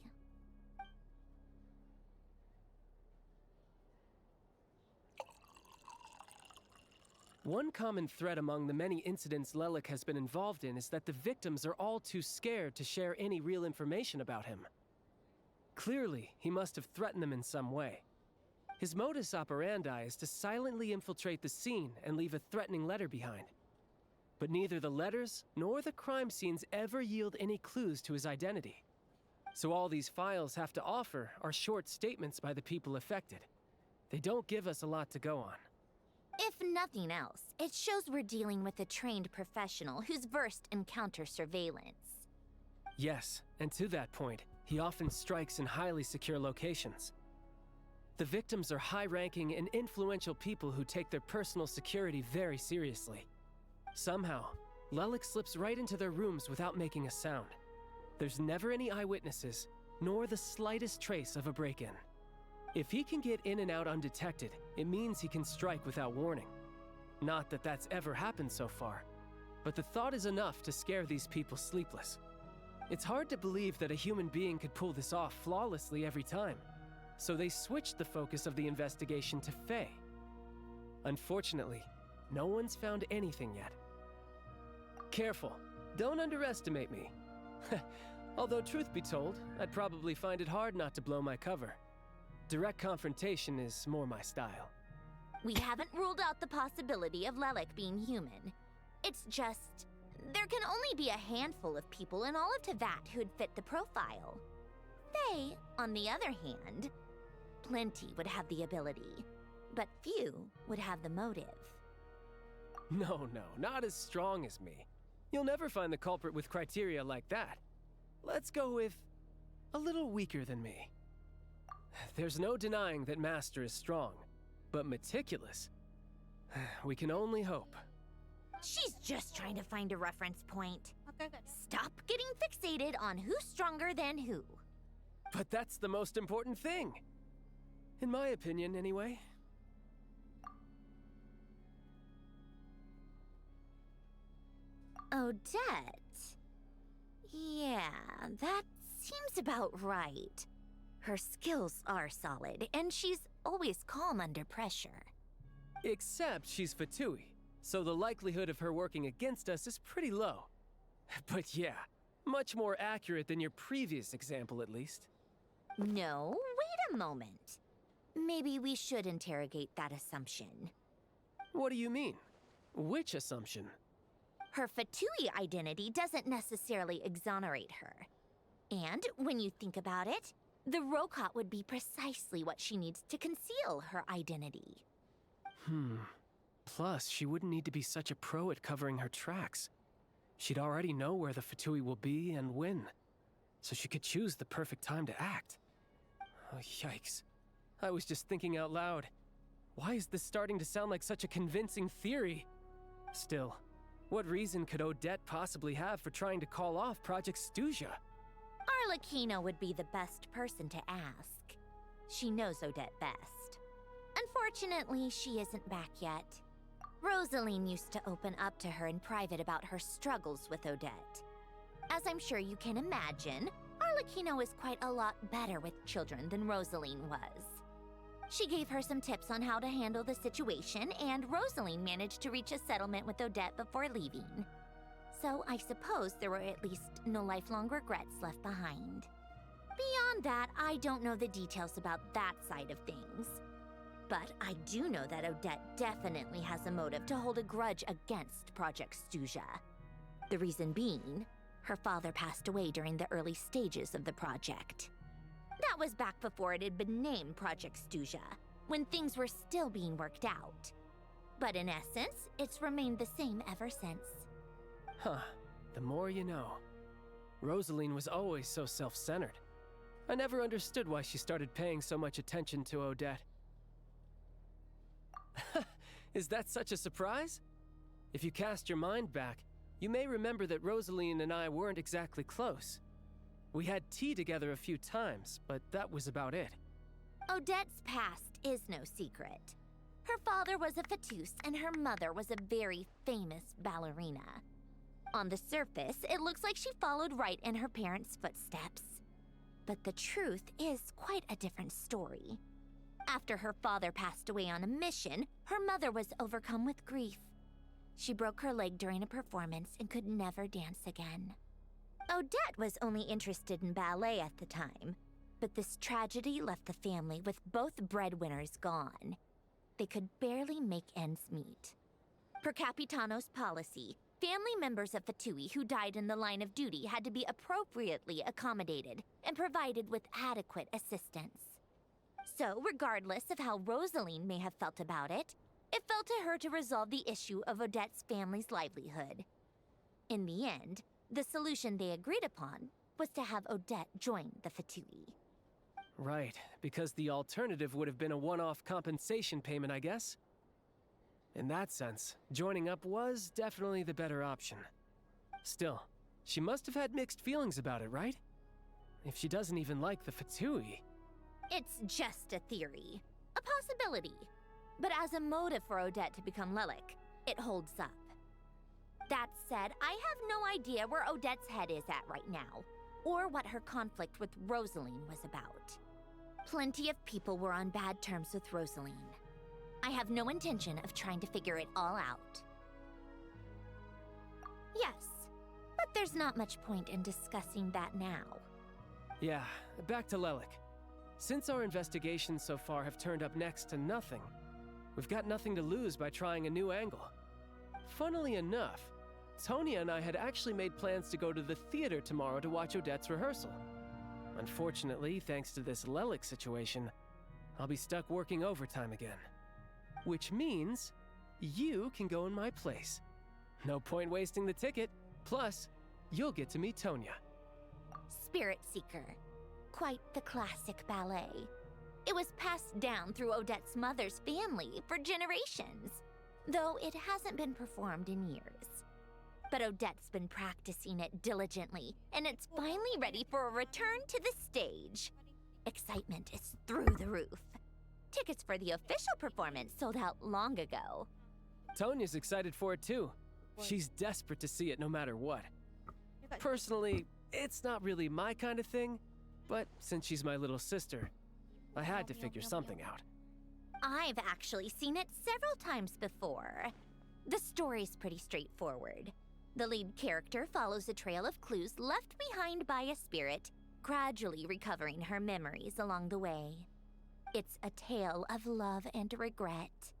One common thread among the many incidents Lelik has been involved in is that the victims are all too scared to share any real information about him. Clearly, he must have threatened them in some way. His modus operandi is to silently infiltrate the scene and leave a threatening letter behind. But neither the letters nor the crime scenes ever yield any clues to his identity. So all these files have to offer are short statements by the people affected. They don't give us a lot to go on. If nothing else, it shows we're dealing with a trained professional who's versed in counter-surveillance. Yes, and to that point, he often strikes in highly secure locations. The victims are high-ranking and influential people who take their personal security very seriously. Somehow, Lelik slips right into their rooms without making a sound. There's never any eyewitnesses, nor the slightest trace of a break-in. If he can get in and out undetected, it means he can strike without warning. Not that that's ever happened so far, but the thought is enough to scare these people sleepless. It's hard to believe that a human being could pull this off flawlessly every time, so they switched the focus of the investigation to Faye. Unfortunately, no one's found anything yet. Careful, don't underestimate me. Although truth be told, I'd probably find it hard not to blow my cover. Direct confrontation is more my style. We haven't ruled out the possibility of Lelik being human. It's just There can only be a handful of people in all of Teyvat who'd fit the profile. Faye, on the other hand, plenty would have the ability, but few would have the motive. No, not as strong as me. You'll never find the culprit with criteria like that. Let's go with a little weaker than me. There's no denying that Master is strong, but meticulous. We can only hope. She's just trying to find a reference point. Stop getting fixated on who's stronger than who. But that's the most important thing. In my opinion, anyway. Odette? Yeah, that seems about right. Her skills are solid, and she's always calm under pressure. Except she's Fatui, so the likelihood of her working against us is pretty low. But yeah, much more accurate than your previous example, at least. No, wait a moment. Maybe we should interrogate that assumption. What do you mean? Which assumption? Her Fatui identity doesn't necessarily exonerate her. And when you think about it, the Rokot would be precisely what she needs to conceal her identity. Plus, she wouldn't need to be such a pro at covering her tracks. She'd already know where the Fatui will be and when, so she could choose the perfect time to act. Oh, yikes. I was just thinking out loud. Why is this starting to sound like such a convincing theory? Still, what reason could Odette possibly have for trying to call off Project Snezhnaya? Arlecchino would be the best person to ask. She knows Odette best. Unfortunately, she isn't back yet. Rosaline used to open up to her in private about her struggles with Odette. As I'm sure you can imagine, Arlecchino is quite a lot better with children than Rosaline was. She gave her some tips on how to handle the situation, and Rosaline managed to reach a settlement with Odette before leaving. So I suppose there were at least no lifelong regrets left behind. Beyond that, I don't know the details about that side of things. But I do know that Odette definitely has a motive to hold a grudge against Project Snezhnaya. The reason being, her father passed away during the early stages of the project. That was back before it had been named Project Snezhnaya, when things were still being worked out. But in essence, it's remained the same ever since. Huh, the more you know. Rosaline was always so self-centered. I never understood why she started paying so much attention to Odette. Is that such a surprise? If you cast your mind back, you may remember that Rosaline and I weren't exactly close. We had tea together a few times, but that was about it. Odette's past is no secret. Her father was a Fatus and her mother was a very famous ballerina. On the surface, it looks like she followed right in her parents' footsteps. But the truth is quite a different story. After her father passed away on a mission, her mother was overcome with grief. She broke her leg during a performance and could never dance again. Odette was only interested in ballet at the time, but this tragedy left the family with both breadwinners gone. They could barely make ends meet. Per Capitano's policy, family members of Fatui who died in the line of duty had to be appropriately accommodated and provided with adequate assistance. So, regardless of how Rosaline may have felt about it, it fell to her to resolve the issue of Odette's family's livelihood. In the end, the solution they agreed upon was to have Odette join the Fatui. Right, because the alternative would have been a one-off compensation payment, I guess. In that sense, joining up was definitely the better option. Still, she must have had mixed feelings about it, right? If she doesn't even like the Fatui... It's just a theory. A possibility. But as a motive for Odette to become Lelik, it holds up. That said, I have no idea where Odette's head is at right now, or what her conflict with Rosaline was about. Plenty of people were on bad terms with Rosaline. I have no intention of trying to figure it all out. Yes, but there's not much point in discussing that now. Yeah, back to Lelik. Since our investigations so far have turned up next to nothing, we've got nothing to lose by trying a new angle. Funnily enough, Tonya and I had actually made plans to go to the theater tomorrow to watch Odette's rehearsal. Unfortunately, thanks to this Lelik situation, I'll be stuck working overtime again. Which means you can go in my place. No point wasting the ticket. Plus, you'll get to meet Tonya. Spirit Seeker. Quite the classic ballet. It was passed down through Odette's mother's family for generations, though it hasn't been performed in years. But Odette's been practicing it diligently, and it's finally ready for a return to the stage. Excitement is through the roof. Tickets for the official performance sold out long ago. Tonya's excited for it too. She's desperate to see it no matter what. Personally, it's not really my kind of thing, but since she's my little sister, I had to figure something out. I've actually seen it several times before. The story's pretty straightforward. The lead character follows a trail of clues left behind by a spirit, gradually recovering her memories along the way. It's a tale of love and regret.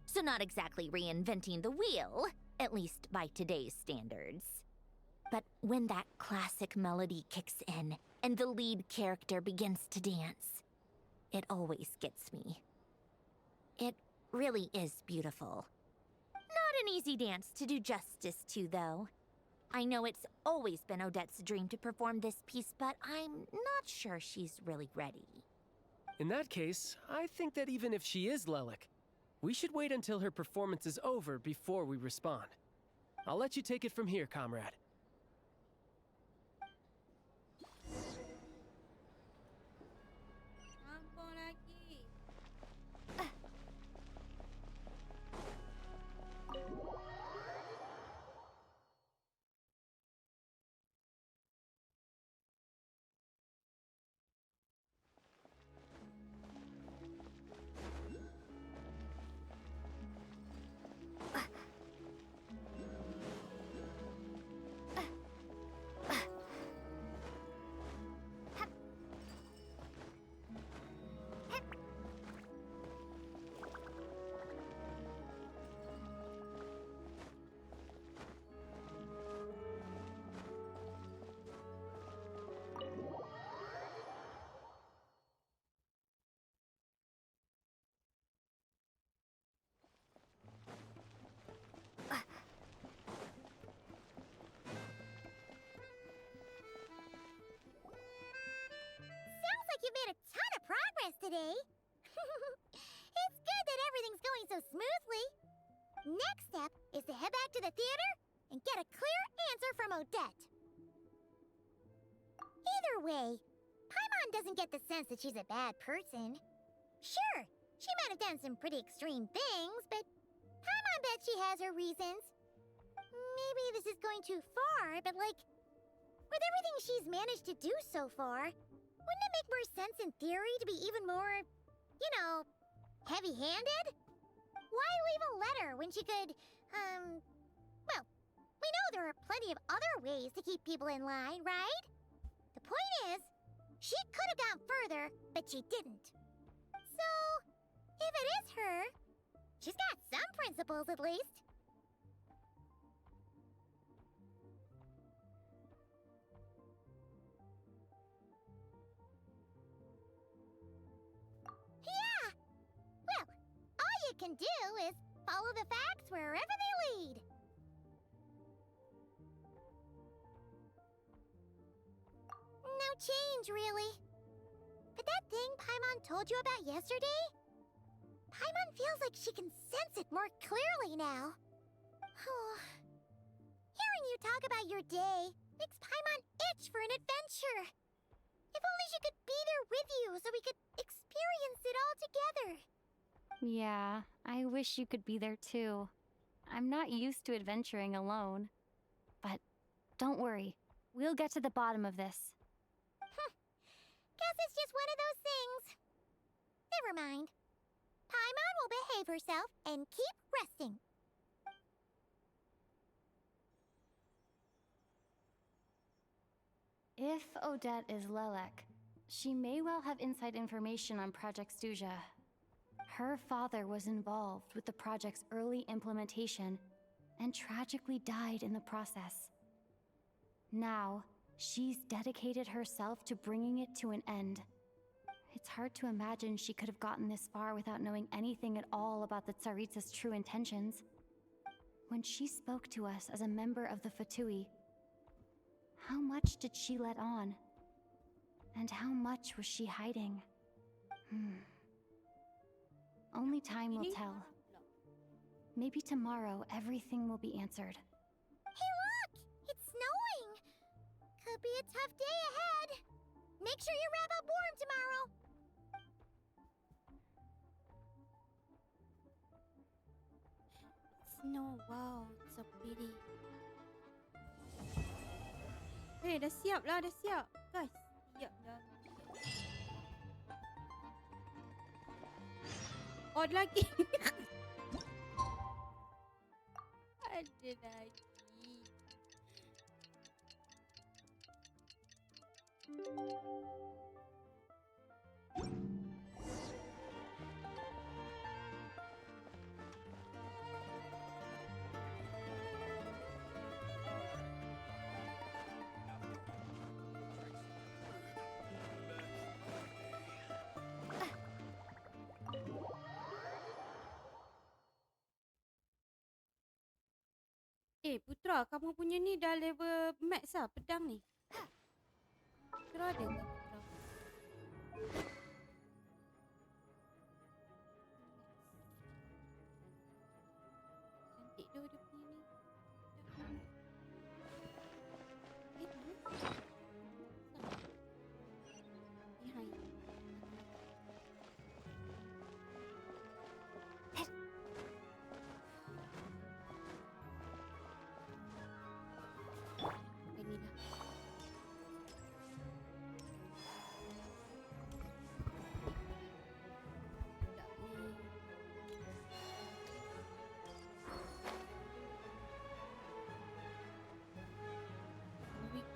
So not exactly reinventing the wheel, at least by today's standards. But when that classic melody kicks in and the lead character begins to dance, it always gets me. It really is beautiful. Not an easy dance to do justice to, though. I know it's always been Odette's dream to perform this piece, but I'm not sure she's really ready. In that case, I think that even if she is Lelik, we should wait until her performance is over before we respond. I'll let you take it from here, comrade. You made a ton of progress today. It's good that everything's going so smoothly. Next step is to head back to the theater and get a clear answer from Odette. Either way, Paimon doesn't get the sense that she's a bad person. Sure, she might have done some pretty extreme things, but Paimon bet she has her reasons. Maybe this is going too far, but like, with everything she's managed to do so far, wouldn't it make more sense in theory to be even more, you know, heavy-handed? Why leave a letter when she could, well, we know there are plenty of other ways to keep people in line, right? The point is, she could have gone further, but she didn't. So, if it is her, she's got some principles at least. Yeah! Well, all you can do is follow the facts wherever they lead. No change, really. But that thing Paimon told you about yesterday? Paimon feels like she can sense it more clearly now. Hearing you talk about your day makes Paimon itch for an adventure. If only she could be there with you so we could experience it all together. Yeah, I wish you could be there too. I'm not used to adventuring alone. But don't worry, we'll get to the bottom of this. Guess it's just one of those things. Never mind. Paimon will behave herself and keep resting. If Odette is Lelek, she may well have inside information on Project Snezhnaya. Her father was involved with the project's early implementation and tragically died in the process. Now, she's dedicated herself to bringing it to an end. It's hard to imagine she could have gotten this far without knowing anything at all about the Tsaritsa's true intentions. When she spoke to us as a member of the Fatui, how much did she let on? And how much was she hiding? Only time will tell. Maybe tomorrow everything will be answered. Hey look! It's snowing! Could be a tough day ahead. Make sure you wrap up warm tomorrow. Snow, wow, it's so pretty. Dah siap lah, dah siap. Guys, siap dah. Oh, ada lagi. Ada lagi. Putra, kamu punya ni dah level max lah, pedang ni. Putra ada ke Putra? Cantik tu dia punya ni. Mana? Behind.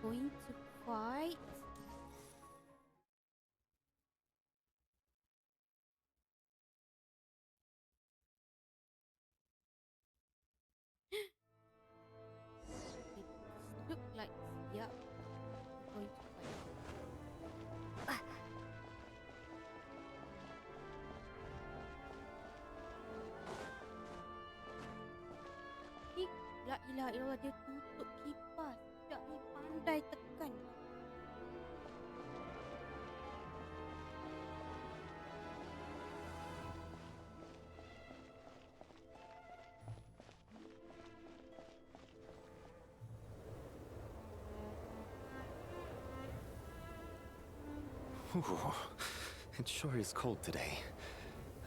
Going to fight. It look like yeah, we're going to fight. Ni la ilaha illallah, dia tutup kipas. Budak ni pandai tekan. Ooh, it sure is cold today.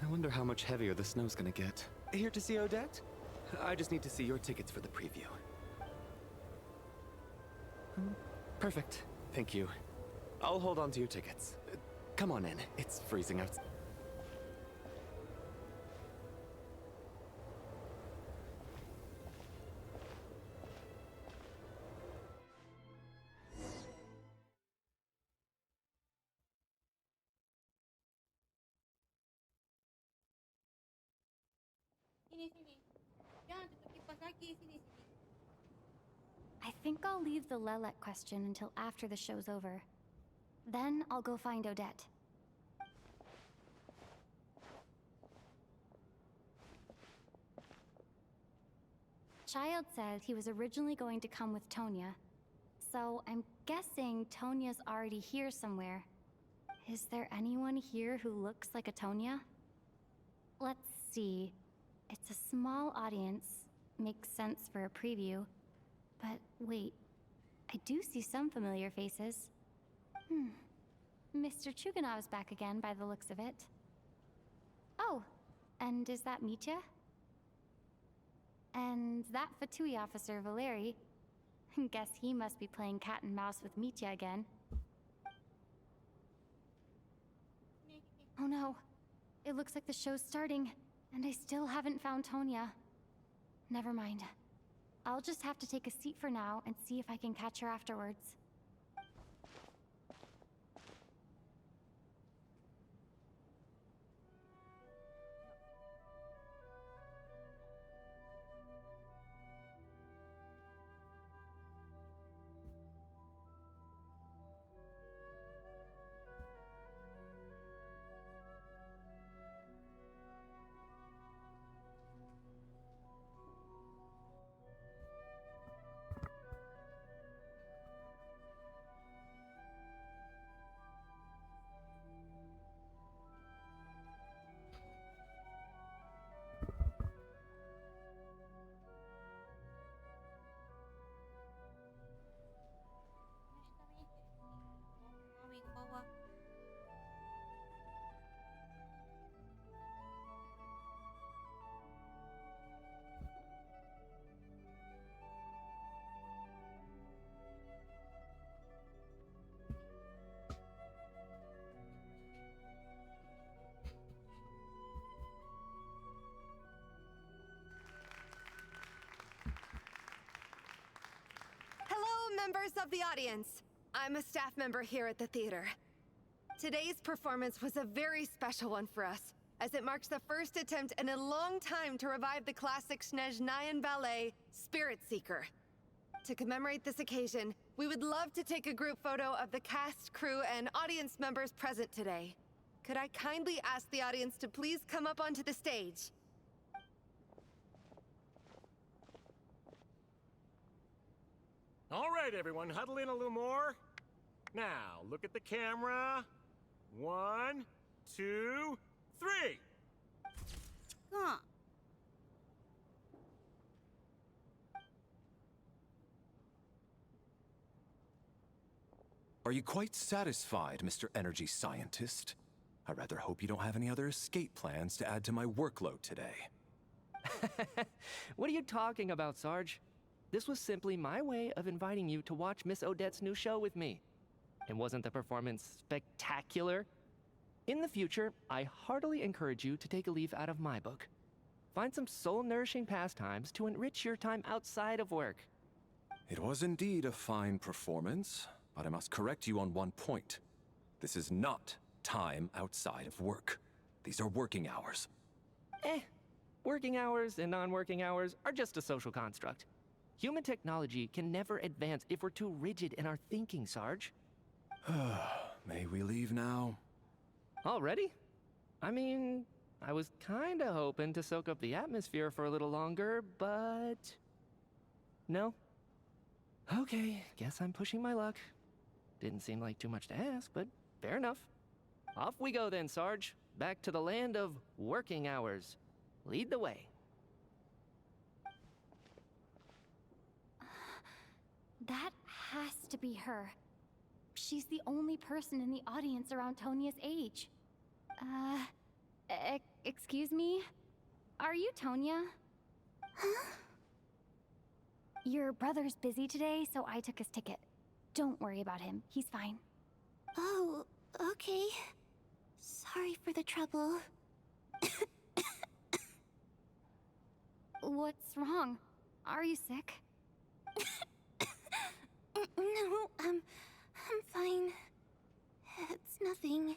I wonder how much heavier the snow's gonna get. Here to see Odette? I just need to see your tickets for the preview. Perfect. Thank you. I'll hold on to your tickets. Come on in. It's freezing outside. Sini. Jangan tutup kipas lagi. Sini. I think I'll leave the Lelek question until after the show's over. Then I'll go find Odette. Child said he was originally going to come with Tonya, so I'm guessing Tonya's already here somewhere. Is there anyone here who looks like a Tonya? Let's see. It's a small audience. Makes sense for a preview. But wait, I do see some familiar faces. Mr. Chuganov's back again by the looks of it. Oh, and is that Mitya? And that Fatui officer, Valeri. Guess he must be playing cat and mouse with Mitya again. Oh no, it looks like the show's starting, and I still haven't found Tonya. Never mind. I'll just have to take a seat for now and see if I can catch her afterwards. Members of the audience, I'm a staff member here at the theater. Today's performance was a very special one for us, as it marks the first attempt in a long time to revive the classic Snezhnayan ballet, Spirit Seeker. To commemorate this occasion, we would love to take a group photo of the cast, crew, and audience members present today. Could I kindly ask the audience to please come up onto the stage? All right, everyone, huddle in a little more. Now, look at the camera. 1, 2, 3. Huh. Are you quite satisfied, Mr. Energy Scientist? I rather hope you don't have any other escape plans to add to my workload today. What are you talking about, Sarge? This was simply my way of inviting you to watch Miss Odette's new show with me. And wasn't the performance spectacular? In the future, I heartily encourage you to take a leaf out of my book. Find some soul-nourishing pastimes to enrich your time outside of work. It was indeed a fine performance, but I must correct you on one point. This is not time outside of work. These are working hours. Working hours and non-working hours are just a social construct. Human technology can never advance if we're too rigid in our thinking, Sarge. May we leave now? Already? I mean, I was kinda hoping to soak up the atmosphere for a little longer, but... No? Okay, guess I'm pushing my luck. Didn't seem like too much to ask, but fair enough. Off we go then, Sarge. Back to the land of working hours. Lead the way. That has to be her. She's the only person in the audience around Tonia's age. Excuse me? Are you Tonia? Huh? Your brother's busy today, so I took his ticket. Don't worry about him. He's fine. Oh, okay. Sorry for the trouble. What's wrong? Are you sick? No, I'm fine. It's nothing.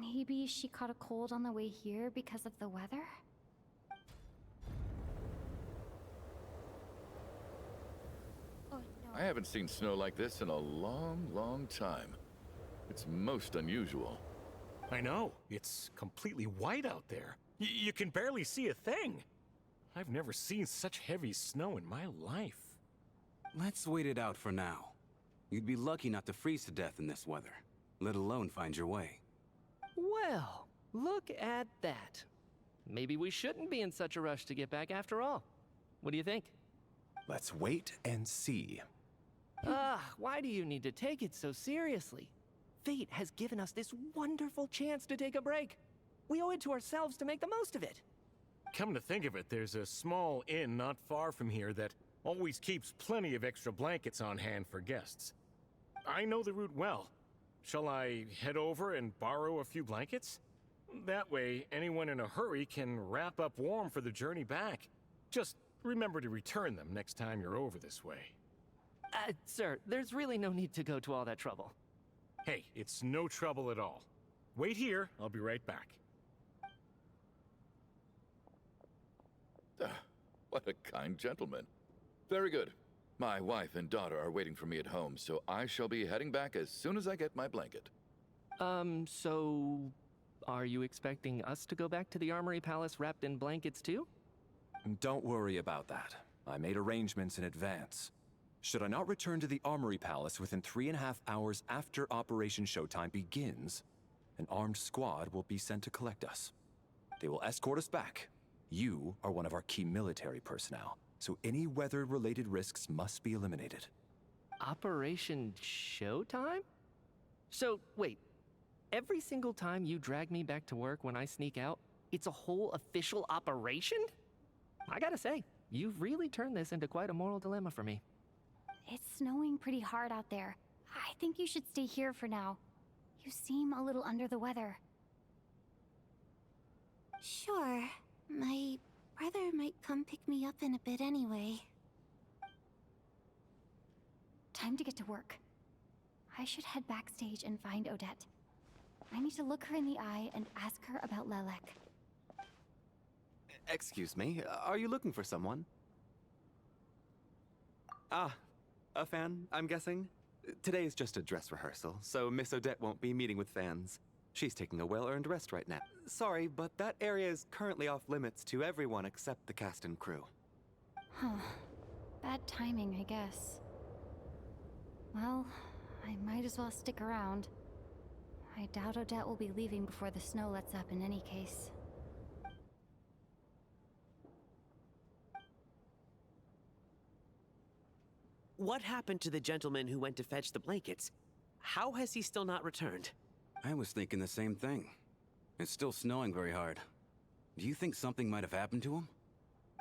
Maybe she caught a cold on the way here because of the weather? Oh, no. I haven't seen snow like this in a long, long time. It's most unusual. I know. It's completely white out there. You can barely see a thing. I've never seen such heavy snow in my life. Let's wait it out for now. You'd be lucky not to freeze to death in this weather, let alone find your way. Well, look at that. Maybe we shouldn't be in such a rush to get back after all. What do you think? Let's wait and see. Why do you need to take it so seriously? Fate has given us this wonderful chance to take a break. We owe it to ourselves to make the most of it. Come to think of it, there's a small inn not far from here that always keeps plenty of extra blankets on hand for guests. I know the route well. Shall I head over and borrow a few blankets? That way, anyone in a hurry can wrap up warm for the journey back. Just remember to return them next time you're over this way. Sir, there's really no need to go to all that trouble. Hey, it's no trouble at all. Wait here, I'll be right back. What a kind gentleman. Very good. My wife and daughter are waiting for me at home, so I shall be heading back as soon as I get my blanket. So... are you expecting us to go back to the Armory Palace wrapped in blankets too? Don't worry about that. I made arrangements in advance. Should I not return to the Armory Palace within 3.5 hours after Operation Showtime begins, an armed squad will be sent to collect us. They will escort us back. You are one of our key military personnel, so any weather-related risks must be eliminated. Operation Showtime? So, wait. Every single time you drag me back to work when I sneak out, it's a whole official operation? I gotta say, you've really turned this into quite a moral dilemma for me. It's snowing pretty hard out there. I think you should stay here for now. You seem a little under the weather. Sure. My brother might come pick me up in a bit anyway. time to get to work. I should head backstage and find Odette. I need to look her in the eye and ask her about Lelek. Excuse me, are you looking for someone? Ah, a fan, I'm guessing? Today is just a dress rehearsal, so Miss Odette won't be meeting with fans. She's taking a well-earned rest right now. Sorry, but that area is currently off limits to everyone except the cast and crew. Huh. Bad timing, I guess. Well, I might as well stick around. I doubt Odette will be leaving before the snow lets up in any case. What happened to the gentleman who went to fetch the blankets? How has he still not returned? I was thinking the same thing. It's still snowing very hard. Do you think something might have happened to him?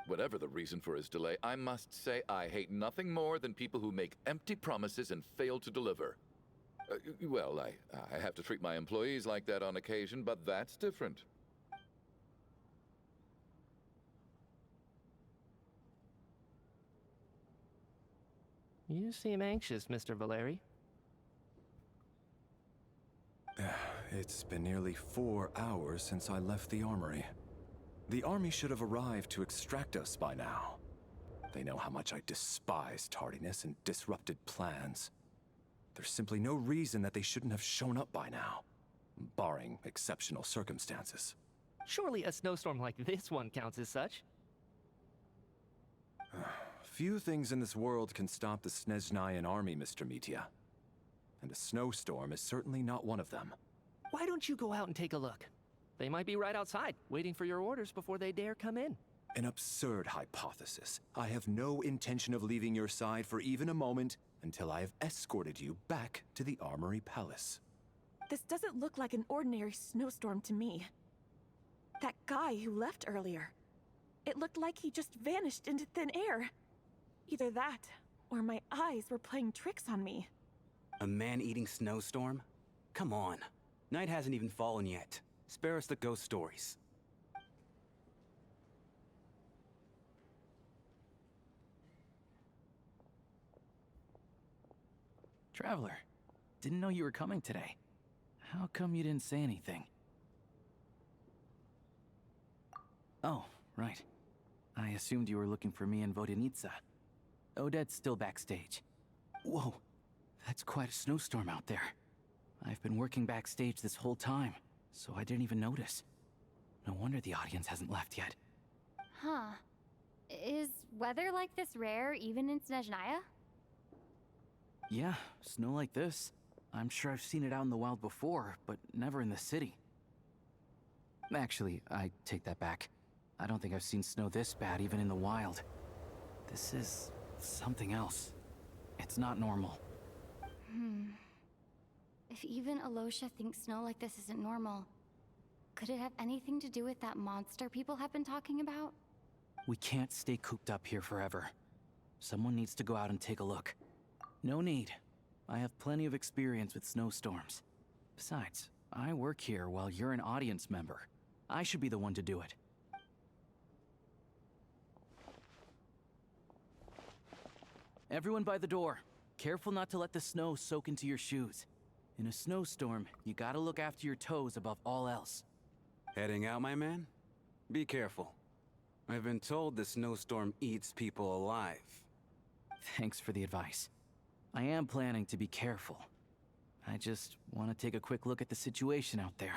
Whatever the reason for his delay, I must say I hate nothing more than people who make empty promises and fail to deliver. Well, I have to treat my employees like that on occasion, but that's different. You seem anxious, Mr. Valeri. It's been nearly 4 hours since I left the armory. The army should have arrived to extract us by now. They know how much I despise tardiness and disrupted plans. There's simply no reason that they shouldn't have shown up by now, barring exceptional circumstances. Surely a snowstorm like this one counts as such. Few things in this world can stop the Snezhnayan army, Mr. Mitya. And a snowstorm is certainly not one of them. Why don't you go out and take a look? They might be right outside, waiting for your orders before they dare come in. An absurd hypothesis. I have no intention of leaving your side for even a moment until I have escorted you back to the Armory Palace. This doesn't look like an ordinary snowstorm to me. That guy who left earlier. It looked like he just vanished into thin air. Either that, or my eyes were playing tricks on me. A man-eating snowstorm? Come on. Night hasn't even fallen yet. Spare us the ghost stories. Traveler, didn't know you were coming today. How come you didn't say anything? Oh, right. I assumed you were looking for me and Vodenitsa. Odette's still backstage. Whoa, that's quite a snowstorm out there. I've been working backstage this whole time, so I didn't even notice. No wonder the audience hasn't left yet. Huh. Is weather like this rare even in Snezhnaya? Yeah, snow like this. I'm sure I've seen it out in the wild before, but never in the city. Actually, I take that back. I don't think I've seen snow this bad even in the wild. This is something else. It's not normal. If even Alosha thinks snow like this isn't normal, could it have anything to do with that monster people have been talking about? We can't stay cooped up here forever. Someone needs to go out and take a look. No need. I have plenty of experience with snowstorms. Besides, I work here while you're an audience member. I should be the one to do it. Everyone by the door. Careful not to let the snow soak into your shoes. In a snowstorm, you gotta look after your toes above all else. Heading out, my man? Be careful. I've been told the snowstorm eats people alive. Thanks for the advice. I am planning to be careful. I just want to take a quick look at the situation out there.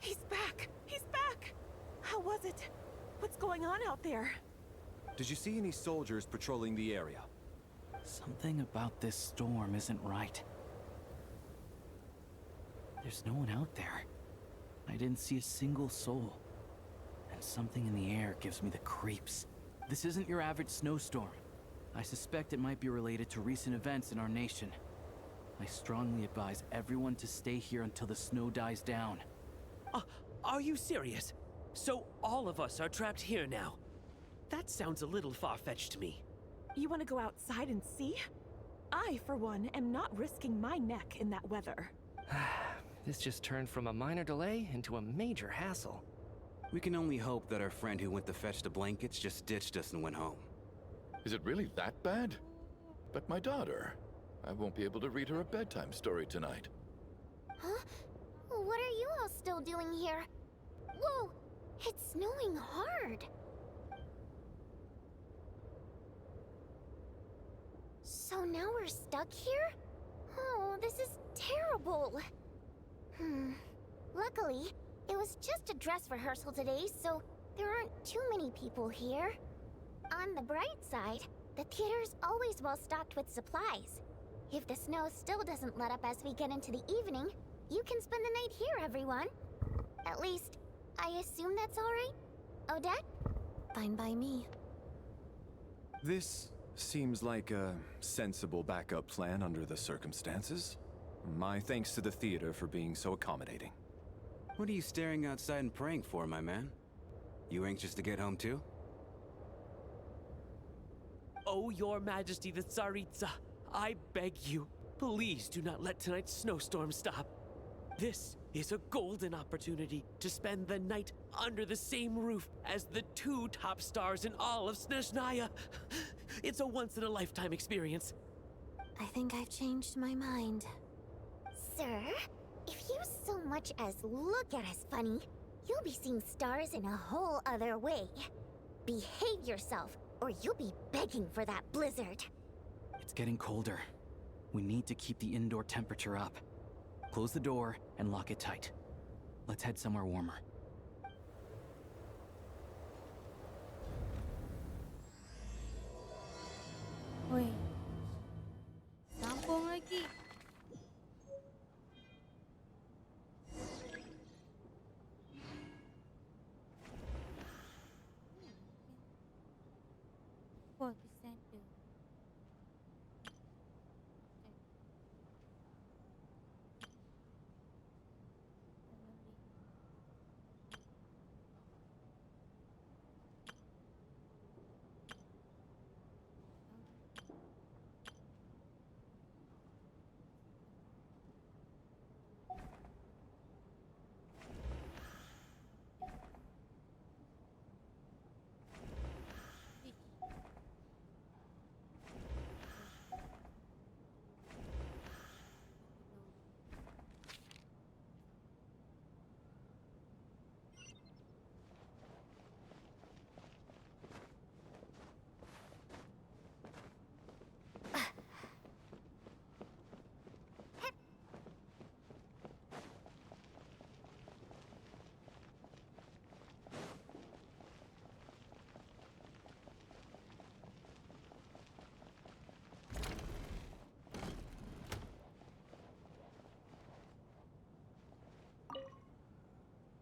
He's back! He's back! How was it? What's going on out there? Did you see any soldiers patrolling the area? Something about this storm isn't right. There's no one out there. I didn't see a single soul. And something in the air gives me the creeps. This isn't your average snowstorm. I suspect it might be related to recent events in our nation. I strongly advise everyone to stay here until the snow dies down. Are you serious? So all of us are trapped here now? That sounds a little far-fetched to me. You want to go outside and see? I, for one, am not risking my neck in that weather. This just turned from a minor delay into a major hassle. We can only hope that our friend who went to fetch the blankets just ditched us and went home. Is it really that bad? But my daughter, I won't be able to read her a bedtime story tonight. Huh? What are you all still doing here? Whoa! It's snowing hard! So now we're stuck here? Oh, this is terrible! Luckily, it was just a dress rehearsal today, so there aren't too many people here. On the bright side, the theater's always well stocked with supplies. If the snow still doesn't let up as we get into the evening, you can spend the night here, everyone. At least, I assume that's all right? Odette? Fine by me. This seems like a sensible backup plan under the circumstances. My thanks to the theater for being so accommodating. What are you staring outside and praying for, my man? You anxious to get home too? Oh, Your Majesty the Tsaritsa, I beg you, please do not let tonight's snowstorm stop. This is a golden opportunity to spend the night under the same roof as the 2 top stars in all of Snezhnaya. It's a once-in-a-lifetime experience. I think I've changed my mind. Sir, if you so much as look at us funny, you'll be seeing stars in a whole other way. Behave yourself, or you'll be begging for that blizzard. It's getting colder. We need to keep the indoor temperature up. Close the door and lock it tight. Let's head somewhere warmer. Woi. Sambung lagi. Call the center.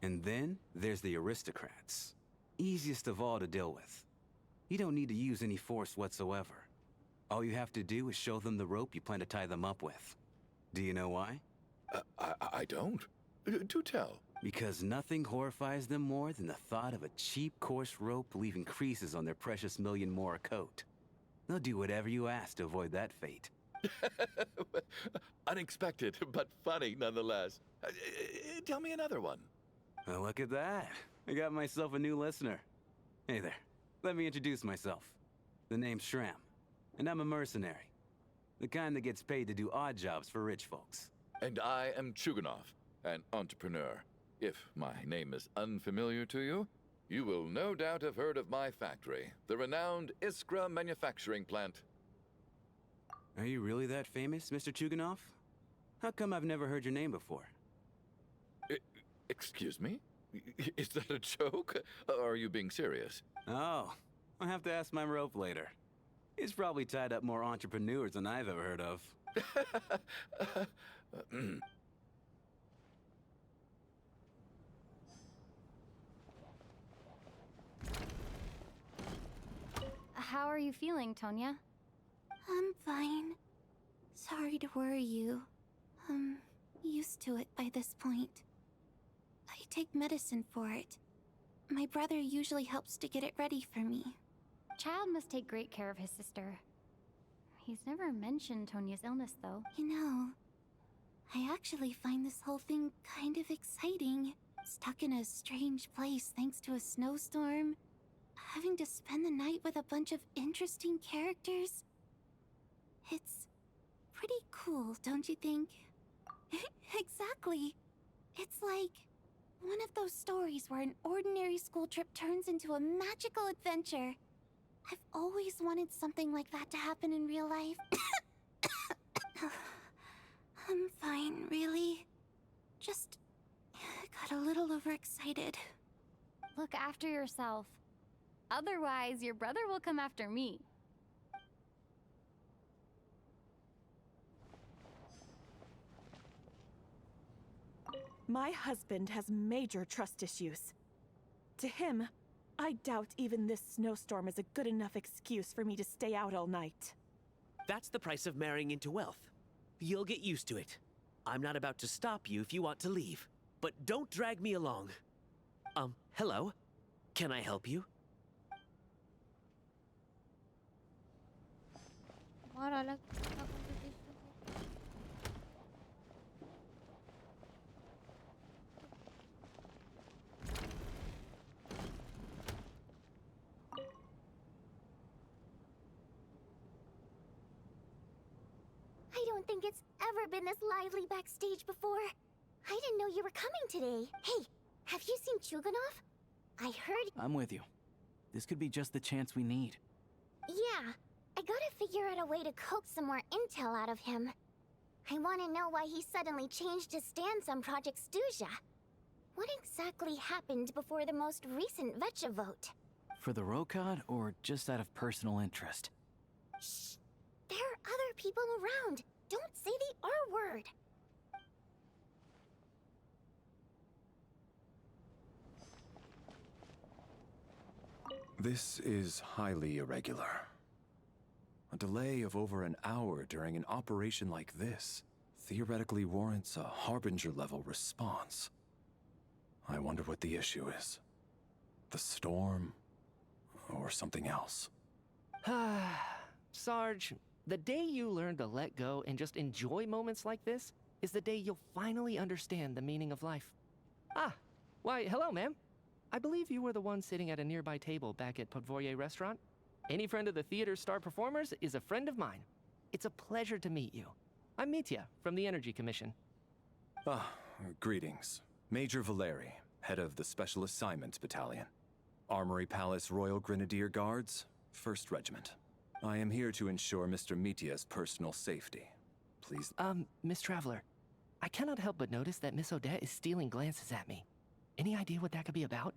And then there's the aristocrats. Easiest of all to deal with. You don't need to use any force whatsoever. All you have to do is show them the rope you plan to tie them up with. Do you know why? I don't. Do tell. Because nothing horrifies them more than the thought of a cheap, coarse rope leaving creases on their precious million more coat. They'll do whatever you ask to avoid that fate. Unexpected, but funny nonetheless. Tell me another one. Well, look at that. I got myself a new listener. Hey there. Let me introduce myself. The name's Shram, and I'm a mercenary. The kind that gets paid to do odd jobs for rich folks. And I am Chuganov, an entrepreneur. If my name is unfamiliar to you, you will no doubt have heard of my factory, the renowned Iskra manufacturing plant. Are you really that famous, Mr. Chuganov? How come I've never heard your name before? Excuse me? Is that a joke? Or are you being serious? Oh, I'll have to ask my rope later. He's probably tied up more entrepreneurs than I've ever heard of. How are you feeling, Tonya? I'm fine. Sorry to worry you. I'm used to it by this point. I take medicine for it. My brother usually helps to get it ready for me. Child must take great care of his sister. He's never mentioned Tonya's illness, though. You know, I actually find this whole thing kind of exciting. Stuck in a strange place thanks to a snowstorm. Having to spend the night with a bunch of interesting characters. It's pretty cool, don't you think? Exactly. It's like one of those stories where an ordinary school trip turns into a magical adventure. I've always wanted something like that to happen in real life. I'm fine, really. Just got a little overexcited. Look after yourself. Otherwise, your brother will come after me. My husband has major trust issues. To him, I doubt even this snowstorm is a good enough excuse for me to stay out all night. That's the price of marrying into wealth. You'll get used to it. I'm not about to stop you if you want to leave. But don't drag me along. Hello? Can I help you? Marah lagi sama competition. I don't think it's ever been this lively backstage before. I didn't know you were coming today. Hey, have you seen Chuganov? I heard... I'm with you. This could be just the chance we need. Yeah, I gotta figure out a way to coax some more intel out of him. I want to know why he suddenly changed his stance on Project Snezhnaya. What exactly happened before the most recent Vetcha vote? For the Rokad, or just out of personal interest? Shh! There are other people around. Don't say the R word. This is highly irregular. A delay of over an hour during an operation like this theoretically warrants a Harbinger-level response. I wonder what the issue is. The storm, or something else. Sarge, the day you learn to let go and just enjoy moments like this is the day you'll finally understand the meaning of life. Ah, why, hello, ma'am. I believe you were the one sitting at a nearby table back at Podvorye Restaurant. Any friend of the theater's star performers is a friend of mine. It's a pleasure to meet you. I'm Mitya from the Energy Commission. Greetings. Major Valeri, head of the Special Assignments Battalion. Armory Palace Royal Grenadier Guards, 1st Regiment. I am here to ensure Mr. Mitya's personal safety. Please... Miss Traveler, I cannot help but notice that Miss Odette is stealing glances at me. Any idea what that could be about?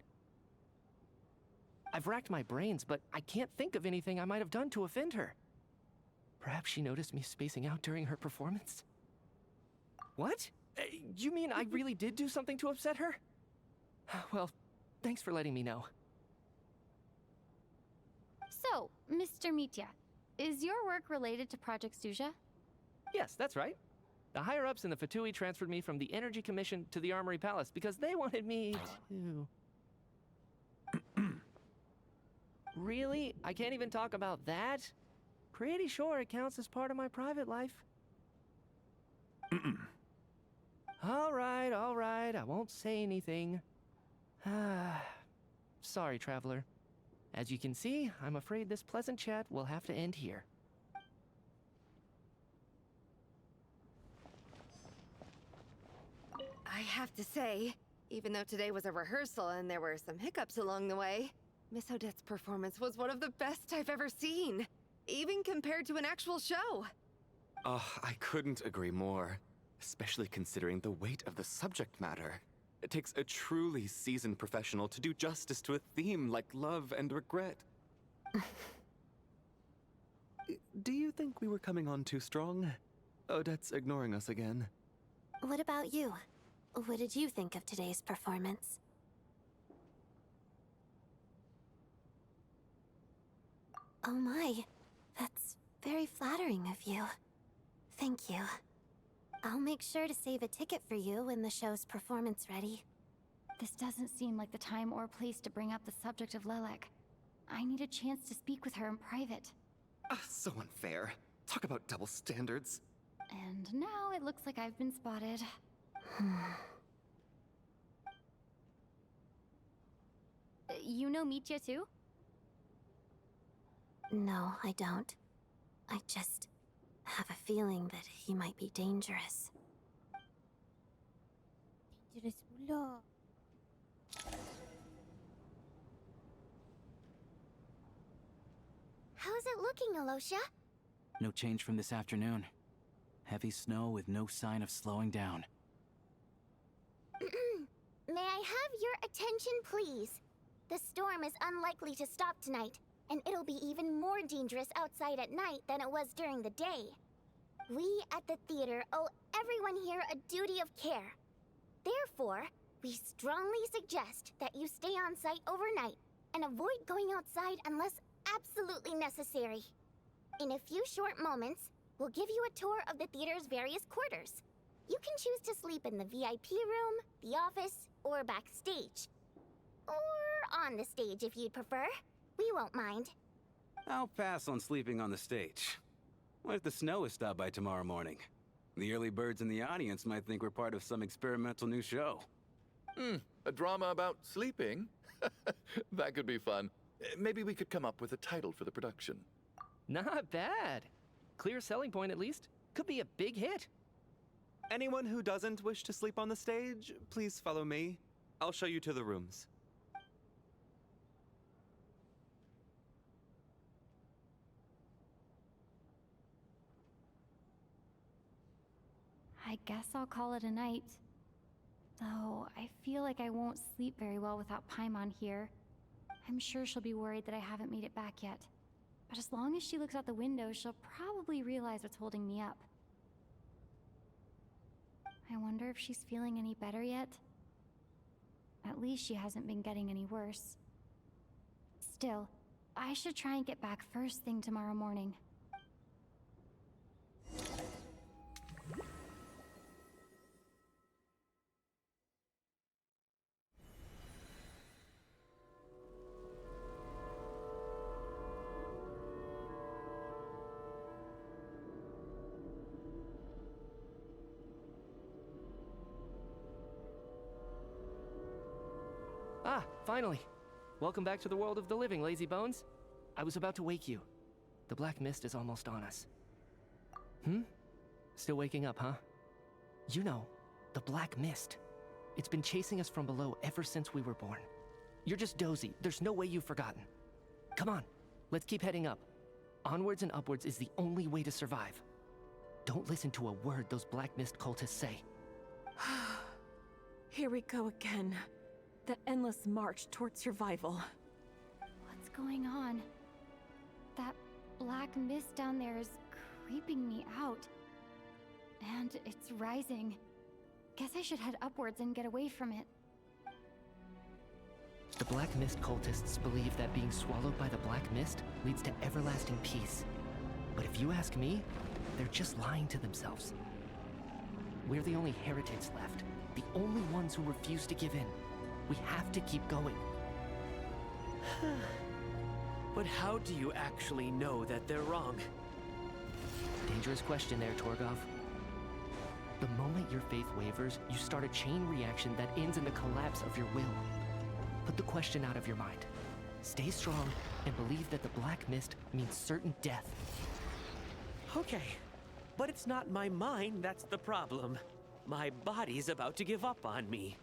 I've racked my brains, but I can't think of anything I might have done to offend her. Perhaps she noticed me spacing out during her performance? What? You mean I really did do something to upset her? Well, thanks for letting me know. So, Mr. Mitya, is your work related to Project Snezhnaya? Yes, that's right. The higher-ups in the Fatui transferred me from the Energy Commission to the Armory Palace because they wanted me to... Really? I can't even talk about that? Pretty sure it counts as part of my private life. All right, I won't say anything. Sorry, Traveler. As you can see, I'm afraid this pleasant chat will have to end here. I have to say, even though today was a rehearsal and there were some hiccups along the way, Miss Odette's performance was one of the best I've ever seen, even compared to an actual show. I couldn't agree more, especially considering the weight of the subject matter. It takes a truly seasoned professional to do justice to a theme like love and regret. Do you think we were coming on too strong? Odette's ignoring us again. What about you? What did you think of today's performance? Oh my, that's very flattering of you. Thank you. I'll make sure to save a ticket for you when the show's performance ready. This doesn't seem like the time or place to bring up the subject of Lelek. I need a chance to speak with her in private. So unfair. Talk about double standards. And now it looks like I've been spotted. You know Mitya too? No, I don't. I just have a feeling that he might be dangerous. Dangerous pula. How's it looking, Alosha? No change from this afternoon. Heavy snow with no sign of slowing down. May I have your attention, please? The storm is unlikely to stop tonight, and it'll be even more dangerous outside at night than it was during the day. We at the theater owe everyone here a duty of care. Therefore, we strongly suggest that you stay on site overnight and avoid going outside unless absolutely necessary. In a few short moments, we'll give you a tour of the theater's various quarters. You can choose to sleep in the VIP room, the office, or backstage. Or on the stage if you'd prefer. We won't mind. I'll pass on sleeping on the stage. What if the snow is stopped by tomorrow morning? The early birds in the audience might think we're part of some experimental new show. A drama about sleeping? That could be fun. Maybe we could come up with a title for the production. Not bad. Clear selling point, at least. Could be a big hit. Anyone who doesn't wish to sleep on the stage, please follow me. I'll show you to the rooms. I guess I'll call it a night. Though, I feel like I won't sleep very well without Paimon here. I'm sure she'll be worried that I haven't made it back yet. But as long as she looks out the window, she'll probably realize what's holding me up. I wonder if she's feeling any better yet? At least she hasn't been getting any worse. Still, I should try and get back first thing tomorrow morning. Ah, finally. Welcome back to the world of the living, lazy bones. I was about to wake you. The black mist is almost on us. Still waking up, huh? You know, the black mist. It's been chasing us from below ever since we were born. You're just dozy. There's no way you've forgotten. Come on, let's keep heading up. Onwards and upwards is the only way to survive. Don't listen to a word those black mist cultists say. Here we go again. The endless march towards survival. What's going on? That black mist down there is creeping me out. And it's rising. Guess I should head upwards and get away from it. The black mist cultists believe that being swallowed by the black mist leads to everlasting peace. But if you ask me, they're just lying to themselves. We're the only heretics left. The only ones who refuse to give in. We have to keep going. But how do you actually know that they're wrong? Dangerous question there, Torgov. The moment your faith wavers, you start a chain reaction that ends in the collapse of your will. Put the question out of your mind. Stay strong and believe that the black mist means certain death. Okay, but it's not my mind that's the problem. My body's about to give up on me.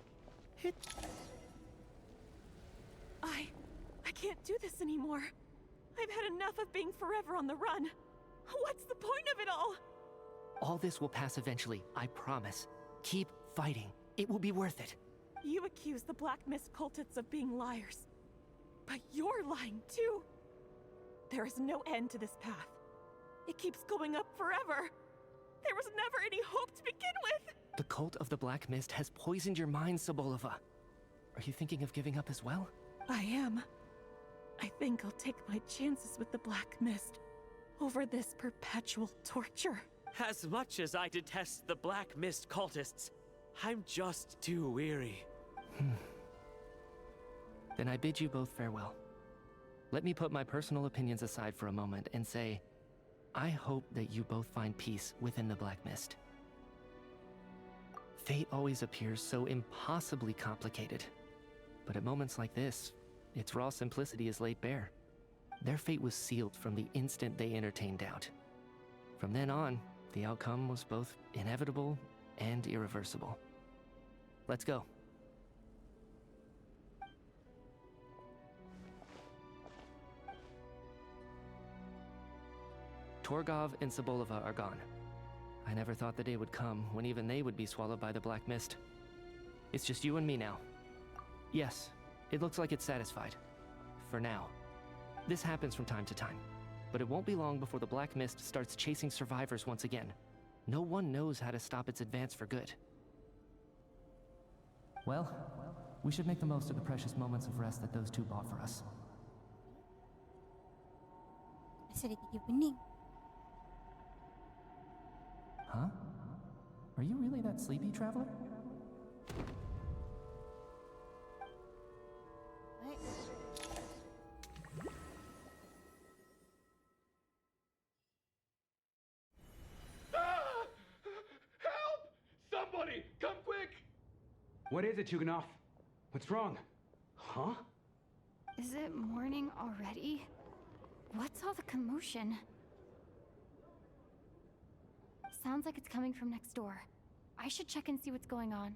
I can't do this anymore. I've had enough of being forever on the run. What's the point of it all? All this will pass eventually, I promise. Keep fighting. It will be worth it. You accuse the Black Mist cultists of being liars. But you're lying too. There is no end to this path. It keeps going up forever. There was never any hope to begin with. The cult of the Black Mist has poisoned your mind, Sobolova. Are you thinking of giving up as well? I am. I think I'll take my chances with the Black Mist over this perpetual torture. As much as I detest the Black Mist cultists, I'm just too weary. Then I bid you both farewell. Let me put my personal opinions aside for a moment and say, I hope that you both find peace within the Black Mist. Fate always appears so impossibly complicated. But at moments like this, its raw simplicity is laid bare. Their fate was sealed from the instant they entertained doubt. From then on, the outcome was both inevitable and irreversible. Let's go. Torgov and Sobolova are gone. I never thought the day would come when even they would be swallowed by the Black Mist. It's just you and me now. Yes, it looks like it's satisfied. For now. This happens from time to time, but it won't be long before the Black Mist starts chasing survivors once again. No one knows how to stop its advance for good. Well, we should make the most of the precious moments of rest that those two bought for us. Asal ada gigi bening. Huh? Are you really that sleepy, traveler? What? Ah! Help! Somebody, come quick! What is it, Chuganov? What's wrong? Huh? Is it morning already? What's all the commotion? Sounds like it's coming from next door. I should check and see what's going on.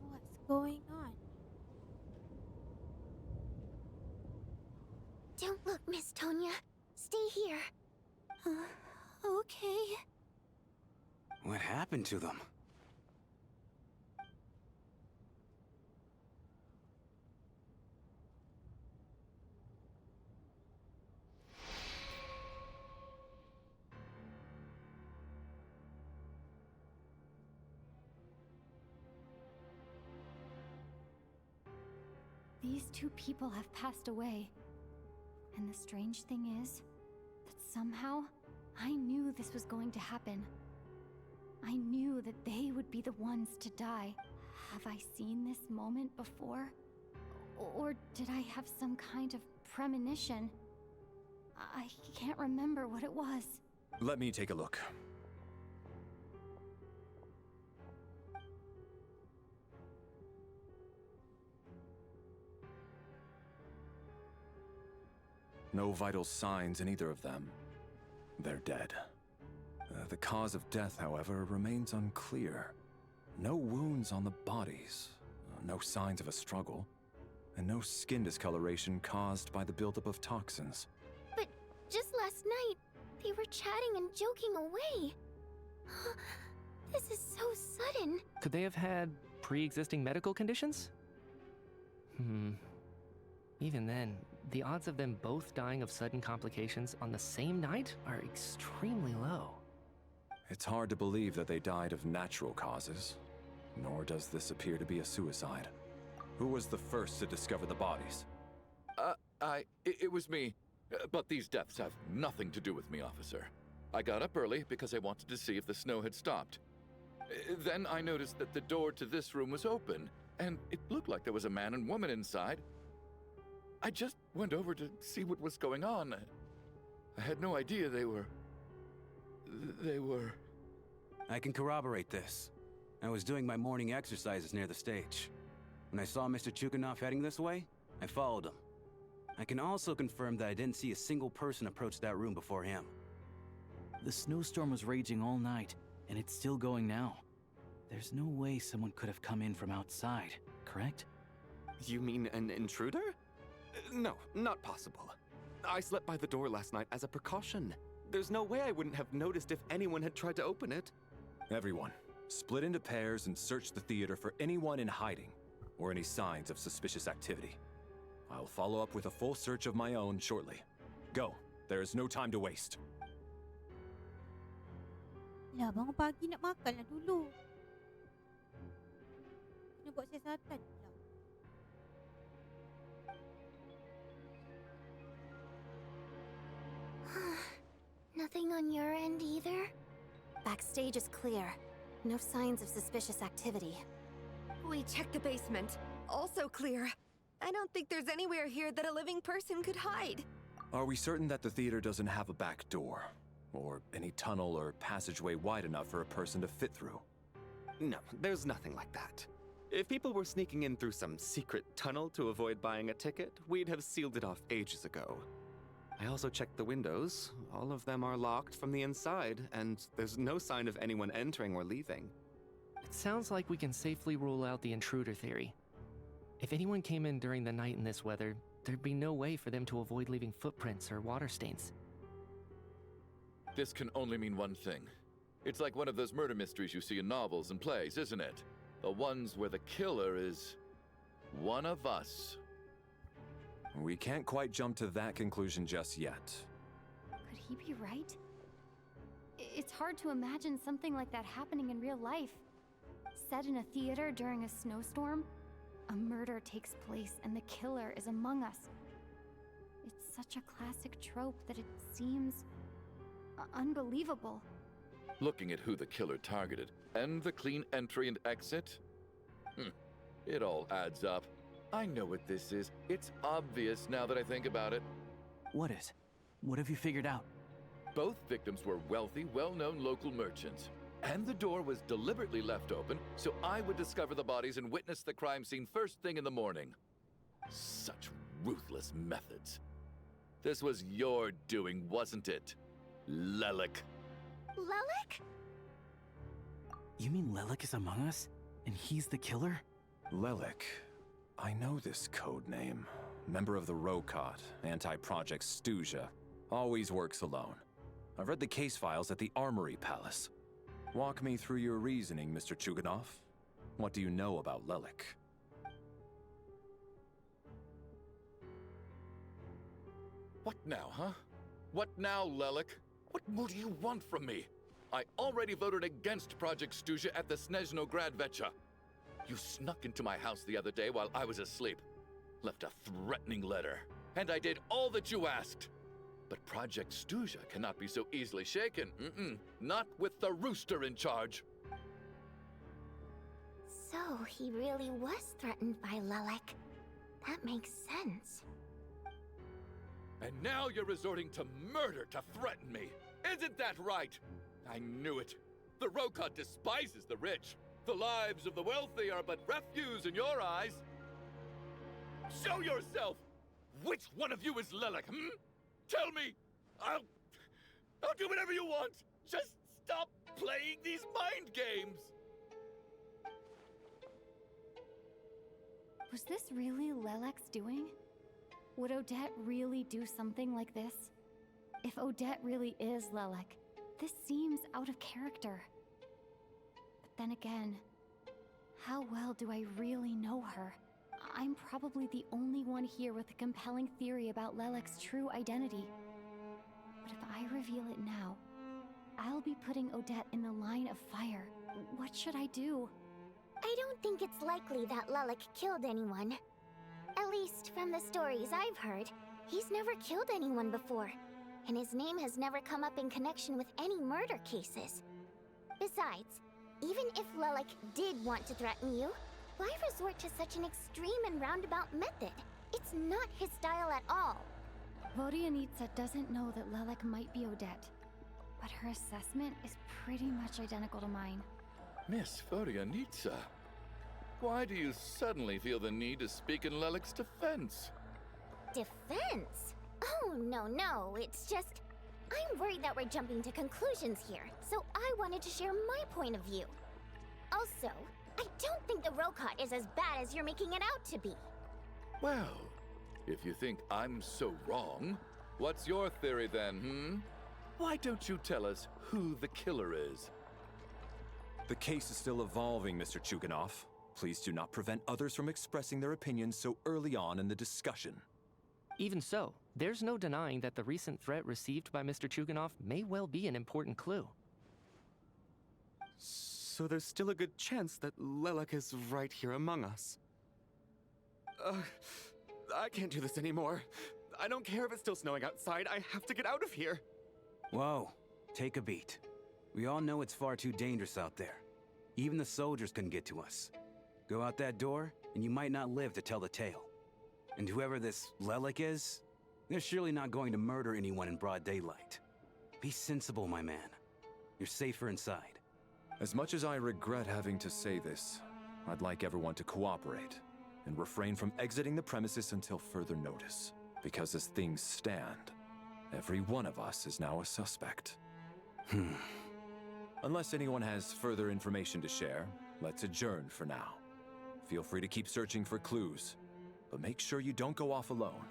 What's going on? Don't look, Miss Tonya. Stay here. Okay. What happened to them? These two people have passed away. And the strange thing is that somehow I knew this was going to happen. I knew that they would be the ones to die. Have I seen this moment before? Or did I have some kind of premonition? I can't remember what it was. Let me take a look. No vital signs in either of them. They're dead. The cause of death, however, remains unclear. No wounds on the bodies, no signs of a struggle, and no skin discoloration caused by the buildup of toxins. But just last night, they were chatting and joking away. This is so sudden. Could they have had pre-existing medical conditions? Even then, the odds of them both dying of sudden complications on the same night are extremely low. It's hard to believe that they died of natural causes, nor does this appear to be a suicide. Who was the first to discover the bodies? It was me. But these deaths have nothing to do with me, officer. I got up early because I wanted to see if the snow had stopped. Then I noticed that the door to this room was open, and it looked like there was a man and woman inside. I just went over to see what was going on. I had no idea they were... I can corroborate this. I was doing my morning exercises near the stage. When I saw Mr. Chuganov heading this way, I followed him. I can also confirm that I didn't see a single person approach that room before him. The snowstorm was raging all night, and it's still going now. There's no way someone could have come in from outside, correct? You mean an intruder? No, not possible. I slept by the door last night as a precaution. There's no way I wouldn't have noticed if anyone had tried to open it. Everyone, split into pairs and search the theater for anyone in hiding, or any signs of suspicious activity. I'll follow up with a full search of my own shortly. Go. There is no time to waste. Lah, bangun pagi nak makan lah dulu. Kena buat siasatan pula. Nothing on your end either? Backstage is clear. No signs of suspicious activity. We checked the basement. Also clear. I don't think there's anywhere here that a living person could hide. Are we certain that the theater doesn't have a back door? Or any tunnel or passageway wide enough for a person to fit through? No, there's nothing like that. If people were sneaking in through some secret tunnel to avoid buying a ticket, we'd have sealed it off ages ago. I also checked the windows. All of them are locked from the inside, and there's no sign of anyone entering or leaving. It sounds like we can safely rule out the intruder theory. If anyone came in during the night in this weather, there'd be no way for them to avoid leaving footprints or water stains. This can only mean one thing. It's like one of those murder mysteries you see in novels and plays, isn't it? The ones where the killer is one of us. We can't quite jump to that conclusion just yet. Could he be right? It's hard to imagine something like that happening in real life. Set in a theater during a snowstorm, a murder takes place and the killer is among us. It's such a classic trope that it seems unbelievable. Looking at who the killer targeted and the clean entry and exit, it all adds up. I know what this is. It's obvious now that I think about it. What is? What have you figured out? Both victims were wealthy, well-known local merchants. And the door was deliberately left open so I would discover the bodies and witness the crime scene first thing in the morning. Such ruthless methods. This was your doing, wasn't it, Lelik? Lelik? You mean Lelik is among us? And he's the killer? Lelik. I know this code name. Member of the Rokot, anti-Project Snezhnaya. Always works alone. I've read the case files at the Armory Palace. Walk me through your reasoning, Mr. Chuganov. What do you know about Lelik? What now, huh? What now, Lelik? What more do you want from me? I already voted against Project Snezhnaya at the Snezhnograd Vecha. You snuck into my house the other day while I was asleep. Left a threatening letter. And I did all that you asked. But Project Snezhnaya cannot be so easily shaken. Not with the rooster in charge. So he really was threatened by Lelik. That makes sense. And now you're resorting to murder to threaten me. Isn't that right? I knew it. The Rokot despises the rich. The lives of the wealthy are but refuse in your eyes. Show yourself! Which one of you is Lelik, Tell me! I'll do whatever you want! Just stop playing these mind games! Was this really Lelek's doing? Would Odette really do something like this? If Odette really is Lelik, this seems out of character. But then again, how well do I really know her? I'm probably the only one here with a compelling theory about Lelek's true identity. But if I reveal it now, I'll be putting Odette in the line of fire. What should I do? I don't think it's likely that Lelik killed anyone. At least from the stories I've heard, he's never killed anyone before. And his name has never come up in connection with any murder cases. Besides, even if Lelik did want to threaten you, why resort to such an extreme and roundabout method? It's not his style at all. Vodianitsa doesn't know that Lelik might be Odette, but her assessment is pretty much identical to mine. Miss Vodianitsa, why do you suddenly feel the need to speak in Lelik's defense? Defense? Oh, no, it's just... I'm worried that we're jumping to conclusions here, so I wanted to share my point of view. Also, I don't think the Rokot is as bad as you're making it out to be. Well, if you think I'm so wrong, what's your theory then, Why don't you tell us who the killer is? The case is still evolving, Mr. Chuganov. Please do not prevent others from expressing their opinions so early on in the discussion. Even so, there's no denying that the recent threat received by Mr. Chuganov may well be an important clue. So there's still a good chance that Lelik is right here among us. I can't do this anymore. I don't care if it's still snowing outside. I have to get out of here. Whoa, Take a beat. We all know it's far too dangerous out there. Even the soldiers couldn't get to us. Go out that door, and you might not live to tell the tale. And whoever this Lelik is, they're surely not going to murder anyone in broad daylight. Be sensible, my man. You're safer inside. As much as I regret having to say this, I'd like everyone to cooperate and refrain from exiting the premises until further notice. Because as things stand, every one of us is now a suspect. Unless anyone has further information to share, let's adjourn for now. Feel free to keep searching for clues, but make sure you don't go off alone.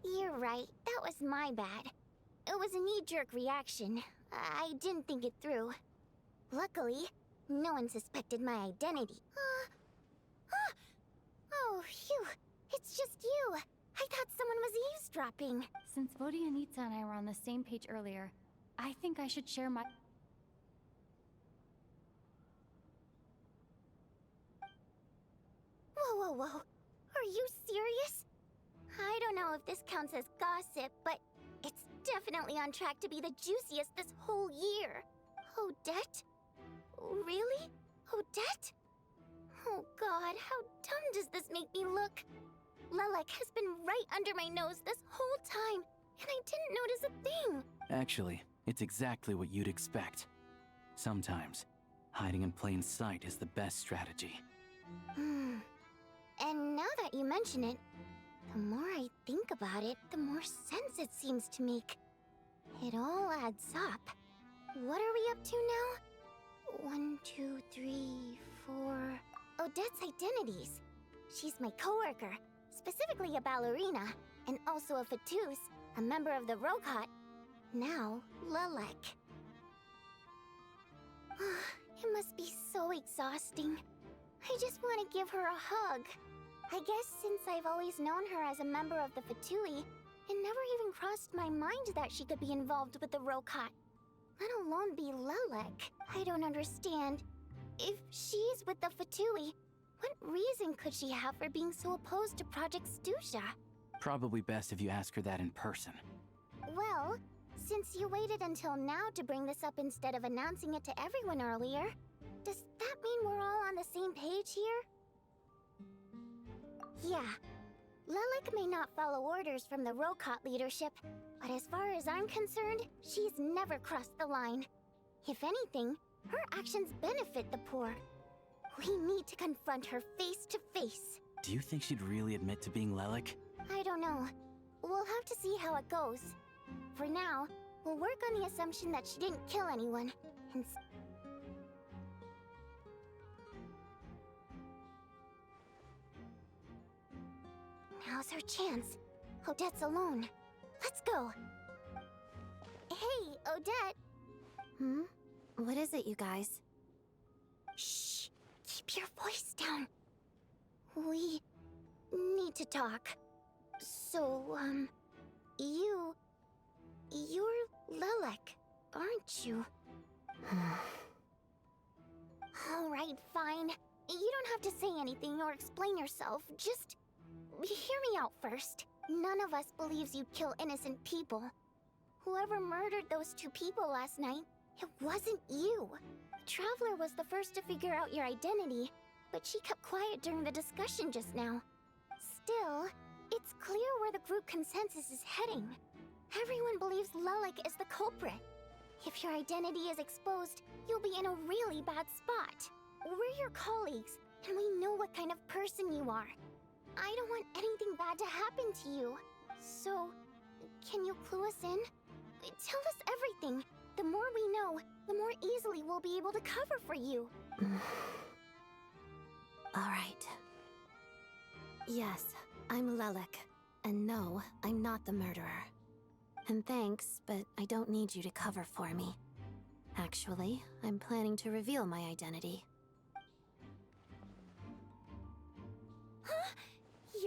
You're right. That was my bad. It was a knee-jerk reaction. I didn't think it through. Luckily, no one suspected my identity. Oh, phew. It's just you. I thought someone was eavesdropping. Since Vodianitsa and I were on the same page earlier, I think I should share my... Whoa, whoa, whoa. Are you serious? I don't know if this counts as gossip, but it's definitely on track to be the juiciest this whole year. Odette? Really? Odette? Oh god, how dumb does this make me look? Lelik has been right under my nose this whole time, and I didn't notice a thing. Actually, it's exactly what you'd expect. Sometimes, hiding in plain sight is the best strategy. And now that you mention it, the more I think about it, the more sense it seems to make. It all adds up. What are we up to now? 1, 2, 3, 4... Odette's identities. She's my coworker, specifically a ballerina, and also a Fatous, a member of the Rokot. Now, Lelik. It must be so exhausting. I just want to give her a hug. I guess since I've always known her as a member of the Fatui, it never even crossed my mind that she could be involved with the Rokot, let alone be Lelik. I don't understand. If she's with the Fatui, what reason could she have for being so opposed to Project Stusha? Probably best if you ask her that in person. Well, since you waited until now to bring this up instead of announcing it to everyone earlier, does that mean we're all on the same page here? Yeah. Lelik may not follow orders from the Rokot leadership, but as far as I'm concerned, she's never crossed the line. If anything, her actions benefit the poor. We need to confront her face to face. Do you think she'd really admit to being Lelik? I don't know. We'll have to see how it goes. For now, we'll work on the assumption that she didn't kill anyone, and now's her chance. Odette's alone. Let's go. Hey, Odette. What is it, you guys? Shh. Keep your voice down. We need to talk. So, you're Lelik, aren't you? All right, fine. You don't have to say anything or explain yourself. Just hear me out first. None of us believes you'd kill innocent people. Whoever murdered those 2 people last night, it wasn't you. Traveler was the first to figure out your identity, but she kept quiet during the discussion just now. Still, it's clear where the group consensus is heading. Everyone believes Lelik is the culprit. If your identity is exposed, you'll be in a really bad spot. We're your colleagues, and we know what kind of person you are. I don't want anything bad to happen to you. So, can you clue us in? Tell us everything. The more we know, the more easily we'll be able to cover for you. All right. Yes, I'm Lelik. And no, I'm not the murderer. And thanks, but I don't need you to cover for me. Actually, I'm planning to reveal my identity. Huh?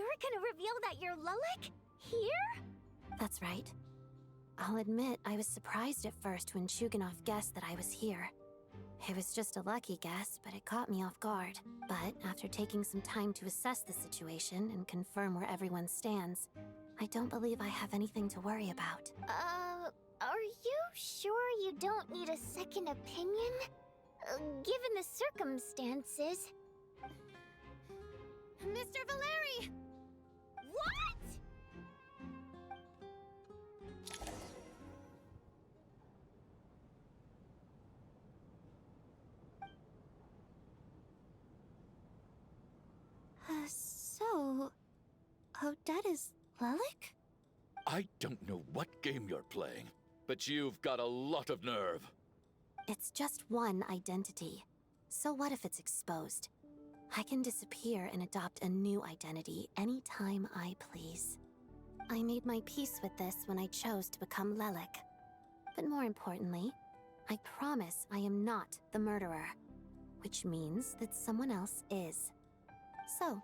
You're gonna reveal that you're Lelik? Here? That's right. I'll admit I was surprised at first when Chuganov guessed that I was here. It was just a lucky guess, but it caught me off guard. But after taking some time to assess the situation and confirm where everyone stands, I don't believe I have anything to worry about. Are you sure you don't need a second opinion? Given the circumstances. Mr. Valeri! What?! So... Odette is Lelik? I don't know what game you're playing, but you've got a lot of nerve. It's just one identity. So what if it's exposed? I can disappear and adopt a new identity anytime I please. I made my peace with this when I chose to become Lelik. But more importantly, I promise I am not the murderer, which means that someone else is. So,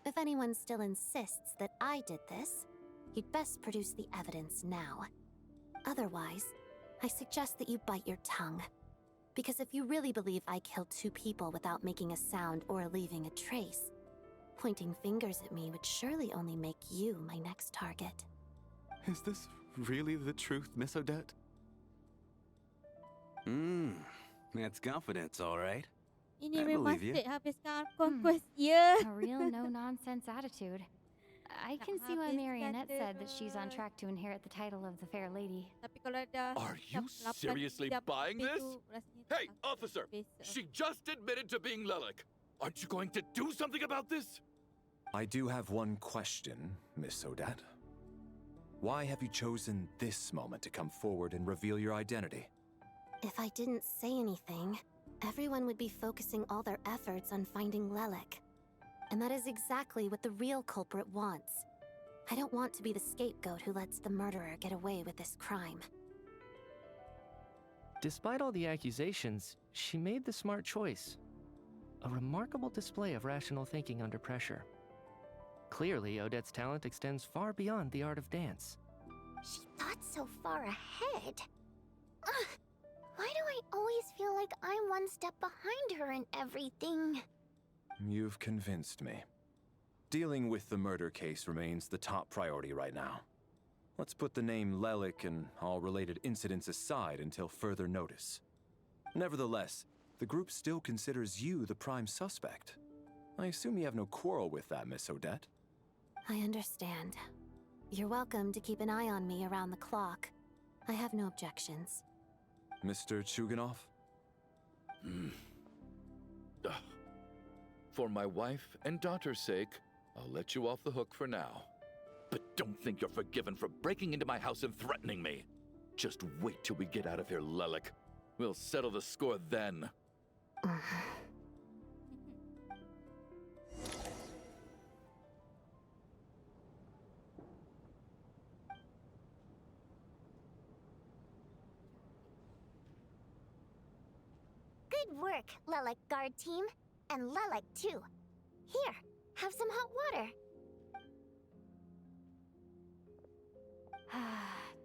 if anyone still insists that I did this, you'd best produce the evidence now. Otherwise, I suggest that you bite your tongue. Because if you really believe I killed 2 people without making a sound or leaving a trace, pointing fingers at me would surely only make you my next target. Is this really the truth, Miss Odette? That's confidence, all right. Ini I memang believe you. straight habiskan conquest dia. A real no-nonsense attitude. I can see why Marionette said that she's on track to inherit the title of the Fair Lady. Tapi kalau dah Are you seriously buying this? Hey, officer! She just admitted to being Lelik. Aren't you going to do something about this? I do have one question, Miss Odette. Why have you chosen this moment to come forward and reveal your identity? If I didn't say anything, everyone would be focusing all their efforts on finding Lelik. And that is exactly what the real culprit wants. I don't want to be the scapegoat who lets the murderer get away with this crime. Despite all the accusations, she made the smart choice. A remarkable display of rational thinking under pressure. Clearly, Odette's talent extends far beyond the art of dance. She thought so far ahead. Ugh. Why do I always feel like I'm one step behind her in everything? You've convinced me. Dealing with the murder case remains the top priority right now. Let's put the name Lelik and all related incidents aside until further notice. Nevertheless, the group still considers you the prime suspect. I assume you have no quarrel with that, Miss Odette? I understand. You're welcome to keep an eye on me around the clock. I have no objections. Mr. Chuganov? For my wife and daughter's sake, I'll let you off the hook for now. But don't think you're forgiven for breaking into my house and threatening me. Just wait till we get out of here, Lelik. We'll settle the score then. Good work, Lelik guard team. And Lelik too. Here, have some hot water.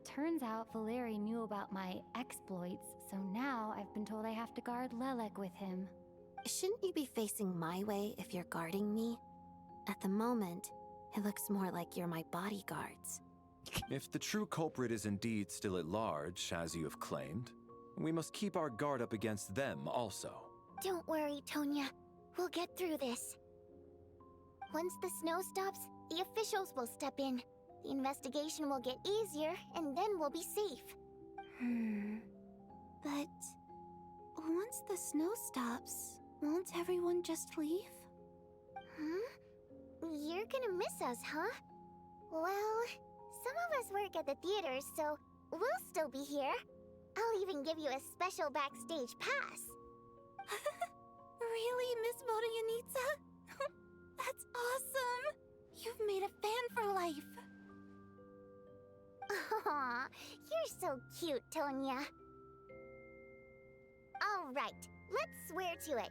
Turns out Valeri knew about my exploits, so now I've been told I have to guard Lelik with him. Shouldn't you be facing my way if you're guarding me? At the moment, it looks more like you're my bodyguards. If the true culprit is indeed still at large, as you have claimed, we must keep our guard up against them also. Don't worry, Tonya. We'll get through this. Once the snow stops, the officials will step in. The investigation will get easier, and then we'll be safe. But once the snow stops, won't everyone just leave? You're gonna miss us, huh? Well, some of us work at the theater, so we'll still be here. I'll even give you a special backstage pass. Really, Miss Vodyanitsa? That's awesome! You've made a fan for life. Aw, you're so cute, Tonya. All right, let's swear to it.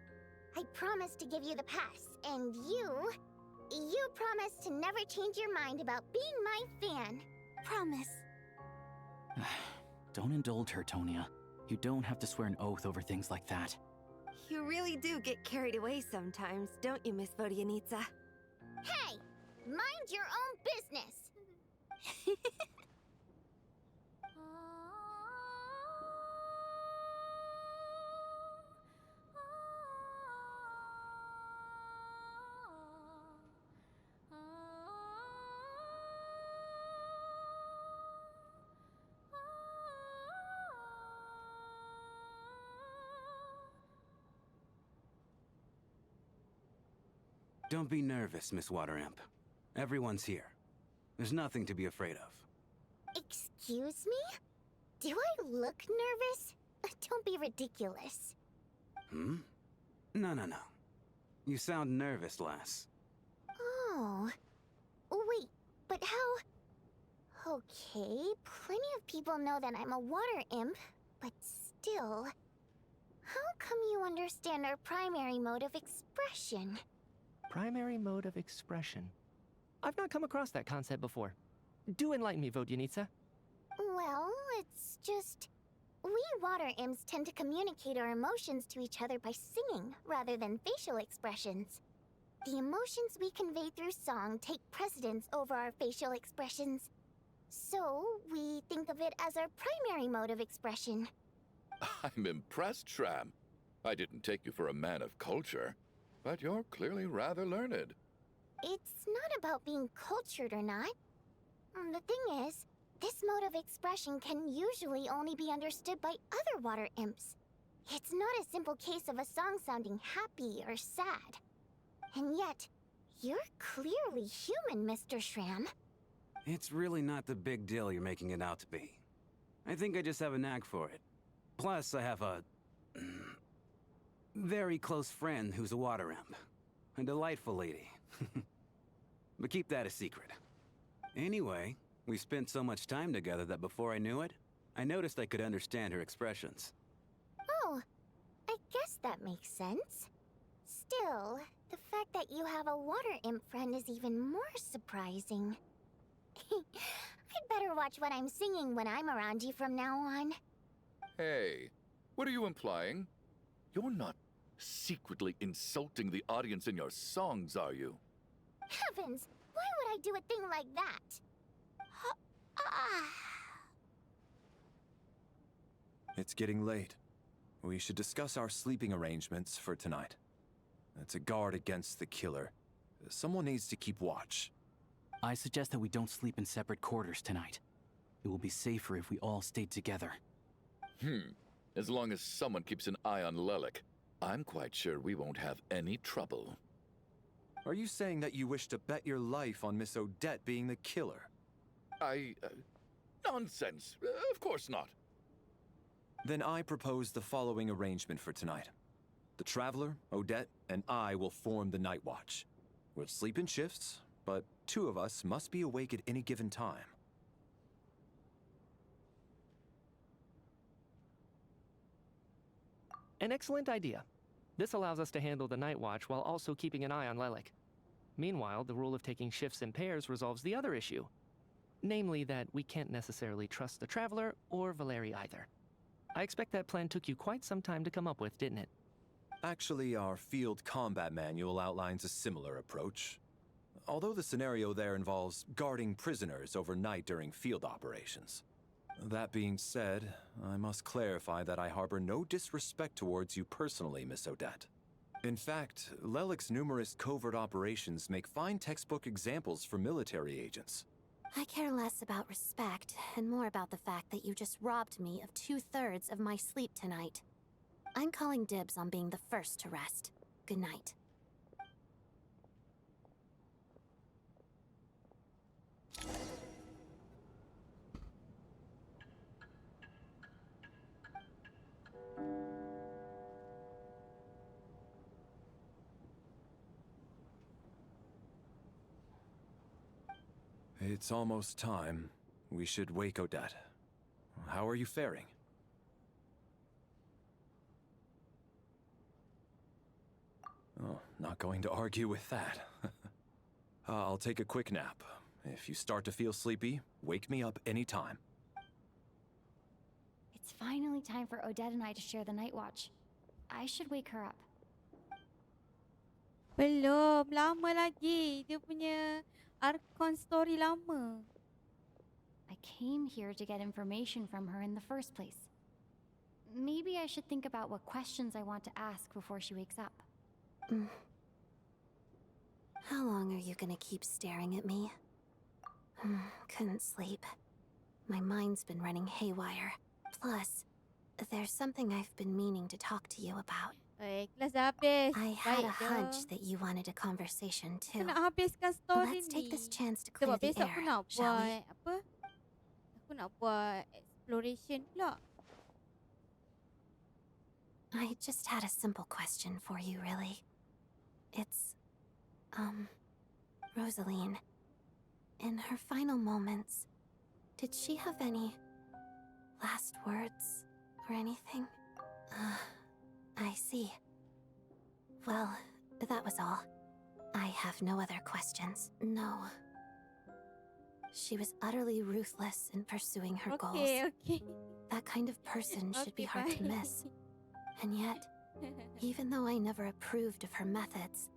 I promise to give you the pass, and you You promise to never change your mind about being my fan. Promise. Don't indulge her, Tonia. You don't have to swear an oath over things like that. You really do get carried away sometimes, don't you, Miss Vodyanitsa? Hey! Mind your own business! Don't be nervous, Miss Water Imp. Everyone's here. There's nothing to be afraid of. Excuse me? Do I look nervous? Don't be ridiculous. Hmm? No. You sound nervous, lass. Oh. Wait, but how... Okay, plenty of people know that I'm a water imp, but still... How come you understand our primary mode of expression? Primary mode of expression. I've not come across that concept before. Do enlighten me, Vodyanitsa. Well, it's just... We water imps tend to communicate our emotions to each other by singing, rather than facial expressions. The emotions we convey through song take precedence over our facial expressions. So, we think of it as our primary mode of expression. I'm impressed, Shram. I didn't take you for a man of culture, but you're clearly rather learned. It's not about being cultured or not. The thing is, this mode of expression can usually only be understood by other water imps. It's not a simple case of a song sounding happy or sad. And yet, you're clearly human, Mr. Shram. It's really not the big deal you're making it out to be. I think I just have a knack for it. Plus, I have a... very close friend who's a water imp. A delightful lady. But keep that a secret. Anyway, we spent so much time together that before I knew it, I noticed I could understand her expressions. Oh, I guess that makes sense. Still, the fact that you have a water imp friend is even more surprising. I'd better watch what I'm singing when I'm around you from now on. Hey, what are you implying? You're not secretly insulting the audience in your songs, are you? Heavens! Why would I do a thing like that? It's getting late. We should discuss our sleeping arrangements for tonight. To guard against the killer, someone needs to keep watch. I suggest that we don't sleep in separate quarters tonight. It will be safer if we all stayed together. As long as someone keeps an eye on Lelik, I'm quite sure we won't have any trouble. Are you saying that you wish to bet your life on Miss Odette being the killer? Nonsense. Of course not. Then I propose the following arrangement for tonight. The Traveler, Odette, and I will form the Night Watch. We'll sleep in shifts, but 2 of us must be awake at any given time. An excellent idea. This allows us to handle the Night Watch while also keeping an eye on Lelik. Meanwhile, the rule of taking shifts in pairs resolves the other issue. Namely that we can't necessarily trust the Traveler or Valeri either. I expect that plan took you quite some time to come up with, didn't it? Actually, our field combat manual outlines a similar approach. Although the scenario there involves guarding prisoners overnight during field operations. That being said, I must clarify that I harbor no disrespect towards you personally, Miss Odette. In fact, Lelik's numerous covert operations make fine textbook examples for military agents. I care less about respect and more about the fact that you just robbed me of 2/3 of my sleep tonight. I'm calling dibs on being the first to rest. Good night. It's almost time. We should wake Odette. How are you faring? Oh, not going to argue with that. I'll take a quick nap. If you start to feel sleepy, wake me up anytime. It's finally time for Odette and I to share the night watch. I should wake her up. Belum, lama lagi. Dia punya Archon story lama. I came here to get information from her in the first place. Maybe I should think about what questions I want to ask before she wakes up. How long are you gonna keep staring at me? Couldn't sleep. My mind's been running haywire. Plus, there's something I've been meaning to talk to you about. Kelas dah habis. I had a Baik hunch dah. that you wanted a conversation too. Aku nak habiskan story Let's take ni. this chance to clear Sebab the besok air, aku nak shall we? buat apa? Aku nak buat exploration pula. I just had a simple question for you, really. It's, Rosaline. In her final moments, did she have any last words or anything? I see. Well, that was all. I have no other questions. No. She was utterly ruthless in pursuing her goals. Okay. That kind of person should be hard to bye. miss. And yet, even though I never approved of her methods,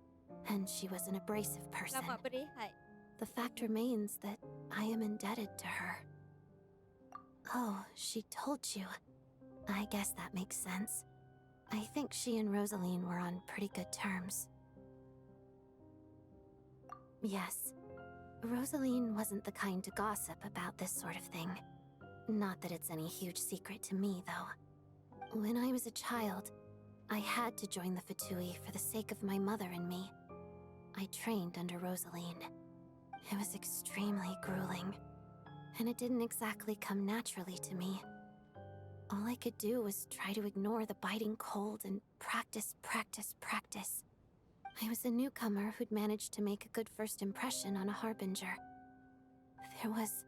and she was an abrasive person, Selamat berehat. the fact remains that I am indebted to her. Oh, she told you. I guess that makes sense. I think she and Rosaline were on pretty good terms. Yes. Rosaline wasn't the kind to gossip about this sort of thing. Not that it's any huge secret to me, though. When I was a child, I had to join the Fatui for the sake of my mother and me. I trained under Rosaline. It was extremely grueling, and it didn't exactly come naturally to me. All I could do was try to ignore the biting cold and practice. I was a newcomer who'd managed to make a good first impression on a harbinger. There was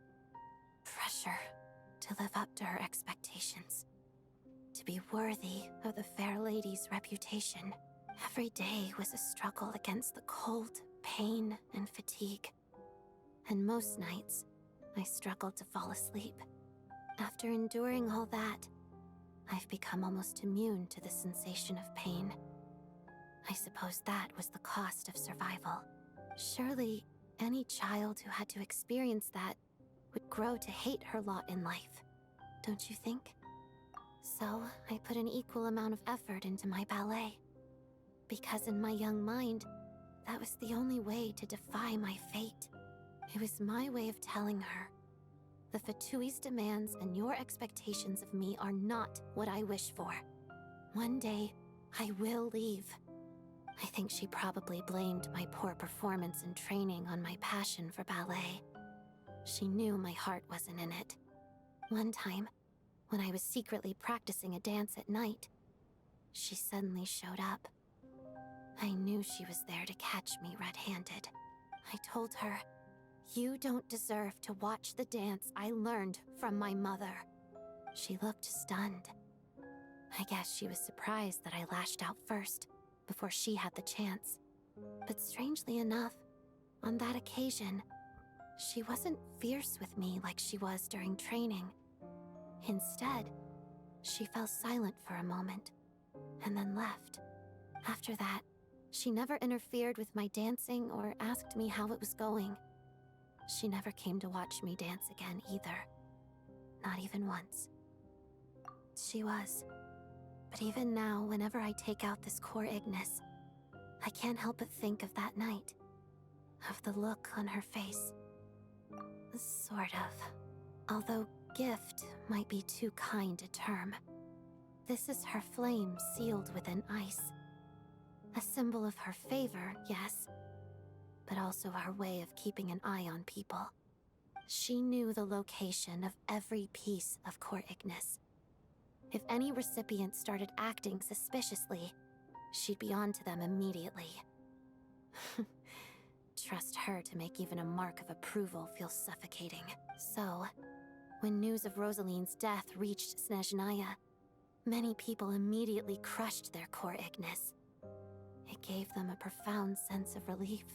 pressure to live up to her expectations, to be worthy of the fair lady's reputation. Every day was a struggle against the cold, pain, and fatigue. And most nights, I struggled to fall asleep. After enduring all that, I've become almost immune to the sensation of pain. I suppose that was the cost of survival. Surely, any child who had to experience that would grow to hate her lot in life, don't you think? So, I put an equal amount of effort into my ballet. Because in my young mind, that was the only way to defy my fate. It was my way of telling her, the Fatui's demands and your expectations of me are not what I wish for. One day, I will leave. I think she probably blamed my poor performance in training on my passion for ballet. She knew my heart wasn't in it. One time, when I was secretly practicing a dance at night, she suddenly showed up. I knew she was there to catch me red-handed. I told her, "You don't deserve to watch the dance I learned from my mother." She looked stunned. I guess she was surprised that I lashed out first, before she had the chance. But strangely enough, on that occasion, she wasn't fierce with me like she was during training. Instead, she fell silent for a moment, and then left. After that, she never interfered with my dancing or asked me how it was going. She never came to watch me dance again either. Not even once. She was. But even now, whenever I take out this core Ignis, I can't help but think of that night. Of the look on her face. Sort of. Although gift might be too kind a term. This is her flame sealed within ice. A symbol of her favor, yes, but also her way of keeping an eye on people. She knew the location of every piece of core Ignis. If any recipient started acting suspiciously, she'd be on to them immediately. Trust her to make even a mark of approval feel suffocating. So, when news of Rosaline's death reached Snezhnaya, many people immediately crushed their core Ignis. It gave them a profound sense of relief.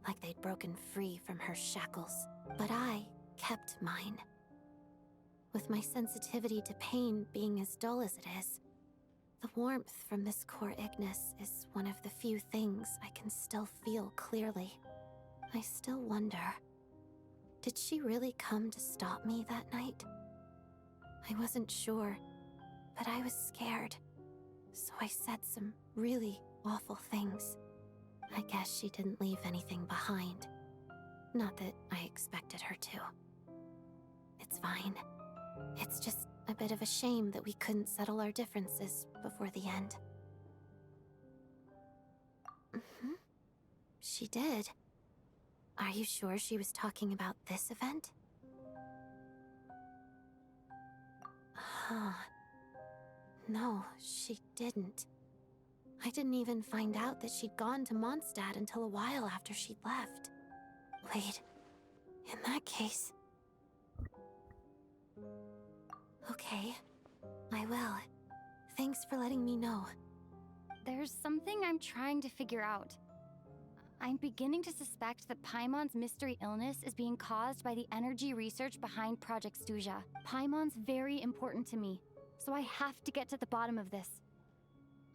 like they'd broken free from her shackles. But I kept mine. With my sensitivity to pain being as dull as it is, the warmth from this core Ignis is one of the few things I can still feel clearly. I still wonder, did she really come to stop me that night? I wasn't sure, but I was scared, so I said some really awful things. I guess she didn't leave anything behind. Not that I expected her to. It's fine. It's just a bit of a shame that we couldn't settle our differences before the end. She did. Are you sure she was talking about this event? Huh. No, she didn't. I didn't even find out that she'd gone to Mondstadt until a while after she'd left. Wait, in that case... Okay, I will. Thanks for letting me know. There's something I'm trying to figure out. I'm beginning to suspect that Paimon's mystery illness is being caused by the energy research behind Project Stuja. Paimon's very important to me, so I have to get to the bottom of this.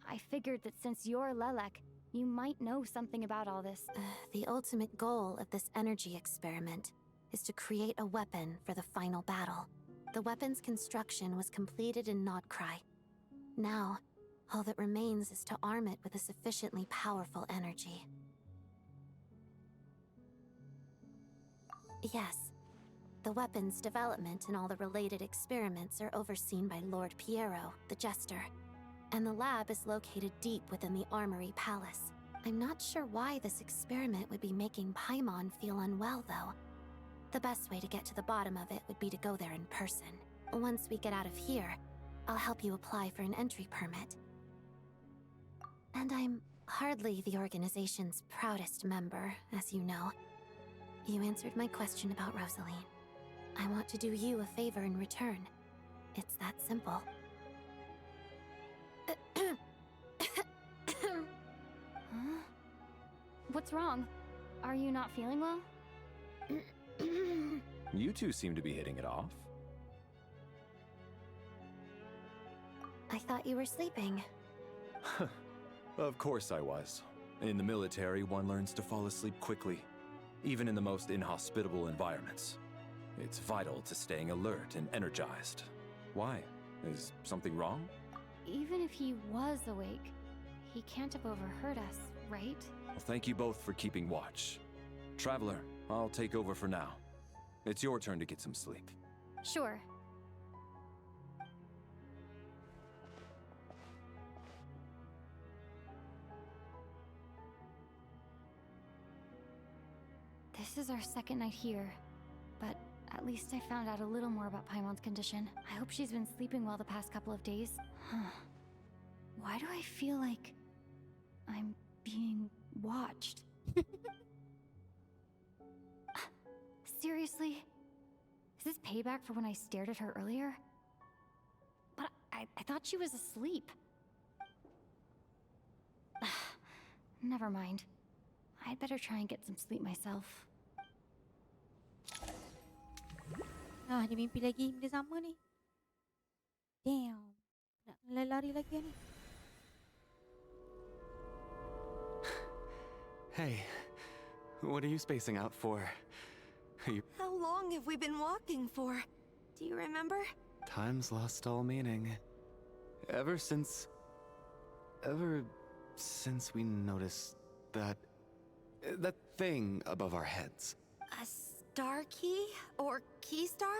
I figured that since you're Lelek, you might know something about all this. The ultimate goal of this energy experiment is to create a weapon for the final battle. The weapon's construction was completed in Nodcry. Now, all that remains is to arm it with a sufficiently powerful energy. Yes, the weapon's development and all the related experiments are overseen by Lord Piero, the Jester, and the lab is located deep within the Armory Palace. I'm not sure why this experiment would be making Paimon feel unwell, though. The best way to get to the bottom of it would be to go there in person. Once we get out of here, I'll help you apply for an entry permit. And I'm hardly the organization's proudest member, as you know. You answered my question about Rosaline. I want to do you a favor in return. It's that simple. Huh? What's wrong? Are you not feeling well? You two seem to be hitting it off. I thought you were sleeping. Of course I was. In the military, one learns to fall asleep quickly, even in the most inhospitable environments. It's vital to staying alert and energized. Why? Is something wrong? Even if he was awake, he can't have overheard us, right? Well, thank you both for keeping watch. Traveler, I'll take over for now. It's your turn to get some sleep. Sure. This is our second night here, but at least I found out a little more about Paimon's condition. I hope she's been sleeping well the past couple of days. Huh. Why do I feel like I'm being watched? Seriously? Is this payback for when I stared at her earlier? But I thought she was asleep. Never mind. I'd better try and get some sleep myself. Ah, dia mimpi lagi benda sama ni. Damn. Nak lari lagi ni. Hey, what are you spacing out for? How long have we been walking for? Do you remember? Time's lost all meaning. Ever since we noticed that thing above our heads. A star key? Or key star?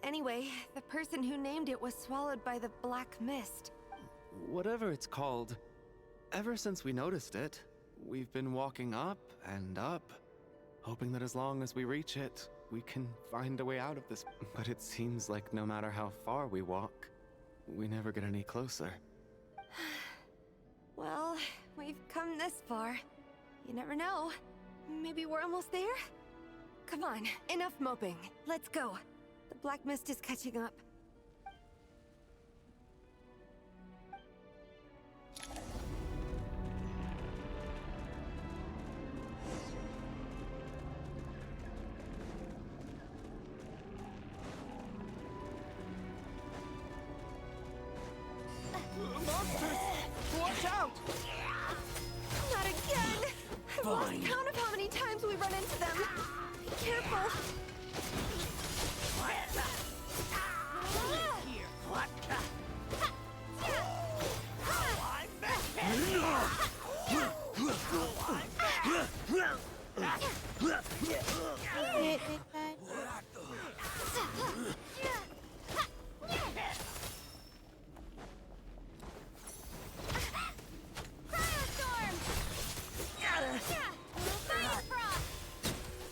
Anyway, the person who named it was swallowed by the black mist. Whatever it's called, ever since we noticed it, we've been walking up and up, hoping that as long as we reach it, we can find a way out of this. But it seems like no matter how far we walk, we never get any closer. Well, we've come this far. You never know. Maybe we're almost there? Come on, enough moping. Let's go. The black mist is catching up.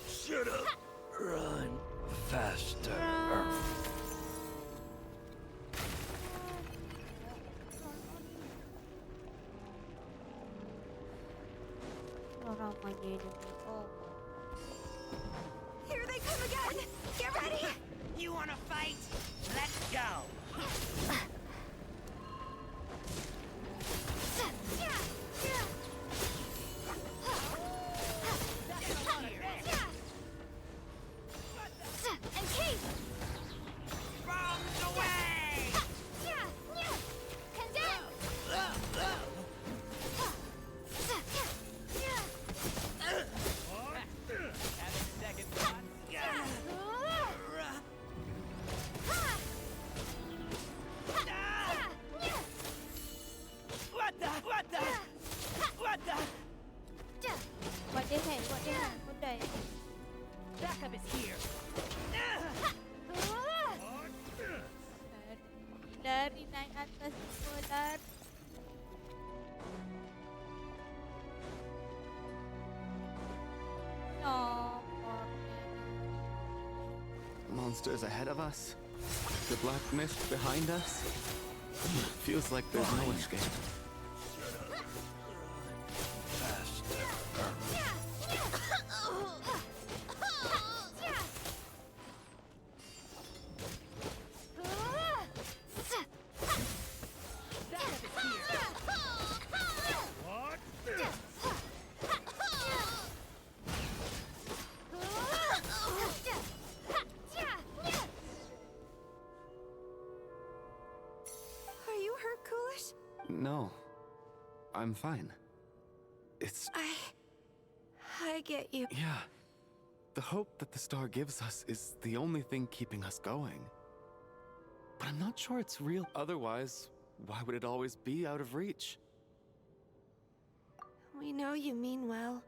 Shut up! Run faster. Here they come again! Get ready! You wanna fight? Let's go! And keep! Bombs away! Condemn! What the heck? What the heck? What the heck? Backup is here. Lari naik atas semua lari. No. Monsters ahead of us. The black mist behind us. Feels like there's no escape. Are you hurt, Coolish? No. I'm fine. It's... I get you. Yeah. The hope that the star gives us is the only thing keeping us going. But I'm not sure it's real. Otherwise, why would it always be out of reach? We know you mean well,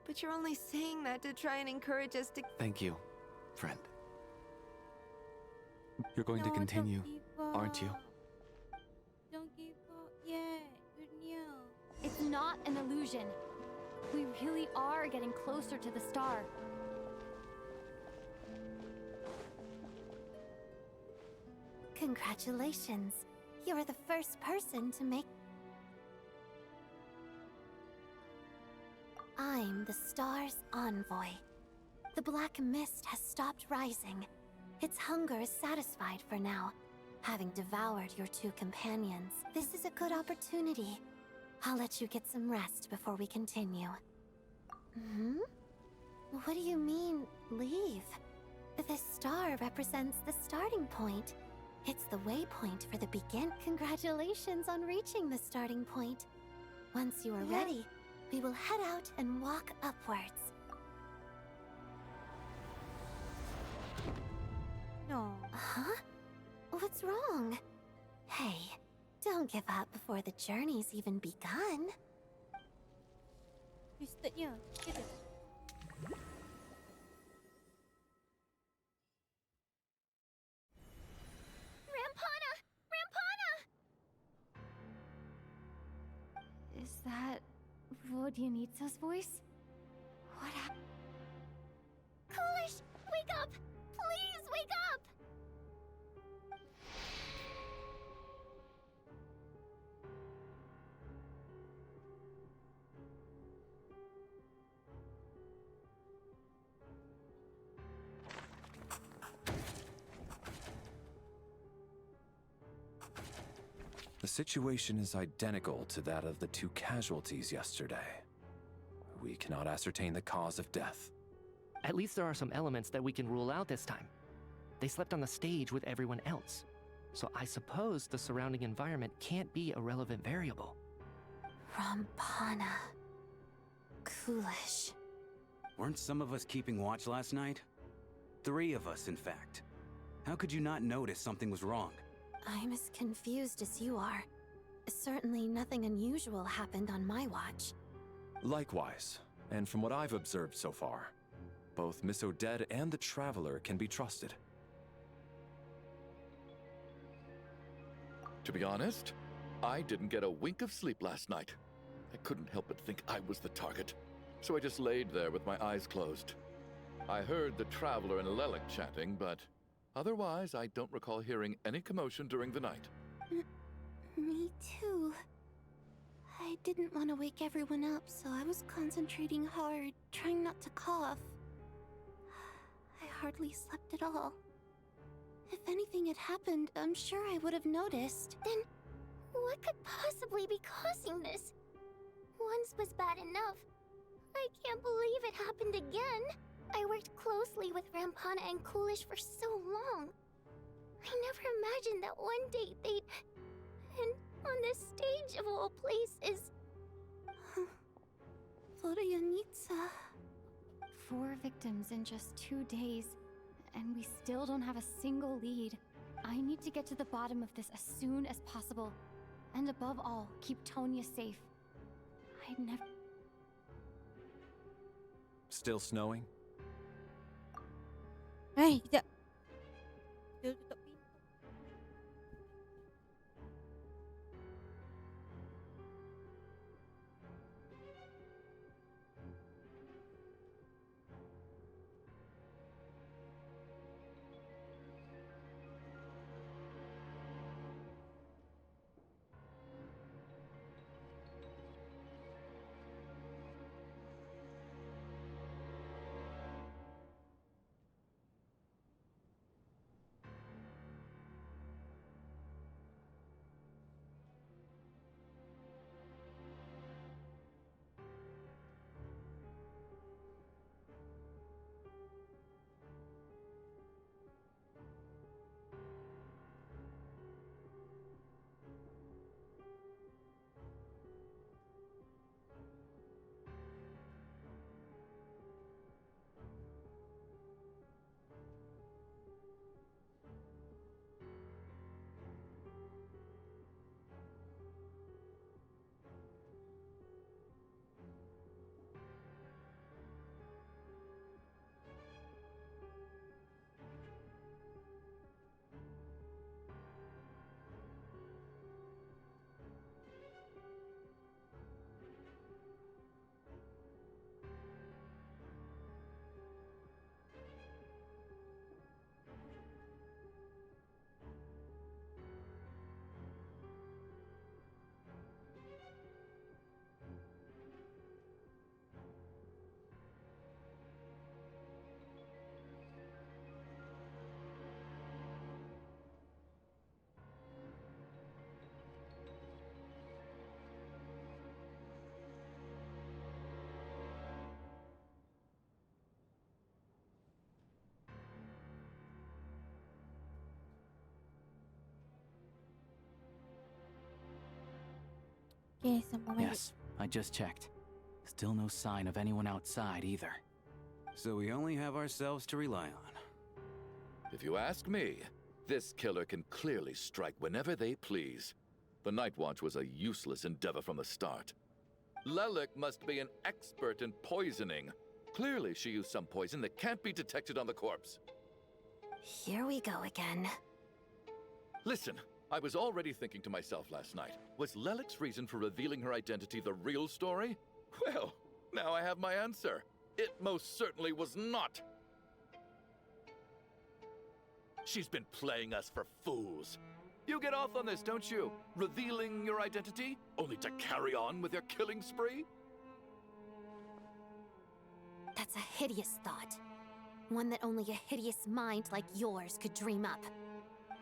but you're only saying that to try and encourage us to... Thank you, friend. You're going to continue, aren't you? Don't give up yet. Good news. It's not an illusion. We really are getting closer to the star. Congratulations. You're the first person to make... I'm the star's envoy. The black mist has stopped rising. Its hunger is satisfied for now, having devoured your two companions. This is a good opportunity. I'll let you get some rest before we continue. Hmm? What do you mean, leave? This star represents the starting point. It's the waypoint for the begin. Congratulations on reaching the starting point. Once you are ready, we will head out and walk upwards. No. Huh? What's wrong? Hey, don't give up before the journey's even begun. Twistednya. Kita. Rampana! Rampana! Is that Vodyanitsa's voice? What happened? Coolish, wake up! Please wake up! The situation is identical to that of the two casualties yesterday. We cannot ascertain the cause of death. At least there are some elements that we can rule out this time. They slept on the stage with everyone else. So I suppose the surrounding environment can't be a relevant variable. Rampana. Coolish. Weren't some of us keeping watch last night? 3 of us, in fact. How could you not notice something was wrong? I'm as confused as you are. Certainly nothing unusual happened on my watch. Likewise, and from what I've observed so far, both Miss Odette and the Traveler can be trusted. To be honest, I didn't get a wink of sleep last night. I couldn't help but think I was the target, so I just laid there with my eyes closed. I heard the Traveler and Lelik chatting, but otherwise I don't recall hearing any commotion during the night. Me too. I didn't want to wake everyone up, so I was concentrating hard, trying not to cough. I hardly slept at all. If anything had happened, I'm sure I would have noticed. Then, what could possibly be causing this? Once was bad enough. I can't believe it happened again. I worked closely with Rampana and Coolish for so long. I never imagined that one day they'd... And on the stage of all places... Florianitsa... 4 victims in just 2 days, and we still don't have a single lead. I need to get to the bottom of this as soon as possible. And above all, keep Tonya safe. I'd never... Still snowing? Hey, sekejap. Dia tutup pintu. Okay, semua balik. Yes, I just checked. Still no sign of anyone outside either. So we only have ourselves to rely on. If you ask me, this killer can clearly strike whenever they please. The Night Watch was a useless endeavor from the start. Lelik must be an expert in poisoning. Clearly she used some poison that can't be detected on the corpse. Here we go again. Listen, I was already thinking to myself last night, was Lelik's reason for revealing her identity the real story? Well, now I have my answer. It most certainly was not. She's been playing us for fools. You get off on this, don't you? Revealing your identity, only to carry on with your killing spree? That's a hideous thought. One that only a hideous mind like yours could dream up.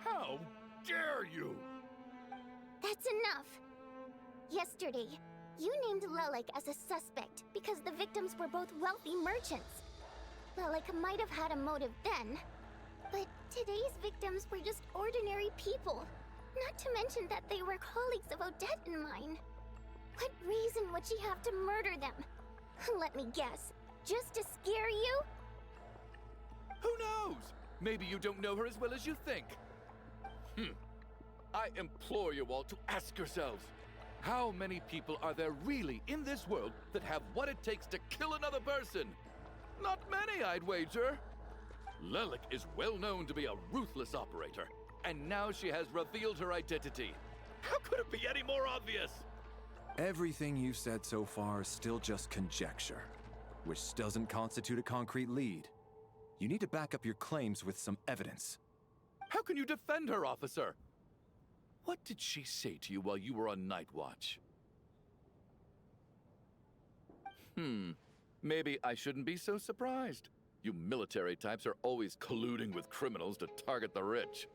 How dare you? That's enough. Yesterday, you named Lelik as a suspect because the victims were both wealthy merchants. Lelik might have had a motive then, but today's victims were just ordinary people. Not to mention that they were colleagues of Odette and mine. What reason would she have to murder them? Let me guess. Just to scare you? Who knows? Maybe you don't know her as well as you think. I implore you all to ask yourselves, how many people are there really in this world that have what it takes to kill another person? Not many, I'd wager. Lelik is well known to be a ruthless operator, and now she has revealed her identity. How could it be any more obvious? Everything you've said so far is still just conjecture, which doesn't constitute a concrete lead. You need to back up your claims with some evidence. How can you defend her, officer? What did she say to you while you were on night watch? Maybe I shouldn't be so surprised. You military types are always colluding with criminals to target the rich.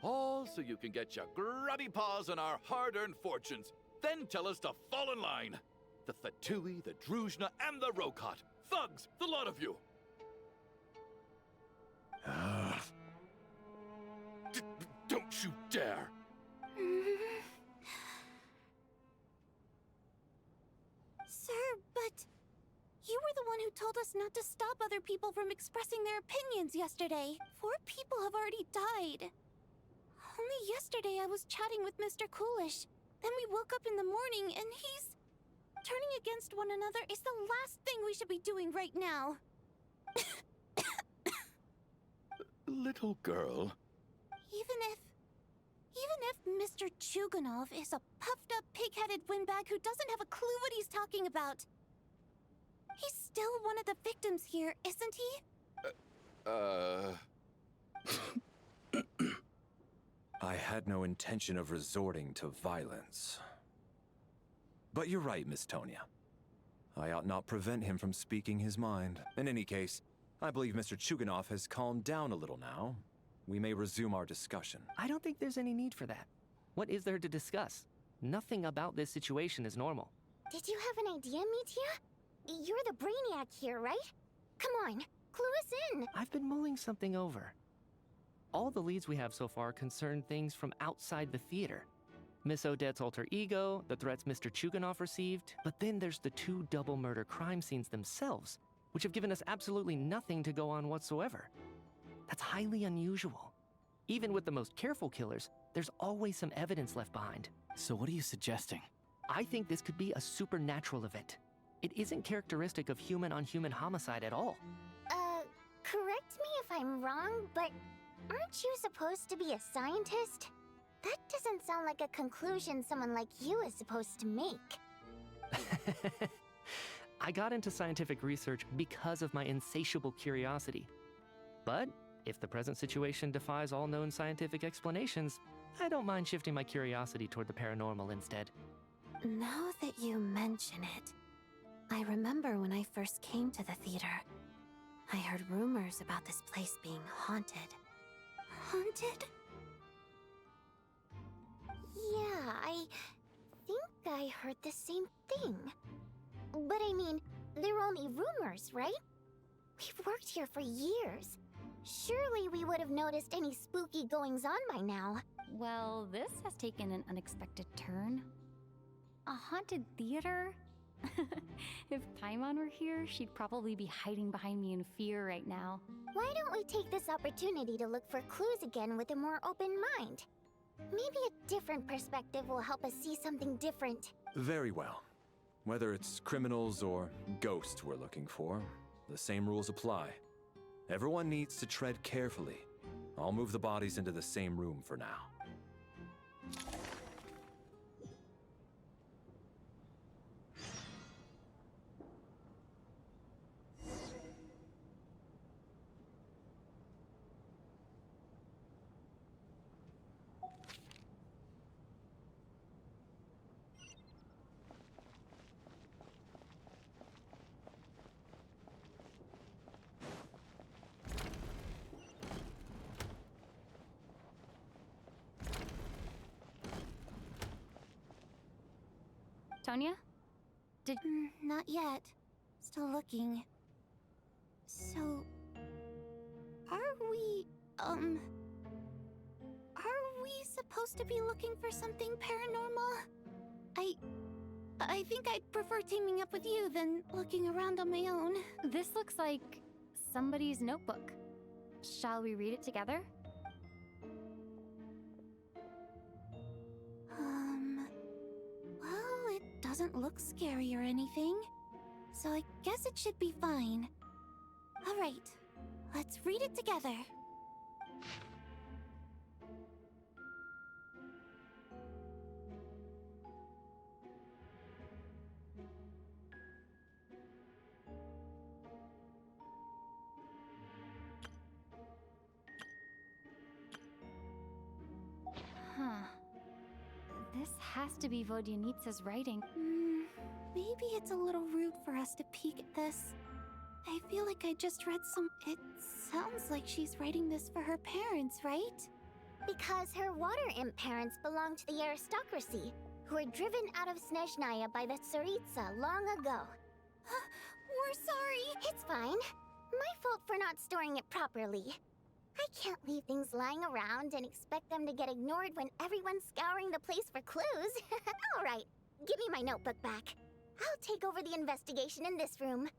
All so you can get your grubby paws on our hard-earned fortunes, then tell us to fall in line. The Fatui, the Druzhna, and the Rokot. Thugs, the lot of you! Don't you dare! Sir, but you were the one who told us not to stop other people from expressing their opinions yesterday. 4 people have already died. Only yesterday I was chatting with Mr. Coolish. Then we woke up in the morning and he's... Turning against one another is the last thing we should be doing right now. Little girl. Even if Mr. Chuganov is a puffed-up, pig-headed windbag who doesn't have a clue what he's talking about, he's still one of the victims here, isn't he? I had no intention of resorting to violence. But you're right, Miss Tonya. I ought not prevent him from speaking his mind. In any case, I believe Mr. Chuganov has calmed down a little now. We may resume our discussion. I don't think there's any need for that. What is there to discuss? Nothing about this situation is normal. Did you have an idea, Mitya? You're the brainiac here, right? Come on, clue us in. I've been mulling something over. All the leads we have so far concern things from outside the theater. Miss Odette's alter ego, the threats Mr. Chuganov received, but then there's the 2 double murder crime scenes themselves, which have given us absolutely nothing to go on whatsoever. That's highly unusual. Even with the most careful killers, there's always some evidence left behind. So what are you suggesting? I think this could be a supernatural event. It isn't characteristic of human-on-human homicide at all. Correct me if I'm wrong, but aren't you supposed to be a scientist? That doesn't sound like a conclusion someone like you is supposed to make. I got into scientific research because of my insatiable curiosity. But if the present situation defies all known scientific explanations, I don't mind shifting my curiosity toward the paranormal instead. Now that you mention it, I remember when I first came to the theater. I heard rumors about this place being haunted. Haunted? Yeah, I think I heard the same thing. But I mean, they're only rumors, right? We've worked here for years. Surely we would have noticed any spooky goings-on by now. Well, this has taken an unexpected turn. A haunted theater? If Paimon were here, she'd probably be hiding behind me in fear right now. Why don't we take this opportunity to look for clues again with a more open mind? Maybe a different perspective will help us see something different. Very well. Whether it's criminals or ghosts we're looking for, the same rules apply. Everyone needs to tread carefully. I'll move the bodies into the same room for now. Tonya? Not yet. Still looking. So... Are we supposed to be looking for something paranormal? I think I'd prefer teaming up with you than looking around on my own. This looks like somebody's notebook. Shall we read it together? Well, it doesn't look scary or anything, so I guess it should be fine. All right, let's read it together. Huh. This has to be Vodyanitsa's writing. Maybe it's a little rude for us to peek at this. I feel like I just read some... It sounds like she's writing this for her parents, right? Because her water imp parents belonged to the aristocracy, who were driven out of Snezhnaya by the Tsaritsa long ago. We're sorry. It's fine. My fault for not storing it properly. I can't leave things lying around and expect them to get ignored when everyone's scouring the place for clues. All right, give me my notebook back. I'll take over the investigation in this room.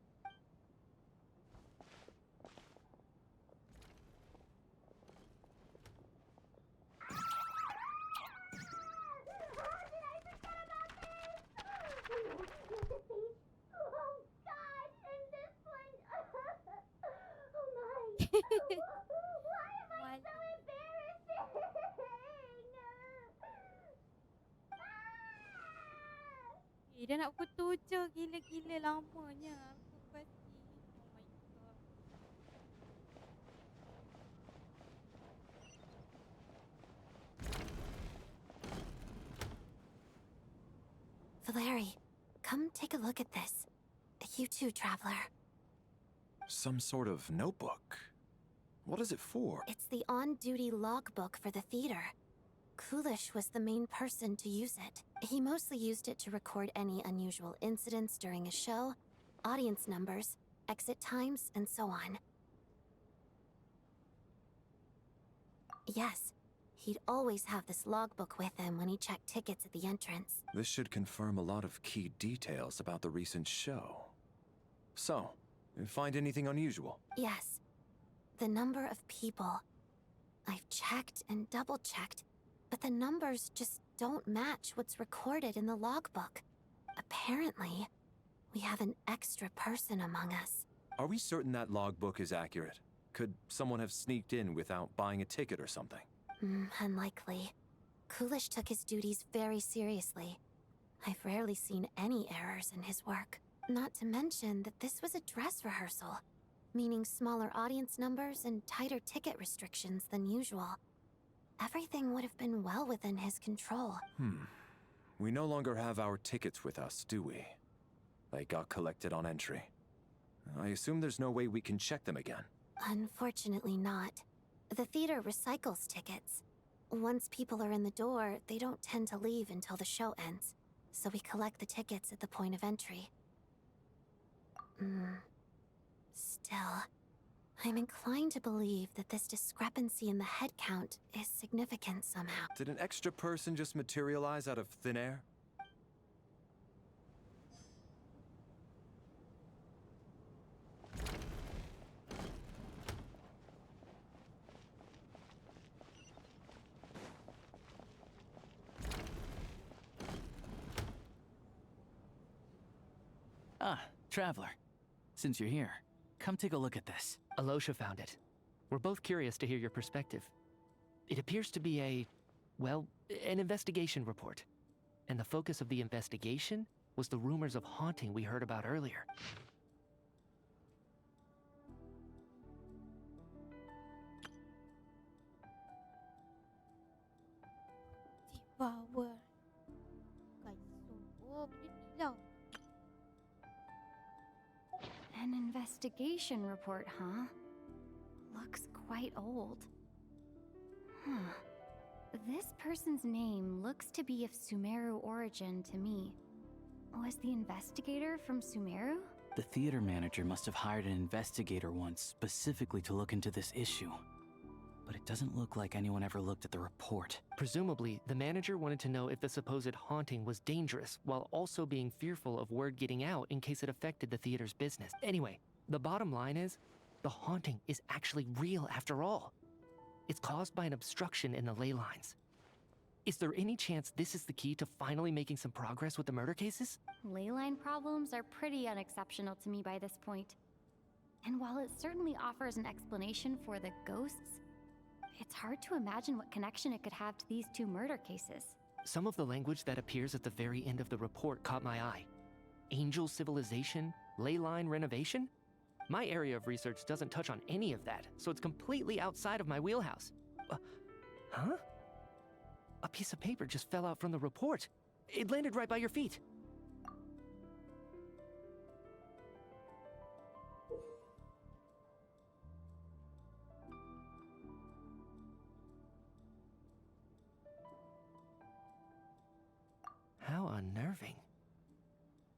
Dah nak pukul 7, gila-gila lamanya. Aku pasti. Oh my god. Valeri, come take a look at this. You too, Traveler. Some sort of notebook. What is it for? It's the on-duty logbook for the theater. Kulish was the main person to use it. He mostly used it to record any unusual incidents during a show, audience numbers, exit times, and so on. Yes, he'd always have this logbook with him when he checked tickets at the entrance. This should confirm a lot of key details about the recent show. So, you find anything unusual? Yes. The number of people. I've checked and double-checked, but the numbers just don't match what's recorded in the logbook. Apparently, we have an extra person among us. Are we certain that logbook is accurate? Could someone have sneaked in without buying a ticket or something? Unlikely. Kulish took his duties very seriously. I've rarely seen any errors in his work. Not to mention that this was a dress rehearsal, meaning smaller audience numbers and tighter ticket restrictions than usual. Everything would have been well within his control. We no longer have our tickets with us, do we? They got collected on entry. I assume there's no way we can check them again. Unfortunately not. The theater recycles tickets. Once people are in the door, they don't tend to leave until the show ends, so we collect the tickets at the point of entry. Still, I'm inclined to believe that this discrepancy in the head count is significant somehow. Did an extra person just materialize out of thin air? Ah, Traveler. Since you're here, come take a look at this. Alosha found it. We're both curious to hear your perspective. It appears to be an investigation report. And the focus of the investigation was the rumors of haunting we heard about earlier. Power. Oh, bilang. An investigation report, huh? Looks quite old. This person's name looks to be of Sumeru origin to me. Was the investigator from Sumeru? The theater manager must have hired an investigator once specifically to look into this issue. but it doesn't look like anyone ever looked at the report. Presumably, the manager wanted to know if the supposed haunting was dangerous, while also being fearful of word getting out in case it affected the theater's business. Anyway, the bottom line is, the haunting is actually real after all. It's caused by an obstruction in the ley lines. Is there any chance this is the key to finally making some progress with the murder cases? Ley line problems are pretty unexceptional to me by this point. And while it certainly offers an explanation for the ghosts, it's hard to imagine what connection it could have to these two murder cases. Some of the language that appears at the very end of the report caught my eye. Angel civilization, ley line renovation? My area of research doesn't touch on any of that, so it's completely outside of my wheelhouse. Huh? A piece of paper just fell out from the report. It landed right by your feet. How unnerving.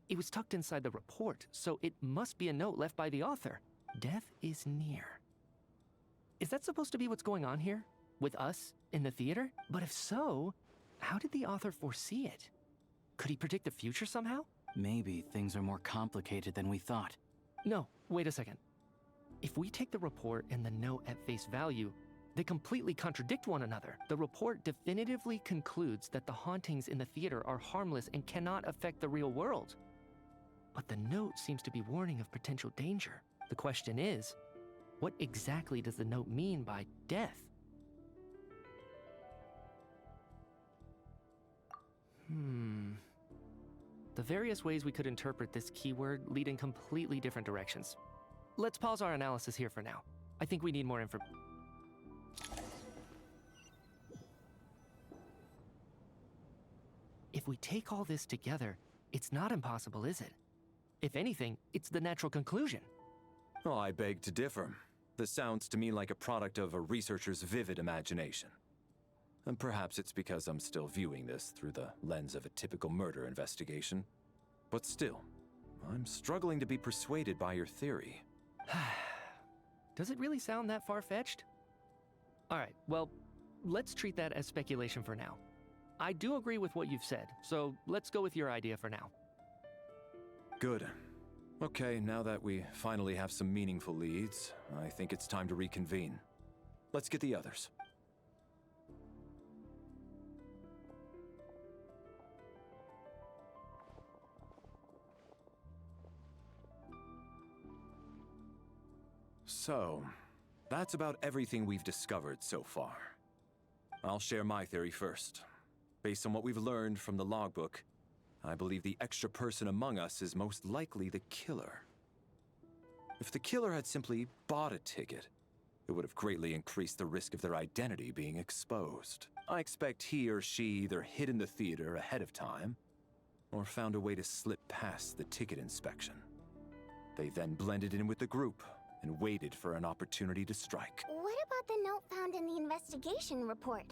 It was tucked inside the report, so it must be a note left by the author. Death is near. Is that supposed to be what's going on here? With us in the theater? But if so, how did the author foresee it? Could he predict the future somehow? Maybe things are more complicated than we thought. No, wait a second. If we take the report and the note at face value, they completely contradict one another. The report definitively concludes that the hauntings in the theater are harmless and cannot affect the real world. But the note seems to be warning of potential danger. The question is, what exactly does the note mean by death? The various ways we could interpret this keyword lead in completely different directions. Let's pause our analysis here for now. I think we need more information. If we take all this together, it's not impossible, is it? If anything, it's the natural conclusion. Oh, I beg to differ. This sounds to me like a product of a researcher's vivid imagination. And perhaps it's because I'm still viewing this through the lens of a typical murder investigation. But still, I'm struggling to be persuaded by your theory. Does it really sound that far-fetched? All right, well, let's treat that as speculation for now. I do agree with what you've said, so let's go with your idea for now. Good. Okay, now that we finally have some meaningful leads, I think it's time to reconvene. Let's get the others. So, that's about everything we've discovered so far. I'll share my theory first. Based on what we've learned from the logbook, I believe the extra person among us is most likely the killer. If the killer had simply bought a ticket, it would have greatly increased the risk of their identity being exposed. I expect he or she either hid in the theater ahead of time, or found a way to slip past the ticket inspection. They then blended in with the group and waited for an opportunity to strike. What about the note found in the investigation report?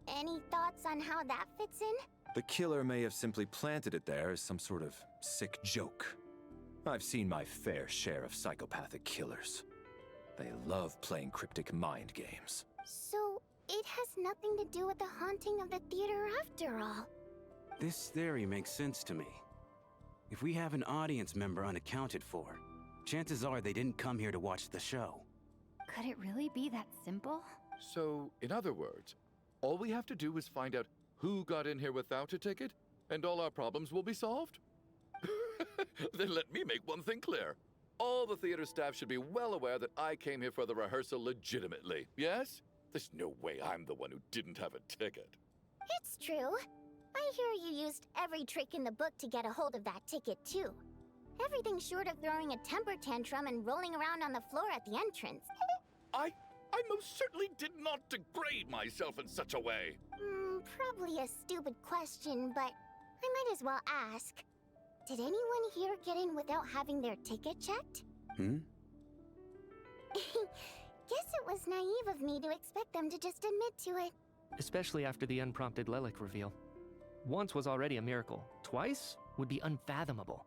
Any thoughts on how that fits in? The killer may have simply planted it there as some sort of sick joke. I've seen my fair share of psychopathic killers. They love playing cryptic mind games. So, it has nothing to do with the haunting of the theater after all. This theory makes sense to me. If we have an audience member unaccounted for, chances are they didn't come here to watch the show. Could it really be that simple? So, in other words, all we have to do is find out who got in here without a ticket, and all our problems will be solved? Then let me make one thing clear. All the theater staff should be well aware that I came here for the rehearsal legitimately, yes? There's no way I'm the one who didn't have a ticket. It's true. I hear you used every trick in the book to get a hold of that ticket, too. Everything short of throwing a temper tantrum and rolling around on the floor at the entrance. I most certainly did not degrade myself in such a way. Probably a stupid question, but I might as well ask. Did anyone here get in without having their ticket checked? Hmm? Guess it was naive of me to expect them to just admit to it. Especially after the unprompted Lelik reveal. Once was already a miracle. Twice would be unfathomable.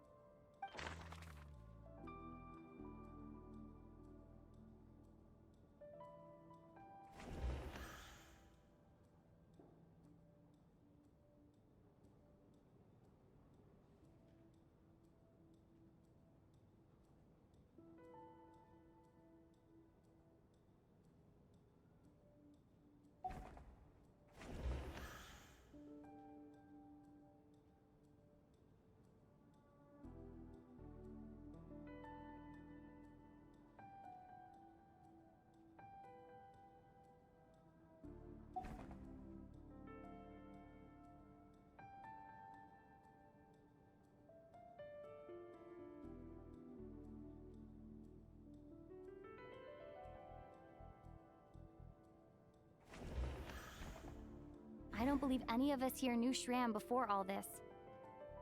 believe any of us here knew Shram before all this.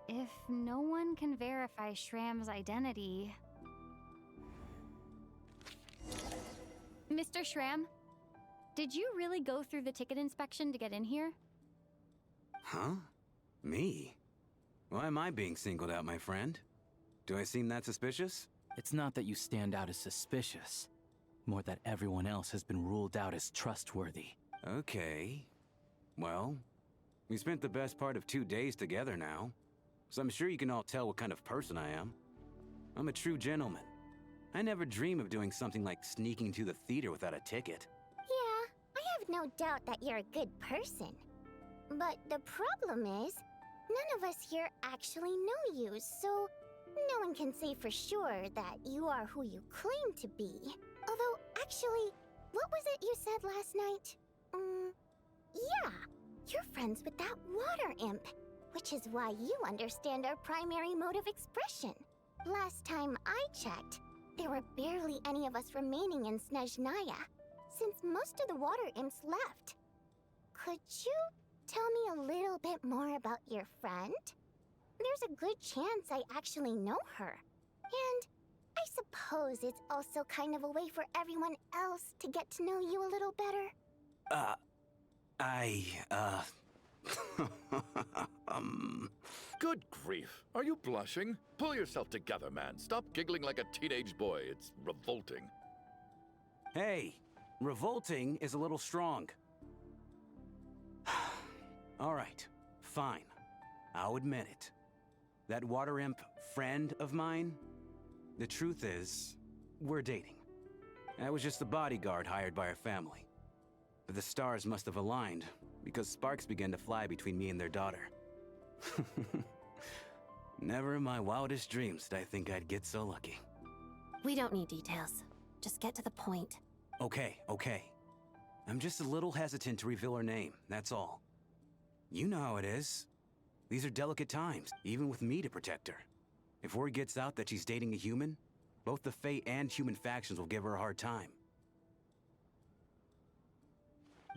If no one can verify Shram's identity... Mr. Shram, did you really go through the ticket inspection to get in here? Huh? Me? Why am I being singled out, my friend? Do I seem that suspicious? It's not that you stand out as suspicious, more that everyone else has been ruled out as trustworthy. Okay. Well, we spent the best part of 2 days together now, so I'm sure you can all tell what kind of person I am. I'm a true gentleman. I never dream of doing something like sneaking to the theater without a ticket. Yeah, I have no doubt that you're a good person. But the problem is, none of us here actually know you, so no one can say for sure that you are who you claim to be. Although, actually, what was it you said last night? Yeah, you're friends with that water imp, which is why you understand our primary mode of expression. Last time I checked, there were barely any of us remaining in Snezhnaya, since most of the water imps left. Could you tell me a little bit more about your friend? There's a good chance I actually know her. And I suppose it's also kind of a way for everyone else to get to know you a little better. Good grief. Are you blushing? Pull yourself together, man. Stop giggling like a teenage boy. It's revolting. Hey, revolting is a little strong. All right, fine. I'll admit it. That water imp friend of mine, the truth is, we're dating. I was just a bodyguard hired by our family. But the stars must have aligned, because sparks began to fly between me and their daughter. Never in my wildest dreams did I think I'd get so lucky. We don't need details. Just get to the point. Okay. I'm just a little hesitant to reveal her name, that's all. You know how it is. These are delicate times, even with me to protect her. If word gets out that she's dating a human, both the Fae and human factions will give her a hard time.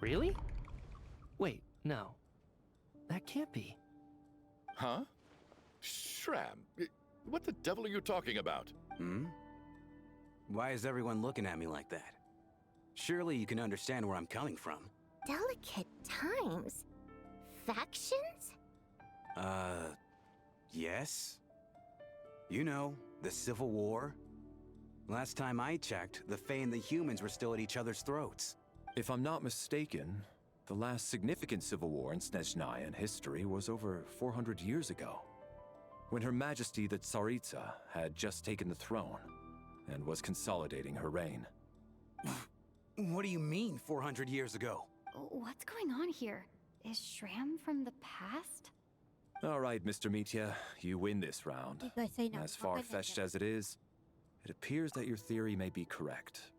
Really? Wait, no. That can't be. Huh? Shram, what the devil are you talking about? Why is everyone looking at me like that? Surely you can understand where I'm coming from. Delicate times? Factions? Yes? You know, the Civil War? Last time I checked, the Fae and the humans were still at each other's throats. If I'm not mistaken, the last significant civil war in Snezhnaya history was over 400 years ago, when Her Majesty the Tsaritsa had just taken the throne and was consolidating her reign. What do you mean, 400 years ago? What's going on here? Is Shram from the past? All right, Mr. Mitya, you win this round. As far-fetched as it is, it appears that your theory may be correct.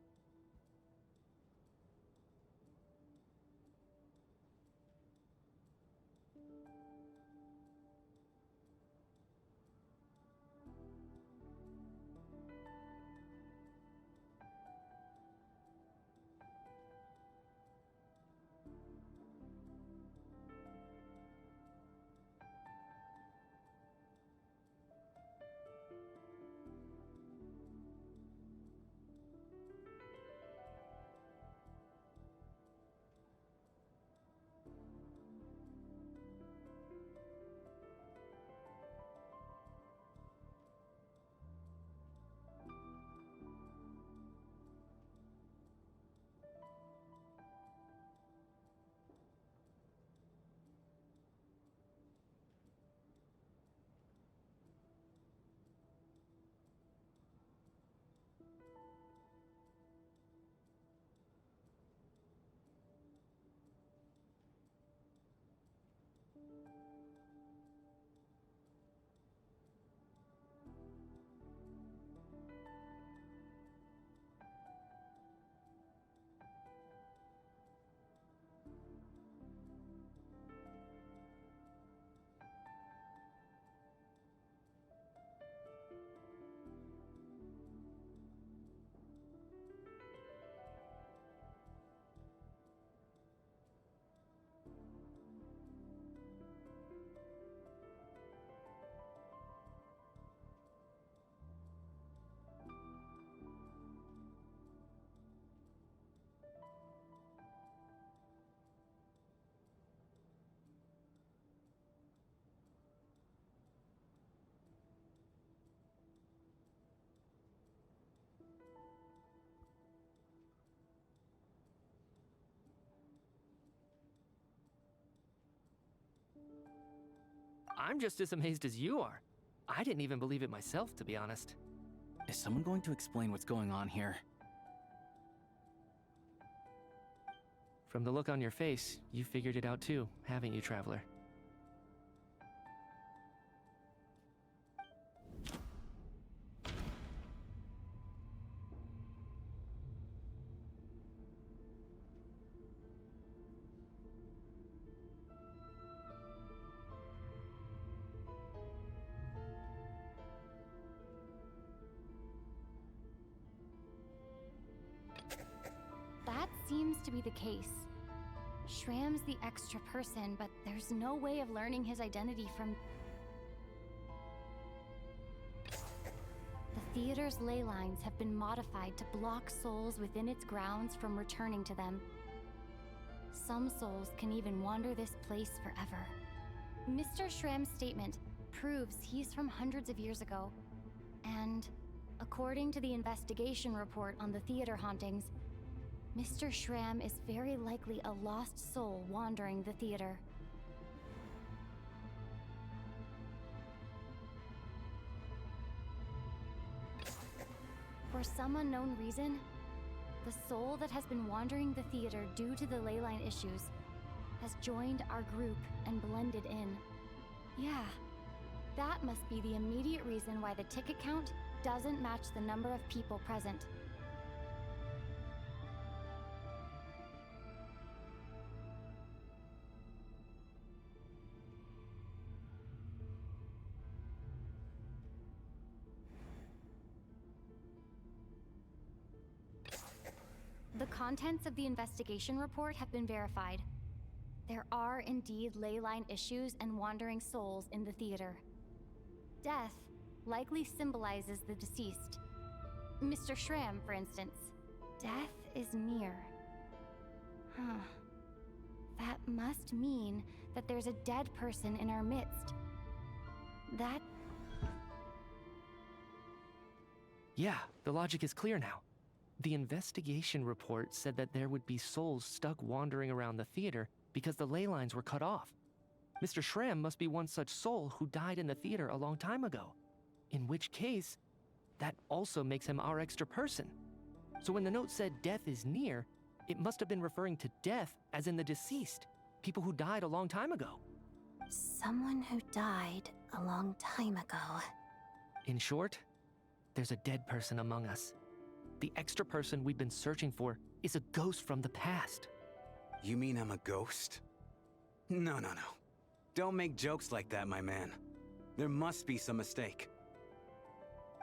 I'm just as amazed as you are. I didn't even believe it myself, to be honest. Is someone going to explain what's going on here? From the look on your face, you figured it out too, haven't you, Traveler? That seems to be the case. Shram's the extra person, but there's no way of learning his identity from... The theater's ley lines have been modified to block souls within its grounds from returning to them. Some souls can even wander this place forever. Mr. Shram's statement proves he's from hundreds of years ago. And according to the investigation report on the theater hauntings, Mr. Shram is very likely a lost soul wandering the theater. For some unknown reason, the soul that has been wandering the theater due to the ley line issues has joined our group and blended in. Yeah, that must be the immediate reason why the ticket count doesn't match the number of people present. The contents of the investigation report have been verified. There are indeed ley line issues and wandering souls in the theater. Death likely symbolizes the deceased. Mr. Shram, for instance. Death is near. Huh. That must mean that there's a dead person in our midst. That... Yeah, the logic is clear now. The investigation report said that there would be souls stuck wandering around the theater because the ley lines were cut off. Mr. Shram must be one such soul who died in the theater a long time ago. In which case, that also makes him our extra person. So when the note said death is near, it must have been referring to death as in the deceased, people who died a long time ago. Someone who died a long time ago. In short, there's a dead person among us. The extra person we've been searching for is a ghost from the past. You mean I'm a ghost? No. Don't make jokes like that, my man. There must be some mistake.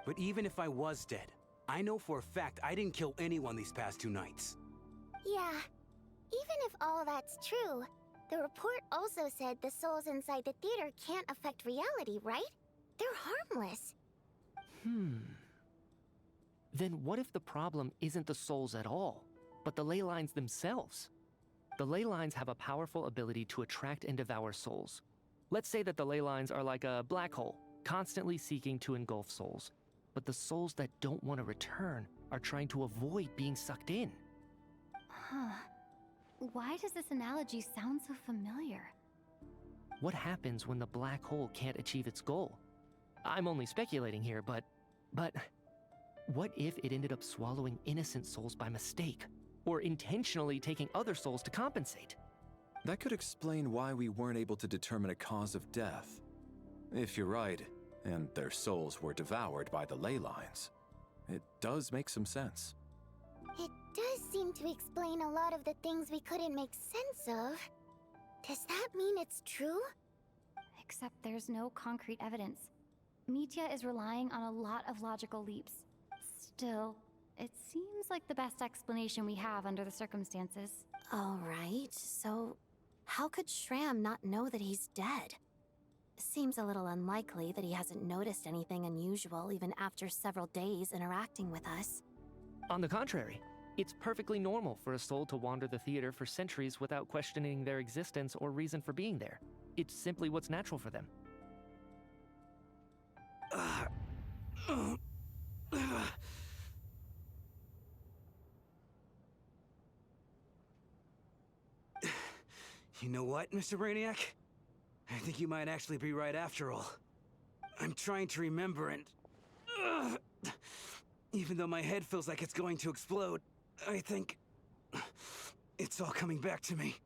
But even if I was dead, I know for a fact I didn't kill anyone these past 2 nights. Yeah, even if all that's true, the report also said the souls inside the theater can't affect reality, right? They're harmless. Then what if the problem isn't the souls at all, but the ley lines themselves? The ley lines have a powerful ability to attract and devour souls. Let's say that the ley lines are like a black hole, constantly seeking to engulf souls. But the souls that don't want to return are trying to avoid being sucked in. Huh. Why does this analogy sound so familiar? What happens when the black hole can't achieve its goal? I'm only speculating here, but what if it ended up swallowing innocent souls by mistake, or intentionally taking other souls to compensate? That could explain why we weren't able to determine a cause of death. If you're right, and their souls were devoured by the ley lines, it does make some sense. It does seem to explain a lot of the things we couldn't make sense of. Does that mean it's true? Except there's no concrete evidence. Mitya is relying on a lot of logical leaps. Still, it seems like the best explanation we have under the circumstances. All right, so how could Shram not know that he's dead? Seems a little unlikely that he hasn't noticed anything unusual even after several days interacting with us. On the contrary, it's perfectly normal for a soul to wander the theater for centuries without questioning their existence or reason for being there. It's simply what's natural for them. You know what, Mr. Brainiac? I think you might actually be right after all. I'm trying to remember and... even though my head feels like it's going to explode, I think... it's all coming back to me.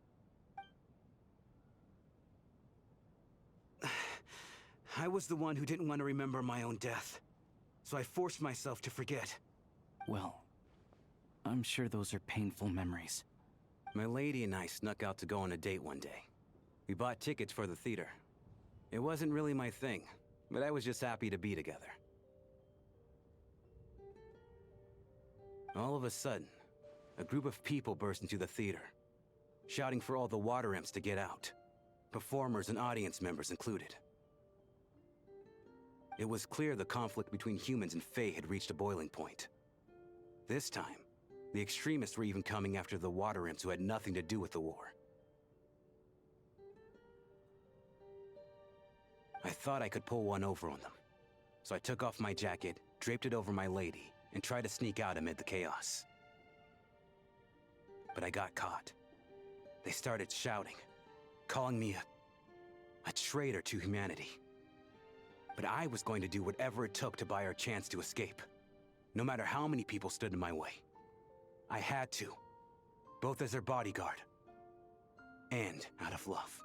I was the one who didn't want to remember my own death, so I forced myself to forget. Well, I'm sure those are painful memories. My lady and I snuck out to go on a date one day. We bought tickets for the theater. It wasn't really my thing, but I was just happy to be together. All of a sudden, a group of people burst into the theater, shouting for all the water imps to get out, performers and audience members included. It was clear the conflict between humans and Fae had reached a boiling point. This time, the extremists were even coming after the water imps who had nothing to do with the war. I thought I could pull one over on them, so I took off my jacket, draped it over my lady, and tried to sneak out amid the chaos. But I got caught. They started shouting, calling me a traitor to humanity. But I was going to do whatever it took to buy our chance to escape, no matter how many people stood in my way. I had to, both as their bodyguard and out of love.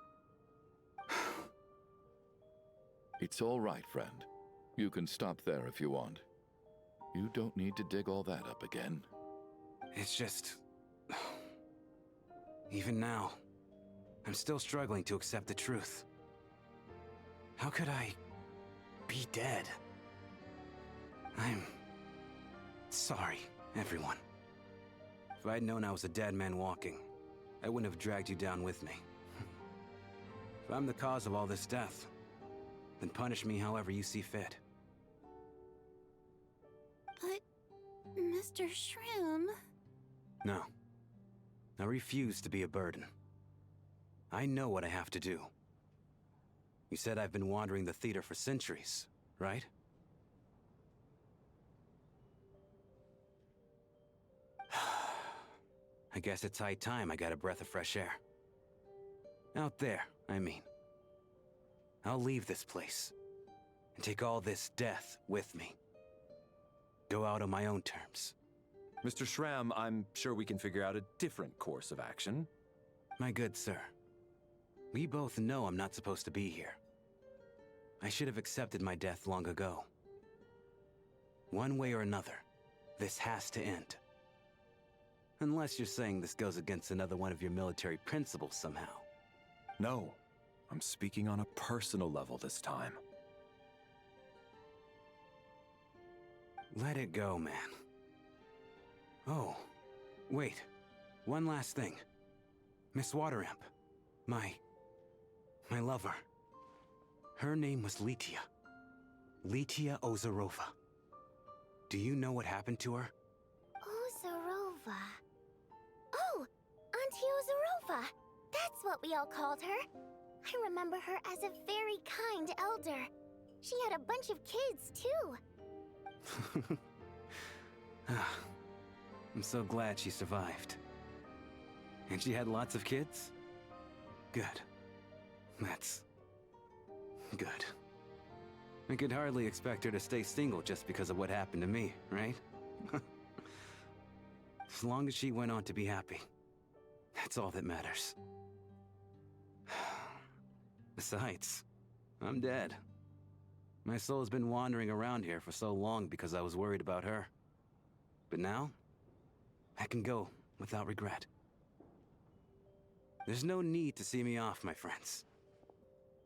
It's all right, friend. You can stop there if you want. You don't need to dig all that up again. It's just... even now, I'm still struggling to accept the truth. How could I be dead? I'm sorry, everyone. If I'd known I was a dead man walking, I wouldn't have dragged you down with me. If I'm the cause of all this death, then punish me however you see fit. But, Mr. Shroom... No. I refuse to be a burden. I know what I have to do. You said I've been wandering the theater for centuries, right? I guess it's high time I got a breath of fresh air. Out there, I mean. I'll leave this place, and take all this death with me. Go out on my own terms. Mr. Shram, I'm sure we can figure out a different course of action. My good sir, we both know I'm not supposed to be here. I should have accepted my death long ago. One way or another, this has to end. Unless you're saying this goes against another one of your military principles somehow. No, I'm speaking on a personal level this time. Let it go, man. Oh, wait. One last thing. Miss Water Imp. My lover. Her name was Litia. Litia Ozarova. Do you know what happened to her? Ozarova. Oh, Auntie Ozarova. That's what we all called her. I remember her as a very kind elder. She had a bunch of kids, too. I'm so glad she survived. And she had lots of kids? Good. That's... good. I could hardly expect her to stay single just because of what happened to me, right? As long as she went on to be happy, that's all that matters. Besides, I'm dead. My soul's been wandering around here for so long because I was worried about her. But now, I can go without regret. There's no need to see me off, my friends.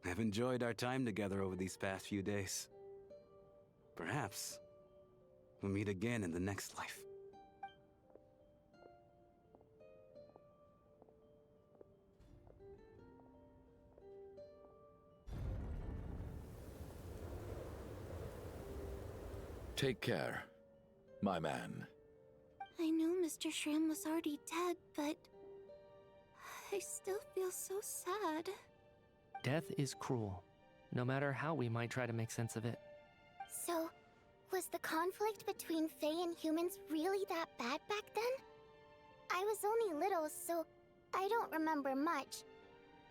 I've enjoyed our time together over these past few days. Perhaps we'll meet again in the next life. Take care, my man. I knew Mr. Shrim was already dead, but... I still feel so sad. Death is cruel, no matter how we might try to make sense of it. So, was the conflict between Fae and humans really that bad back then? I was only little, so I don't remember much.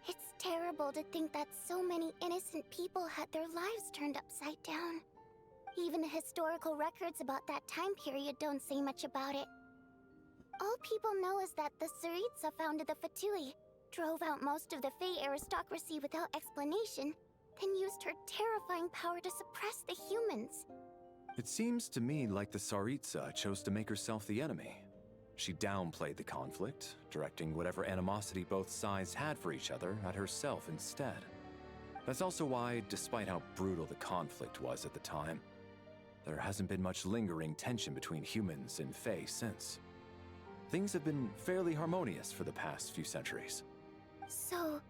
It's terrible to think that so many innocent people had their lives turned upside down. Even the historical records about that time period don't say much about it. All people know is that the Tsaritsa founded the Fatui, drove out most of the Fey aristocracy without explanation, then used her terrifying power to suppress the humans. It seems to me like the Tsaritsa chose to make herself the enemy. She downplayed the conflict, directing whatever animosity both sides had for each other at herself instead. That's also why, despite how brutal the conflict was at the time, there hasn't been much lingering tension between humans and Fey since. Things have been fairly harmonious for the past few centuries. So,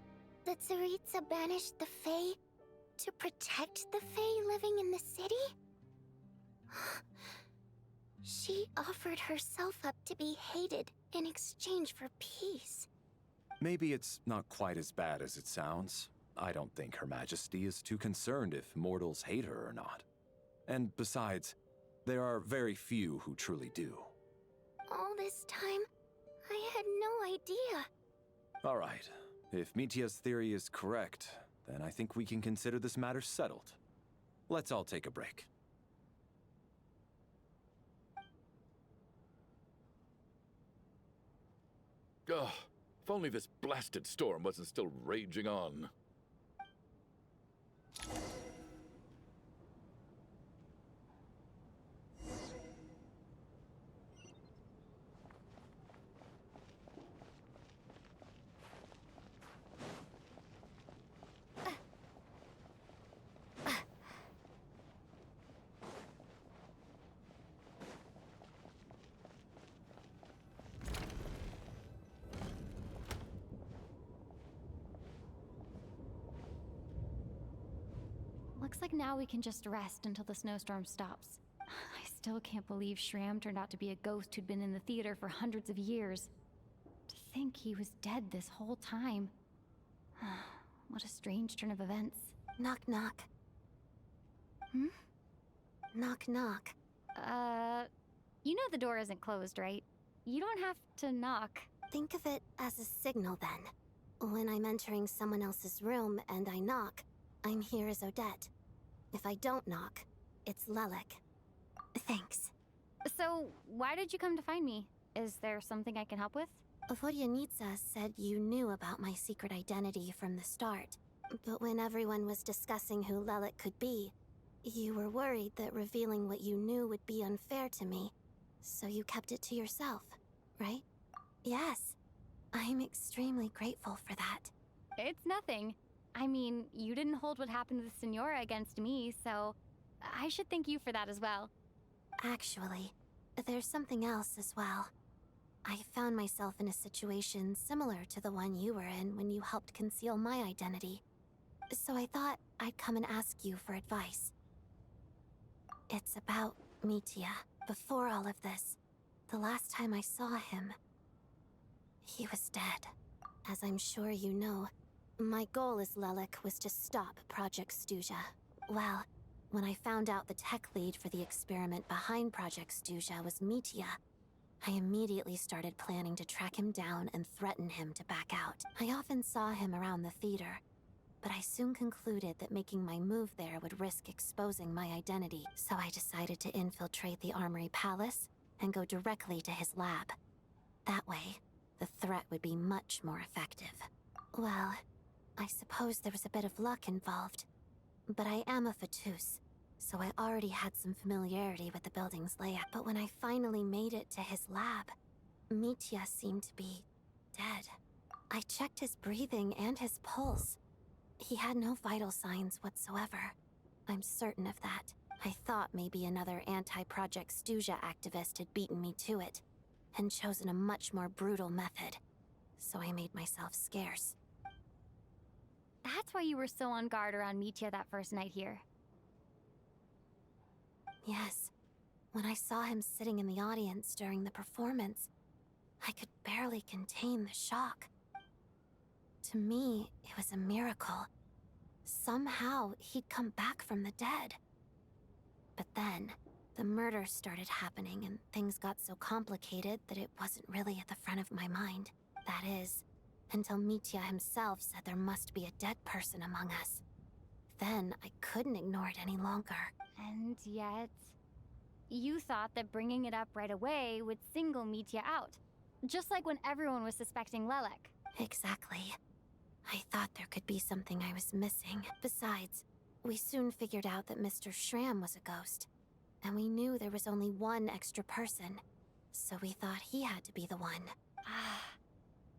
the Tsaritsa banished the Fey to protect the Fey living in the city? She offered herself up to be hated in exchange for peace. Maybe it's not quite as bad as it sounds. I don't think Her Majesty is too concerned if mortals hate her or not. And besides, there are very few who truly do. All this time, I had no idea. All right, if Mitya's theory is correct, then I think we can consider this matter settled. Let's all take a break. Ugh, if only this blasted storm wasn't still raging on. Looks like now we can just rest until the snowstorm stops. I still can't believe Shram turned out to be a ghost who'd been in the theater for hundreds of years. To think he was dead this whole time. What a strange turn of events. Knock, knock. Hmm? Knock, knock. You know the door isn't closed, right? You don't have to knock. Think of it as a signal then. When I'm entering someone else's room and I knock, I'm here as Odette. If I don't knock, it's Lelik. Thanks. So, why did you come to find me? Is there something I can help with? Vodyanitsa said you knew about my secret identity from the start. But when everyone was discussing who Lelik could be, you were worried that revealing what you knew would be unfair to me. So you kept it to yourself, right? Yes. I'm extremely grateful for that. It's nothing. I mean, you didn't hold what happened with Senora against me, so I should thank you for that as well. Actually, there's something else as well. I found myself in a situation similar to the one you were in when you helped conceal my identity. So I thought I'd come and ask you for advice. It's about Mitya. Before all of this, the last time I saw him, he was dead. As I'm sure you know, my goal as Lelik was to stop Project Stuzha. Well, when I found out the tech lead for the experiment behind Project Stuzha was Mitya, I immediately started planning to track him down and threaten him to back out. I often saw him around the theater, but I soon concluded that making my move there would risk exposing my identity, so I decided to infiltrate the Armory Palace and go directly to his lab. That way, the threat would be much more effective. Well, I suppose there was a bit of luck involved, but I am a Fatus, so I already had some familiarity with the building's layout. But when I finally made it to his lab, Mitya seemed to be dead. I checked his breathing and his pulse. He had no vital signs whatsoever. I'm certain of that. I thought maybe another anti-Project Stuzha activist had beaten me to it, and chosen a much more brutal method. So I made myself scarce. That's why you were so on guard around Mitya that first night here. Yes. When I saw him sitting in the audience during the performance, I could barely contain the shock. To me, it was a miracle. Somehow, he'd come back from the dead. But then, the murder started happening and things got so complicated that it wasn't really at the front of my mind. That is, until Mitya himself said there must be a dead person among us. Then I couldn't ignore it any longer. And yet, you thought that bringing it up right away would single Mitya out. Just like when everyone was suspecting Lelek. Exactly. I thought there could be something I was missing. Besides, we soon figured out that Mr. Schramm was a ghost. And we knew there was only one extra person. So we thought he had to be the one.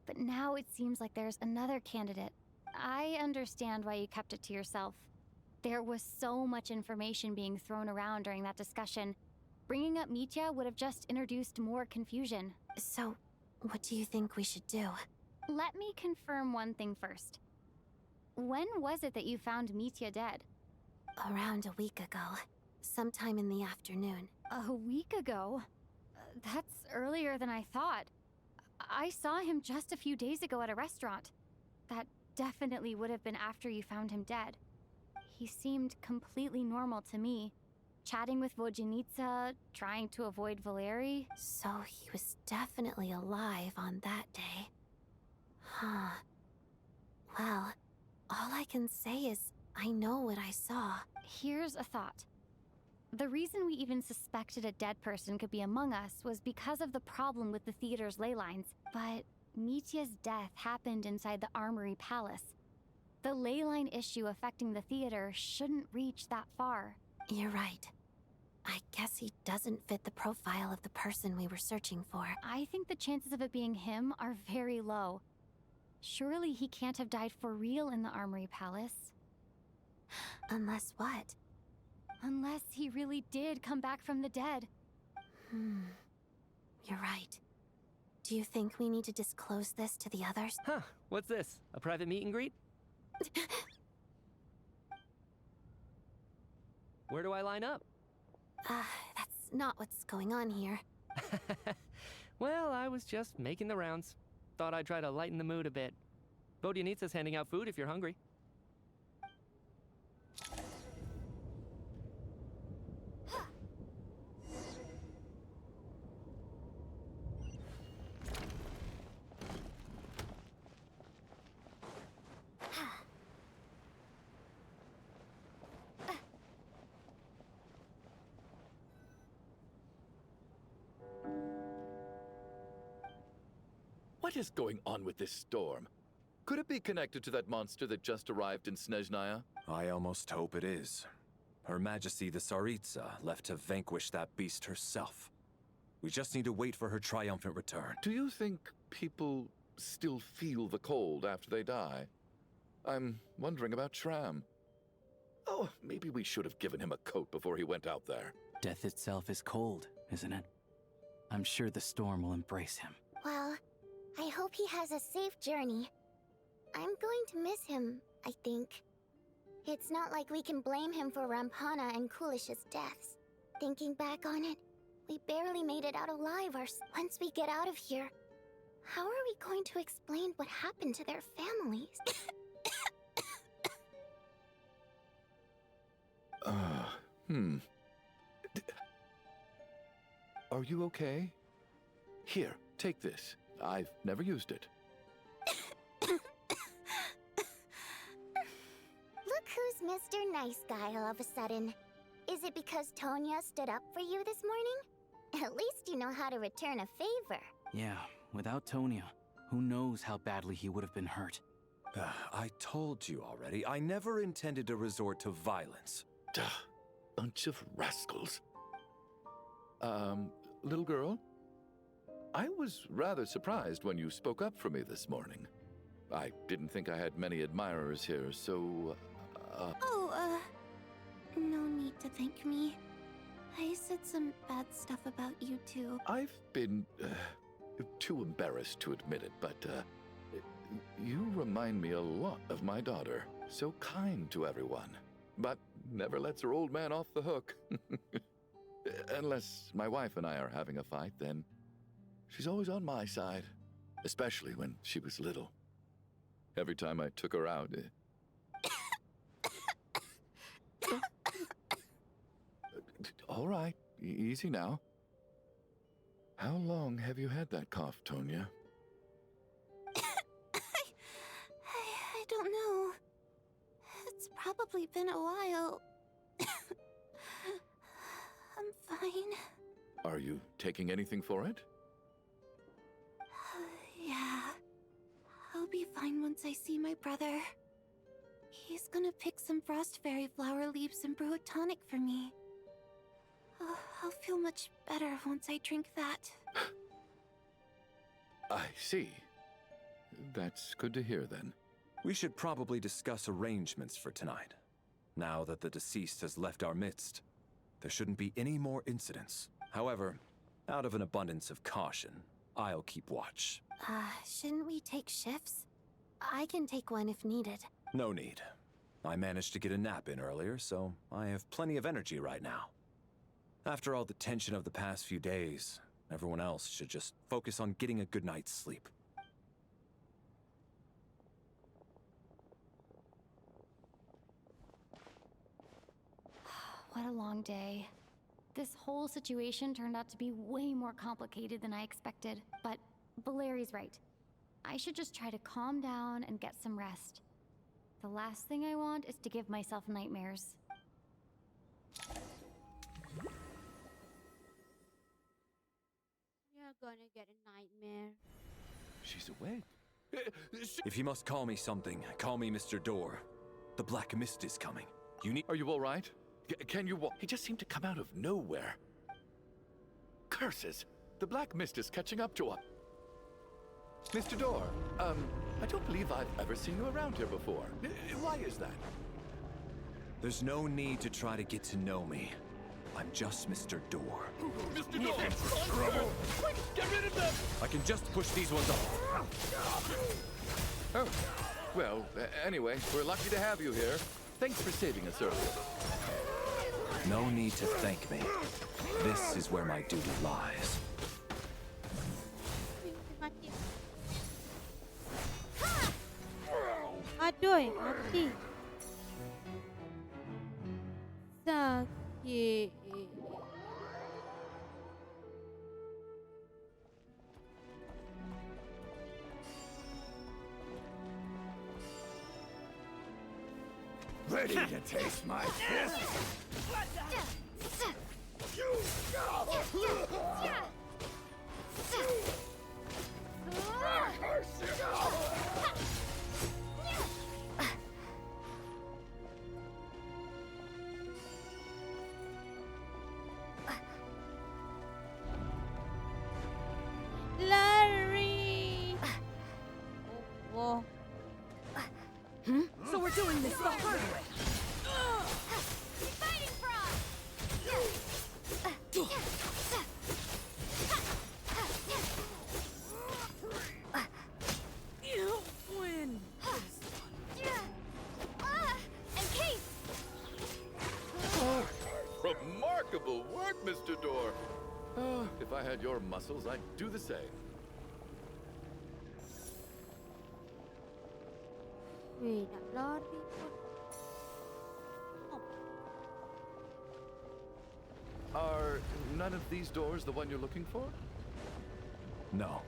But now it seems like there's another candidate. I understand why you kept it to yourself. There was so much information being thrown around during that discussion. Bringing up Mitya would have just introduced more confusion. So, what do you think we should do? Let me confirm one thing first. When was it that you found Mitya dead? Around a week ago. Sometime in the afternoon. A week ago? That's earlier than I thought. I saw him just a few days ago at a restaurant. That definitely would have been after you found him dead. He seemed completely normal to me. Chatting with Vodjanitsa, trying to avoid Valeri. So he was definitely alive on that day. Huh. Well, all I can say is I know what I saw. Here's a thought. The reason we even suspected a dead person could be among us was because of the problem with the theater's ley lines. But Mitya's death happened inside the Armory Palace. The ley line issue affecting the theater shouldn't reach that far. You're right. I guess he doesn't fit the profile of the person we were searching for. I think the chances of it being him are very low. Surely he can't have died for real in the Armory Palace. Unless what? Unless he really did come back from the dead. You're right. Do you think we need to disclose this to the others? Huh, what's this? A private meet and greet? Where do I line up? That's not what's going on here. Well, I was just making the rounds. Thought I'd try to lighten the mood a bit. Vodjanitsa's handing out food if you're hungry. What is going on with this storm? Could it be connected to that monster that just arrived in Snezhnaya? I almost hope it is. Her Majesty the Tsaritsa left to vanquish that beast herself. We just need to wait for her triumphant return. Do you think people still feel the cold after they die? I'm wondering about Schramm. Oh, maybe we should have given him a coat before he went out there. Death itself is cold, isn't it? I'm sure the storm will embrace him. Well, I hope he has a safe journey. I'm going to miss him, I think. It's not like we can blame him for Rampana and Kulish's deaths. Thinking back on it, we barely made it out alive once we get out of here. How are we going to explain what happened to their families? Are you okay? Here, take this. I've never used it. Look who's Mr. Nice Guy all of a sudden. Is it because Tonya stood up for you this morning? At least you know how to return a favor. Yeah, without Tonya, who knows how badly he would have been hurt. I told you already, I never intended to resort to violence. Bunch of rascals. Little girl? I was rather surprised when you spoke up for me this morning. I didn't think I had many admirers here, so, No need to thank me. I said some bad stuff about you too. I've been, too embarrassed to admit it, but, you remind me a lot of my daughter. So kind to everyone, but never lets her old man off the hook. Unless my wife and I are having a fight, then she's always on my side, especially when she was little. Every time I took her out, All right, easy now. How long have you had that cough, Tonya? probably been a while. I'm fine. Are you taking anything for it? Yeah. I'll be fine once I see my brother. He's gonna pick some frost fairy flower leaves and brew a tonic for me. I'll feel much better once I drink that. I see. That's good to hear then. We should probably discuss arrangements for tonight. Now that the deceased has left our midst, there shouldn't be any more incidents. However, out of an abundance of caution, I'll keep watch. Shouldn't we take shifts? I can take one if needed. No need. I managed to get a nap in earlier, so I have plenty of energy right now. After all the tension of the past few days, everyone else should just focus on getting a good night's sleep. What a long day. This whole situation turned out to be way more complicated than I expected, but Valeri's right. I should just try to calm down and get some rest. The last thing I want is to give myself nightmares. You're gonna get a nightmare. She's awake. If you must call me something, call me Mr. Door. The Black Mist is coming. You need— Are you all right? Can you walk? He just seemed to come out of nowhere. Curses! The Black Mist is catching up to us. Mr. Door, I don't believe I've ever seen you around here before. Why is that? There's no need to try to get to know me. I'm just Mr. Door. Mr. Door! Trouble! Quick, get rid of them! I can just push these ones off. Oh, well, anyway, we're lucky to have you here. Thanks for saving us earlier. No need to thank me. This is where my duty lies. Aduh, mati. Sakit. Ready to taste my fist? Larry! Oh. So we're doing this the hard way. Fighting frog! You win. And Case! Remarkable work, Mr. Door. If I had your muscles, I'd do the same. Weh, nak lari pun. Are none of these doors the one you're looking for? No.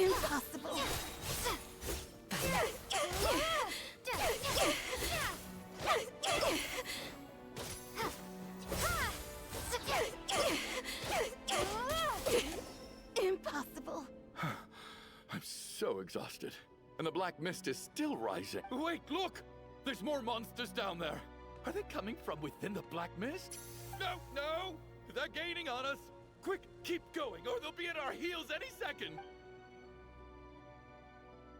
Impossible. Impossible. I'm so exhausted. And the black mist is still rising. Wait, look! There's more monsters down there. Are they coming from within the black mist? No, no! They're gaining on us! Quick, keep going, or they'll be at our heels any second!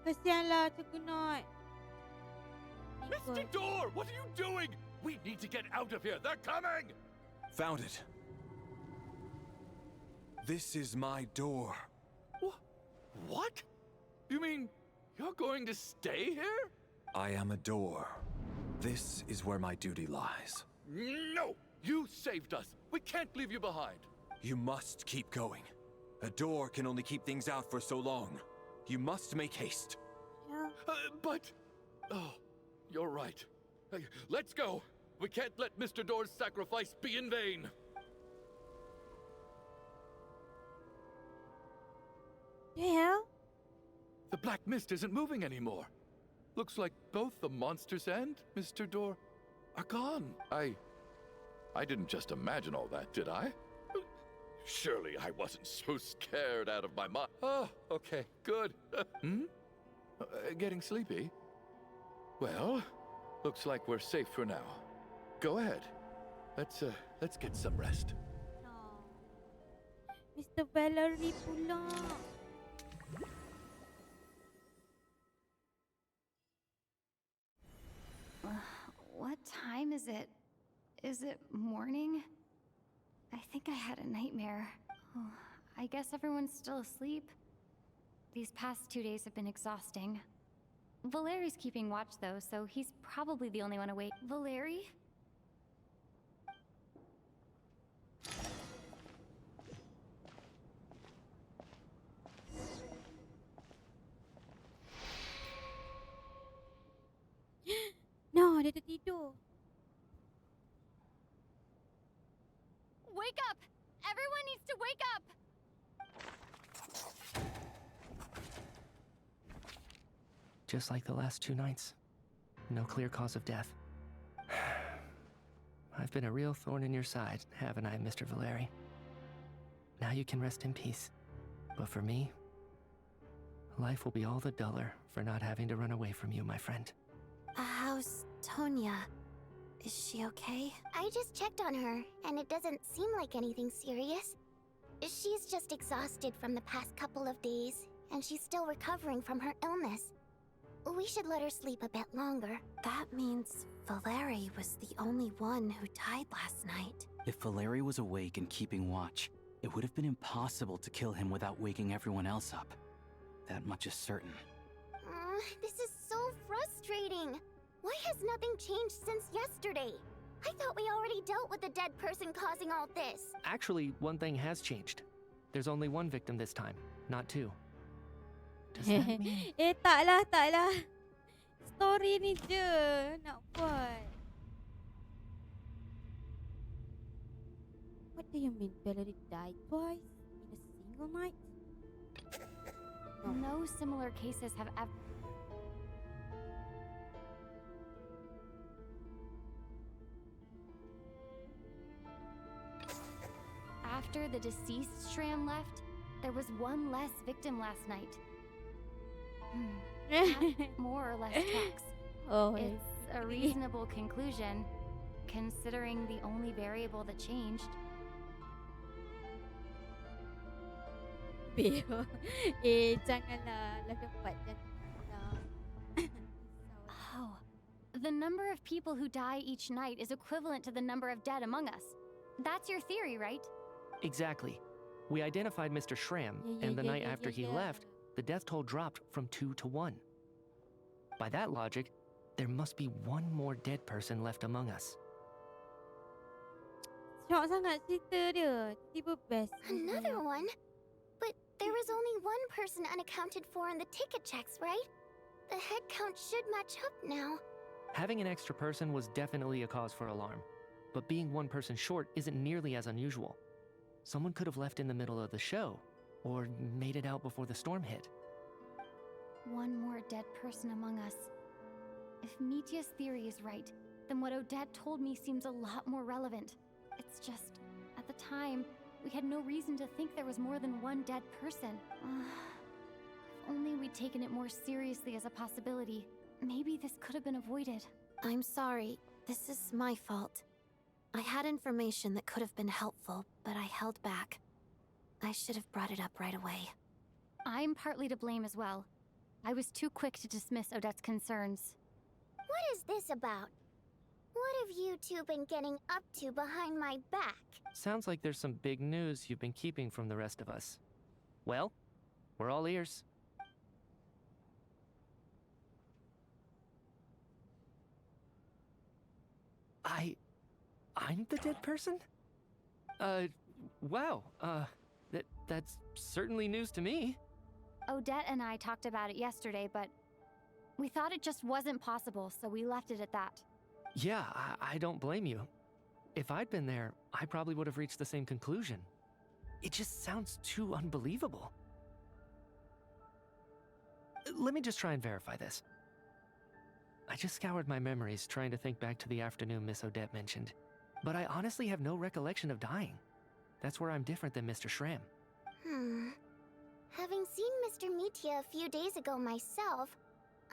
Kesianlah Coconut. Mr. Door, what are you doing? We need to get out of here. They're coming! Found it. This is my door. What? You mean you're going to stay here? I am a door. This is where my duty lies. No! You saved us! We can't leave you behind! You must keep going. A door can only keep things out for so long. You must make haste. But... Oh, you're right. Hey, let's go! We can't let Mr. Door's sacrifice be in vain! Yeah? The black mist isn't moving anymore. Looks like both the monsters and Mr. Door are gone. I didn't just imagine all that, did I? Surely I wasn't so scared out of my mind. Oh, okay, good. Getting sleepy? Well, looks like we're safe for now. Go ahead. Let's get some rest. Mr. Valerie pula. What time is it? Is it morning? I think I had a nightmare. Oh, I guess everyone's still asleep. These past 2 days have been exhausting. Valeri's keeping watch though, so he's probably the only one awake. Valeri? No, dia tertidur. Wake up! Everyone needs to wake up! Just like the last 2 nights. No clear cause of death. I've been a real thorn in your side, haven't I, Mr. Valeri? Now you can rest in peace. But for me, life will be all the duller for not having to run away from you, my friend. How's Tonya? Is she okay? I just checked on her, and it doesn't seem like anything serious. She's just exhausted from the past couple of days, and she's still recovering from her illness. We should let her sleep a bit longer. That means Valeri was the only one who died last night. If Valeri was awake and keeping watch, it would have been impossible to kill him without waking everyone else up. That much is certain. This is so frustrating. Why has nothing changed since yesterday? I thought we already dealt with the dead person causing all this. Actually, one thing has changed. There's only 1 victim this time, not 2. Does that mean... taklah. Story ni je nak buat. What do you mean Valerie died twice in a single night? No similar cases have ever... After the deceased Shram left, there was 1 less victim last night. That more or less tracks. It's a reasonable conclusion, considering the only variable that changed. Beo. Janganlah. Level 4 janganlah. Oh, the number of people who die each night is equivalent to the number of dead among us. That's your theory, right? Exactly. We identified Mr. Shram, and the night after he left, the death toll dropped from 2 to 1. By that logic, there must be 1 more dead person left among us. Syok sangat cerita dia. Tiba best. Another one? But there was only 1 person unaccounted for in the ticket checks, right? The head count should match up now. Having an extra person was definitely a cause for alarm, but being 1 person short isn't nearly as unusual. Someone could have left in the middle of the show, or made it out before the storm hit. 1 more dead person among us. If Mitya's theory is right, then what Odette told me seems a lot more relevant. It's just, at the time, we had no reason to think there was more than 1 dead person. If only we'd taken it more seriously as a possibility, maybe this could have been avoided. I'm sorry. This is my fault. I had information that could have been helpful, but I held back. I should have brought it up right away. I'm partly to blame as well. I was too quick to dismiss Odette's concerns. What is this about? What have you two been getting up to behind my back? Sounds like there's some big news you've been keeping from the rest of us. Well, we're all ears. I'm the dead person? Wow, that's certainly news to me. Odette and I talked about it yesterday, but we thought it just wasn't possible, so we left it at that. Yeah, I don't blame you. If I'd been there, I probably would have reached the same conclusion. It just sounds too unbelievable. Let me just try and verify this. I just scoured my memories trying to think back to the afternoon Miss Odette mentioned, but I honestly have no recollection of dying. That's where I'm different than Mr. Schramm. Having seen Mr. Mitya a few days ago myself,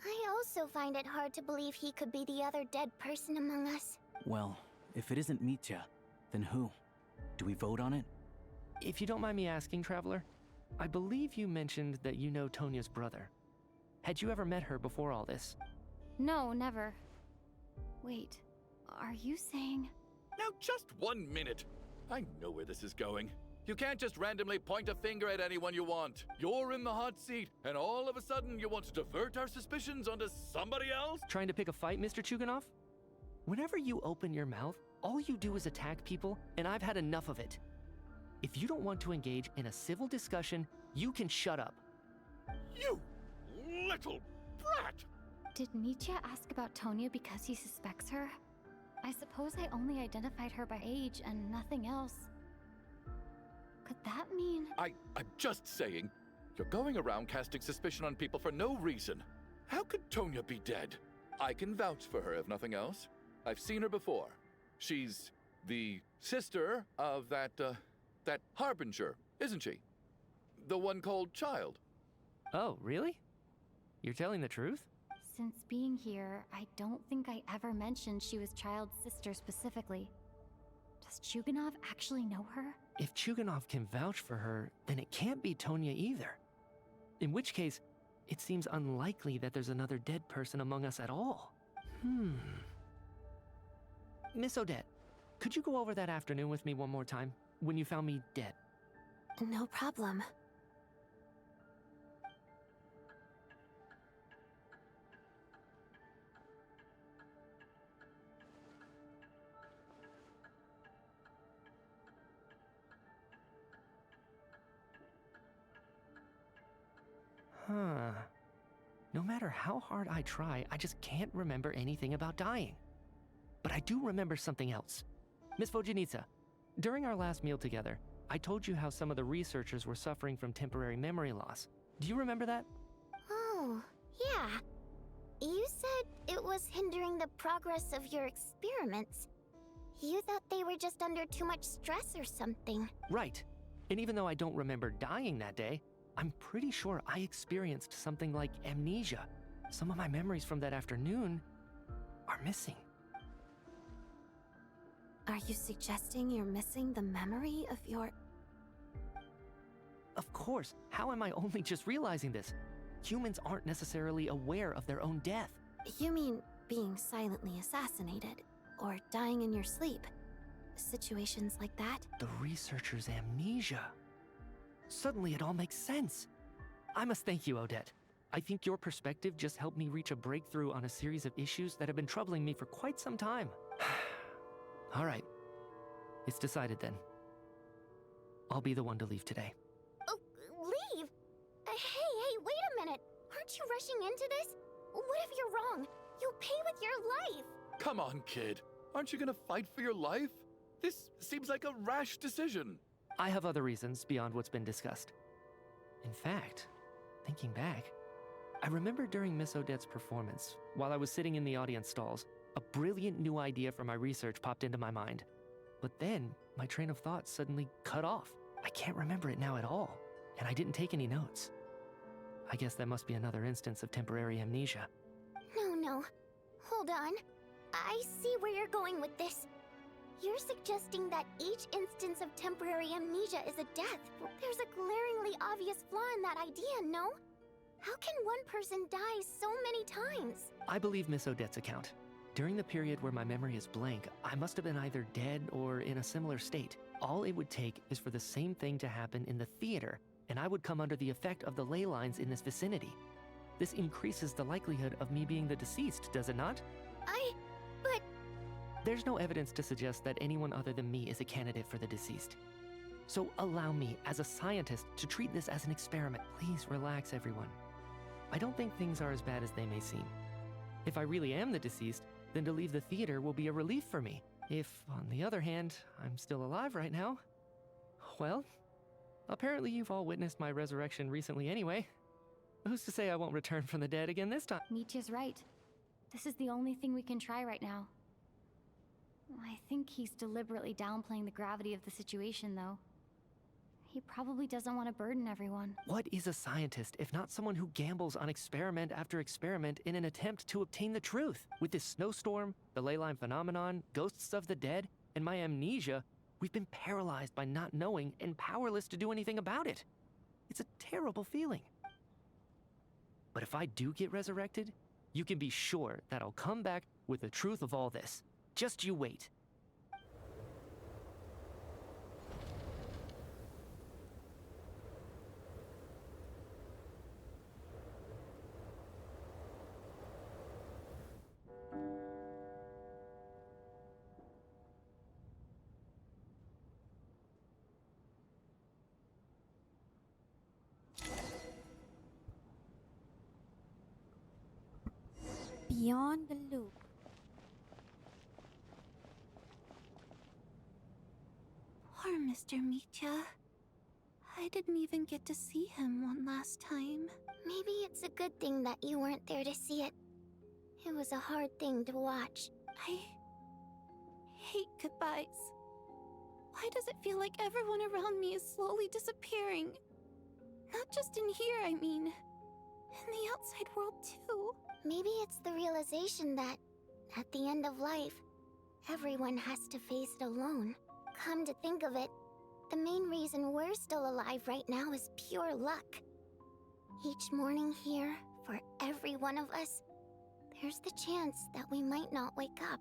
I also find it hard to believe he could be the other dead person among us. Well, if it isn't Mitya, then who? Do we vote on it? If you don't mind me asking, Traveler, I believe you mentioned that you know Tonya's brother. Had you ever met her before all this? No, never. Wait, are you saying... Now, just 1 minute. I know where this is going. You can't just randomly point a finger at anyone you want. You're in the hot seat, and all of a sudden you want to divert our suspicions onto somebody else? Trying to pick a fight, Mr. Chuganov? Whenever you open your mouth, all you do is attack people, and I've had enough of it. If you don't want to engage in a civil discussion, you can shut up. You little brat! Did Mitya ask about Tonya because he suspects her? I suppose I only identified her by age and nothing else. Could that mean... I'm just saying. You're going around casting suspicion on people for no reason. How could Tonya be dead? I can vouch for her if nothing else. I've seen her before. She's the sister of that Harbinger, isn't she? The one called Child. Oh, really? You're telling the truth? Since being here, I don't think I ever mentioned she was Child's sister specifically. Does Chuganov actually know her? If Chuganov can vouch for her, then it can't be Tonya either. In which case, it seems unlikely that there's another dead person among us at all. Miss Odette, could you go over that afternoon with me one more time, when you found me dead? No problem. No matter how hard I try, I just can't remember anything about dying. But I do remember something else. Miss Vojanitsa, during our last meal together, I told you how some of the researchers were suffering from temporary memory loss. Do you remember that? Oh, yeah. You said it was hindering the progress of your experiments. You thought they were just under too much stress or something. Right. And even though I don't remember dying that day, I'm pretty sure I experienced something like amnesia. Some of my memories from that afternoon are missing. Are you suggesting you're missing the memory of your... Of course. How am I only just realizing this? Humans aren't necessarily aware of their own death. You mean being silently assassinated, or dying in your sleep? Situations like that? The researcher's amnesia. Suddenly it all makes sense. I must thank you, Odette. I think your perspective just helped me reach a breakthrough on a series of issues that have been troubling me for quite some time. All right. It's decided then. I'll be the one to leave today. Oh, leave? Hey, wait a minute. Aren't you rushing into this? What if you're wrong? You'll pay with your life. Come on, kid. Aren't you gonna fight for your life? This seems like a rash decision. I have other reasons beyond what's been discussed. In fact, thinking back, I remember during Miss Odette's performance, while I was sitting in the audience stalls, a brilliant new idea for my research popped into my mind. But then, my train of thought suddenly cut off. I can't remember it now at all, and I didn't take any notes. I guess that must be another instance of temporary amnesia. No. Hold on. I see where you're going with this. You're suggesting that each instance of temporary amnesia is a death. There's a glaringly obvious flaw in that idea, no? How can one person die so many times? I believe Miss Odette's account. During the period where my memory is blank, I must have been either dead or in a similar state. All it would take is for the same thing to happen in the theater, and I would come under the effect of the ley lines in this vicinity. This increases the likelihood of me being the deceased, does it not? But... There's no evidence to suggest that anyone other than me is a candidate for the deceased. So allow me, as a scientist, to treat this as an experiment. Please relax, everyone. I don't think things are as bad as they may seem. If I really am the deceased, then to leave the theater will be a relief for me. If, on the other hand, I'm still alive right now, well, apparently you've all witnessed my resurrection recently anyway. Who's to say I won't return from the dead again this time? Mitya's right. This is the only thing we can try right now. I think he's deliberately downplaying the gravity of the situation, though. He probably doesn't want to burden everyone. What is a scientist if not someone who gambles on experiment after experiment in an attempt to obtain the truth? With this snowstorm, the ley line phenomenon, ghosts of the dead, and my amnesia, we've been paralyzed by not knowing and powerless to do anything about it. It's a terrible feeling. But if I do get resurrected, you can be sure that I'll come back with the truth of all this. Just you wait. Beyond the loop. Poor Mr. Mitya. I didn't even get to see him one last time. Maybe it's a good thing that you weren't there to see it. It was a hard thing to watch. I hate goodbyes. Why does it feel like everyone around me is slowly disappearing? Not just in here, I mean. In the outside world, too. Maybe it's the realization that, at the end of life, everyone has to face it alone. Come to think of it, the main reason we're still alive right now is pure luck. Each morning here, for every one of us, there's the chance that we might not wake up.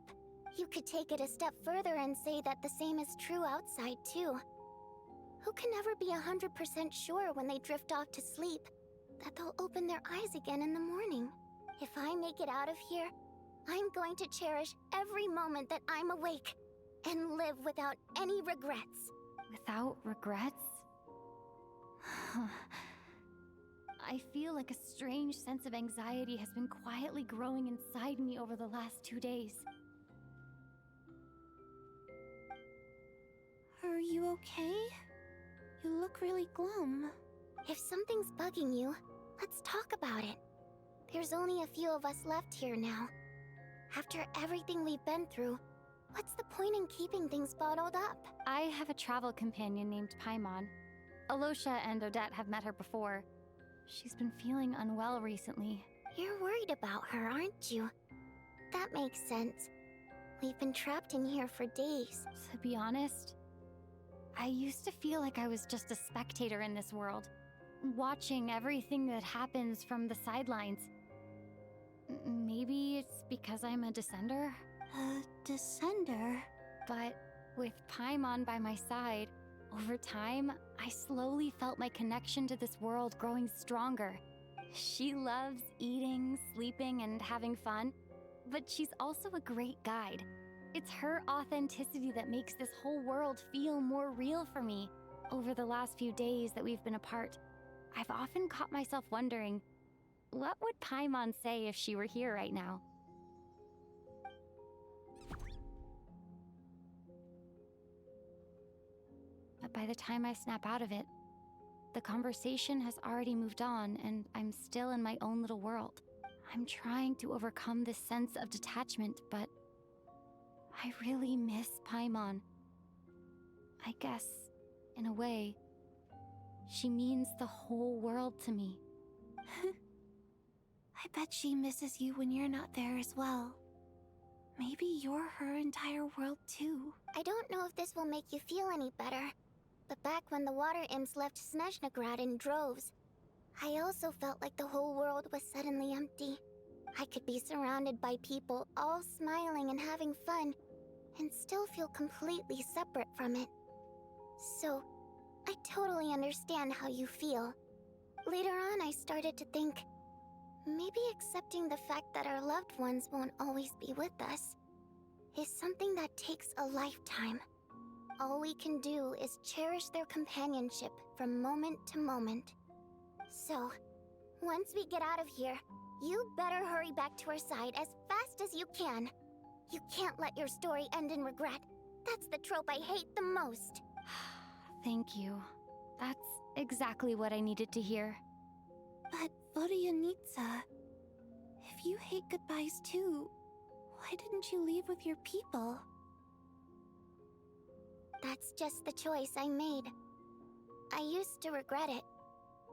You could take it a step further and say that the same is true outside, too. Who can never be 100% sure when they drift off to sleep that they'll open their eyes again in the morning? If I make it out of here, I'm going to cherish every moment that I'm awake and live without any regrets. Without regrets? I feel like a strange sense of anxiety has been quietly growing inside me over the last 2 days. Are you okay? You look really glum. If something's bugging you, let's talk about it. There's only a few of us left here now. After everything we've been through, what's the point in keeping things bottled up? I have a travel companion named Paimon. Alosha and Odette have met her before. She's been feeling unwell recently. You're worried about her, aren't you? That makes sense. We've been trapped in here for days. To be honest, I used to feel like I was just a spectator in this world, watching everything that happens from the sidelines. Maybe it's because I'm a descender? A descender? But with Paimon by my side, over time, I slowly felt my connection to this world growing stronger. She loves eating, sleeping, and having fun, but she's also a great guide. It's her authenticity that makes this whole world feel more real for me. Over the last few days that we've been apart, I've often caught myself wondering, what would Paimon say if she were here right now? But by the time I snap out of it, the conversation has already moved on and I'm still in my own little world. I'm trying to overcome this sense of detachment, but I really miss Paimon. I guess, in a way, she means the whole world to me. I bet she misses you when you're not there as well. Maybe you're her entire world too. I don't know if this will make you feel any better, but back when the water imps left Snezhnaya in droves, I also felt like the whole world was suddenly empty. I could be surrounded by people all smiling and having fun, and still feel completely separate from it. So, I totally understand how you feel. Later on, I started to think, maybe accepting the fact that our loved ones won't always be with us is something that takes a lifetime. All we can do is cherish their companionship from moment to moment. So, once we get out of here, you better hurry back to our side as fast as you can. You can't let your story end in regret. That's the trope I hate the most. Thank you. That's exactly what I needed to hear. But Vodyanitsa, if you hate goodbyes too, why didn't you leave with your people? That's just the choice I made. I used to regret it,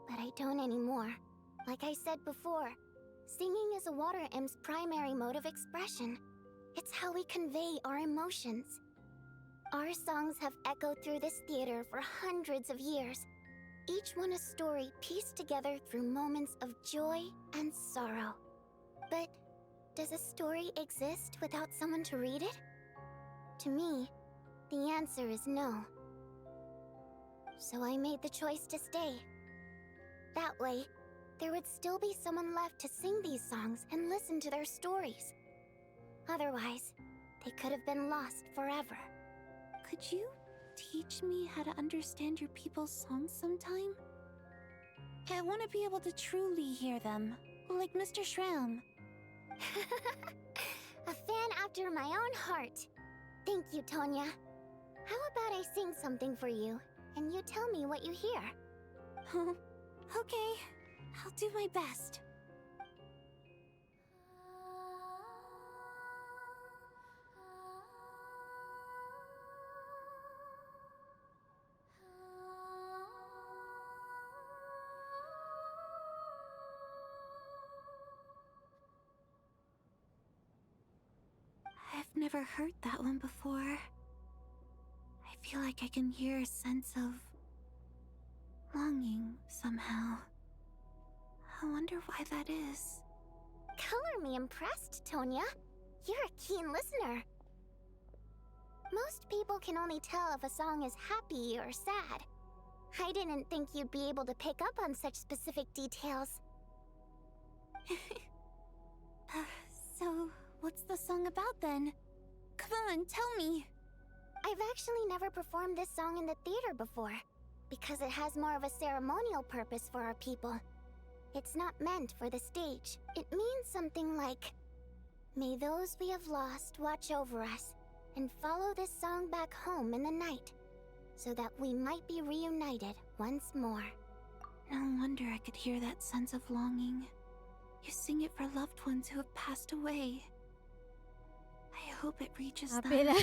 but I don't anymore. Like I said before, singing is a water imp's primary mode of expression. It's how we convey our emotions. Our songs have echoed through this theater for hundreds of years, each one a story pieced together through moments of joy and sorrow. But does a story exist without someone to read it? To me, the answer is no. So I made the choice to stay. That way, there would still be someone left to sing these songs and listen to their stories. Otherwise, they could have been lost forever. Could you teach me how to understand your people's songs sometime? I want to be able to truly hear them, like Mr. Shram. A fan after my own heart. Thank you, Tonya. How about I sing something for you, and you tell me what you hear? Okay, I'll do my best. I've never heard that one before. I feel like I can hear a sense of longing somehow. I wonder why that is. Color me impressed, Tonya. You're a keen listener. Most people can only tell if a song is happy or sad. I didn't think you'd be able to pick up on such specific details. So, what's the song about then? Come on, tell me! I've actually never performed this song in the theater before, because it has more of a ceremonial purpose for our people. It's not meant for the stage. It means something like, "May those we have lost watch over us, and follow this song back home in the night, so that we might be reunited once more." No wonder I could hear that sense of longing. You sing it for loved ones who have passed away. I hope it reaches them.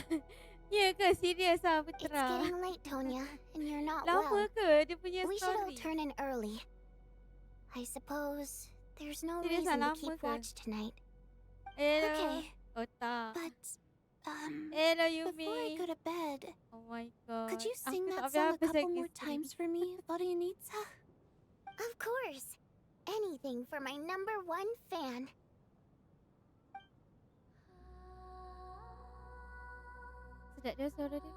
Ya ke? Serius ah, It's Putra? getting late, Tonya, and you're not Lama well. ke dia punya We should all story? turn in early. I suppose there's no Serius reason to lama keep ke? watch tonight. Hello. Okay. Oh tak. But, Hello before I Yumi. go to bed, Oh my god. could you sing Aku that tak song a habis-habis couple lagi more stream. times for me, Vodyanitsa? Of course. Anything for my #1 fan. Sedap dia suara dia.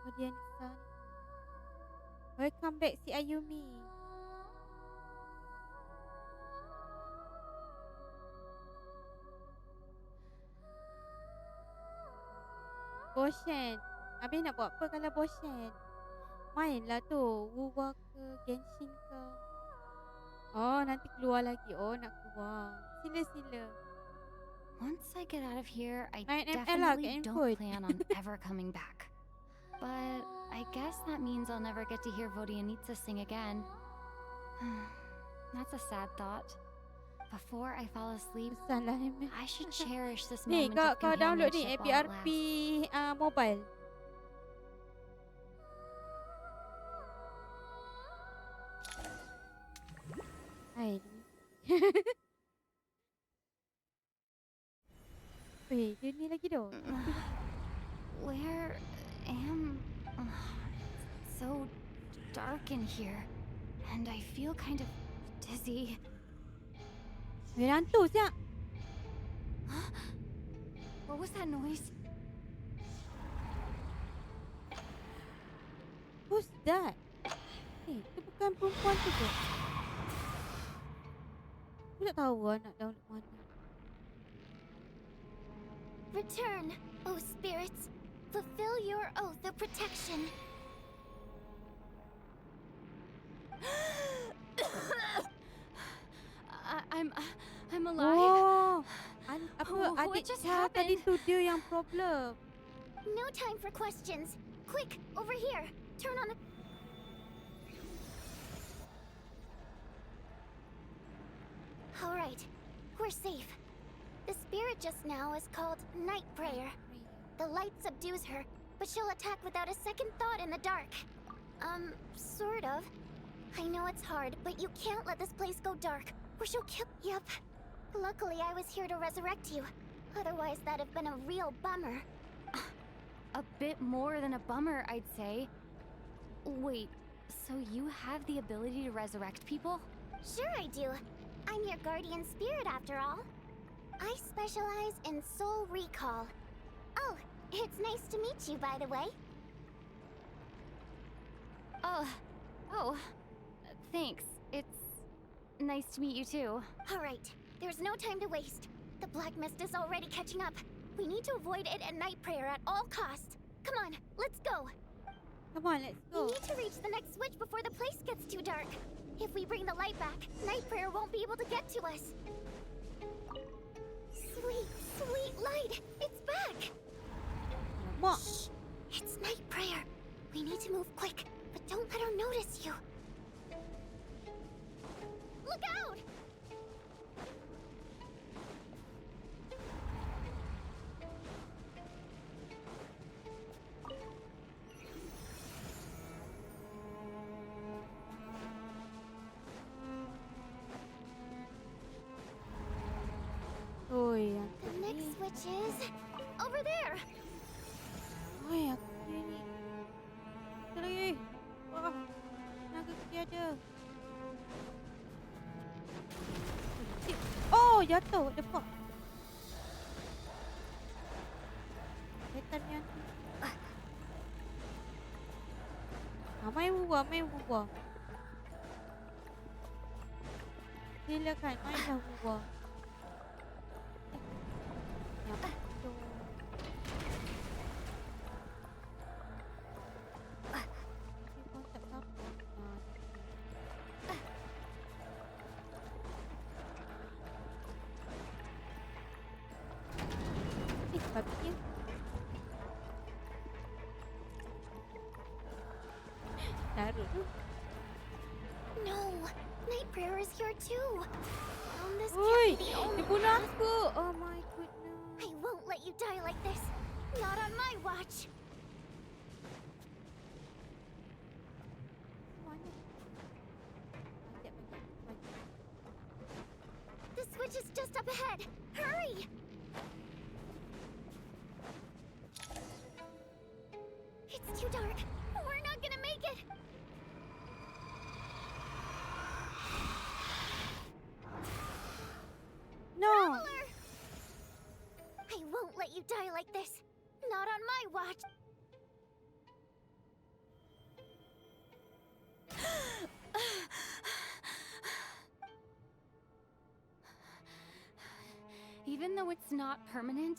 Oh dia Nisa ni. Welcome back si Ayumi. Boshan. Habis nak buat apa kalau Boshan? Mainlah tu. Wuwa ke, Genshin ke. Oh nanti keluar lagi. Oh nak keluar. Sila-sila. Once I get out of here, I Main ML lah kat definitely handphone. don't plan on ever coming back. But I guess that means I'll never get to hear Vodyanitsa sing again. That's a sad thought. Before I fall asleep, I should cherish this Ni moment kau, of kau download ni companionship while it APRP lasts. mobile. Hai. Weh, dia ni lagi dah. Where am... It's so dark in here, and I feel kind of dizzy. Weh, hantu siap. What was that noise? Who's that? Eh, tu bukan perempuan tu ke? Aku tak tahu lah nak download mana. Return, O spirits. Fulfill your oath of protection. I'm alive. Oh, What adik just Char tadi happened? tu dia yang problem. No time for questions. Quick, over here. Turn on the... All right, we're safe. The spirit just now is called Night Prayer. The light subdues her, but she'll attack without a second thought in the dark. Sort of. I know it's hard, but you can't let this place go dark, or she'll kill... Yep. Luckily, I was here to resurrect you. Otherwise, that'd have been a real bummer. A bit more than a bummer, I'd say. Wait, so you have the ability to resurrect people? Sure I do. I'm your guardian spirit after all. I specialize in soul recall. Oh, it's nice to meet you, by the way. Oh, thanks. It's nice to meet you too. All right, there's no time to waste. The black mist is already catching up. We need to avoid it at Night Prayer at all costs. Come on, let's go. Come on, let's go. We need to reach the next switch before the place gets too dark. If we bring the light back, Night Prayer won't be able to get to us. Sweet, sweet light! It's back! What? Shh! It's Night Prayer. We need to move quick, but don't let her notice you. Look out! Oh, yang The next switch is over there. Oh, yang ni. Satu lagi. Oh, naga tiada. Oh, jatuh. What the fuck? Setan yang tu. Main buah, main buah. Silakan, mainlah buah. Babinya. Taruh tu. No, Night Prayer is here too. This Oi, can't be the only dia bunuh one. aku. Oh my goodness. I won't let you die like this. Not on my watch. The switch is just up ahead. Hurry! It's too dark. We're not gonna make it. No. Traveler! I won't let you die like this. Not on my watch. Even though it's not permanent,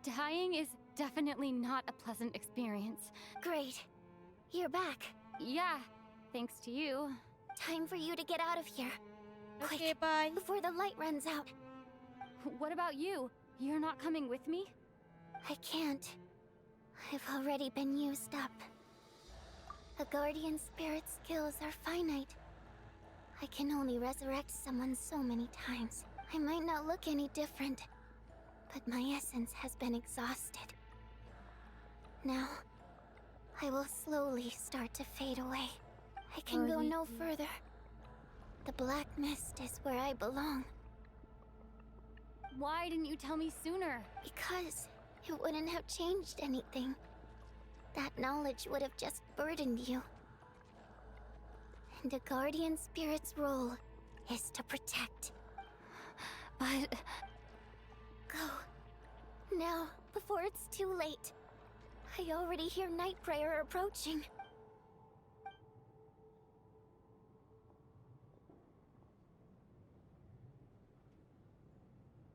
dying is definitely not a pleasant experience. Great. You're back. Yeah, thanks to you. Time for you to get out of here. Okay, Quick, bye. before the light runs out. What about you? You're not coming with me? I can't. I've already been used up. A guardian spirit's skills are finite. I can only resurrect someone so many times. I might not look any different, but my essence has been exhausted. Now, I will slowly start to fade away. I can go no further. The black mist is where I belong. Why didn't you tell me sooner? Because it wouldn't have changed anything. That knowledge would have just burdened you. And a guardian spirit's role is to protect. But... Go. Now, before it's too late. I already hear Night Prayer approaching.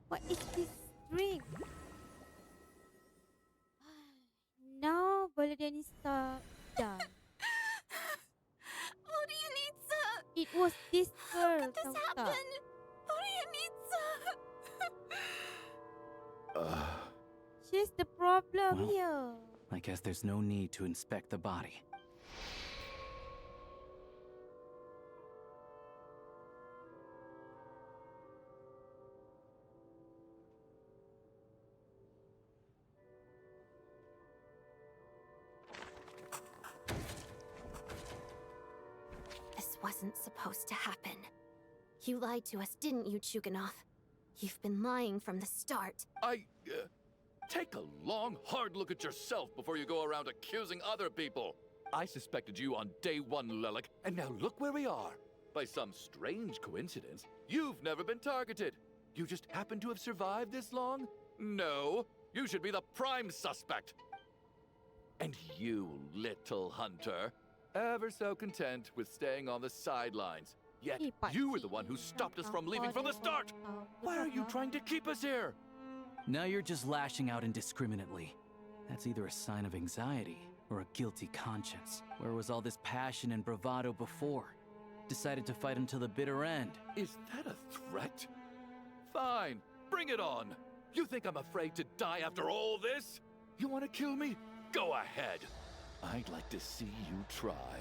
What is this drink? dia ni start die. Orianitsa! It was this girl. How could this happen? Orianitsa! She's the problem Well, here. I guess there's no need to inspect the body. This wasn't supposed to happen. You lied to us, didn't you, Chuganov? You've been lying from the start. Take a long, hard look at yourself before you go around accusing other people. I suspected you on day one, Lelik, and now look where we are. By some strange coincidence, you've never been targeted. You just happen to have survived this long? No, you should be the prime suspect. And you, little hunter, ever so content with staying on the sidelines. Yet, you were the one who stopped us from leaving from the start! Why are you trying to keep us here? Now you're just lashing out indiscriminately. That's either a sign of anxiety or a guilty conscience. Where was all this passion and bravado before? Decided to fight until the bitter end. Is that a threat? Fine, bring it on. You think I'm afraid to die after all this? You want to kill me? Go ahead. I'd like to see you try.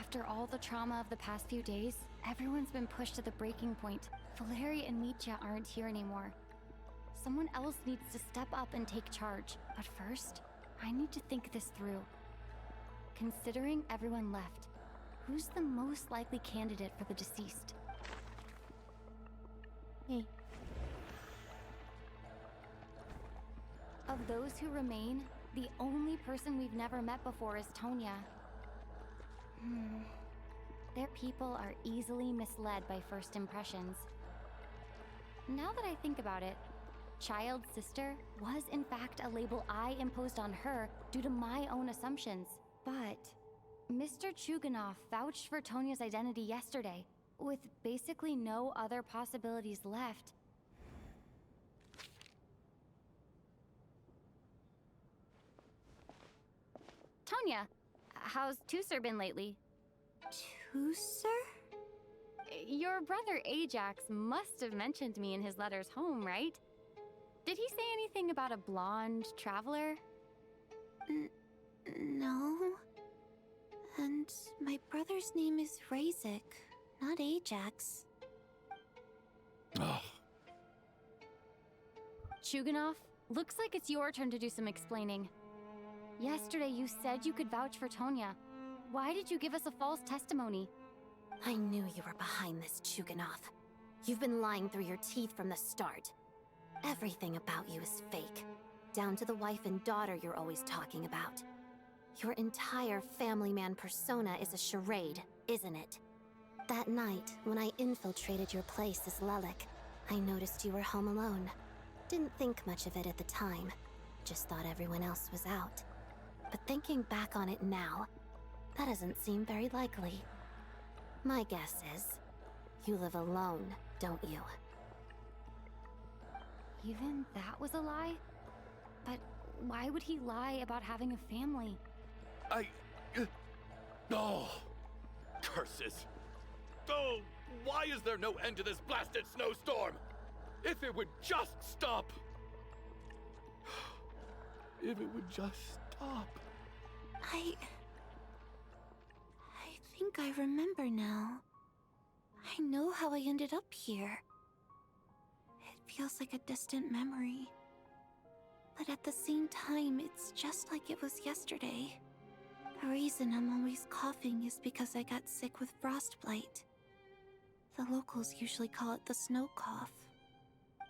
After all the trauma of the past few days, everyone's been pushed to the breaking point. Valeri and Mitya aren't here anymore. Someone else needs to step up and take charge. But first, I need to think this through. Considering everyone left, who's the most likely candidate for the deceased? Hey. Of those who remain, the only person we've never met before is Tonya. Their people are easily misled by first impressions. Now that I think about it, Child's sister was in fact a label I imposed on her due to my own assumptions. But Mr. Chuganov vouched for Tonya's identity yesterday, with basically no other possibilities left. Tonya, how's Tusser been lately? Tusser? Your brother Ajax must have mentioned me in his letters home, right? Did he say anything about a blonde traveler? No. And my brother's name is Razik, not Ajax. Chuganov, looks like it's your turn to do some explaining. Yesterday you said you could vouch for Tonya. Why did you give us a false testimony? I knew you were behind this, Chuganov. You've been lying through your teeth from the start. Everything about you is fake, down to the wife and daughter you're always talking about. Your entire family man persona is a charade, isn't it? That night, when I infiltrated your place as Lelik, I noticed you were home alone. Didn't think much of it at the time, just thought everyone else was out. But thinking back on it now, that doesn't seem very likely. My guess is, you live alone, don't you? Even that was a lie? But why would he lie about having a family? Oh, curses. Oh, why is there no end to this blasted snowstorm? If it would just stop. If it would just stop. I think I remember now. I know how I ended up here. It feels like a distant memory. But at the same time, it's just like it was yesterday. The reason I'm always coughing is because I got sick with frostbite. The locals usually call it the snow cough.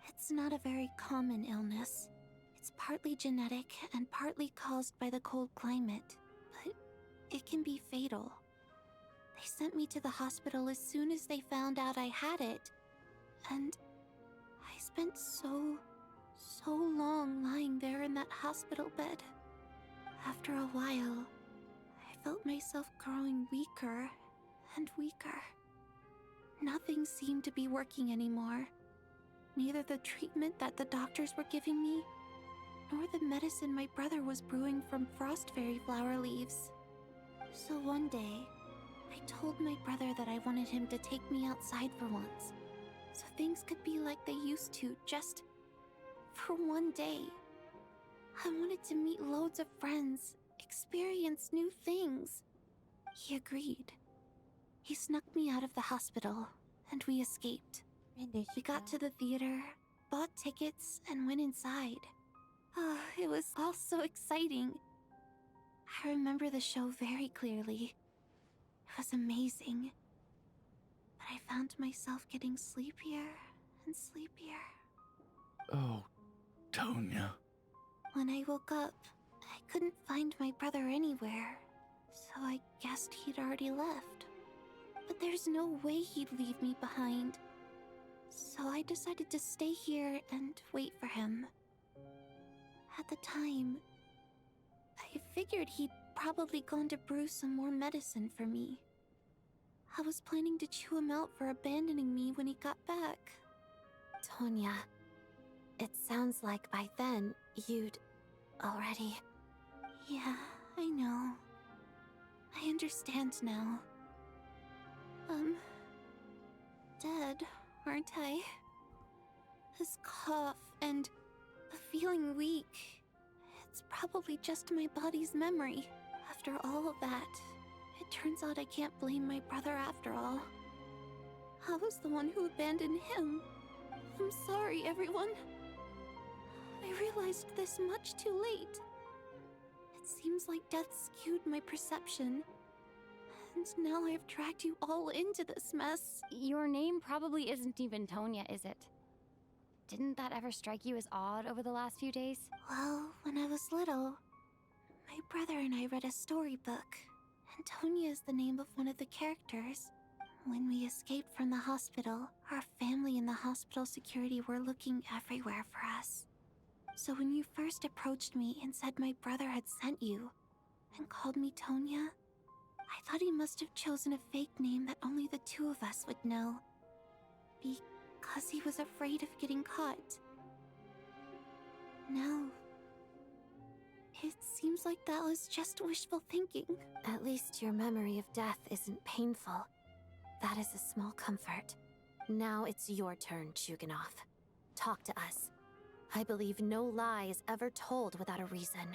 It's not a very common illness. It's partly genetic and partly caused by the cold climate, but it can be fatal. They sent me to the hospital as soon as they found out I had it, and I spent so long lying there in that hospital bed. After a while, I felt myself growing weaker and weaker. Nothing seemed to be working anymore. Neither the treatment that the doctors were giving me, nor the medicine my brother was brewing from frost fairy flower leaves. So one day, I told my brother that I wanted him to take me outside for once, so things could be like they used to, just for one day. I wanted to meet loads of friends, experience new things. He agreed. He snuck me out of the hospital, and we escaped. We got to the theater, bought tickets, and went inside. Oh, it was all so exciting. I remember the show very clearly. It was amazing. But I found myself getting sleepier and sleepier. Oh, Tonya. When I woke up, I couldn't find my brother anywhere, so I guessed he'd already left. But there's no way he'd leave me behind. So I decided to stay here and wait for him. At the time, I figured he'd probably gone to brew some more medicine for me. I was planning to chew him out for abandoning me when he got back. Tonya, it sounds like by then you'd already... Yeah, I know. I understand now. Dead, aren't I? This cough and the feeling weak. It's probably just my body's memory. After all of that, it turns out I can't blame my brother after all. I was the one who abandoned him. I'm sorry, everyone. I realized this much too late. It seems like death skewed my perception. And now I've dragged you all into this mess. Your name probably isn't even Tonya, is it? Didn't that ever strike you as odd over the last few days? Well, when I was little, my brother and I read a storybook, and Tonya is the name of one of the characters. When we escaped from the hospital, our family and the hospital security were looking everywhere for us. So when you first approached me and said my brother had sent you, and called me Tonya, I thought he must have chosen a fake name that only the two of us would know. Because he was afraid of getting caught. No. It seems like that was just wishful thinking. At least your memory of death isn't painful. That is a small comfort. Now it's your turn, Chuganov. Talk to us. I believe no lie is ever told without a reason.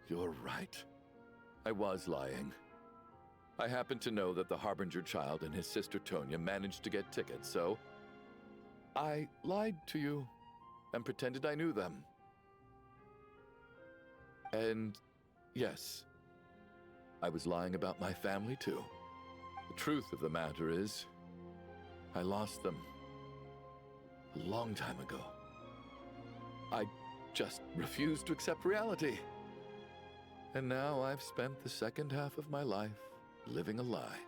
You're right. I was lying. I happened to know that the Harbinger child and his sister Tonya managed to get tickets, so I lied to you and pretended I knew them. And yes, I was lying about my family too. The truth of the matter is, I lost them a long time ago. I just refused to accept reality. And now I've spent the second half of my life living a lie.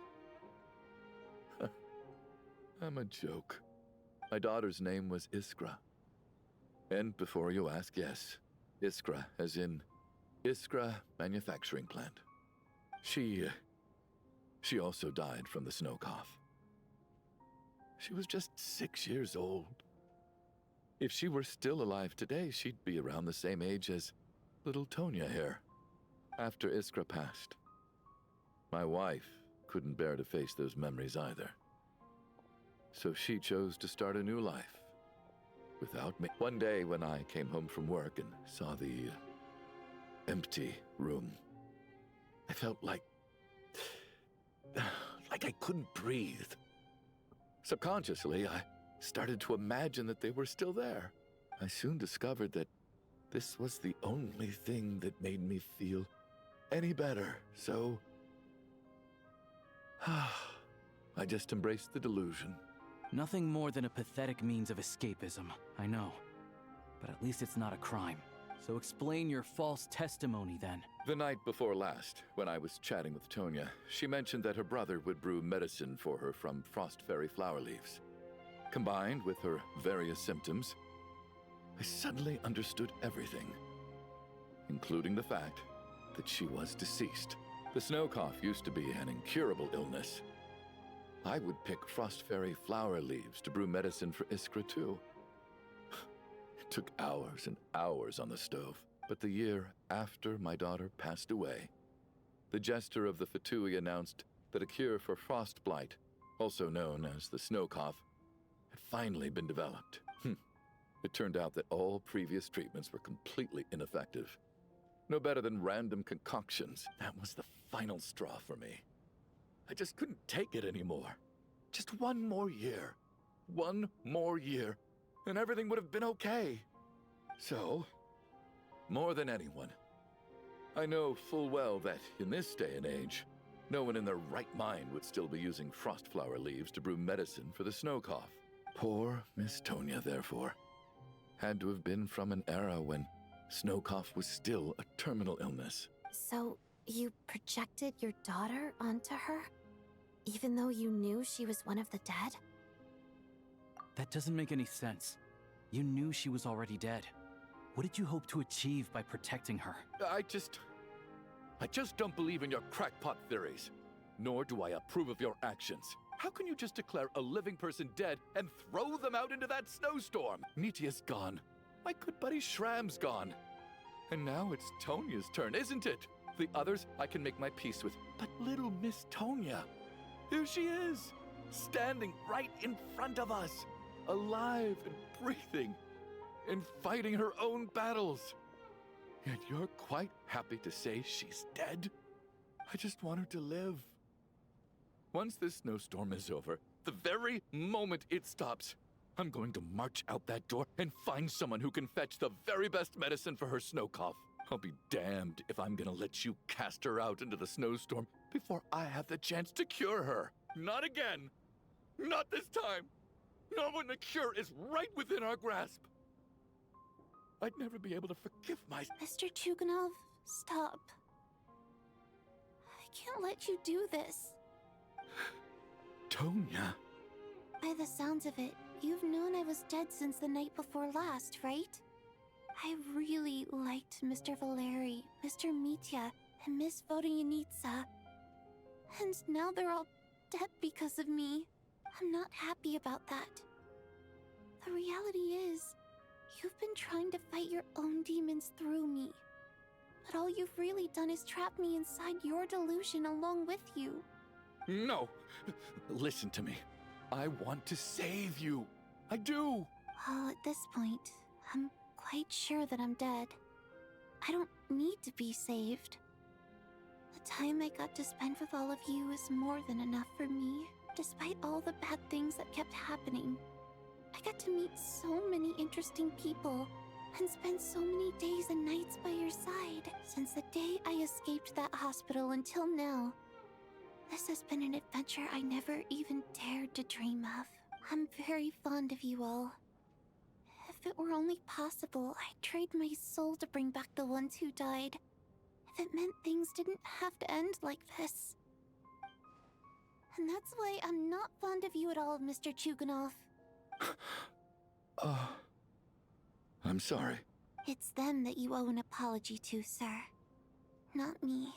I'm a joke. My daughter's name was Iskra. And before you ask, yes, Iskra, as in Iskra Manufacturing Plant. She also died from the snow cough. She was just 6 years old. If she were still alive today, she'd be around the same age as little Tonya here. After Iskra passed, my wife couldn't bear to face those memories either. So she chose to start a new life without me. One day when I came home from work and saw the empty room, I felt like I couldn't breathe. Subconsciously, I started to imagine that they were still there. I soon discovered that this was the only thing that made me feel any better, so I just embraced the delusion. Nothing more than a pathetic means of escapism, I know. But at least it's not a crime. So explain your false testimony then. The night before last, when I was chatting with Tonya, she mentioned that her brother would brew medicine for her from frost fairy flower leaves. Combined with her various symptoms, I suddenly understood everything, including the fact that she was deceased. The snow cough used to be an incurable illness. I would pick frost fairy flower leaves to brew medicine for Iskra too. took hours and hours on the stove, but the year after my daughter passed away, the jester of the Fatui announced that a cure for frost blight, also known as the snow cough, had finally been developed. It turned out that all previous treatments were completely ineffective. No better than random concoctions. That was the final straw for me. I just couldn't take it anymore. Just one more year. One more year, and everything would have been okay. So, more than anyone, I know full well that in this day and age, no one in their right mind would still be using frost flower leaves to brew medicine for the snow cough. Poor Miss Tonya, therefore, had to have been from an era when snow cough was still a terminal illness. So, you projected your daughter onto her? Even though you knew she was one of the dead? That doesn't make any sense. You knew she was already dead. What did you hope to achieve by protecting her? I just don't believe in your crackpot theories. Nor do I approve of your actions. How can you just declare a living person dead and throw them out into that snowstorm? Nitia's gone. My good buddy Shram's gone. And now it's Tonya's turn, isn't it? The others I can make my peace with. But little Miss Tonya, here she is, standing right in front of us, alive and breathing, and fighting her own battles. Yet you're quite happy to say she's dead? I just want her to live. Once this snowstorm is over, the very moment it stops, I'm going to march out that door and find someone who can fetch the very best medicine for her snow cough. I'll be damned if I'm gonna let you cast her out into the snowstorm before I have the chance to cure her. Not again. Not this time. Not when the cure is right within our grasp. I'd never be able to forgive myself. Mr. Chuganov, stop. I can't let you do this. Tonya. By the sounds of it, you've known I was dead since the night before last, right? I really liked Mr. Valeri, Mr. Mitya, and Miss Vodyanitsa. And now they're all dead because of me. I'm not happy about that. The reality is, you've been trying to fight your own demons through me. But all you've really done is trap me inside your delusion along with you. No. Listen to me. I want to save you. I do. Well, at this point, I'm quite sure that I'm dead. I don't need to be saved. The time I got to spend with all of you is more than enough for me, despite all the bad things that kept happening. I got to meet so many interesting people and spend so many days and nights by your side since the day I escaped that hospital until now. This has been an adventure I never even dared to dream of. I'm very fond of you all. If it were only possible, I'd trade my soul to bring back the ones who died. If it meant things didn't have to end like this. And that's why I'm not fond of you at all, Mr. Chuganov. I'm sorry. It's them that you owe an apology to, sir. Not me.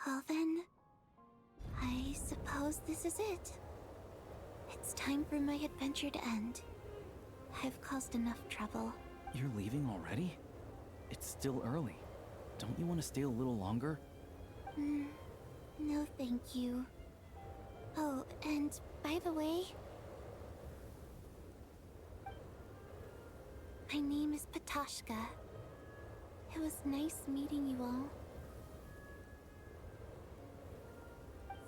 Well then, I suppose this is it. It's time for my adventure to end. I've caused enough trouble. You're leaving already? It's still early. Don't you want to stay a little longer? No thank you. Oh, and by the way, my name is Patashka. It was nice meeting you all.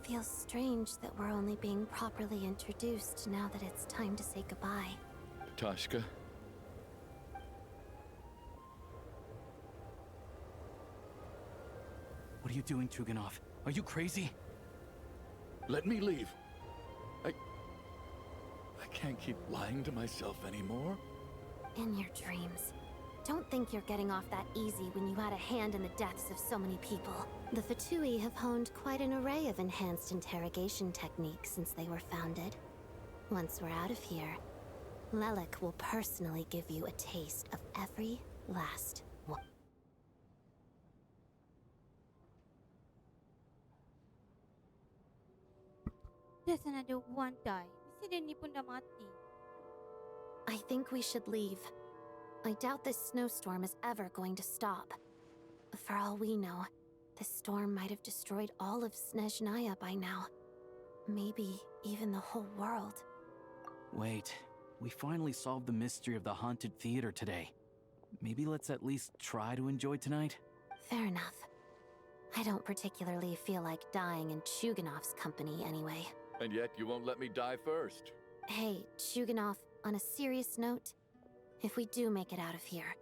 Feels strange that we're only being properly introduced now that it's time to say goodbye. Patashka. What are you doing, Chuganov? Are you crazy? Let me leave. I can't keep lying to myself anymore. In your dreams. Don't think you're getting off that easy when you had a hand in the deaths of so many people. The Fatui have honed quite an array of enhanced interrogation techniques since they were founded. Once we're out of here, Lelik will personally give you a taste of every last one. There's another one died. Di sini ni pun dah mati. think we should leave. I doubt this snowstorm is ever going to stop. For all we know, this storm might have destroyed all of Snezhnaya by now. Maybe even the whole world. Wait, we finally solved the mystery of the haunted theater today. Maybe let's at least try to enjoy tonight? Fair enough. I don't particularly feel like dying in Chuganov's company anyway. And yet you won't let me die first. Hey, Chuganov, on a serious note, if we do make it out of here,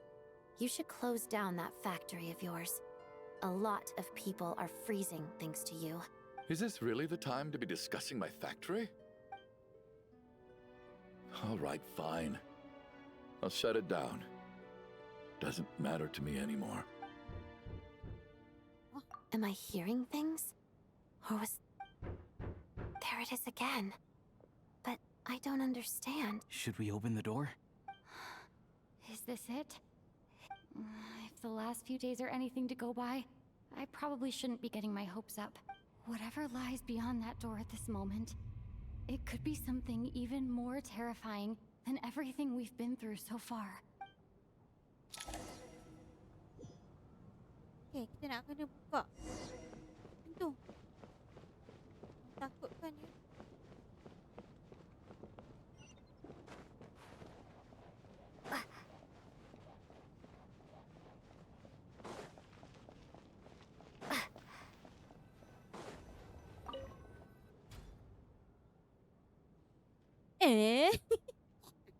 you should close down that factory of yours. A lot of people are freezing thanks to you. Is this really the time to be discussing my factory? All right, fine. I'll shut it down. Doesn't matter to me anymore. Am I hearing things? Or was... There it is again. But I don't understand. Should we open the door? Is this it? If the last few days are anything to go by, I probably shouldn't be getting my hopes up. Whatever lies beyond that door at this moment, it could be something even more terrifying than everything we've been through so far. Okay, kita nak kena buka pintu. Takutkan ya.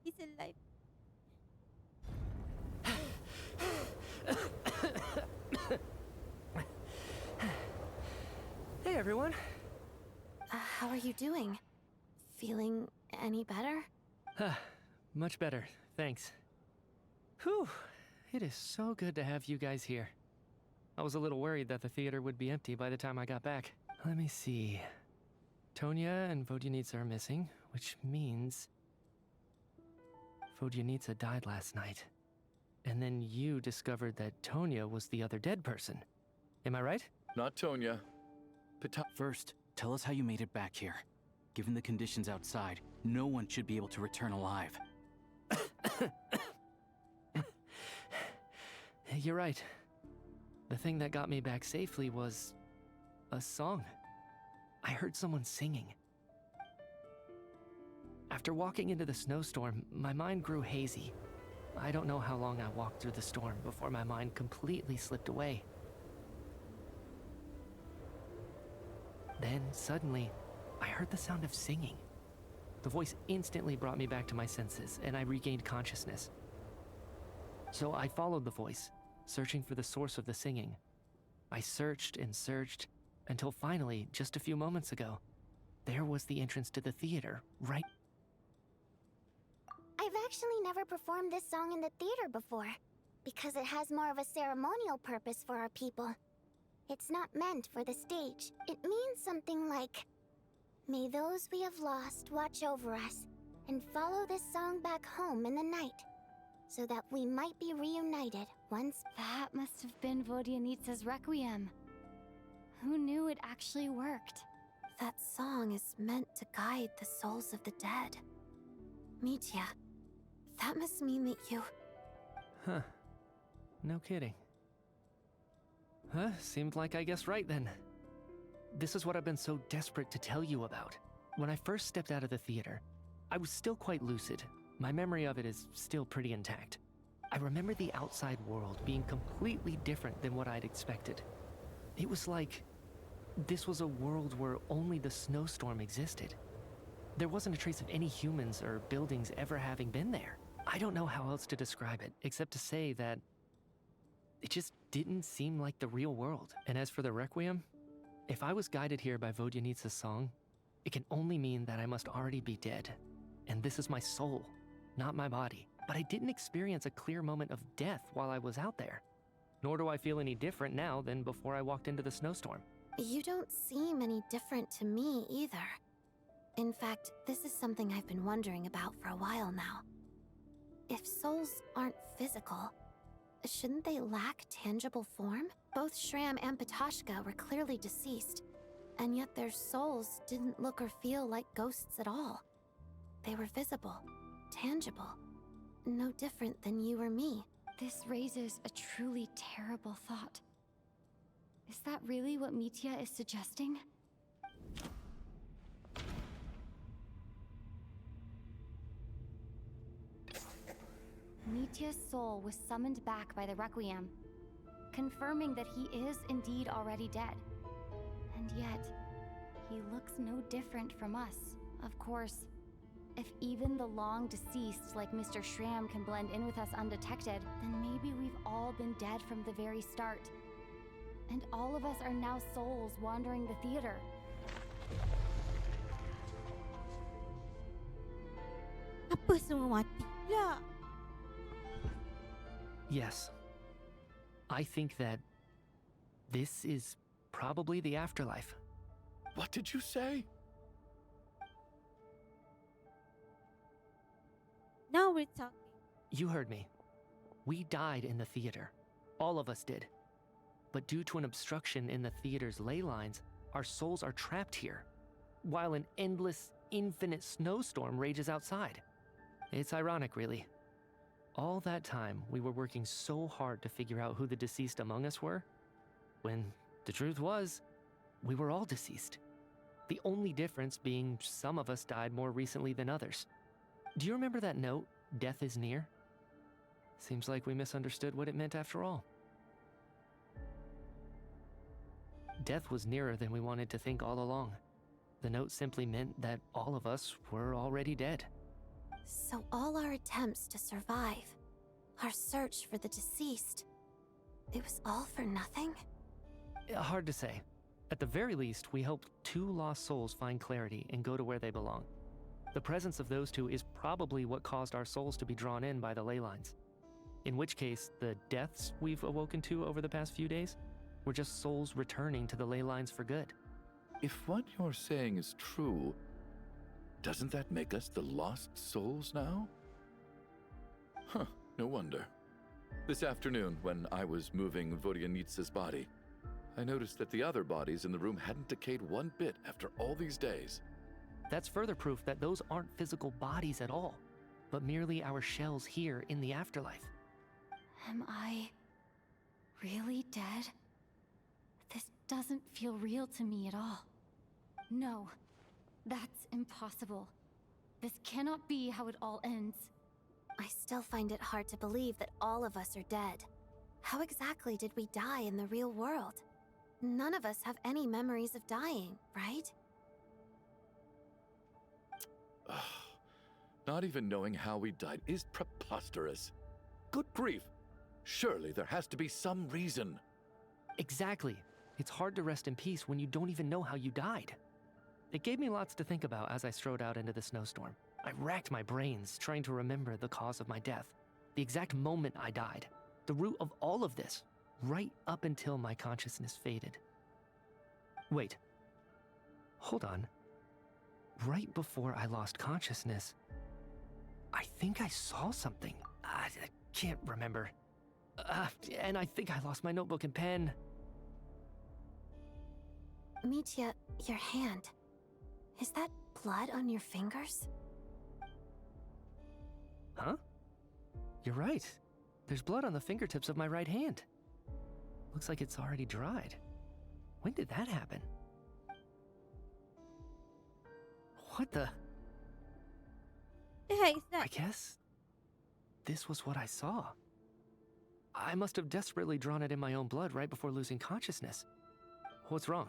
He's alive. Hey, everyone. How are you doing? Feeling any better? Much better, thanks. Whew, it is so good to have you guys here. I was a little worried that the theater would be empty by the time I got back. Let me see. Tonya and Vodyanitsa are missing, which means... Vodyanitsa died last night. And then you discovered that Tonya was the other dead person. Am I right? Not Tonya. First, tell us how you made it back here. Given the conditions outside, no one should be able to return alive. You're right. The thing that got me back safely was... a song. I heard someone singing. After walking into the snowstorm, my mind grew hazy. I don't know how long I walked through the storm before my mind completely slipped away. Then, suddenly, I heard the sound of singing. The voice instantly brought me back to my senses, and I regained consciousness. So I followed the voice, searching for the source of the singing. I searched and searched, until finally, just a few moments ago, there was the entrance to the theater, right... I've actually never performed this song in the theater before, because it has more of a ceremonial purpose for our people. It's not meant for the stage. It means something like, "May those we have lost watch over us, and follow this song back home in the night, so that we might be reunited once..." That must have been Vodyanitsa's Requiem. Who knew it actually worked? That song is meant to guide the souls of the dead. Mitya, that must mean that you... Huh. No kidding. Seemed like I guessed right then. This is what I've been so desperate to tell you about. When I first stepped out of the theater, I was still quite lucid. My memory of it is still pretty intact. I remember the outside world being completely different than what I'd expected. It was like this was a world where only the snowstorm existed. There wasn't a trace of any humans or buildings ever having been there. I don't know how else to describe it, except to say that it just didn't seem like the real world. And as for the Requiem, if I was guided here by Vodyanitsa's song, it can only mean that I must already be dead. And this is my soul, not my body. But I didn't experience a clear moment of death while I was out there. Nor do I feel any different now than before I walked into the snowstorm. You don't seem any different to me either. In fact, this is something I've been wondering about for a while now. If souls aren't physical, shouldn't they lack tangible form? Both Shram and Patoshka were clearly deceased, and yet their souls didn't look or feel like ghosts at all. They were visible, tangible. no different than you or me. This raises a truly terrible thought. Is that really what Mitya is suggesting? Mitya's soul was summoned back by the Requiem, confirming that he is indeed already dead. And yet, he looks no different from us. Of course, if even the long deceased like Mr. Shram can blend in with us undetected, then maybe we've all been dead from the very start. And all of us are now souls wandering the theater. Apa semua mati pula? Yes. I think that this is probably the afterlife. What did you say? Now we're talking. You heard me. We died in the theater. All of us did. But due to an obstruction in the theater's ley lines, our souls are trapped here, while an endless, infinite snowstorm rages outside. It's ironic, really. All that time, we were working so hard to figure out who the deceased among us were, when the truth was, we were all deceased. The only difference being some of us died more recently than others. Do you remember that note, "Death is near"? Seems like we misunderstood what it meant after all. Death was nearer than we wanted to think all along. The note simply meant that all of us were already dead. So all our attempts to survive, our search for the deceased, it was all for nothing? Hard to say. At the very least, we helped two lost souls find clarity and go to where they belong. The presence of those two is probably what caused our souls to be drawn in by the ley lines. In which case, the deaths we've awoken to over the past few days were just souls returning to the ley lines for good. If what you're saying is true, doesn't that make us the lost souls now? Huh, no wonder. This afternoon, when I was moving Vodyanitsa's body, I noticed that the other bodies in the room hadn't decayed one bit after all these days. That's further proof that those aren't physical bodies at all, but merely our shells here in the afterlife. Am I really dead? This doesn't feel real to me at all. No, that's impossible. This cannot be how it all ends. I still find it hard to believe that all of us are dead. How exactly did we die in the real world? None of us have any memories of dying, right? Not even knowing how we died is preposterous. Good grief! Surely there has to be some reason. Exactly. It's hard to rest in peace when you don't even know how you died. It gave me lots to think about as I strode out into the snowstorm. I racked my brains trying to remember the cause of my death, the exact moment I died, the root of all of this, right up until my consciousness faded. Wait. Hold on. Right before I lost consciousness, I think I saw something. I can't remember. And I think I lost my notebook and pen. Mitya, your hand. Is that blood on your fingers? Huh? You're right. There's blood on the fingertips of my right hand. Looks like it's already dried. When did that happen? What the? The heck is that? I guess this was what I saw. I must have desperately drawn it in my own blood right before losing consciousness. What's wrong?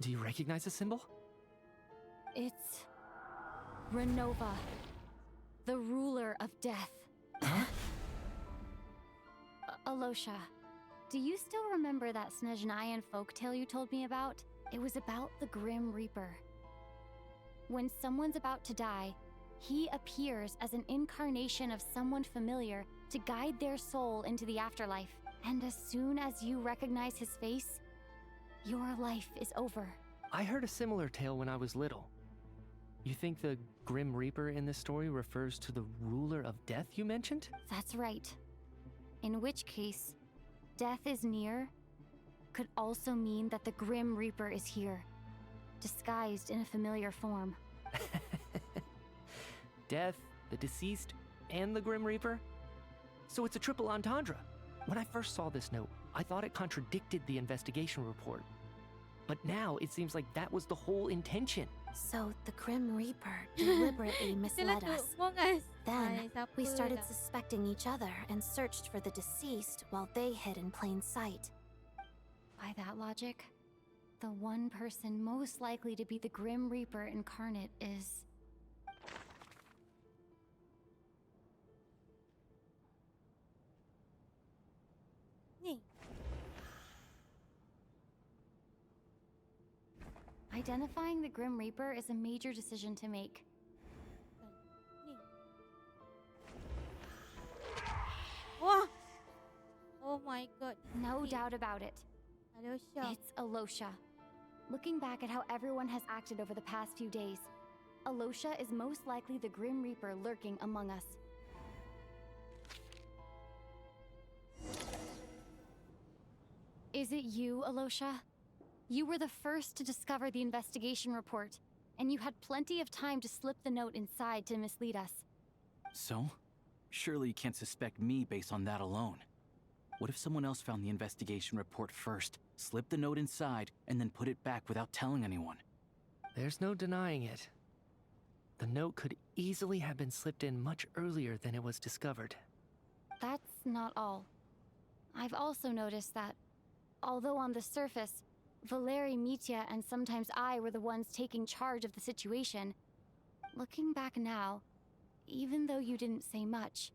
Do you recognize the symbol? It's Renova, the ruler of death. Huh? Alosha, do you still remember that Snezhnayan folktale you told me about? It was about the Grim Reaper. When someone's about to die, he appears as an incarnation of someone familiar to guide their soul into the afterlife. And as soon as you recognize his face, your life is over. I heard a similar tale when I was little. You think the Grim Reaper in this story refers to the ruler of death you mentioned? That's right. In which case, death is near could also mean that the Grim Reaper is here, disguised in a familiar form. Death, the deceased, and the Grim Reaper? So it's a triple entendre. When I first saw this note, I thought it contradicted the investigation report. But now it seems like that was the whole intention. So the Grim Reaper deliberately misled us. Then we started suspecting each other and searched for the deceased while they hid in plain sight. By that logic, the one person most likely to be the Grim Reaper incarnate is... Identifying the Grim Reaper is a major decision to make. Wah! Oh my god. No doubt about it. Alosha. It's Alosha. Looking back at how everyone has acted over the past few days, Alosha is most likely the Grim Reaper lurking among us. Is it you, Alosha? You were the first to discover the investigation report, and you had plenty of time to slip the note inside to mislead us. So? Surely you can't suspect me based on that alone. What if someone else found the investigation report first, slipped the note inside, and then put it back without telling anyone? There's no denying it. The note could easily have been slipped in much earlier than it was discovered. That's not all. I've also noticed that, although on the surface, Valeri, Mitya, and sometimes I were the ones taking charge of the situation, looking back now, even though you didn't say much,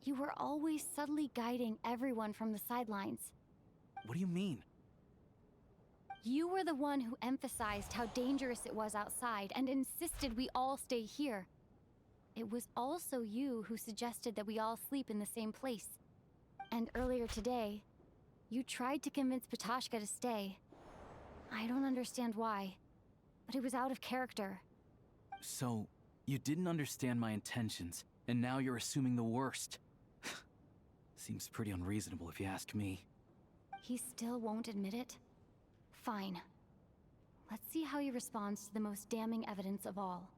you were always subtly guiding everyone from the sidelines. What do you mean? You were the one who emphasized how dangerous it was outside and insisted we all stay here. It was also you who suggested that we all sleep in the same place. And earlier today, you tried to convince Patoshka to stay. I don't understand why, but it was out of character. So, you didn't understand my intentions, and now you're assuming the worst. Seems pretty unreasonable if you ask me. He still won't admit it? Fine. Let's see how he responds to the most damning evidence of all.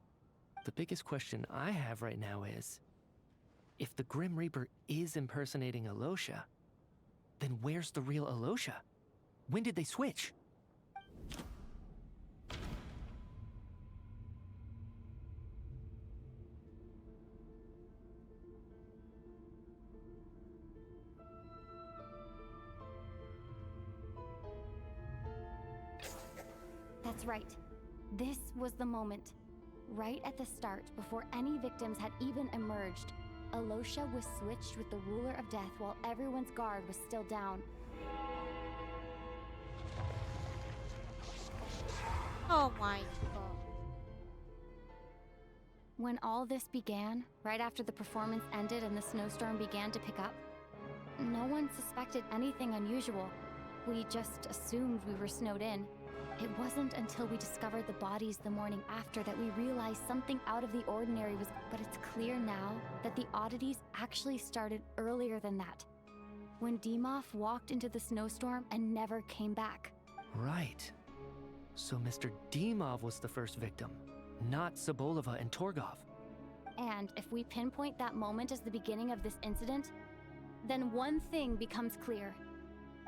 The biggest question I have right now is, if the Grim Reaper is impersonating Alosha, then where's the real Alosha? When did they switch? That's right. This was the moment. Right at the start, before any victims had even emerged, Alosha was switched with the Ruler of Death while everyone's guard was still down. Oh my god. When all this began, right after the performance ended and the snowstorm began to pick up, no one suspected anything unusual. We just assumed we were snowed in. It wasn't until we discovered the bodies the morning after that we realized something out of the ordinary was... But it's clear now that the oddities actually started earlier than that. When Dimov walked into the snowstorm and never came back. Right. So Mr. Dimov was the first victim, not Sobolova and Torgov. And if we pinpoint that moment as the beginning of this incident, then one thing becomes clear.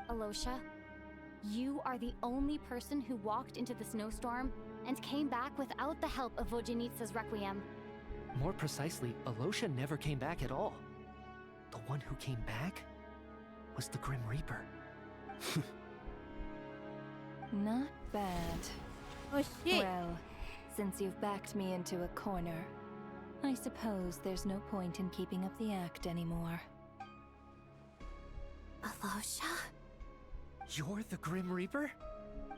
Alosha, you are the only person who walked into the snowstorm and came back without the help of Vojanitsa's Requiem. More precisely, Alosha never came back at all. The one who came back was the Grim Reaper. Not bad. Oh shit. Well, since you've backed me into a corner, I suppose there's no point in keeping up the act anymore. Alosha? You're the Grim Reaper?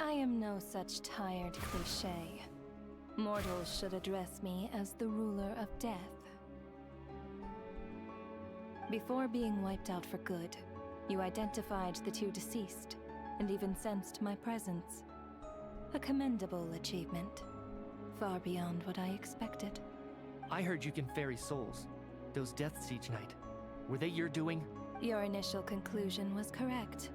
I am no such tired cliché. Mortals should address me as the ruler of death. Before being wiped out for good, you identified the two deceased, and even sensed my presence. A commendable achievement. Far beyond what I expected. I heard you can ferry souls. Those deaths each night. Were they your doing? Your initial conclusion was correct.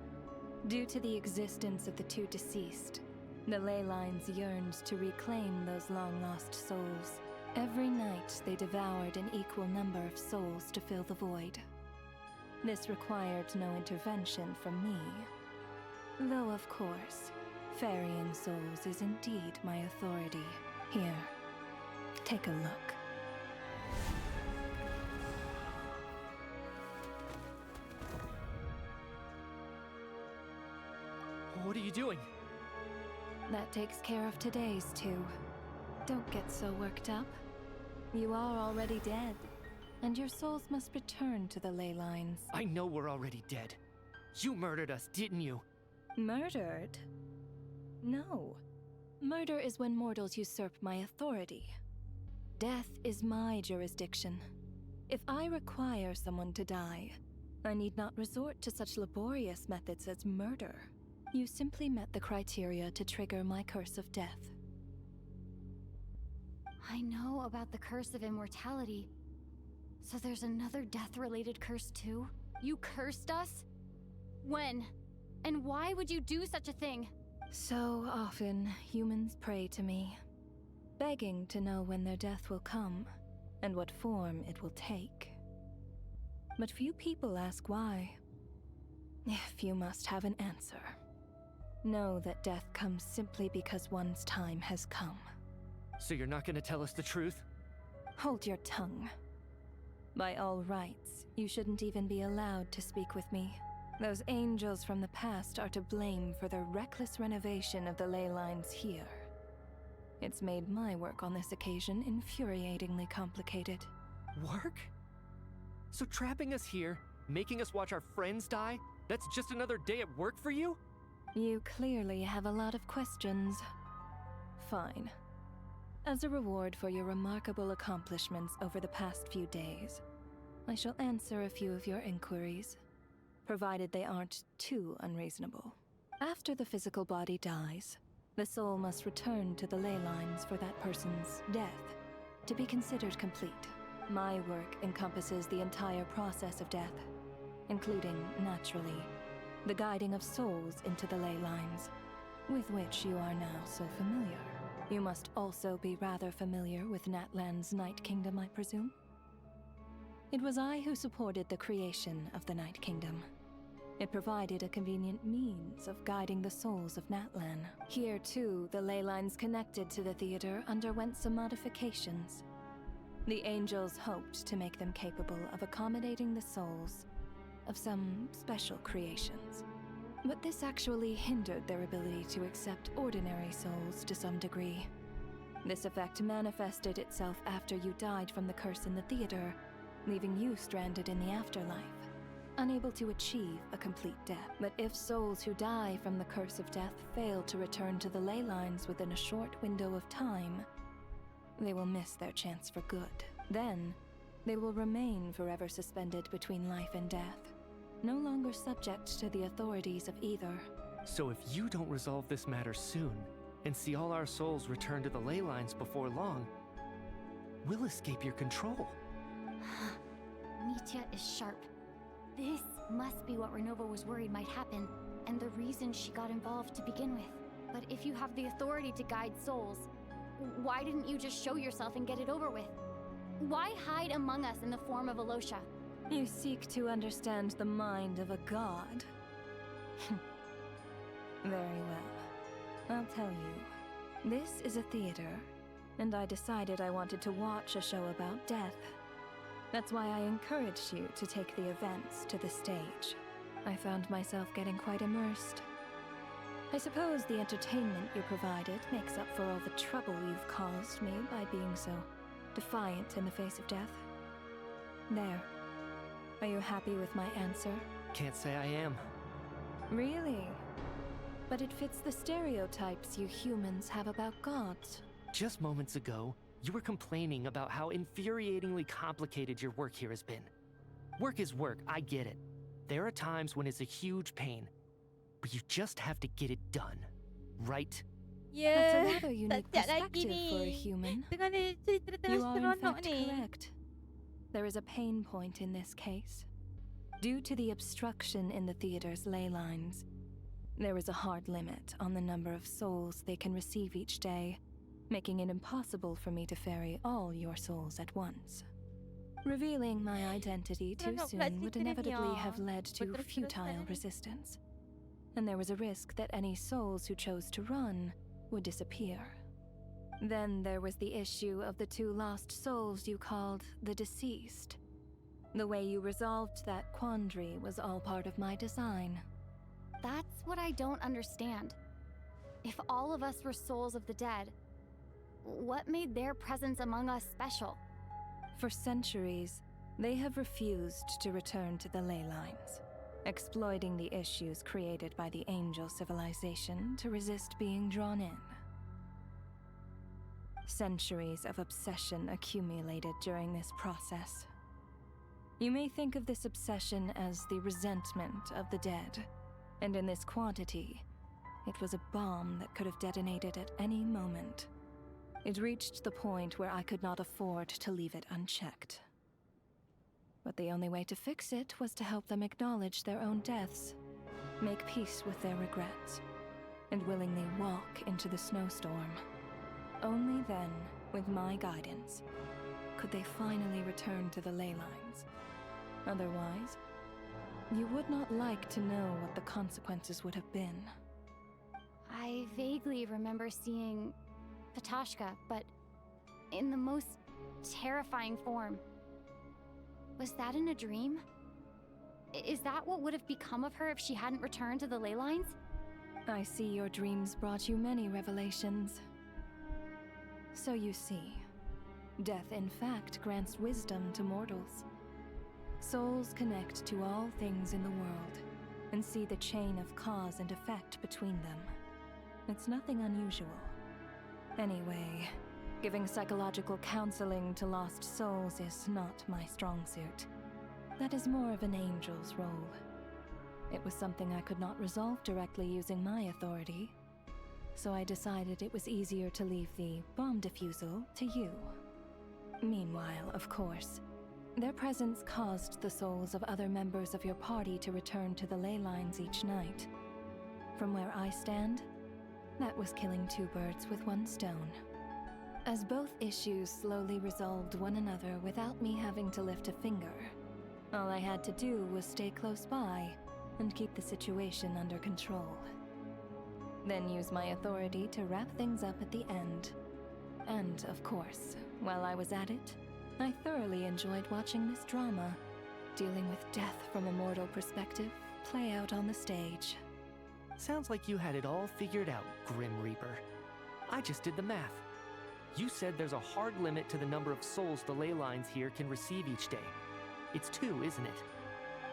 Due to the existence of the two deceased, the ley lines yearned to reclaim those long-lost souls. Every night they devoured an equal number of souls to fill the void. This required no intervention from me. Though, of course, ferrying souls is indeed my authority. Here, take a look. What are you doing? That takes care of today's too. Don't get so worked up. You are already dead, and your souls must return to the ley lines. I know we're already dead. You murdered us, didn't you? Murdered? No. Murder is when mortals usurp my authority. Death is my jurisdiction. If I require someone to die, I need not resort to such laborious methods as murder. You simply met the criteria to trigger my curse of death. I know about the curse of immortality. So there's another death-related curse too? You cursed us? When? And why would you do such a thing? So often, humans pray to me, begging to know when their death will come, and what form it will take. But few people ask why. If you must have an answer, know that death comes simply because one's time has come. So you're not gonna tell us the truth? Hold your tongue. By all rights, you shouldn't even be allowed to speak with me. Those angels from the past are to blame for the reckless renovation of the ley lines here. It's made my work on this occasion infuriatingly complicated. Work? So trapping us here, making us watch our friends die, that's just another day at work for you? You clearly have a lot of questions. Fine. As a reward for your remarkable accomplishments over the past few days, I shall answer a few of your inquiries, provided they aren't too unreasonable. After the physical body dies, the soul must return to the ley lines for that person's death to be considered complete. My work encompasses the entire process of death, including, naturally, the guiding of souls into the ley lines, with which you are now so familiar. You must also be rather familiar with Natlan's Night Kingdom, I presume? It was I who supported the creation of the Night Kingdom. It provided a convenient means of guiding the souls of Natlan. Here, too, the ley lines connected to the theater underwent some modifications. The angels hoped to make them capable of accommodating the souls of some special creations. But this actually hindered their ability to accept ordinary souls to some degree. This effect manifested itself after you died from the curse in the theater, leaving you stranded in the afterlife, unable to achieve a complete death. But if souls who die from the curse of death fail to return to the ley lines within a short window of time, they will miss their chance for good. Then, they will remain forever suspended between life and death, no longer subject to the authorities of either. So if you don't resolve this matter soon, and see all our souls return to the ley lines before long, we'll escape your control. Mitya is sharp. This must be what Renova was worried might happen, and the reason she got involved to begin with. But if you have the authority to guide souls, why didn't you just show yourself and get it over with? Why hide among us in the form of Alosha? You seek to understand the mind of a god. Very well. I'll tell you. This is a theater, and I decided I wanted to watch a show about death. That's why I encouraged you to take the events to the stage. I found myself getting quite immersed. I suppose the entertainment you provided makes up for all the trouble you've caused me by being so defiant in the face of death. There. Are you happy with my answer? Can't say I am. Really? But it fits the stereotypes you humans have about gods. Just moments ago, you were complaining about how infuriatingly complicated your work here has been. Work is work, I get it. There are times when it's a huge pain, but you just have to get it done, right? That's a rather unique perspective for a human. You are in fact correct. There is a pain point in this case. Due to the obstruction in the theater's ley lines, there is a hard limit on the number of souls they can receive each day making it impossible for me to ferry all your souls at once. Revealing my identity too soon would inevitably have led to futile resistance, and there was a risk that any souls who chose to run would disappear. Then there was the issue of the 2 lost souls you called the deceased. The way you resolved that quandary was all part of my design. That's what I don't understand. If all of us were souls of the dead, what made their presence among us special? For centuries, they have refused to return to the ley lines, exploiting the issues created by the angel civilization to resist being drawn in. Centuries of obsession accumulated during this process. You may think of this obsession as the resentment of the dead, and in this quantity, it was a bomb that could have detonated at any moment. It reached the point where I could not afford to leave it unchecked. But the only way to fix it was to help them acknowledge their own deaths, make peace with their regrets, and willingly walk into the snowstorm. Only then, with my guidance, could they finally return to the ley lines. Otherwise, you would not like to know what the consequences would have been. I vaguely remember seeing Patashka, but in the most terrifying form. Was that in a dream? Is that what would have become of her if she hadn't returned to the ley lines? I see your dreams brought you many revelations. So you see, death in fact grants wisdom to mortals. Souls connect to all things in the world and see the chain of cause and effect between them. It's nothing unusual. Anyway, giving psychological counseling to lost souls is not my strong suit. That is more of an angel's role. It was something I could not resolve directly using my authority, so I decided it was easier to leave the bomb defusal to you. Meanwhile, of course, their presence caused the souls of other members of your party to return to the ley lines each night. From where I stand, that was killing 2 birds with 1 stone. As both issues slowly resolved one another without me having to lift a finger, all I had to do was stay close by and keep the situation under control. Then use my authority to wrap things up at the end. And, of course, while I was at it, I thoroughly enjoyed watching this drama, dealing with death from a mortal perspective, play out on the stage. Sounds like you had it all figured out, Grim Reaper. I just did the math. You said there's a hard limit to the number of souls the ley lines here can receive each day. It's 2, isn't it?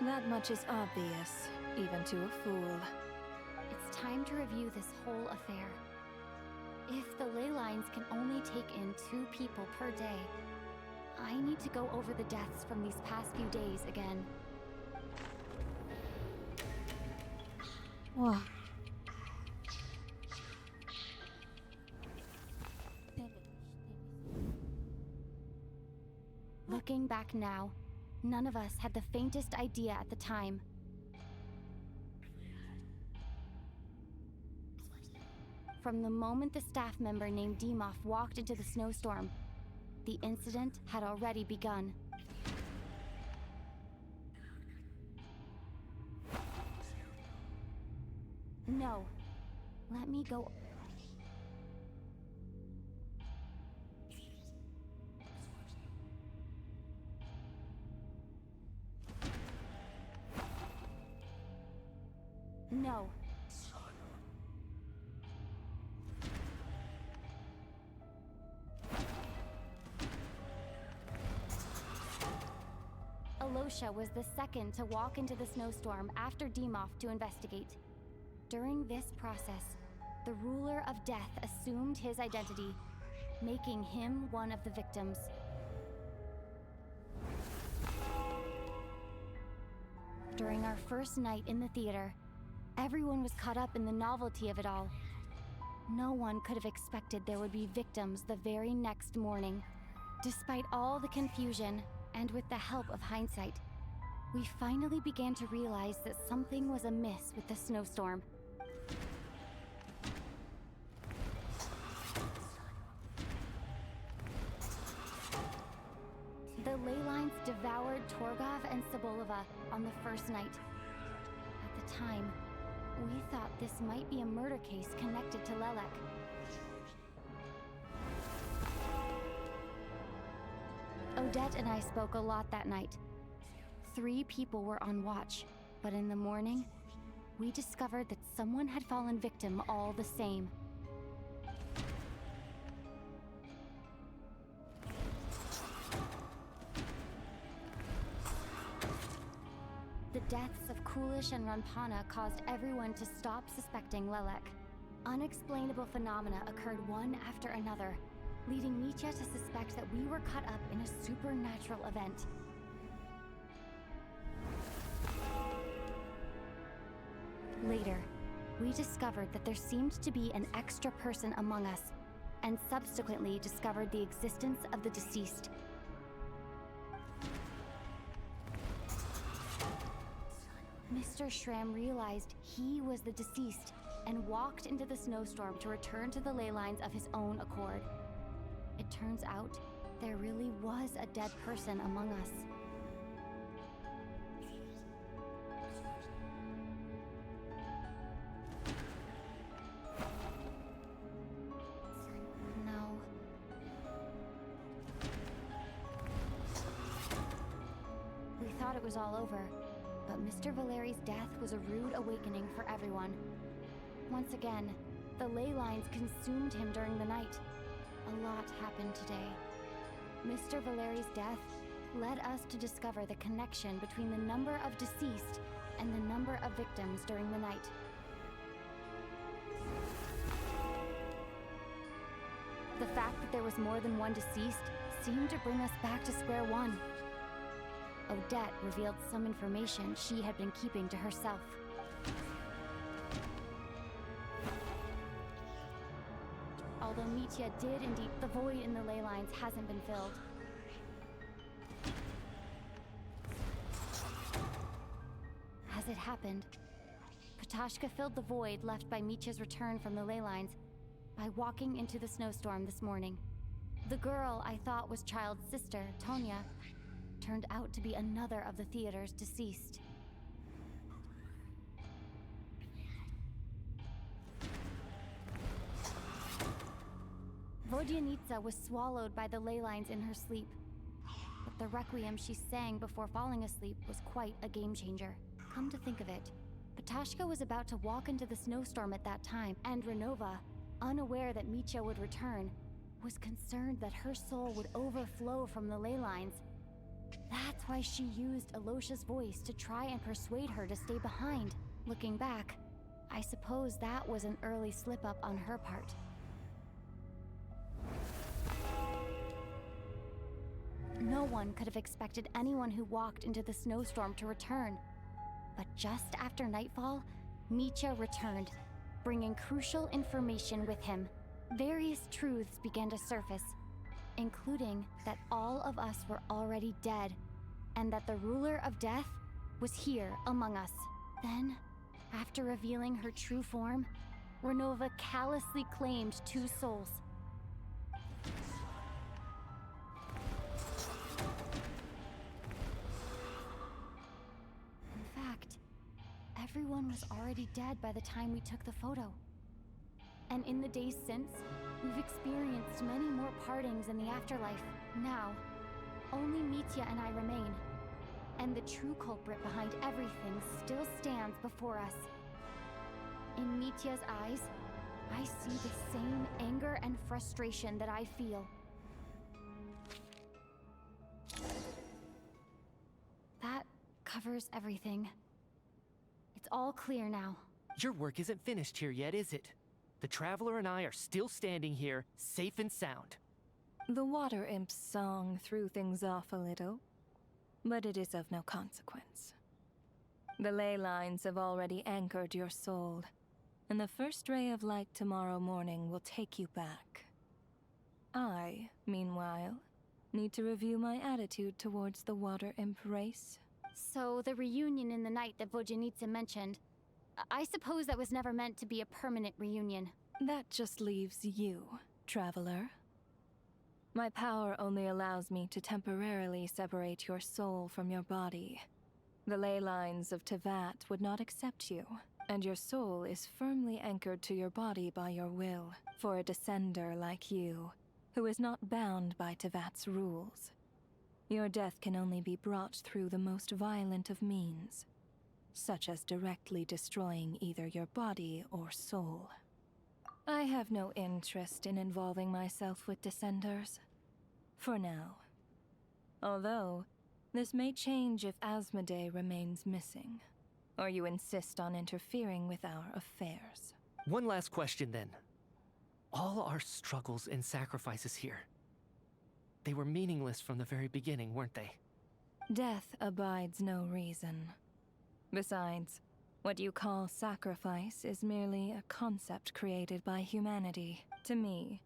That much is obvious, even to a fool. It's time to review this whole affair. If the ley lines can only take in 2 people per day, I need to go over the deaths from these past few days again. Wah. Looking back now, none of us had the faintest idea at the time. From the moment the staff member named Demoff walked into the snowstorm, the incident had already begun. No. Let me go. No. Alosha was the second to walk into the snowstorm after Demoff to investigate. During this process, the ruler of death assumed his identity, making him one of the victims. During our first night in the theater, everyone was caught up in the novelty of it all. No one could have expected there would be victims the very next morning. Despite all the confusion, and with the help of hindsight, we finally began to realize that something was amiss with the snowstorm. the ley lines devoured Torgov and Sobolova on the first night. At the time, we thought this might be a murder case connected to Lelek. Odette and I spoke a lot that night. 3 people were on watch, but in the morning, we discovered that someone had fallen victim all the same. The deaths of Kulish and Ranpana caused everyone to stop suspecting Lelek. Unexplainable phenomena occurred one after another, leading Mitya to suspect that we were caught up in a supernatural event. Later, we discovered that there seemed to be an extra person among us, and subsequently discovered the existence of the deceased. Mr. Schramm realized he was the deceased and walked into the snowstorm to return to the ley lines of his own accord. It turns out there really was a dead person among us. No. We thought it was all over, but Mr. Valeri's death was a rude awakening for everyone. Once again, the ley lines consumed him during the night. A lot happened today. Mr. Valeri's death led us to discover the connection between the number of deceased and the number of victims during the night. The fact that there was more than one deceased seemed to bring us back to square one. Odette revealed some information she had been keeping to herself. Although Mitya did indeed, the void in the ley lines hasn't been filled. As it happened, Patashka filled the void left by Mitya's return from the ley lines by walking into the snowstorm this morning. The girl I thought was Child's sister, Tonya, turned out to be another of the theater's deceased. Vodyanitsa was swallowed by the ley lines in her sleep, but the requiem she sang before falling asleep was quite a game changer. Come to think of it, Patashka was about to walk into the snowstorm at that time, and Renova, unaware that Mitya would return, was concerned that her soul would overflow from the ley lines. That's why she used Alosha's voice to try and persuade her to stay behind. Looking back, I suppose that was an early slip-up on her part. No one could have expected anyone who walked into the snowstorm to return. But just after nightfall, Mitya returned, bringing crucial information with him. Various truths began to surface, including that all of us were already dead, and that the ruler of death was here among us. Then, after revealing her true form, Renova callously claimed 2 souls. In fact, everyone was already dead by the time we took the photo. And in the days since, we've experienced many more partings in the afterlife. Now, only Mitya and I remain. And the true culprit behind everything still stands before us. In Mitya's eyes, I see the same anger and frustration that I feel. That covers everything. It's all clear now. Your work isn't finished here yet, is it? The Traveler and I are still standing here, safe and sound. The Water Imp's song threw things off a little, but it is of no consequence. The ley lines have already anchored your soul, and the first ray of light tomorrow morning will take you back. I, meanwhile, need to review my attitude towards the Water Imp race. So the reunion in the night that Vodyanitsa mentioned, I suppose that was never meant to be a permanent reunion. That just leaves you, Traveler. My power only allows me to temporarily separate your soul from your body. The ley lines of Tevat would not accept you, and your soul is firmly anchored to your body by your will, for a descender like you, who is not bound by Tevat's rules. Your death can only be brought through the most violent of means, such as directly destroying either your body or soul. I have no interest in involving myself with Descenders. For now. Although, this may change if Asmodee remains missing, or you insist on interfering with our affairs. One last question then. All our struggles and sacrifices here, they were meaningless from the very beginning, weren't they? Death abides no reason. Besides, what you call sacrifice is merely a concept created by humanity. To me,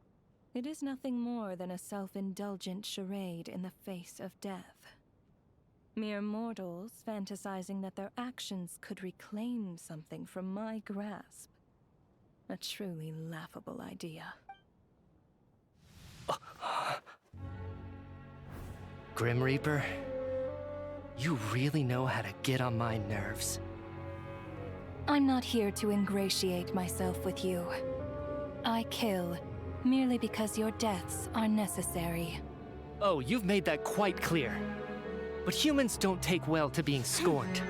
it is nothing more than a self-indulgent charade in the face of death. Mere mortals fantasizing that their actions could reclaim something from my grasp. A truly laughable idea. Grim Reaper, you really know how to get on my nerves. I'm not here to ingratiate myself with you. I kill merely because your deaths are necessary. Oh, you've made that quite clear. But humans don't take well to being scorned.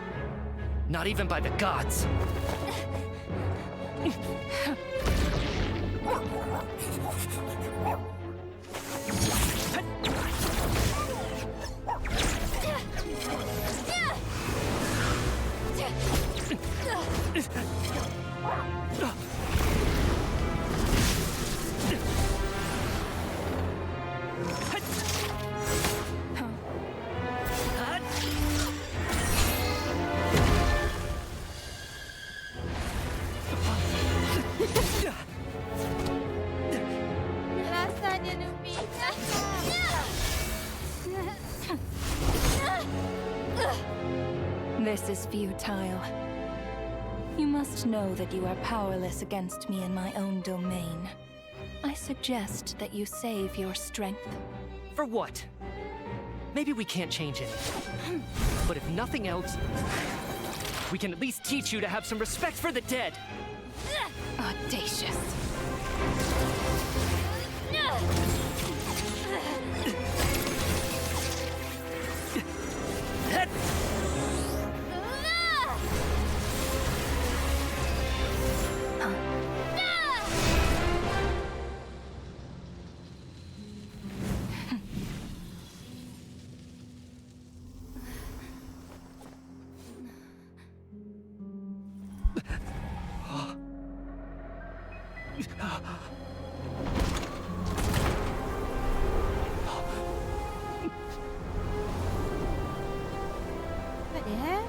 Not even by the gods. Rasanya Numi. This is futile. You must know that you are powerless against me in my own domain. I suggest that you save your strength. For what? Maybe we can't change it. But if nothing else, we can at least teach you to have some respect for the dead. Audacious. What the hell?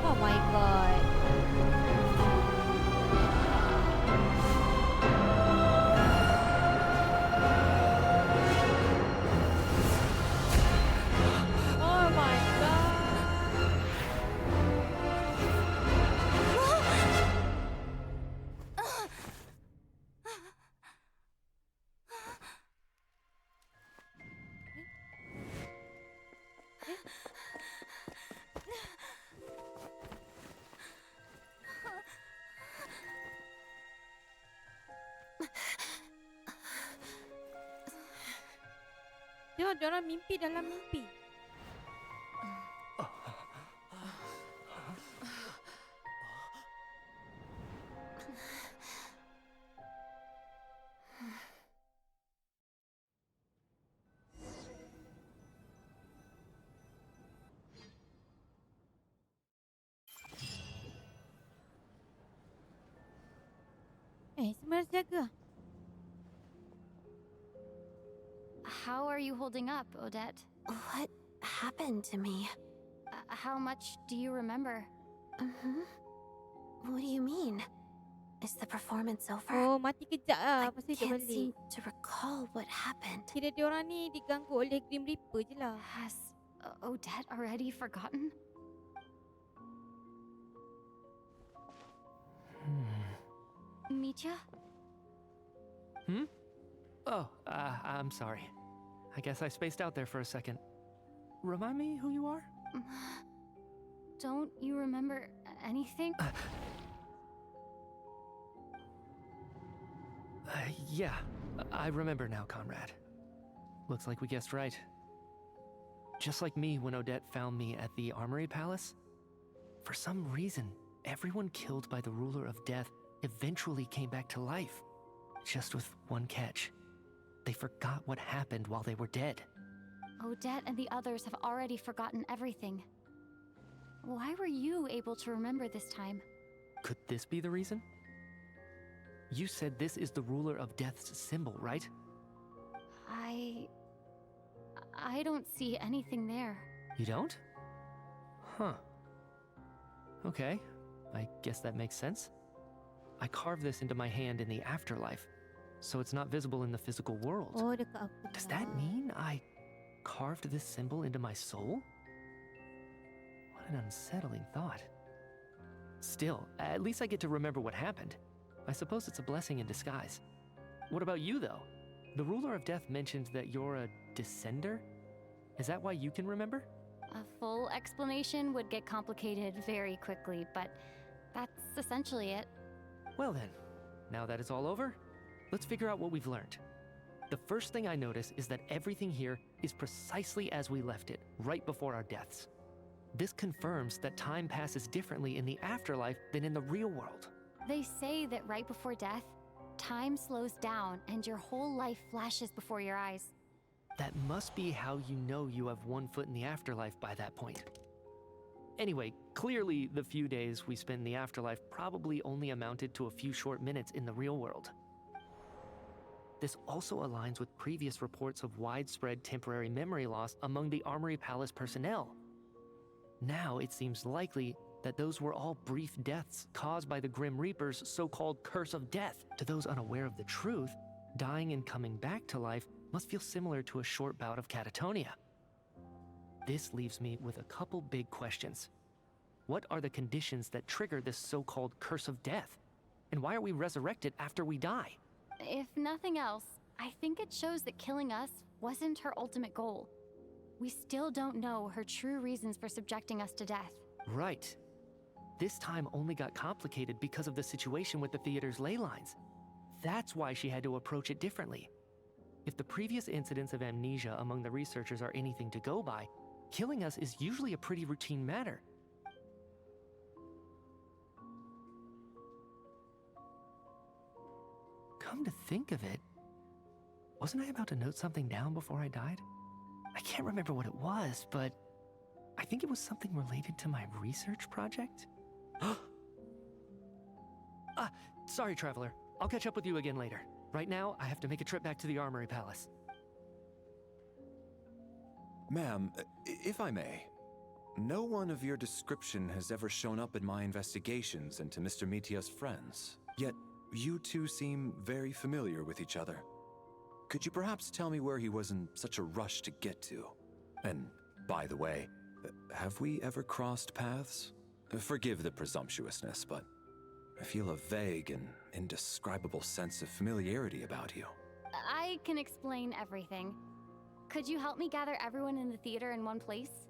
Oh my god. Oh my god. Tengok diorang mimpi dalam mimpi. Semua harus jaga. How are you holding up, Odette? What happened to me? How much do you remember? What do you mean? Is the performance over? Oh, mati kejap lah. I Lepas tu hidup can't balik. seem to recall what happened. Kira diorang ni diganggu oleh Grim Reaper je lah. Has Odette already forgotten? Mitya? Hmm? Oh, I'm sorry. I guess I spaced out there for a second. Remind me who you are? Don't you remember anything? Yeah, I remember now, comrade. Looks like we guessed right. Just like me when Odette found me at the Armory Palace, for some reason, everyone killed by the Ruler of Death eventually came back to life. Just with one catch. They forgot what happened while they were dead. Odette and the others have already forgotten everything. Why were you able to remember this time? Could this be the reason? You said this is the Ruler of Death's symbol, right? I don't see anything there. You don't? Huh. Okay, I guess that makes sense. I carved this into my hand in the afterlife, so it's not visible in the physical world. Does that mean I carved this symbol into my soul? What an unsettling thought. Still, at least I get to remember what happened. I suppose it's a blessing in disguise. What about you, though? The Ruler of Death mentioned that you're a descender? Is that why you can remember? A full explanation would get complicated very quickly, but that's essentially it. Well then, now that it's all over, let's figure out what we've learned. The first thing I notice is that everything here is precisely as we left it, right before our deaths. This confirms that time passes differently in the afterlife than in the real world. They say that right before death, time slows down and your whole life flashes before your eyes. That must be how you know you have one foot in the afterlife by that point. Anyway, clearly the few days we spent in the afterlife probably only amounted to a few short minutes in the real world. This also aligns with previous reports of widespread temporary memory loss among the Armory Palace personnel. Now it seems likely that those were all brief deaths caused by the Grim Reaper's so-called curse of death. To those unaware of the truth, dying and coming back to life must feel similar to a short bout of catatonia. This leaves me with a couple big questions. What are the conditions that trigger this so-called curse of death? And why are we resurrected after we die? If nothing else, I think it shows that killing us wasn't her ultimate goal. We still don't know her true reasons for subjecting us to death. Right. This time only got complicated because of the situation with the theater's ley lines. That's why she had to approach it differently. If the previous incidents of amnesia among the researchers are anything to go by, killing us is usually a pretty routine matter. Come to think of it, wasn't I about to note something down before I died? I can't remember what it was, but I think it was something related to my research project. Sorry, Traveler. I'll catch up with you again later. Right now, I have to make a trip back to the Armory Palace. Ma'am, if I may, no one of your description has ever shown up in my investigations into Mr. Mitya's friends. Yet, you two seem very familiar with each other. Could you perhaps tell me where he was in such a rush to get to? And, by the way, have we ever crossed paths? Forgive the presumptuousness, but I feel a vague and indescribable sense of familiarity about you. I can explain everything. Could you help me gather everyone in the theater in one place?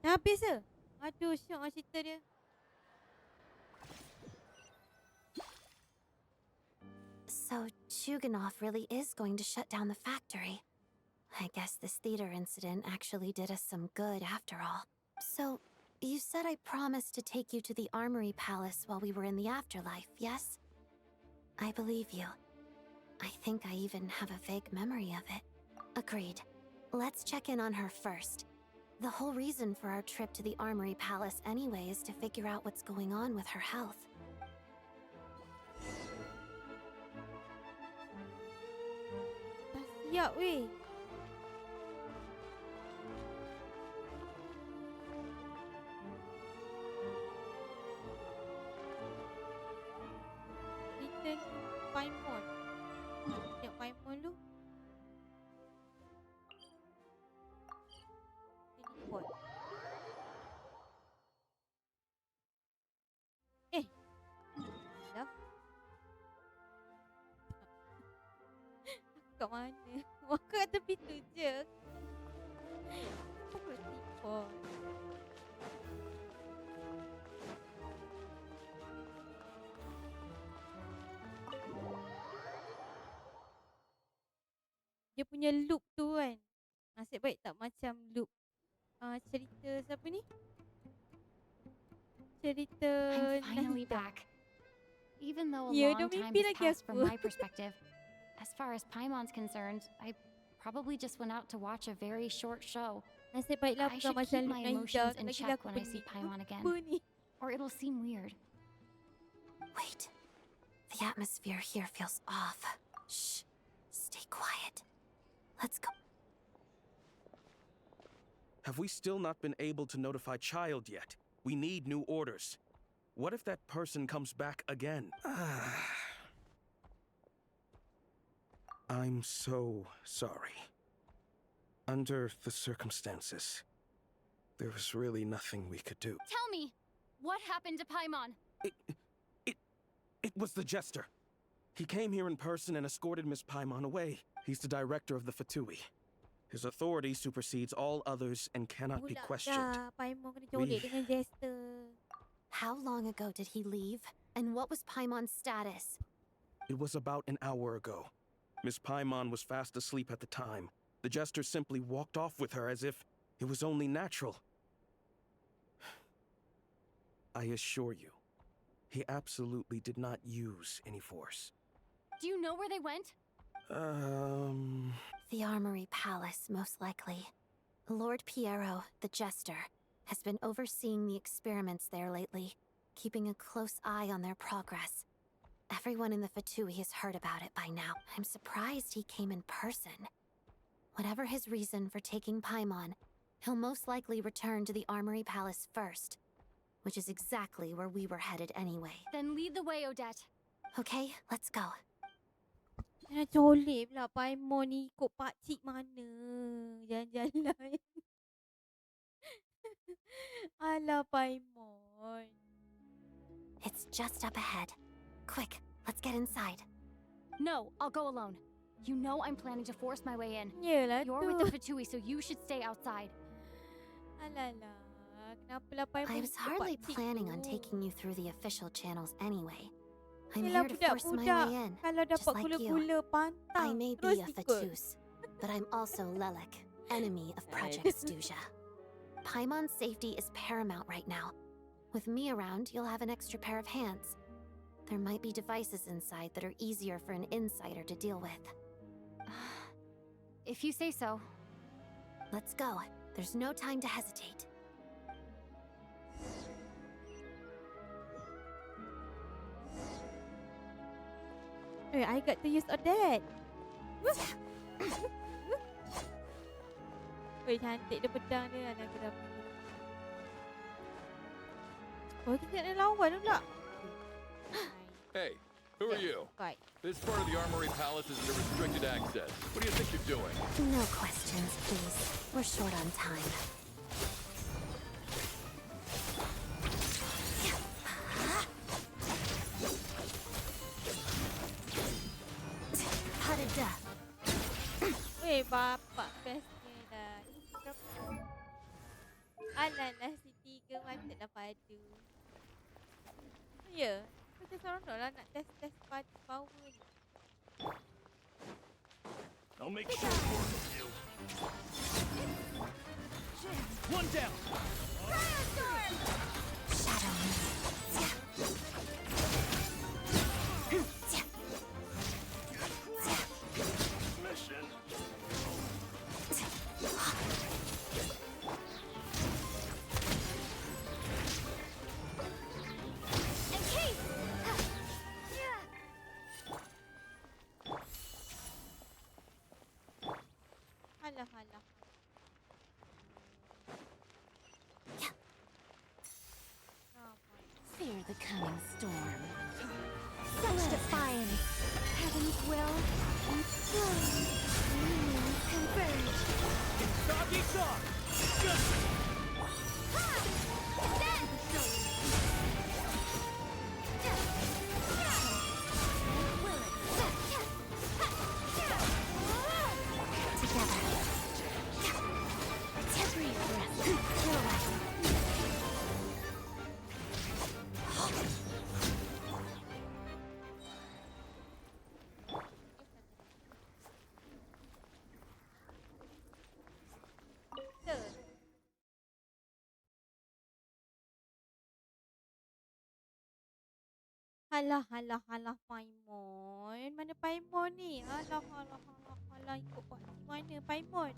Dah habis ke? Aduh, syok lah cerita dia. So, Chuganov really is going to shut down the factory. I guess this theater incident actually did us some good after all. So, you said I promised to take you to the Armory Palace while we were in the afterlife, yes? I believe you. I think I even have a vague memory of it. Agreed. Let's check in on her first. The whole reason for our trip to the Armory Palace anyway is to figure out what's going on with her health. Siap weh. Return Paimon. Tengok Paimon dulu. Teleport. Dah. Kat mana? Wah, kat tepi tu je. Apa perlu teleport? Dia punya loop tu kan. Nasib baik tak macam loop cerita siapa ni? Cerita I'm finally Nahida. back. Even though a Ya, long dah time mimpi has lagi passed from aku. my perspective, as far as Paimon's concerned, I probably just went out to watch a very short show. Nasib baiklah I bukan should macam keep loop my Nahida. emotions Tak in lagi check aku when I see pening. Paimon again, Apa ni? or it'll seem weird. Wait. The atmosphere here feels off. Shh. Stay quiet. Let's go. Have we still not been able to notify Child yet? We need new orders. What if that person comes back again? I'm so sorry. Under the circumstances, there was really nothing we could do. Tell me, what happened to Paimon? It was the Jester. He came here in person and escorted Miss Paimon away. He's the director of the Fatui. His authority supersedes all others and cannot be questioned. Dah, Paimon kena colek dengan Jester. How long ago did he leave? And what was Paimon's status? It was about an hour ago. Miss Paimon was fast asleep at the time. The Jester simply walked off with her as if it was only natural. I assure you, he absolutely did not use any force. Do you know where they went? The Armory Palace, most likely. Lord Piero, the Jester, has been overseeing the experiments there lately, keeping a close eye on their progress. Everyone in the Fatui has heard about it by now. I'm surprised he came in person. Whatever his reason for taking Paimon, he'll most likely return to the Armory Palace first, which is exactly where we were headed anyway. Then lead the way, Odette. Okay, let's go. Nak colek pula Paimon ni ikut pakcik mana. Jalan-jalan. Alah Paimon. It's just up ahead. Quick, let's get inside. No, I'll go alone. You know I'm planning to force my way in. Yelah You're with the Fatui, so you should stay outside. Alah. Kenapalah Paimon I was ikut hardly pakcik planning tu? on taking you through the official channels anyway. I'm Yelah here to force my budak-budak. way in, Kalau just dapat like you. gula-gula I pantang may terus be a ikut. Fatus, but I'm also Lelek, enemy of Project Stuja. Paimon's safety is paramount right now. With me around, you'll have an extra pair of hands. There might be devices inside that are easier for an insider to deal with. If you say so. Let's go. There's no time to hesitate. I got to use Odette. Weh, cantik dia pedang dia anak geram ni. Oh, kita nak lawan pula. Hey, who are you? Right. This part of the Armory Palace is under restricted access. What do you think you're doing? No questions, please. We're short on time. Weh, bapak bestnya dah. Alah, si tiga patutlah padu. Ya, macam seronok lah nak test power ni. I'll make sure of you. One down. Shadow me. Mission. the coming storm. Such defiance. Heaven's will and flame. Unions converge. Doggy dog! Halah, halah, halah, Paimon. Mana Paimon ni? Halah, halah, halah, halah. Ikut buat mana Paimon?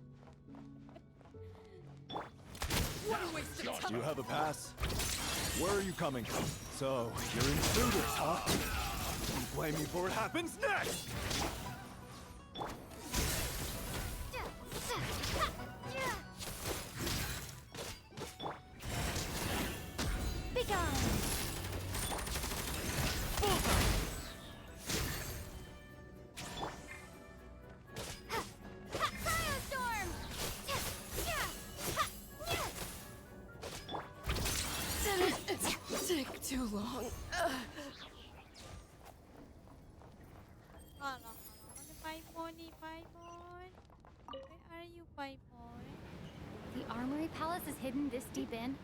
What a waste of time! Do you have a pass? Where are you coming from? So, you're intruders, huh? You blame me for what happens next! Begone! Take too long. Halah, halah. Mana Paimon ni, Paimon? Where are you, Paimon? The Armory Palace is hidden this deep in?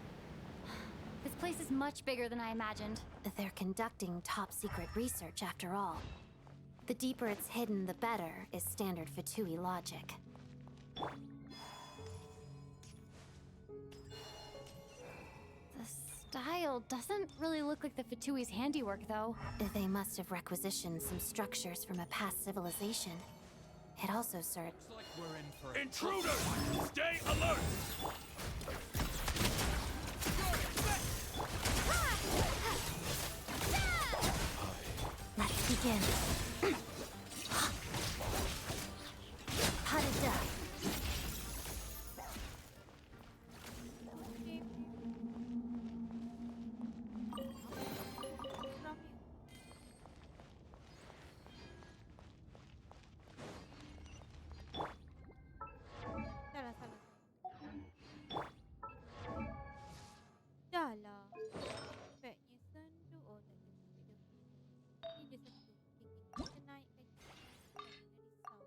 This place is much bigger than I imagined. They're conducting top-secret research, after all. The deeper it's hidden, the better, is standard Fatui logic. The style doesn't really look like the Fatui's handiwork, though. They must have requisitioned some structures from a past civilization. It also served... Looks like we're in for... Intruders! Stay alert! Let's begin. Hadada. Salah, salah. Dah lah. Bagnya sendu. Oh, tak ada. Ni dia satu. Kita naikkan. Risau.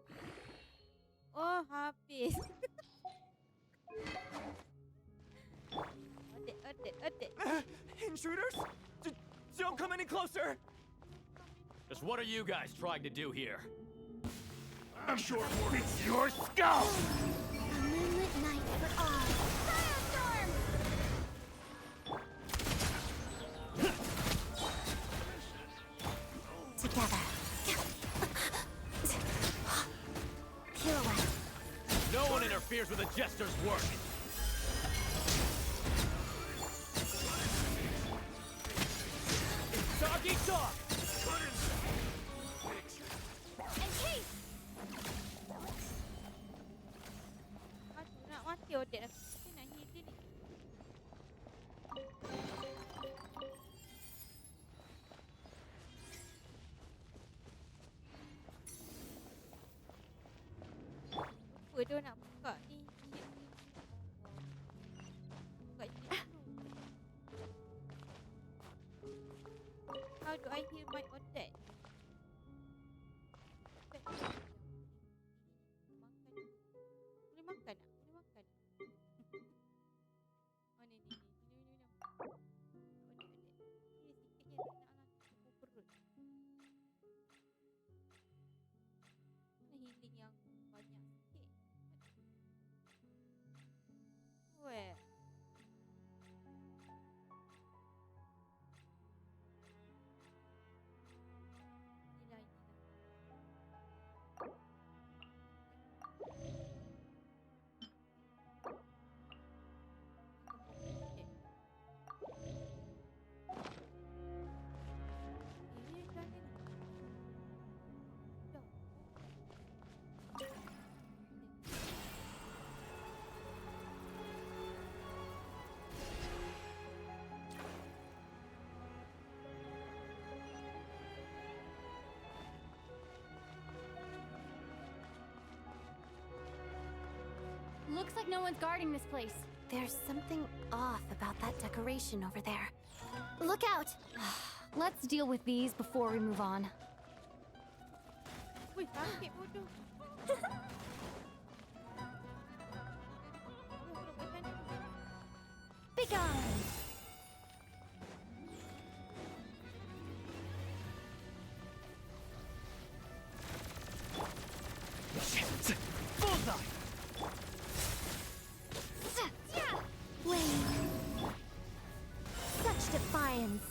Oh, habis. Odek. Intruders? Don't come any closer! Just what are you guys trying to do here? I'm sure it's your skull! A moonlit night for all. Firestorm! Together. Pirouette. No one interferes with a jester's work. Doggy dog! Aduh, nak mati Odek dah. Kita nak heal dia ni. Lupa dia nak buka ni. Buka je dulu. How do I heal my Odek? Boleh makan tak? Boleh makan. Oh ni. Minum. Odek. Ni sikit je tak nak lah. Cukup perut. Healing yang banyak sikit. Well. Looks like no one's guarding this place. There's something off about that decoration over there. Look out! Let's deal with these before we move on. Wih, sakit bodoh. Be gone! Bullseye! Wait. Such defiance.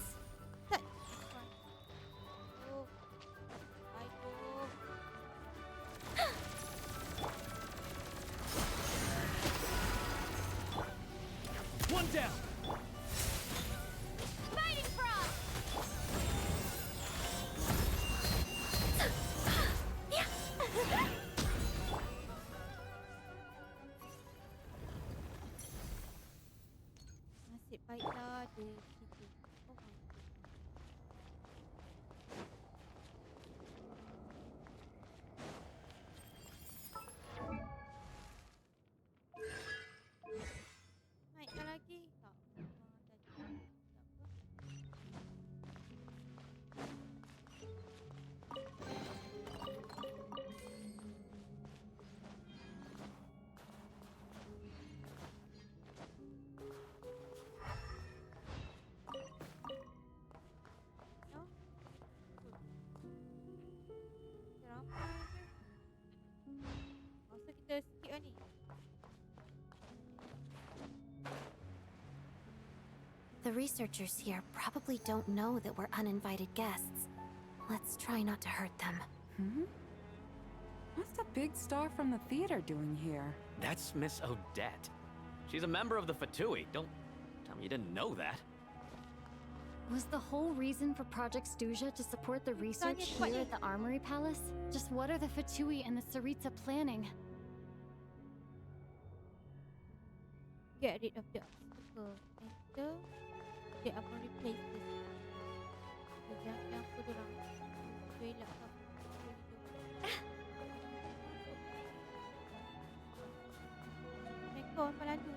One down! Fighting Frost! Nasib baiklah ada situ. Oh my god. Naikkan lagi. Tak. Tadi. Masa kita skip lah ni. The researchers here probably don't know that we're uninvited guests. Let's try not to hurt them. Hmm? What's the big star from the theater doing here? That's Miss Odette. She's a member of the Fatui. Don't tell me you didn't know that. Was the whole reason for Project Stuja to support the research here at the Armory Palace? Just what are the Fatui and the Tsaritsa planning? Get rid of the obstacle. Enter. They are going to replace this. Jangan apa dorang. Belak kau. Mereka orang pelandu.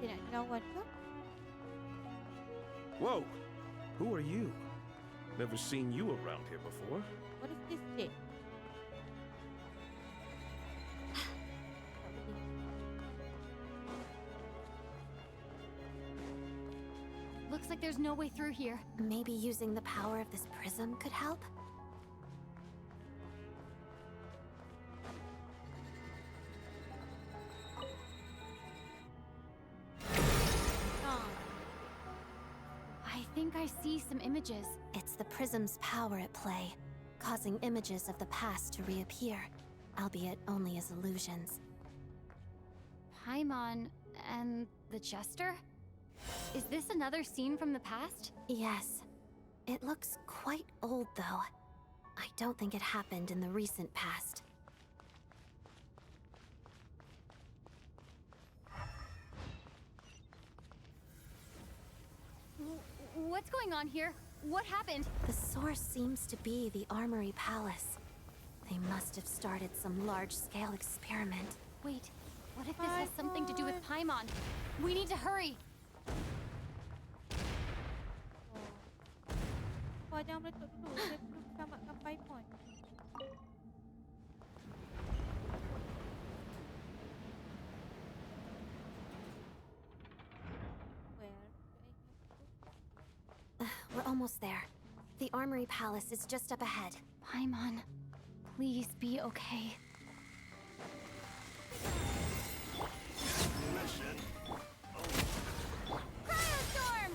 Dia nak lawan ke? Whoa! Who are you? Never seen you around here before. What is this shit? Looks like there's no way through here. Maybe using the power of this prism could help? I think I see some images. It's the prism's power at play, causing images of the past to reappear, albeit only as illusions. Paimon and the Jester? Is this another scene from the past? Yes. It looks quite old, though. I don't think it happened in the recent past. What's going on here? What happened? The source seems to be the Armory Palace. They must have started some large-scale experiment. Wait, what if this has something to do with Paimon? We need to hurry! Kau jangan meletup dulu. Saya perlu selamatkan Paimon. We're almost there. The Armory Palace is just up ahead. Paimon, please be okay. Cryostorm!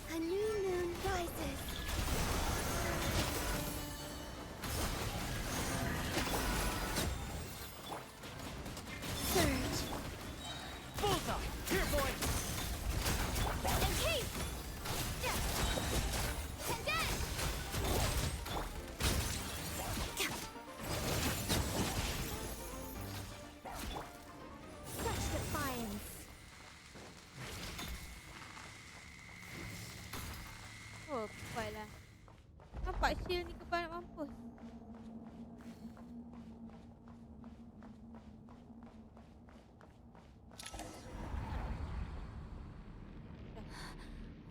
A new moon rises. Surge. Bullseye! Here, boy! Encase! Condense! kebal lah. Nampak shield ni kebal nak mampus.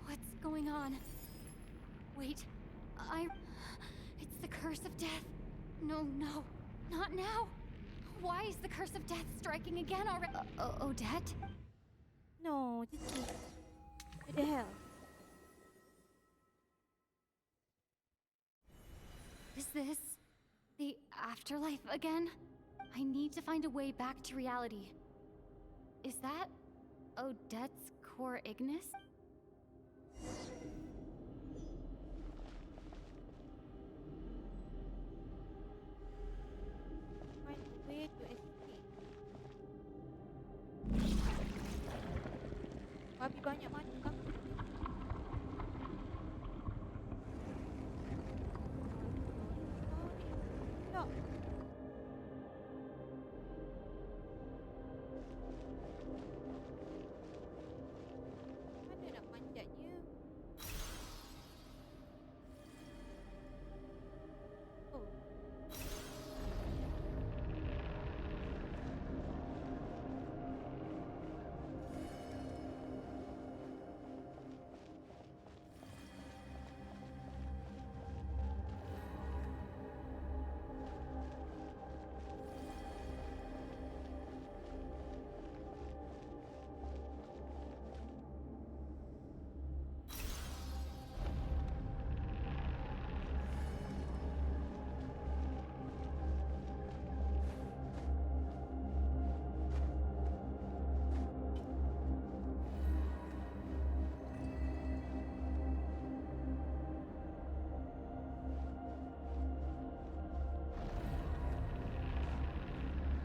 What's going on? Wait, It's the curse of death. No, not now. Why is the curse of death striking again already? Odette? No, just me. What the hell? Is this the afterlife again? I need to find a way back to reality. Is that Odette's core ignis? Find a way to escape. Babi banyak mati tak? Tak. Mana nak manjatnya? Oh.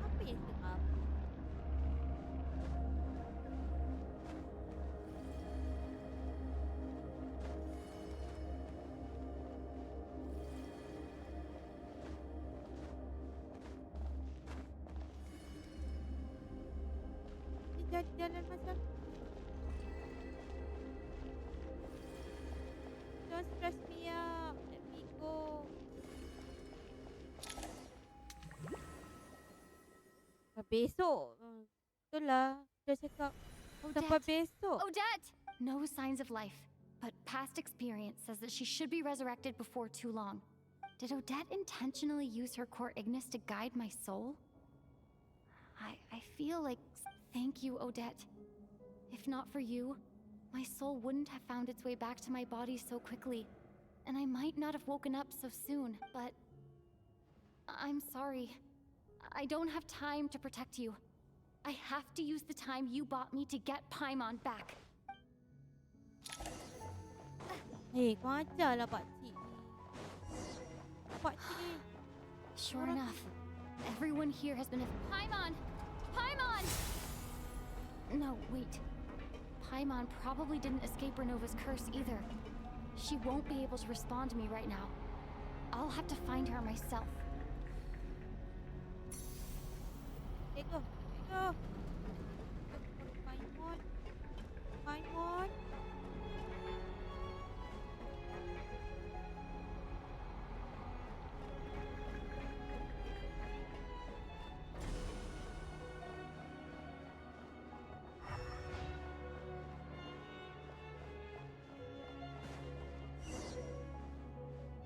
Apa yang seram? Dia jadi jalan macam don't stress me out. Let me go. Besok. Betul lah. Dia cakap sampai besok. Odette! No signs of life, but past experience says that she should be resurrected before too long. Did Odette intentionally use her core ignis to guide my soul? I feel like... Thank you, Odette. If not for you, my soul wouldn't have found its way back to my body so quickly, and I might not have woken up so soon, but... I'm sorry. I don't have time to protect you. I have to use the time you bought me to get Paimon back. Kau ajarlah pakcik ni. Pakcik ni. Sure enough, everyone here has been... Paimon! Paimon! No, wait. Paimon probably didn't escape Renova's curse either. She won't be able to respond to me right now. I'll have to find her myself. Okay, go. Go. Paimon. Paimon.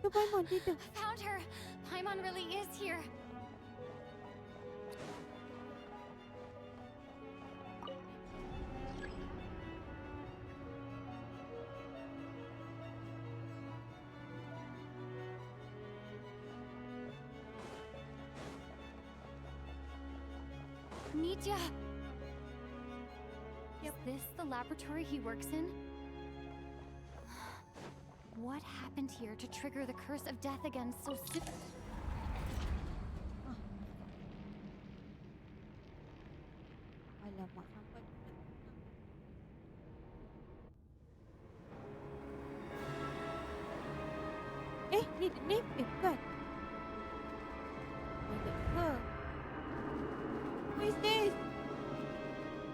Tu Paimon tidur. Found her! Paimon really is here! Nitya! Is this the laboratory he works in? What happened here to trigger the curse of death again so soon? Alamak, sampai ni bukan. Oh, tak ke? Who is this?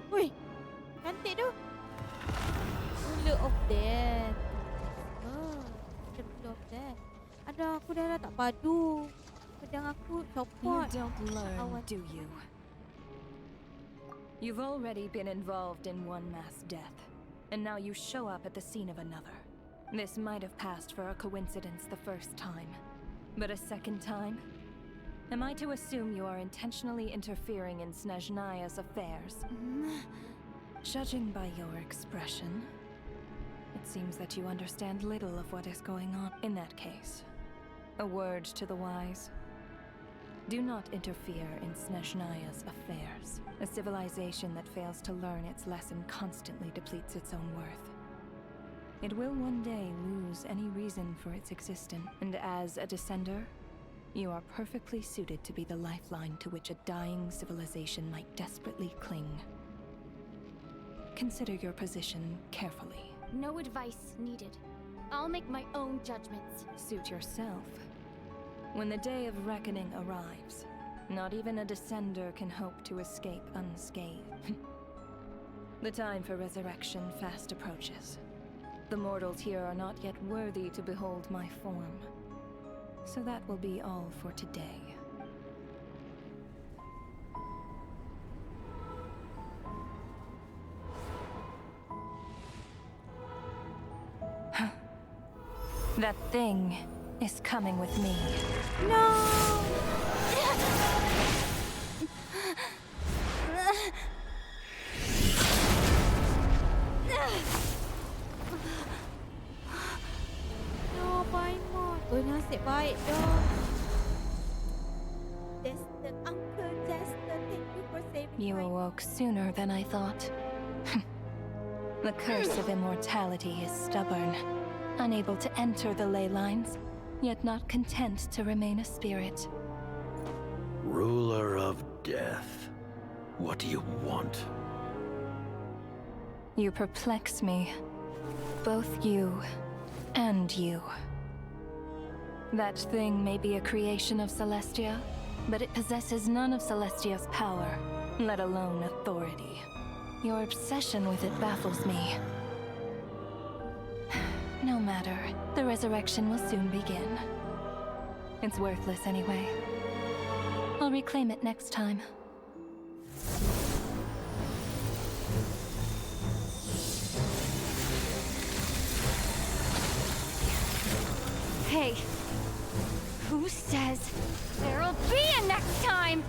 Wih, cantik tu. Ruler of Death. Oh. that. Aduh, aku dah tak padu. Pedang aku You copot. don't learn, Awan. do you? You've already been involved in one mass death, and now you show up at the scene of another. This might have passed for a coincidence the first time, but a second time? Am I to assume you are intentionally interfering in Snezhnaya's affairs? Judging by your expression, it seems that you understand little of what is going on. In that case, a word to the wise. Do not interfere in Snezhnaya's affairs. A civilization that fails to learn its lesson constantly depletes its own worth. It will one day lose any reason for its existence, and as a descender, you are perfectly suited to be the lifeline to which a dying civilization might desperately cling. Consider your position carefully. No advice needed. I'll make my own judgments. Suit yourself. When the day of reckoning arrives, not even a descender can hope to escape unscathed. The time for resurrection fast approaches. The mortals here are not yet worthy to behold my form. So that will be all for today. That thing is coming with me. No! No, Paimon. Oh, nasib baik dong. Jester, Uncle Jester, thank you for saving You awoke sooner than I thought. The curse of immortality is stubborn, unable to enter the ley lines, yet not content to remain a spirit. Ruler of death, what do you want? You perplex me. Both you and you. That thing may be a creation of Celestia, but it possesses none of Celestia's power, let alone authority. Your obsession with it baffles me. No matter, the resurrection will soon begin. It's worthless anyway. I'll reclaim it next time. Hey, who says there'll be a next time?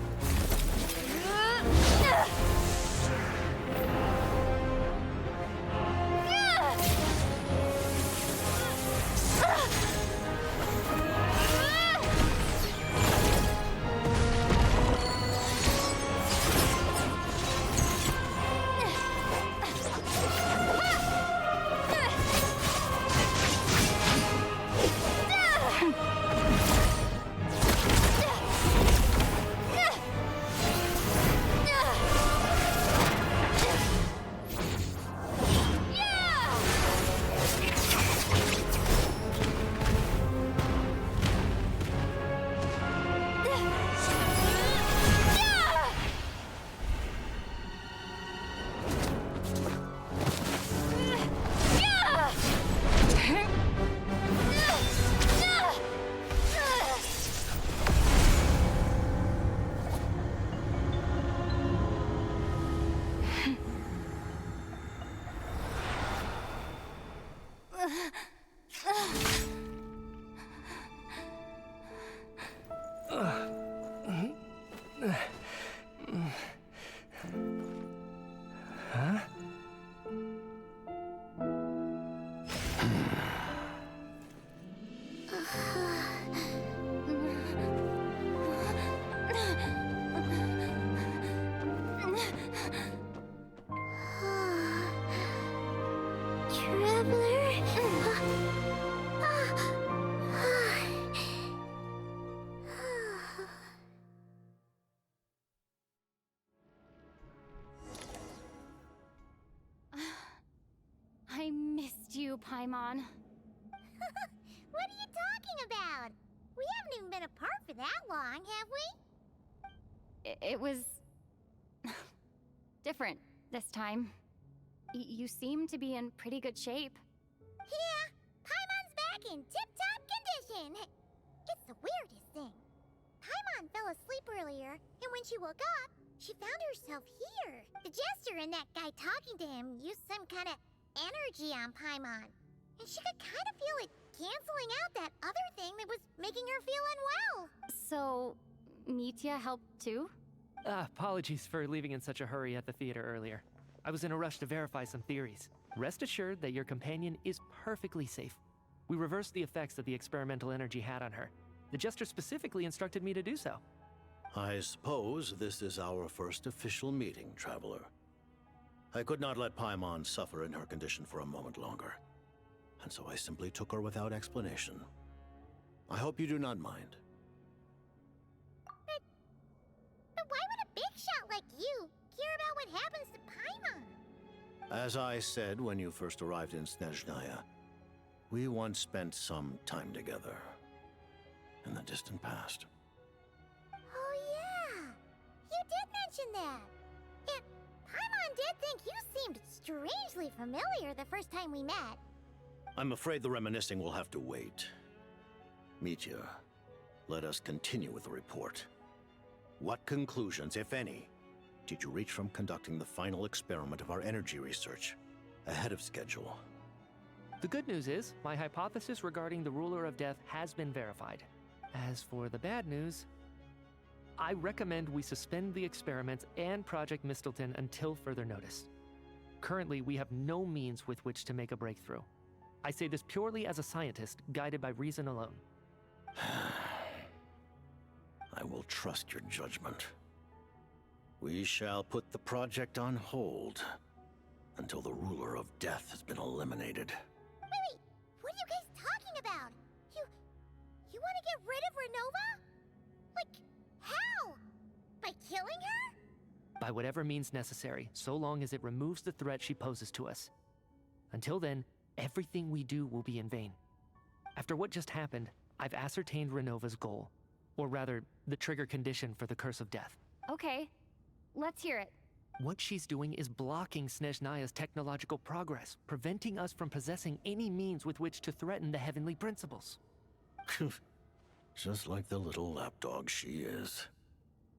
Huh? I missed you, Paimon. What are you talking about? We haven't even been apart for that long, have we? It was... different this time. You seem to be in pretty good shape. Yeah, Paimon's back in tip-top in. It's the weirdest thing. Paimon fell asleep earlier, and when she woke up, she found herself here. The Jester and that guy talking to him used some kind of energy on Paimon. And she could kind of feel it canceling out that other thing that was making her feel unwell. So, Mitya helped too? Apologies for leaving in such a hurry at the theater earlier. I was in a rush to verify some theories. Rest assured that your companion is perfectly safe. We reversed the effects that the experimental energy had on her. The Jester specifically instructed me to do so. I suppose this is our first official meeting, Traveler. I could not let Paimon suffer in her condition for a moment longer, and so I simply took her without explanation. I hope you do not mind. But why would a big shot like you care about what happens to Paimon? As I said when you first arrived in Snezhnaya, we once spent some time together in the distant past. Oh yeah, you did mention that. And Paimon did think you seemed strangely familiar the first time we met. I'm afraid the reminiscing will have to wait. Mitya, let us continue with the report. What conclusions, if any, did you reach from conducting the final experiment of our energy research ahead of schedule? The good news is, my hypothesis regarding the Ruler of Death has been verified. As for the bad news, I recommend we suspend the experiments and Project Mistleton until further notice. Currently, we have no means with which to make a breakthrough. I say this purely as a scientist, guided by reason alone. I will trust your judgment. We shall put the project on hold until the Ruler of Death has been eliminated. Wait, what are you guys talking about? You want to get rid of Renova? Like, how? By killing her? By whatever means necessary, so long as it removes the threat she poses to us. Until then, everything we do will be in vain. After what just happened, I've ascertained Renova's goal. Or rather, the trigger condition for the Curse of Death. Okay, let's hear it. What she's doing is blocking Snezhnaya's technological progress, preventing us from possessing any means with which to threaten the heavenly principles. Just like the little lapdog she is.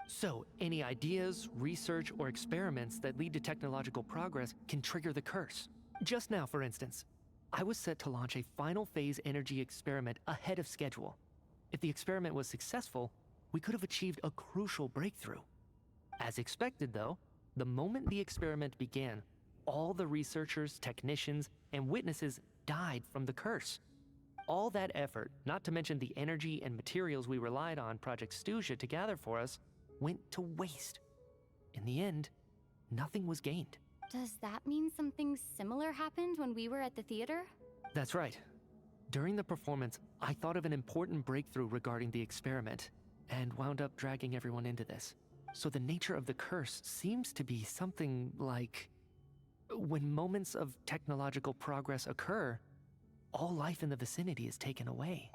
So, any ideas, research, or experiments that lead to technological progress can trigger the curse. Just now, for instance, I was set to launch a final phase energy experiment ahead of schedule. If the experiment was successful, we could have achieved a crucial breakthrough. As expected, though, the moment the experiment began, all the researchers, technicians, and witnesses died from the curse. All that effort, not to mention the energy and materials we relied on Project Snezhnaya to gather for us, went to waste. In the end, nothing was gained. Does that mean something similar happened when we were at the theater? That's right. During the performance, I thought of an important breakthrough regarding the experiment, and wound up dragging everyone into this. So the nature of the curse seems to be something like, when moments of technological progress occur, all life in the vicinity is taken away.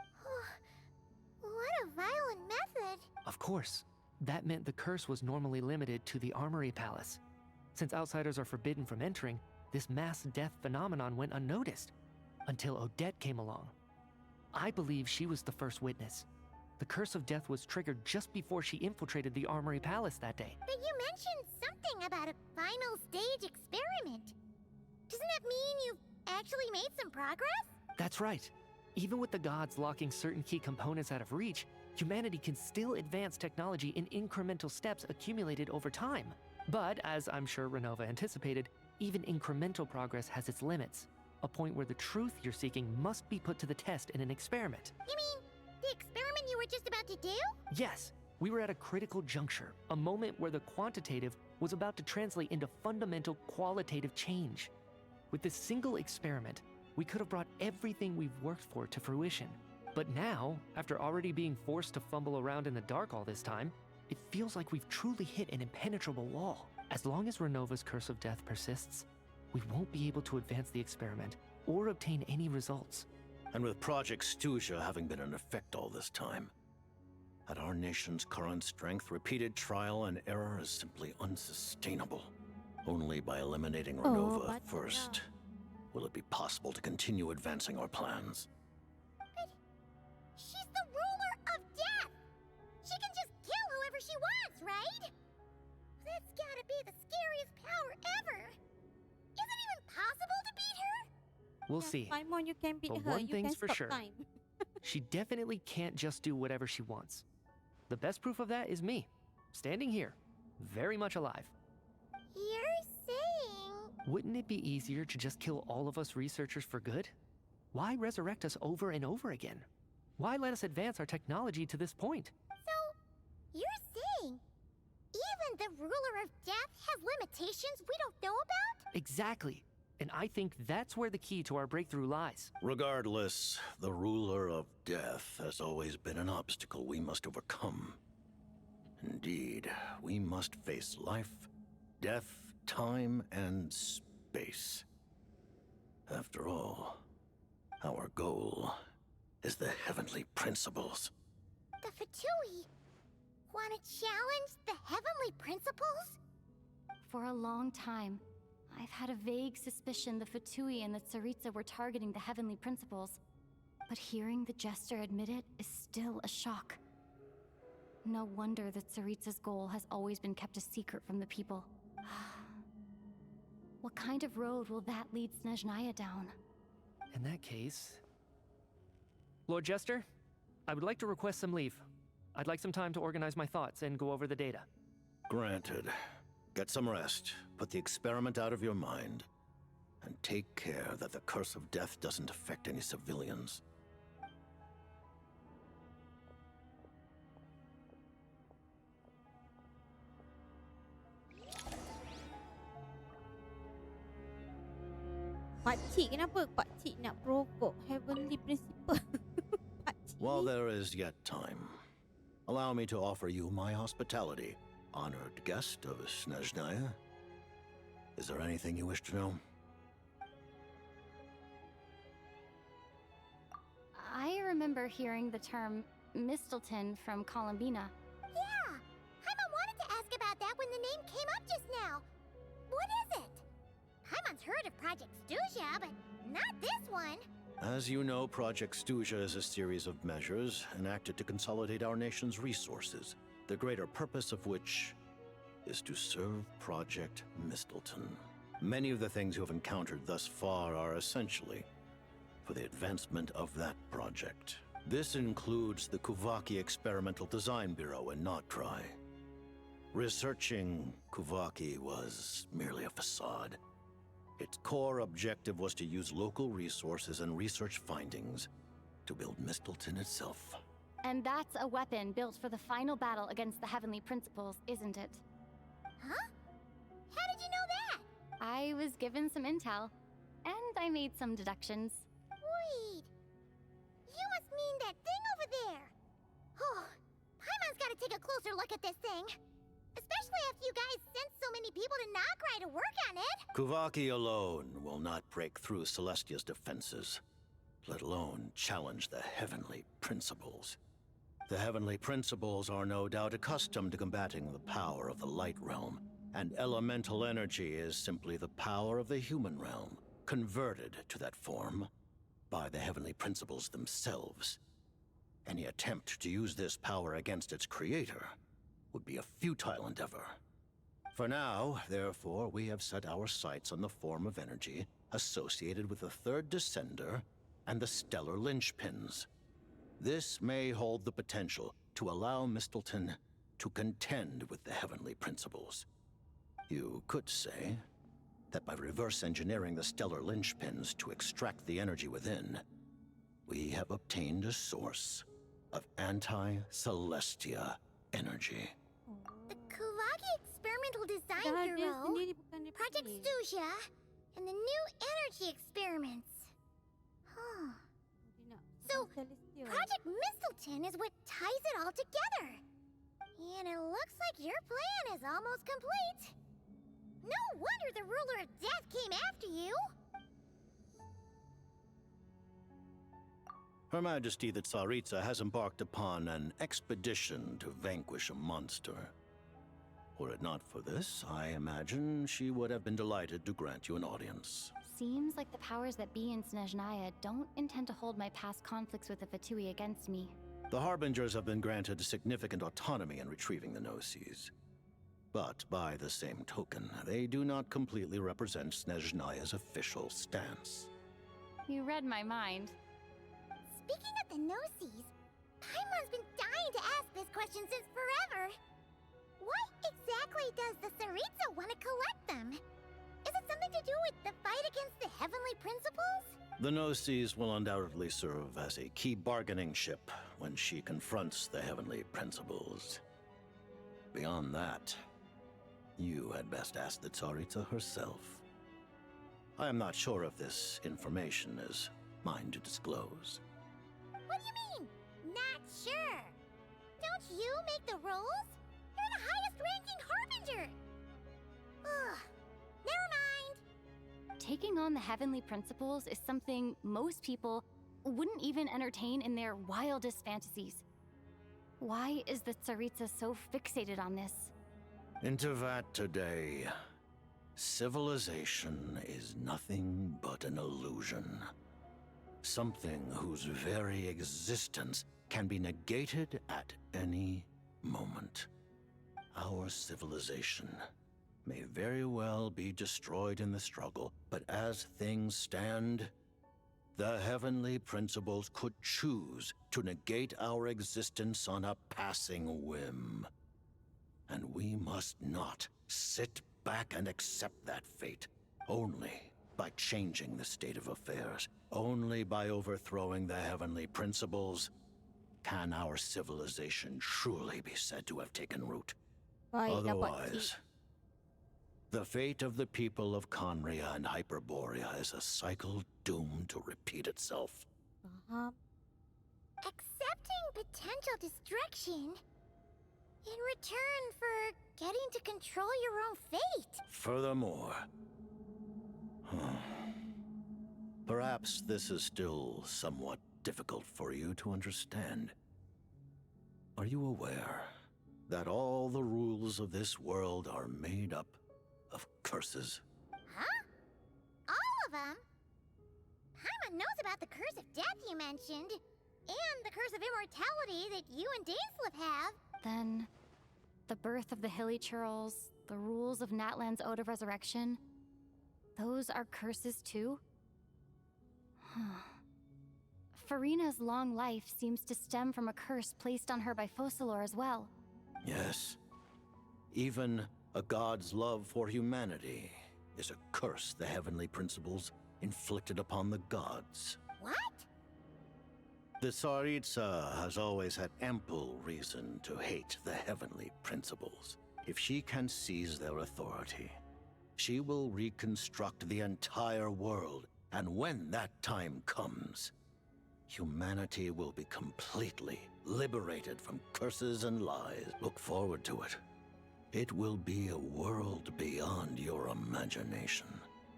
What a violent method. Of course, that meant the curse was normally limited to the Armory Palace. Since outsiders are forbidden from entering, this mass death phenomenon went unnoticed, until Odette came along. I believe she was the first witness. The Curse of Death was triggered just before she infiltrated the Armory Palace that day. But you mentioned something about a final stage experiment. Doesn't that mean you've actually made some progress? That's right. Even with the gods locking certain key components out of reach, humanity can still advance technology in incremental steps accumulated over time. But, as I'm sure Renova anticipated, even incremental progress has its limits. A point where the truth you're seeking must be put to the test in an experiment. You mean the experiment you were just about to do? Yes, we were at a critical juncture, a moment where the quantitative was about to translate into fundamental qualitative change. With this single experiment, we could have brought everything we've worked for to fruition. But now, after already being forced to fumble around in the dark all this time, it feels like we've truly hit an impenetrable wall. As long as Renova's Curse of Death persists, we won't be able to advance the experiment or obtain any results. And with Project Snezhnaya having been in effect all this time, at our nation's current strength, repeated trial and error is simply unsustainable. Only by eliminating Renova first will it be possible to continue advancing our plans. But she's We'll see. Paimon, you can beat But her. one You thing's can for stop sure. time. She definitely can't just do whatever she wants. The best proof of that is me, standing here, very much alive. You're saying... Wouldn't it be easier to just kill all of us researchers for good? Why resurrect us over and over again? Why let us advance our technology to this point? So, you're saying even the ruler of death has limitations we don't know about? Exactly. And I think that's where the key to our breakthrough lies. Regardless, the ruler of death has always been an obstacle we must overcome. Indeed, we must face life, death, time, and space. After all, our goal is the heavenly principles. The Fatui want to challenge the heavenly principles? For a long time, I've had a vague suspicion the Fatui and the Tsaritsa were targeting the heavenly principles. But hearing the Jester admit it is still a shock. No wonder the Tsaritsa's goal has always been kept a secret from the people. What kind of road will that lead Snezhnaya down? In that case... Lord Jester, I would like to request some leave. I'd like some time to organize my thoughts and go over the data. Granted. Get some rest, put the experiment out of your mind, and take care that the curse of death doesn't affect any civilians. Pakcik, kenapa pakcik nak perokok heavenly principle? Pakcik. While there is yet time, allow me to offer you my hospitality, honored guest of Snezhnaya. Is there anything you wish to know? I remember hearing the term Mistelton from Columbina. Yeah! Paimon wanted to ask about that when the name came up just now. What is it? Paimon's heard of Project Stuja, but not this one. As you know, Project Stuja is a series of measures enacted to consolidate our nation's resources, the greater purpose of which is to serve Project Mistelton. Many of the things you have encountered thus far are essentially for the advancement of that project. This includes the Kuvaki Experimental Design Bureau in Notdry. Researching Kuvaki was merely a facade. Its core objective was to use local resources and research findings to build Mistelton itself. And that's a weapon built for the final battle against the Heavenly Principles, isn't it? Huh? How did you know that? I was given some intel, and I made some deductions. Wait. You must mean that thing over there. Oh, Paimon's gotta take a closer look at this thing. Especially after you guys sent so many people to Nagrai to work on it. Kuvaki alone will not break through Celestia's defenses, let alone challenge the heavenly principles. The heavenly principles are no doubt accustomed to combating the power of the light realm, and elemental energy is simply the power of the human realm, converted to that form by the heavenly principles themselves. Any attempt to use this power against its creator would be a futile endeavor. For now, therefore, we have set our sights on the form of energy associated with the third descender and the stellar linchpins. This may hold the potential to allow Mistelton to contend with the heavenly principles. You could say that by reverse engineering the stellar linchpins to extract the energy within, we have obtained a source of anti-Celestia energy. The Kuvaki Experimental Design Bureau, Project Stuja, and the new energy experiments. Huh. So, Project Mistelton is what ties it all together. And it looks like your plan is almost complete. No wonder the ruler of death came after you. Her Majesty the Tsaritsa has embarked upon an expedition to vanquish a monster. Were it not for this, I imagine she would have been delighted to grant you an audience. Seems like the powers that be in Snezhnaya don't intend to hold my past conflicts with the Fatui against me. The Harbingers have been granted significant autonomy in retrieving the Gnosis. But by the same token, they do not completely represent Snezhnaya's official stance. You read my mind. Speaking of the Gnosis, Paimon's been dying to ask this question since forever. Why exactly does the Tsaritsa want to collect them? Is it something to do with the fight against the Heavenly Principles? The Gnosis will undoubtedly serve as a key bargaining chip when she confronts the Heavenly Principles. Beyond that, you had best ask the Tsaritsa herself. I am not sure if this information is mine to disclose. What do you mean? Not sure. Don't you make the rules? You're the highest-ranking Harbinger. Ugh. Never mind. Taking on the Heavenly Principles is something most people wouldn't even entertain in their wildest fantasies. Why is the Tsaritsa so fixated on this? Intervat today. Civilization is nothing but an illusion. Something whose very existence can be negated at any moment. Our civilization may very well be destroyed in the struggle, but as things stand, the Heavenly Principles could choose to negate our existence on a passing whim. And we must not sit back and accept that fate. Only by changing the state of affairs, only by overthrowing the Heavenly Principles, can our civilization truly be said to have taken root. Otherwise, the fate of the people of Conria and Hyperborea is a cycle doomed to repeat itself. Accepting potential destruction in return for getting to control your own fate. Furthermore, perhaps this is still somewhat difficult for you to understand. Are you aware that all the rules of this world are made up of curses? Huh? All of them? Paimon knows about the curse of death you mentioned, and the curse of immortality that you and Dainsleif have. Then, the birth of the Hilly Churls, the rules of Natlan's Ode of Resurrection, those are curses too? Farina's long life seems to stem from a curse placed on her by Focalor as well. Yes. Even a god's love for humanity is a curse the Heavenly Principles inflicted upon the gods. What? The Tsaritsa has always had ample reason to hate the Heavenly Principles. If she can seize their authority, she will reconstruct the entire world, and when that time comes, humanity will be completely liberated from curses and lies. Look forward to it. It will be a world beyond your imagination.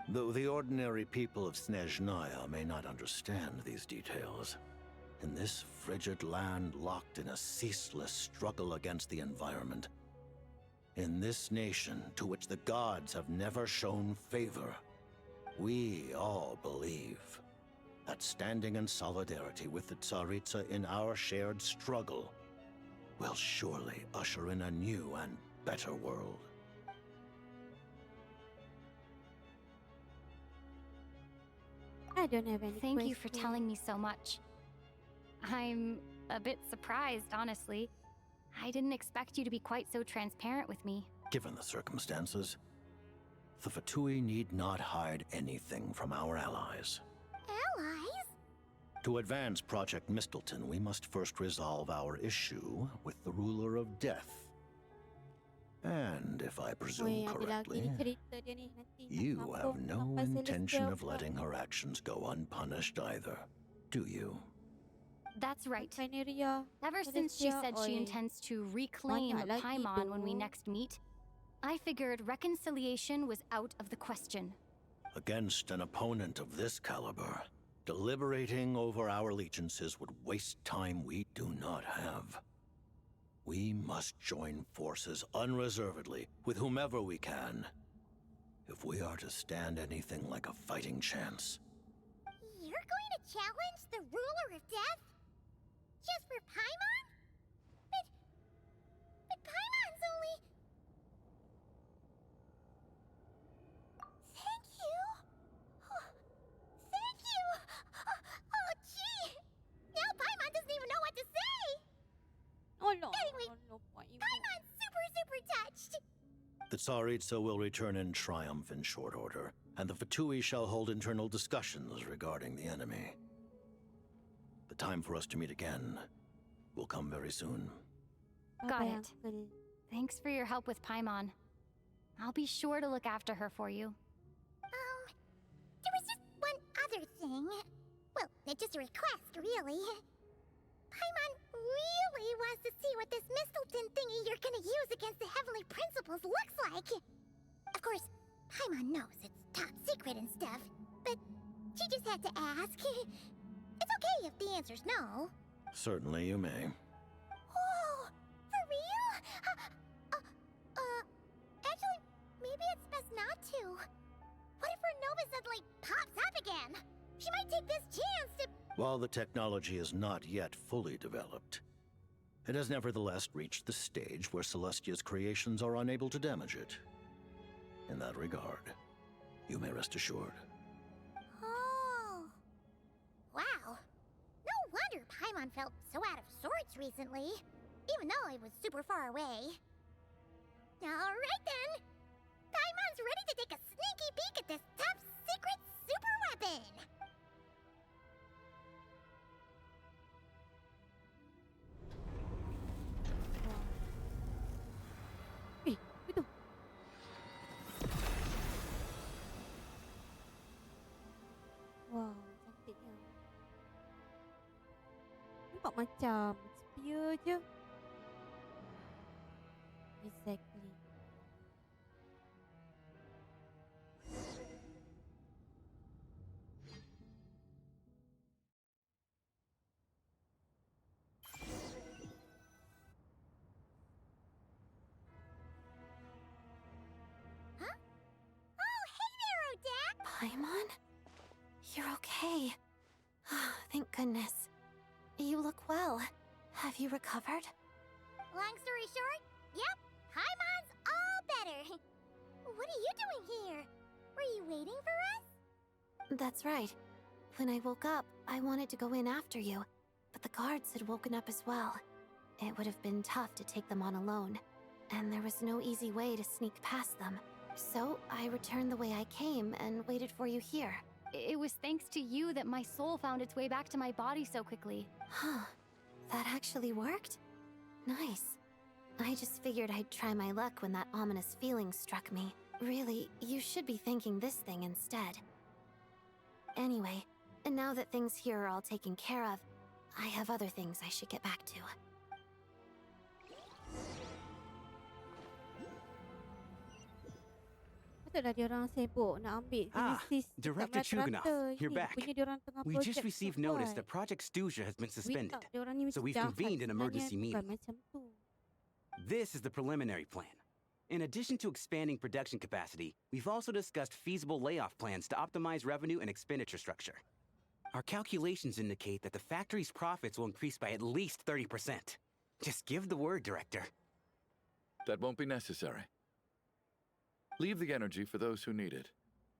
Though the ordinary people of Snezhnaya may not understand these details, in this frigid land locked in a ceaseless struggle against the environment, in this nation to which the gods have never shown favor, we all believe that standing in solidarity with the Tsaritsa in our shared struggle will surely usher in a new and better world. I don't have any Thank you for telling me so much. I'm a bit surprised, honestly. I didn't expect you to be quite so transparent with me. Given the circumstances, the Fatui need not hide anything from our allies. Allies? To advance Project Mistleton, we must first resolve our issue with the Ruler of Death. And if I presume correctly, you have no intention of letting her actions go unpunished either, do you? That's right. Ever since she said she intends to reclaim Paimon when we next meet, I figured reconciliation was out of the question. Against an opponent of this caliber, deliberating over our allegiances would waste time we do not have. We must join forces unreservedly with whomever we can, if we are to stand anything like a fighting chance. You're going to challenge the Ruler of Death? Just for Paimon? But Paimon's only... Thank you. Thank you. Tsaritsa will return in triumph in short order, and the Fatui shall hold internal discussions regarding the enemy. The time for us to meet again will come very soon. Got it. Thanks for your help with Paimon. I'll be sure to look after her for you. There was just one other thing. Well, it's just a request, really. Paimon really wants to see what this Mistleton thingy you're gonna use against the Heavenly Principles looks like. Of course, Paimon knows it's top secret and stuff, but she just had to ask. It's okay if the answer's no. Certainly you may. Oh, for real? Actually, maybe it's best not to. What if Renova suddenly pops up again? She might take this chance to... While the technology is not yet fully developed, it has nevertheless reached the stage where Celestia's creations are unable to damage it. In that regard, you may rest assured. Oh. Wow. No wonder Paimon felt so out of sorts recently, even though it was super far away. Alright then! Paimon's ready to take a sneaky peek at this top secret super weapon! Wow, cantiknya. Nampak macam spear je. Exactly. Huh? Oh, hey there, Odak! Paimon? You're okay. Thank goodness. You look well. Have you recovered? Long story short, yep, Paimon's all better. What are you doing here? Were you waiting for us? That's right. When I woke up, I wanted to go in after you, but the guards had woken up as well. It would have been tough to take them on alone, and there was no easy way to sneak past them. So I returned the way I came and waited for you here. It was thanks to you that my soul found its way back to my body so quickly. Huh. That actually worked? Nice. I just figured I'd try my luck when that ominous feeling struck me. Really, you should be thanking this thing instead. Anyway, and now that things here are all taken care of, I have other things I should get back to. Patutlah dia orang sibuk nak ambil jenis Director Chuganov, you're back. We just received notice that Project Snezhnaya has been suspended, so we've convened an emergency meeting. This is the preliminary plan. In addition to expanding production capacity, we've also discussed feasible layoff plans to optimize revenue and expenditure structure. Our calculations indicate that the factory's profits will increase by at least 30%. Just give the word, Director. That won't be necessary. Leave the energy for those who need it.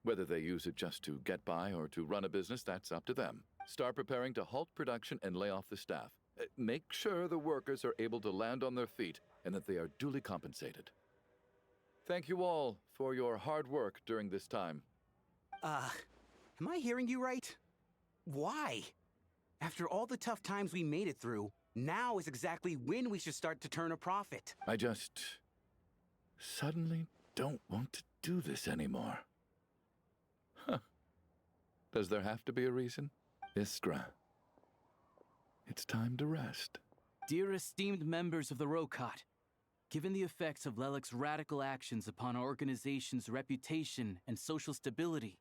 Whether they use it just to get by or to run a business, that's up to them. Start preparing to halt production and lay off the staff. Make sure the workers are able to land on their feet and that they are duly compensated. Thank you all for your hard work during this time. Am I hearing you right? Why? After all the tough times we made it through, now is exactly when we should start to turn a profit. I just suddenly don't want to do this anymore. Huh. Does there have to be a reason? Iskra, it's time to rest. Dear esteemed members of the Rokat, given the effects of Lelik's radical actions upon our organization's reputation and social stability,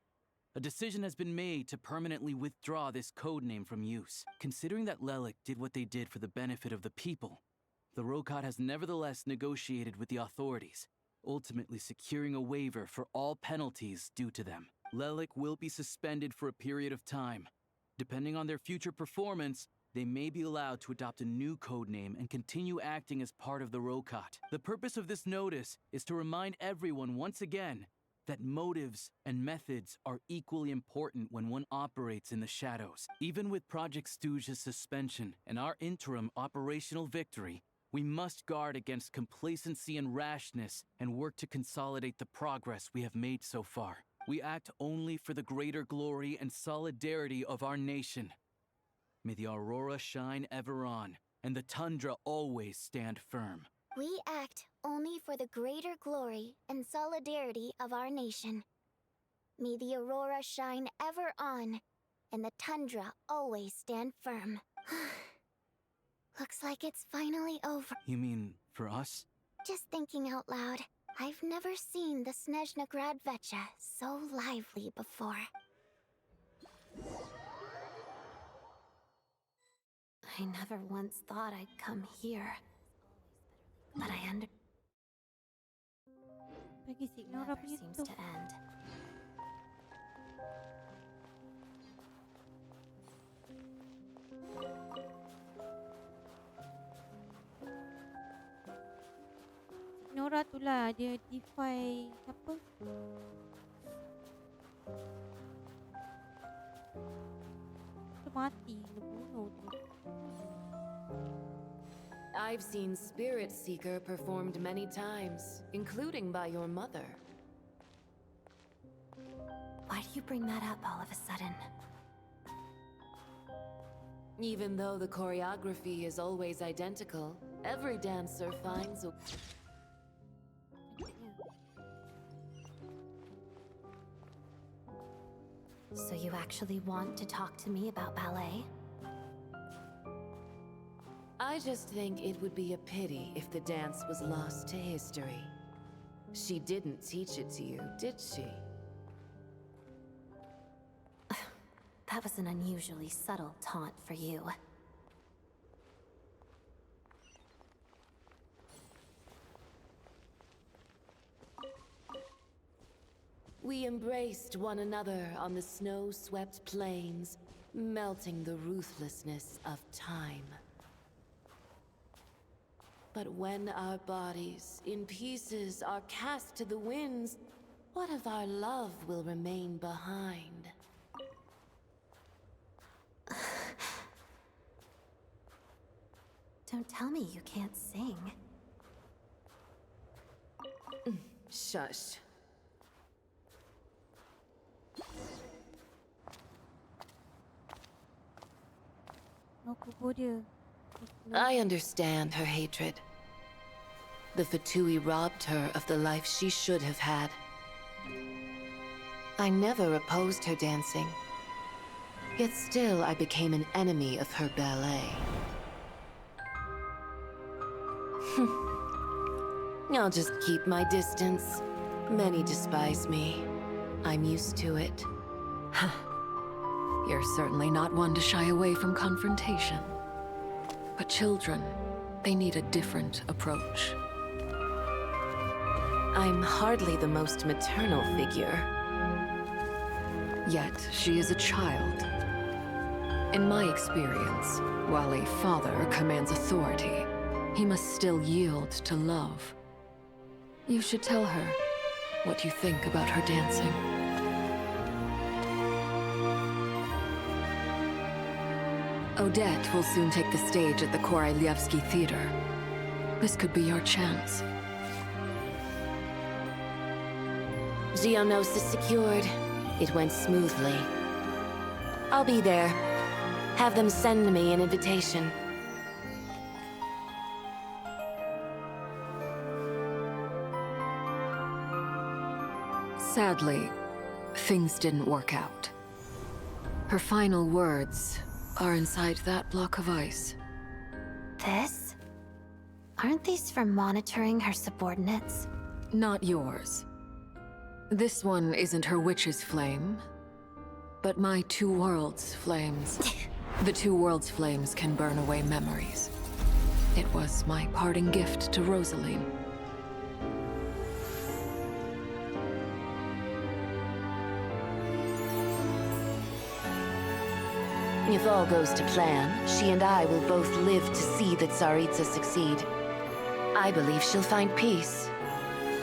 a decision has been made to permanently withdraw this codename from use. Considering that Lelik did what they did for the benefit of the people, the Rokat has nevertheless negotiated with the authorities, ultimately securing a waiver for all penalties due to them. Lelik will be suspended for a period of time. Depending on their future performance, they may be allowed to adopt a new codename and continue acting as part of the Rokat. The purpose of this notice is to remind everyone once again that motives and methods are equally important when one operates in the shadows. Even with Project Snezhnaya's suspension and our interim operational victory, We must guard against complacency and rashness and work to consolidate the progress we have made so far. We act only for the greater glory and solidarity of our nation. May the aurora shine ever on, and the tundra always stand firm. We act only for the greater glory and solidarity of our nation. May the aurora shine ever on, and the tundra always stand firm. Looks like it's finally over. You mean for us? Just thinking out loud, I've never seen the Snezhnaya Vecha so lively before. I never once thought I'd come here. But I Bagi signal never punya seems tu. to end. Nora tu lah, dia defy apa? Tu mati, dia bunuh tu. I've seen Spirit Seeker performed many times, including by your mother. Why do you bring that up all of a sudden? Even though the choreography is always identical, every dancer finds a... So you actually want to talk to me about ballet? I just think it would be a pity if the dance was lost to history. She didn't teach it to you, did she? That was an unusually subtle taunt for you. We embraced one another on the snow-swept plains, melting the ruthlessness of time. But when our bodies, in pieces, are cast to the winds, what of our love will remain behind? Don't tell me you can't sing. Shush. I understand her hatred. The Fatui robbed her of the life she should have had. I never opposed her dancing. Yet still I became an enemy of her ballet. I'll just keep my distance. Many despise me. I'm used to it. You're certainly not one to shy away from confrontation. But children, they need a different approach. I'm hardly the most maternal figure. Yet, she is a child. In my experience, while a father commands authority, he must still yield to love. You should tell her what you think about her dancing. Odette will soon take the stage at the Koralyevsky Theater. This could be your chance. Geonosis secured. It went smoothly. I'll be there. Have them send me an invitation. Sadly, things didn't work out. Her final words are inside that block of ice. This? Aren't these for monitoring her subordinates? Not yours. This one isn't her witch's flame, but my two worlds' flames. The two worlds' flames can burn away memories. It was my parting gift to Rosaline. If all goes to plan, she and I will both live to see the Tsaritsa succeed. I believe she'll find peace.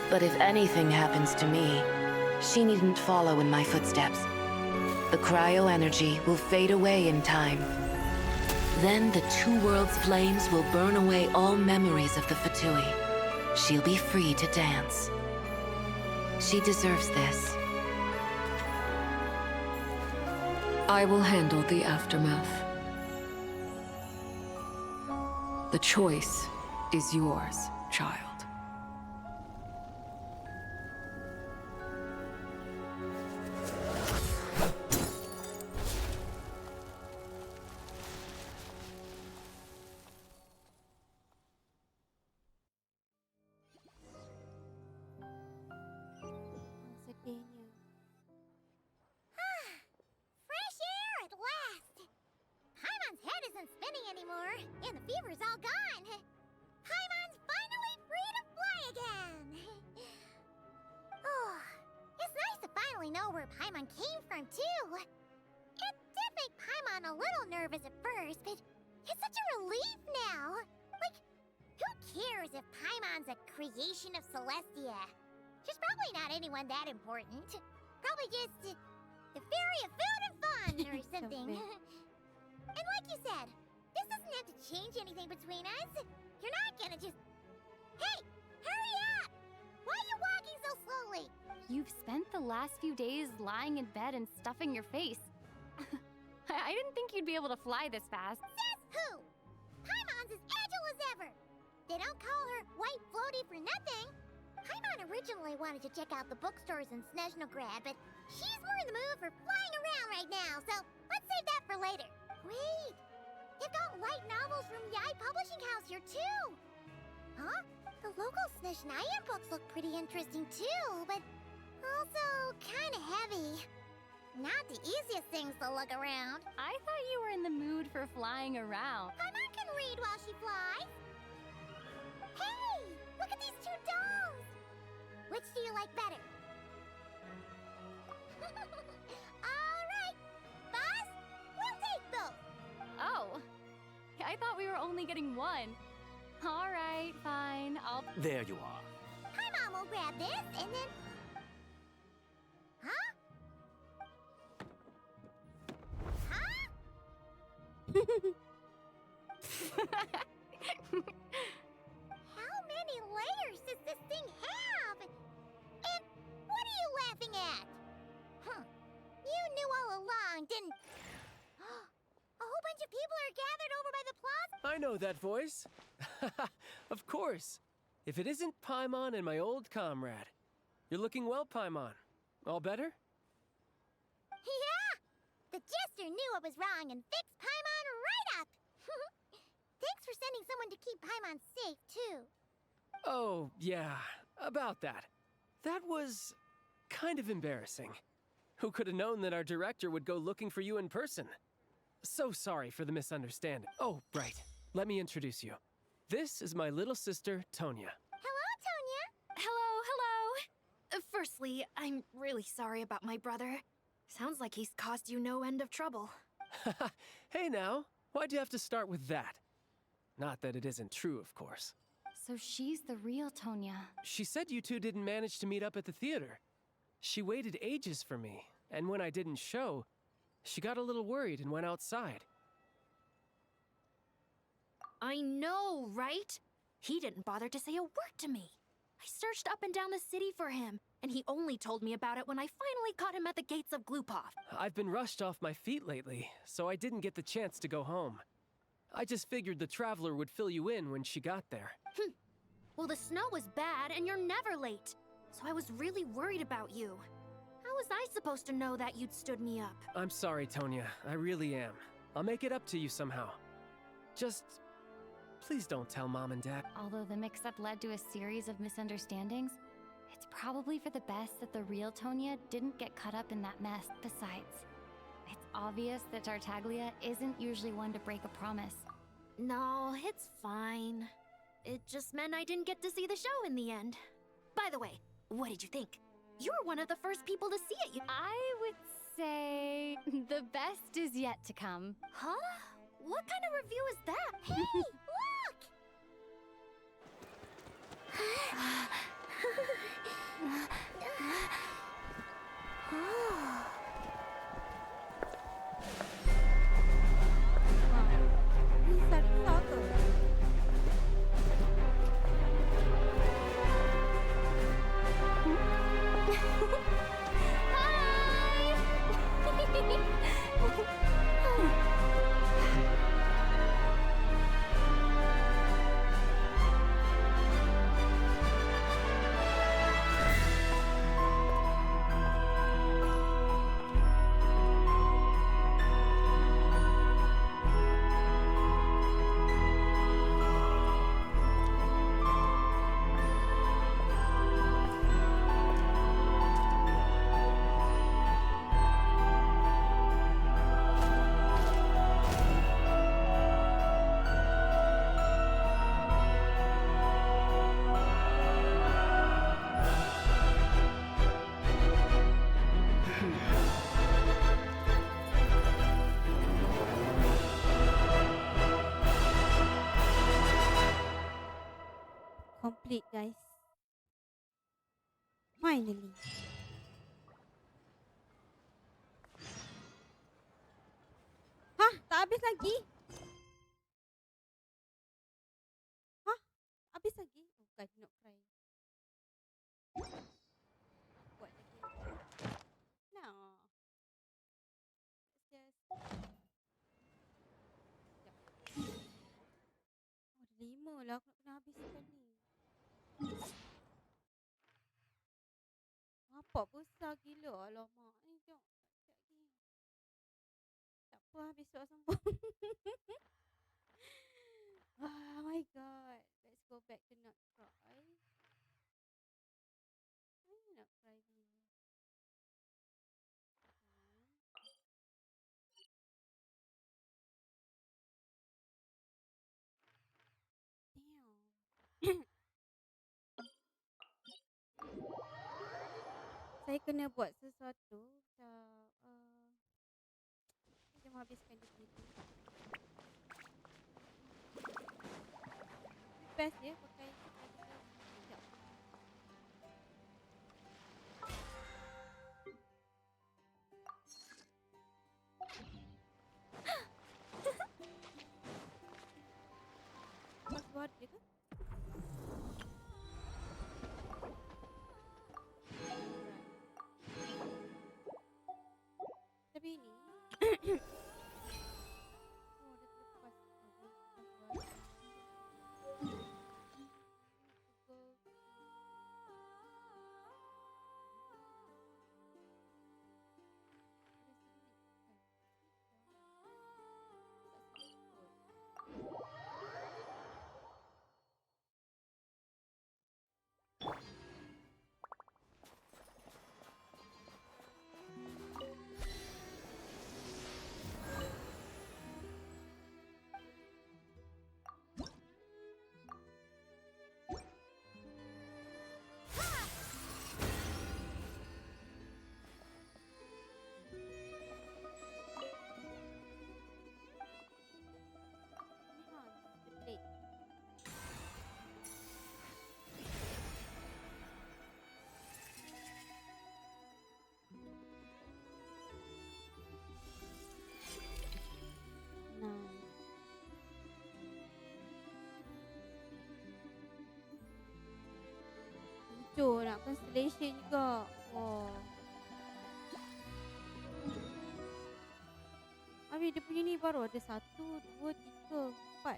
But if anything happens to me, she needn't follow in my footsteps. The cryo energy will fade away in time. Then the Two Worlds flames will burn away all memories of the Fatui. She'll be free to dance. She deserves this. I will handle the aftermath. The choice is yours, child. Sedihnya. Fresh air at last! Paimon's head isn't spinning anymore, and the fever's all gone. Paimon's finally free to fly again! Oh, it's nice to finally know where Paimon came from, too. It did make Paimon a little nervous at first, but it's such a relief now. Like, who cares if Paimon's a creation of Celestia? She's probably not anyone that important. Probably just the fairy of food and fun or something. And like you said, this doesn't have to change anything between us. You're not gonna just... Hey! Hurry up! Why are you walking so slowly? You've spent the last few days lying in bed and stuffing your face. I didn't think you'd be able to fly this fast. Says who? Paimon's as agile as ever. They don't call her White Floaty for nothing. Paimon originally wanted to check out the bookstores in Snezhnaya, but she's more in the mood for flying around right now, so let's save that for later. Wait, they've got light novels from Yai Publishing House here too. Huh? The local Snezhnaya books look pretty interesting too, but also kind of heavy. Not the easiest things to look around. I thought you were in the mood for flying around. Paimon can read while she flies. Hey, look at these two dolls. Which do you like better? All right, boss, we'll take both. Oh, I thought we were only getting one. All right, fine, I'll... There you are. Paimon will grab this and then... Huh? How many layers does this thing have? And what are you laughing at? Huh. You knew all along, didn't... A whole bunch of people are gathered over by the plaza? I know that voice. Of course. If it isn't Paimon and my old comrade. You're looking well, Paimon. All better? Yeah! The jester knew I was wrong and fixed Paimon right up! Thanks for sending someone to keep Paimon safe, too. Oh, yeah. About that. That was... kind of embarrassing. Who could have known that our director would go looking for you in person? So sorry for the misunderstanding. Oh, right. Let me introduce you. This is my little sister, Tonya. Hello, Tonya! Hello. Firstly, I'm really sorry about my brother. Sounds like he's caused you no end of trouble. Hey now, why'd you have to start with that? Not that it isn't true, of course. So she's the real Tonya. She said you two didn't manage to meet up at the theater. She waited ages for me, and when I didn't show, she got a little worried and went outside. I know, right? He didn't bother to say a word to me. I searched up and down the city for him, and he only told me about it when I finally caught him at the gates of Glupov. I've been rushed off my feet lately, so I didn't get the chance to go home. I just figured the Traveler would fill you in when she got there. Well, the snow was bad, and you're never late. So I was really worried about you. How was I supposed to know that you'd stood me up? I'm sorry, Tonya. I really am. I'll make it up to you somehow. Just... please don't tell Mom and Dad. Although the mix-up led to a series of misunderstandings, it's probably for the best that the real Tonya didn't get caught up in that mess. Besides, it's obvious that Tartaglia isn't usually one to break a promise. No, it's fine. It just meant I didn't get to see the show in the end. By the way, what did you think? You were one of the first people to see it. I would say the best is yet to come. Huh? What kind of review is that? Hey, look! complete, guys. Finally. Hah? Tak habis lagi? Hah? Habis lagi? Oh, God, not cry. Buat lagi. No. Let's just... Sekejap. Oh, ada 5 lah. Aku nak kena habiskan ni. Nampak besar gila. Alamak. Ni tengok. Sekejap lagi. Tak apa, habis suara sambung. Oh my God. Let's go back to not cry. Why not cry dulu? Damn. Saya kena buat sesuatu. Jom habiskan di sini. Best ya pakai sekejap. Password dia ke? Tapi ini oh, dia terlepas. Password. Hancur nak constellation juga. Wah. Habis dia punya ni baru ada 1, 2, 3, 4, 5.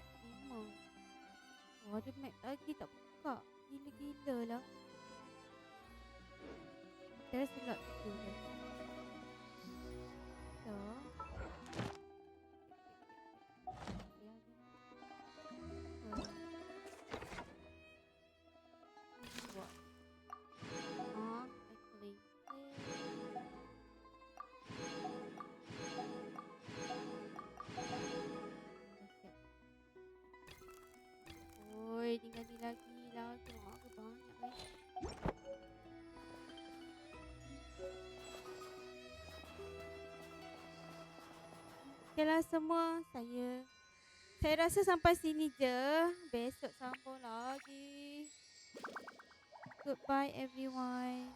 Wah, ada map lagi tak buka. Gila-gila lah. There's a lot to do here. So. Tinggal ni lagi lah. Tengok aku banyak ni. Okay lah semua. Saya rasa sampai sini je. Besok sambung lagi. Goodbye everyone.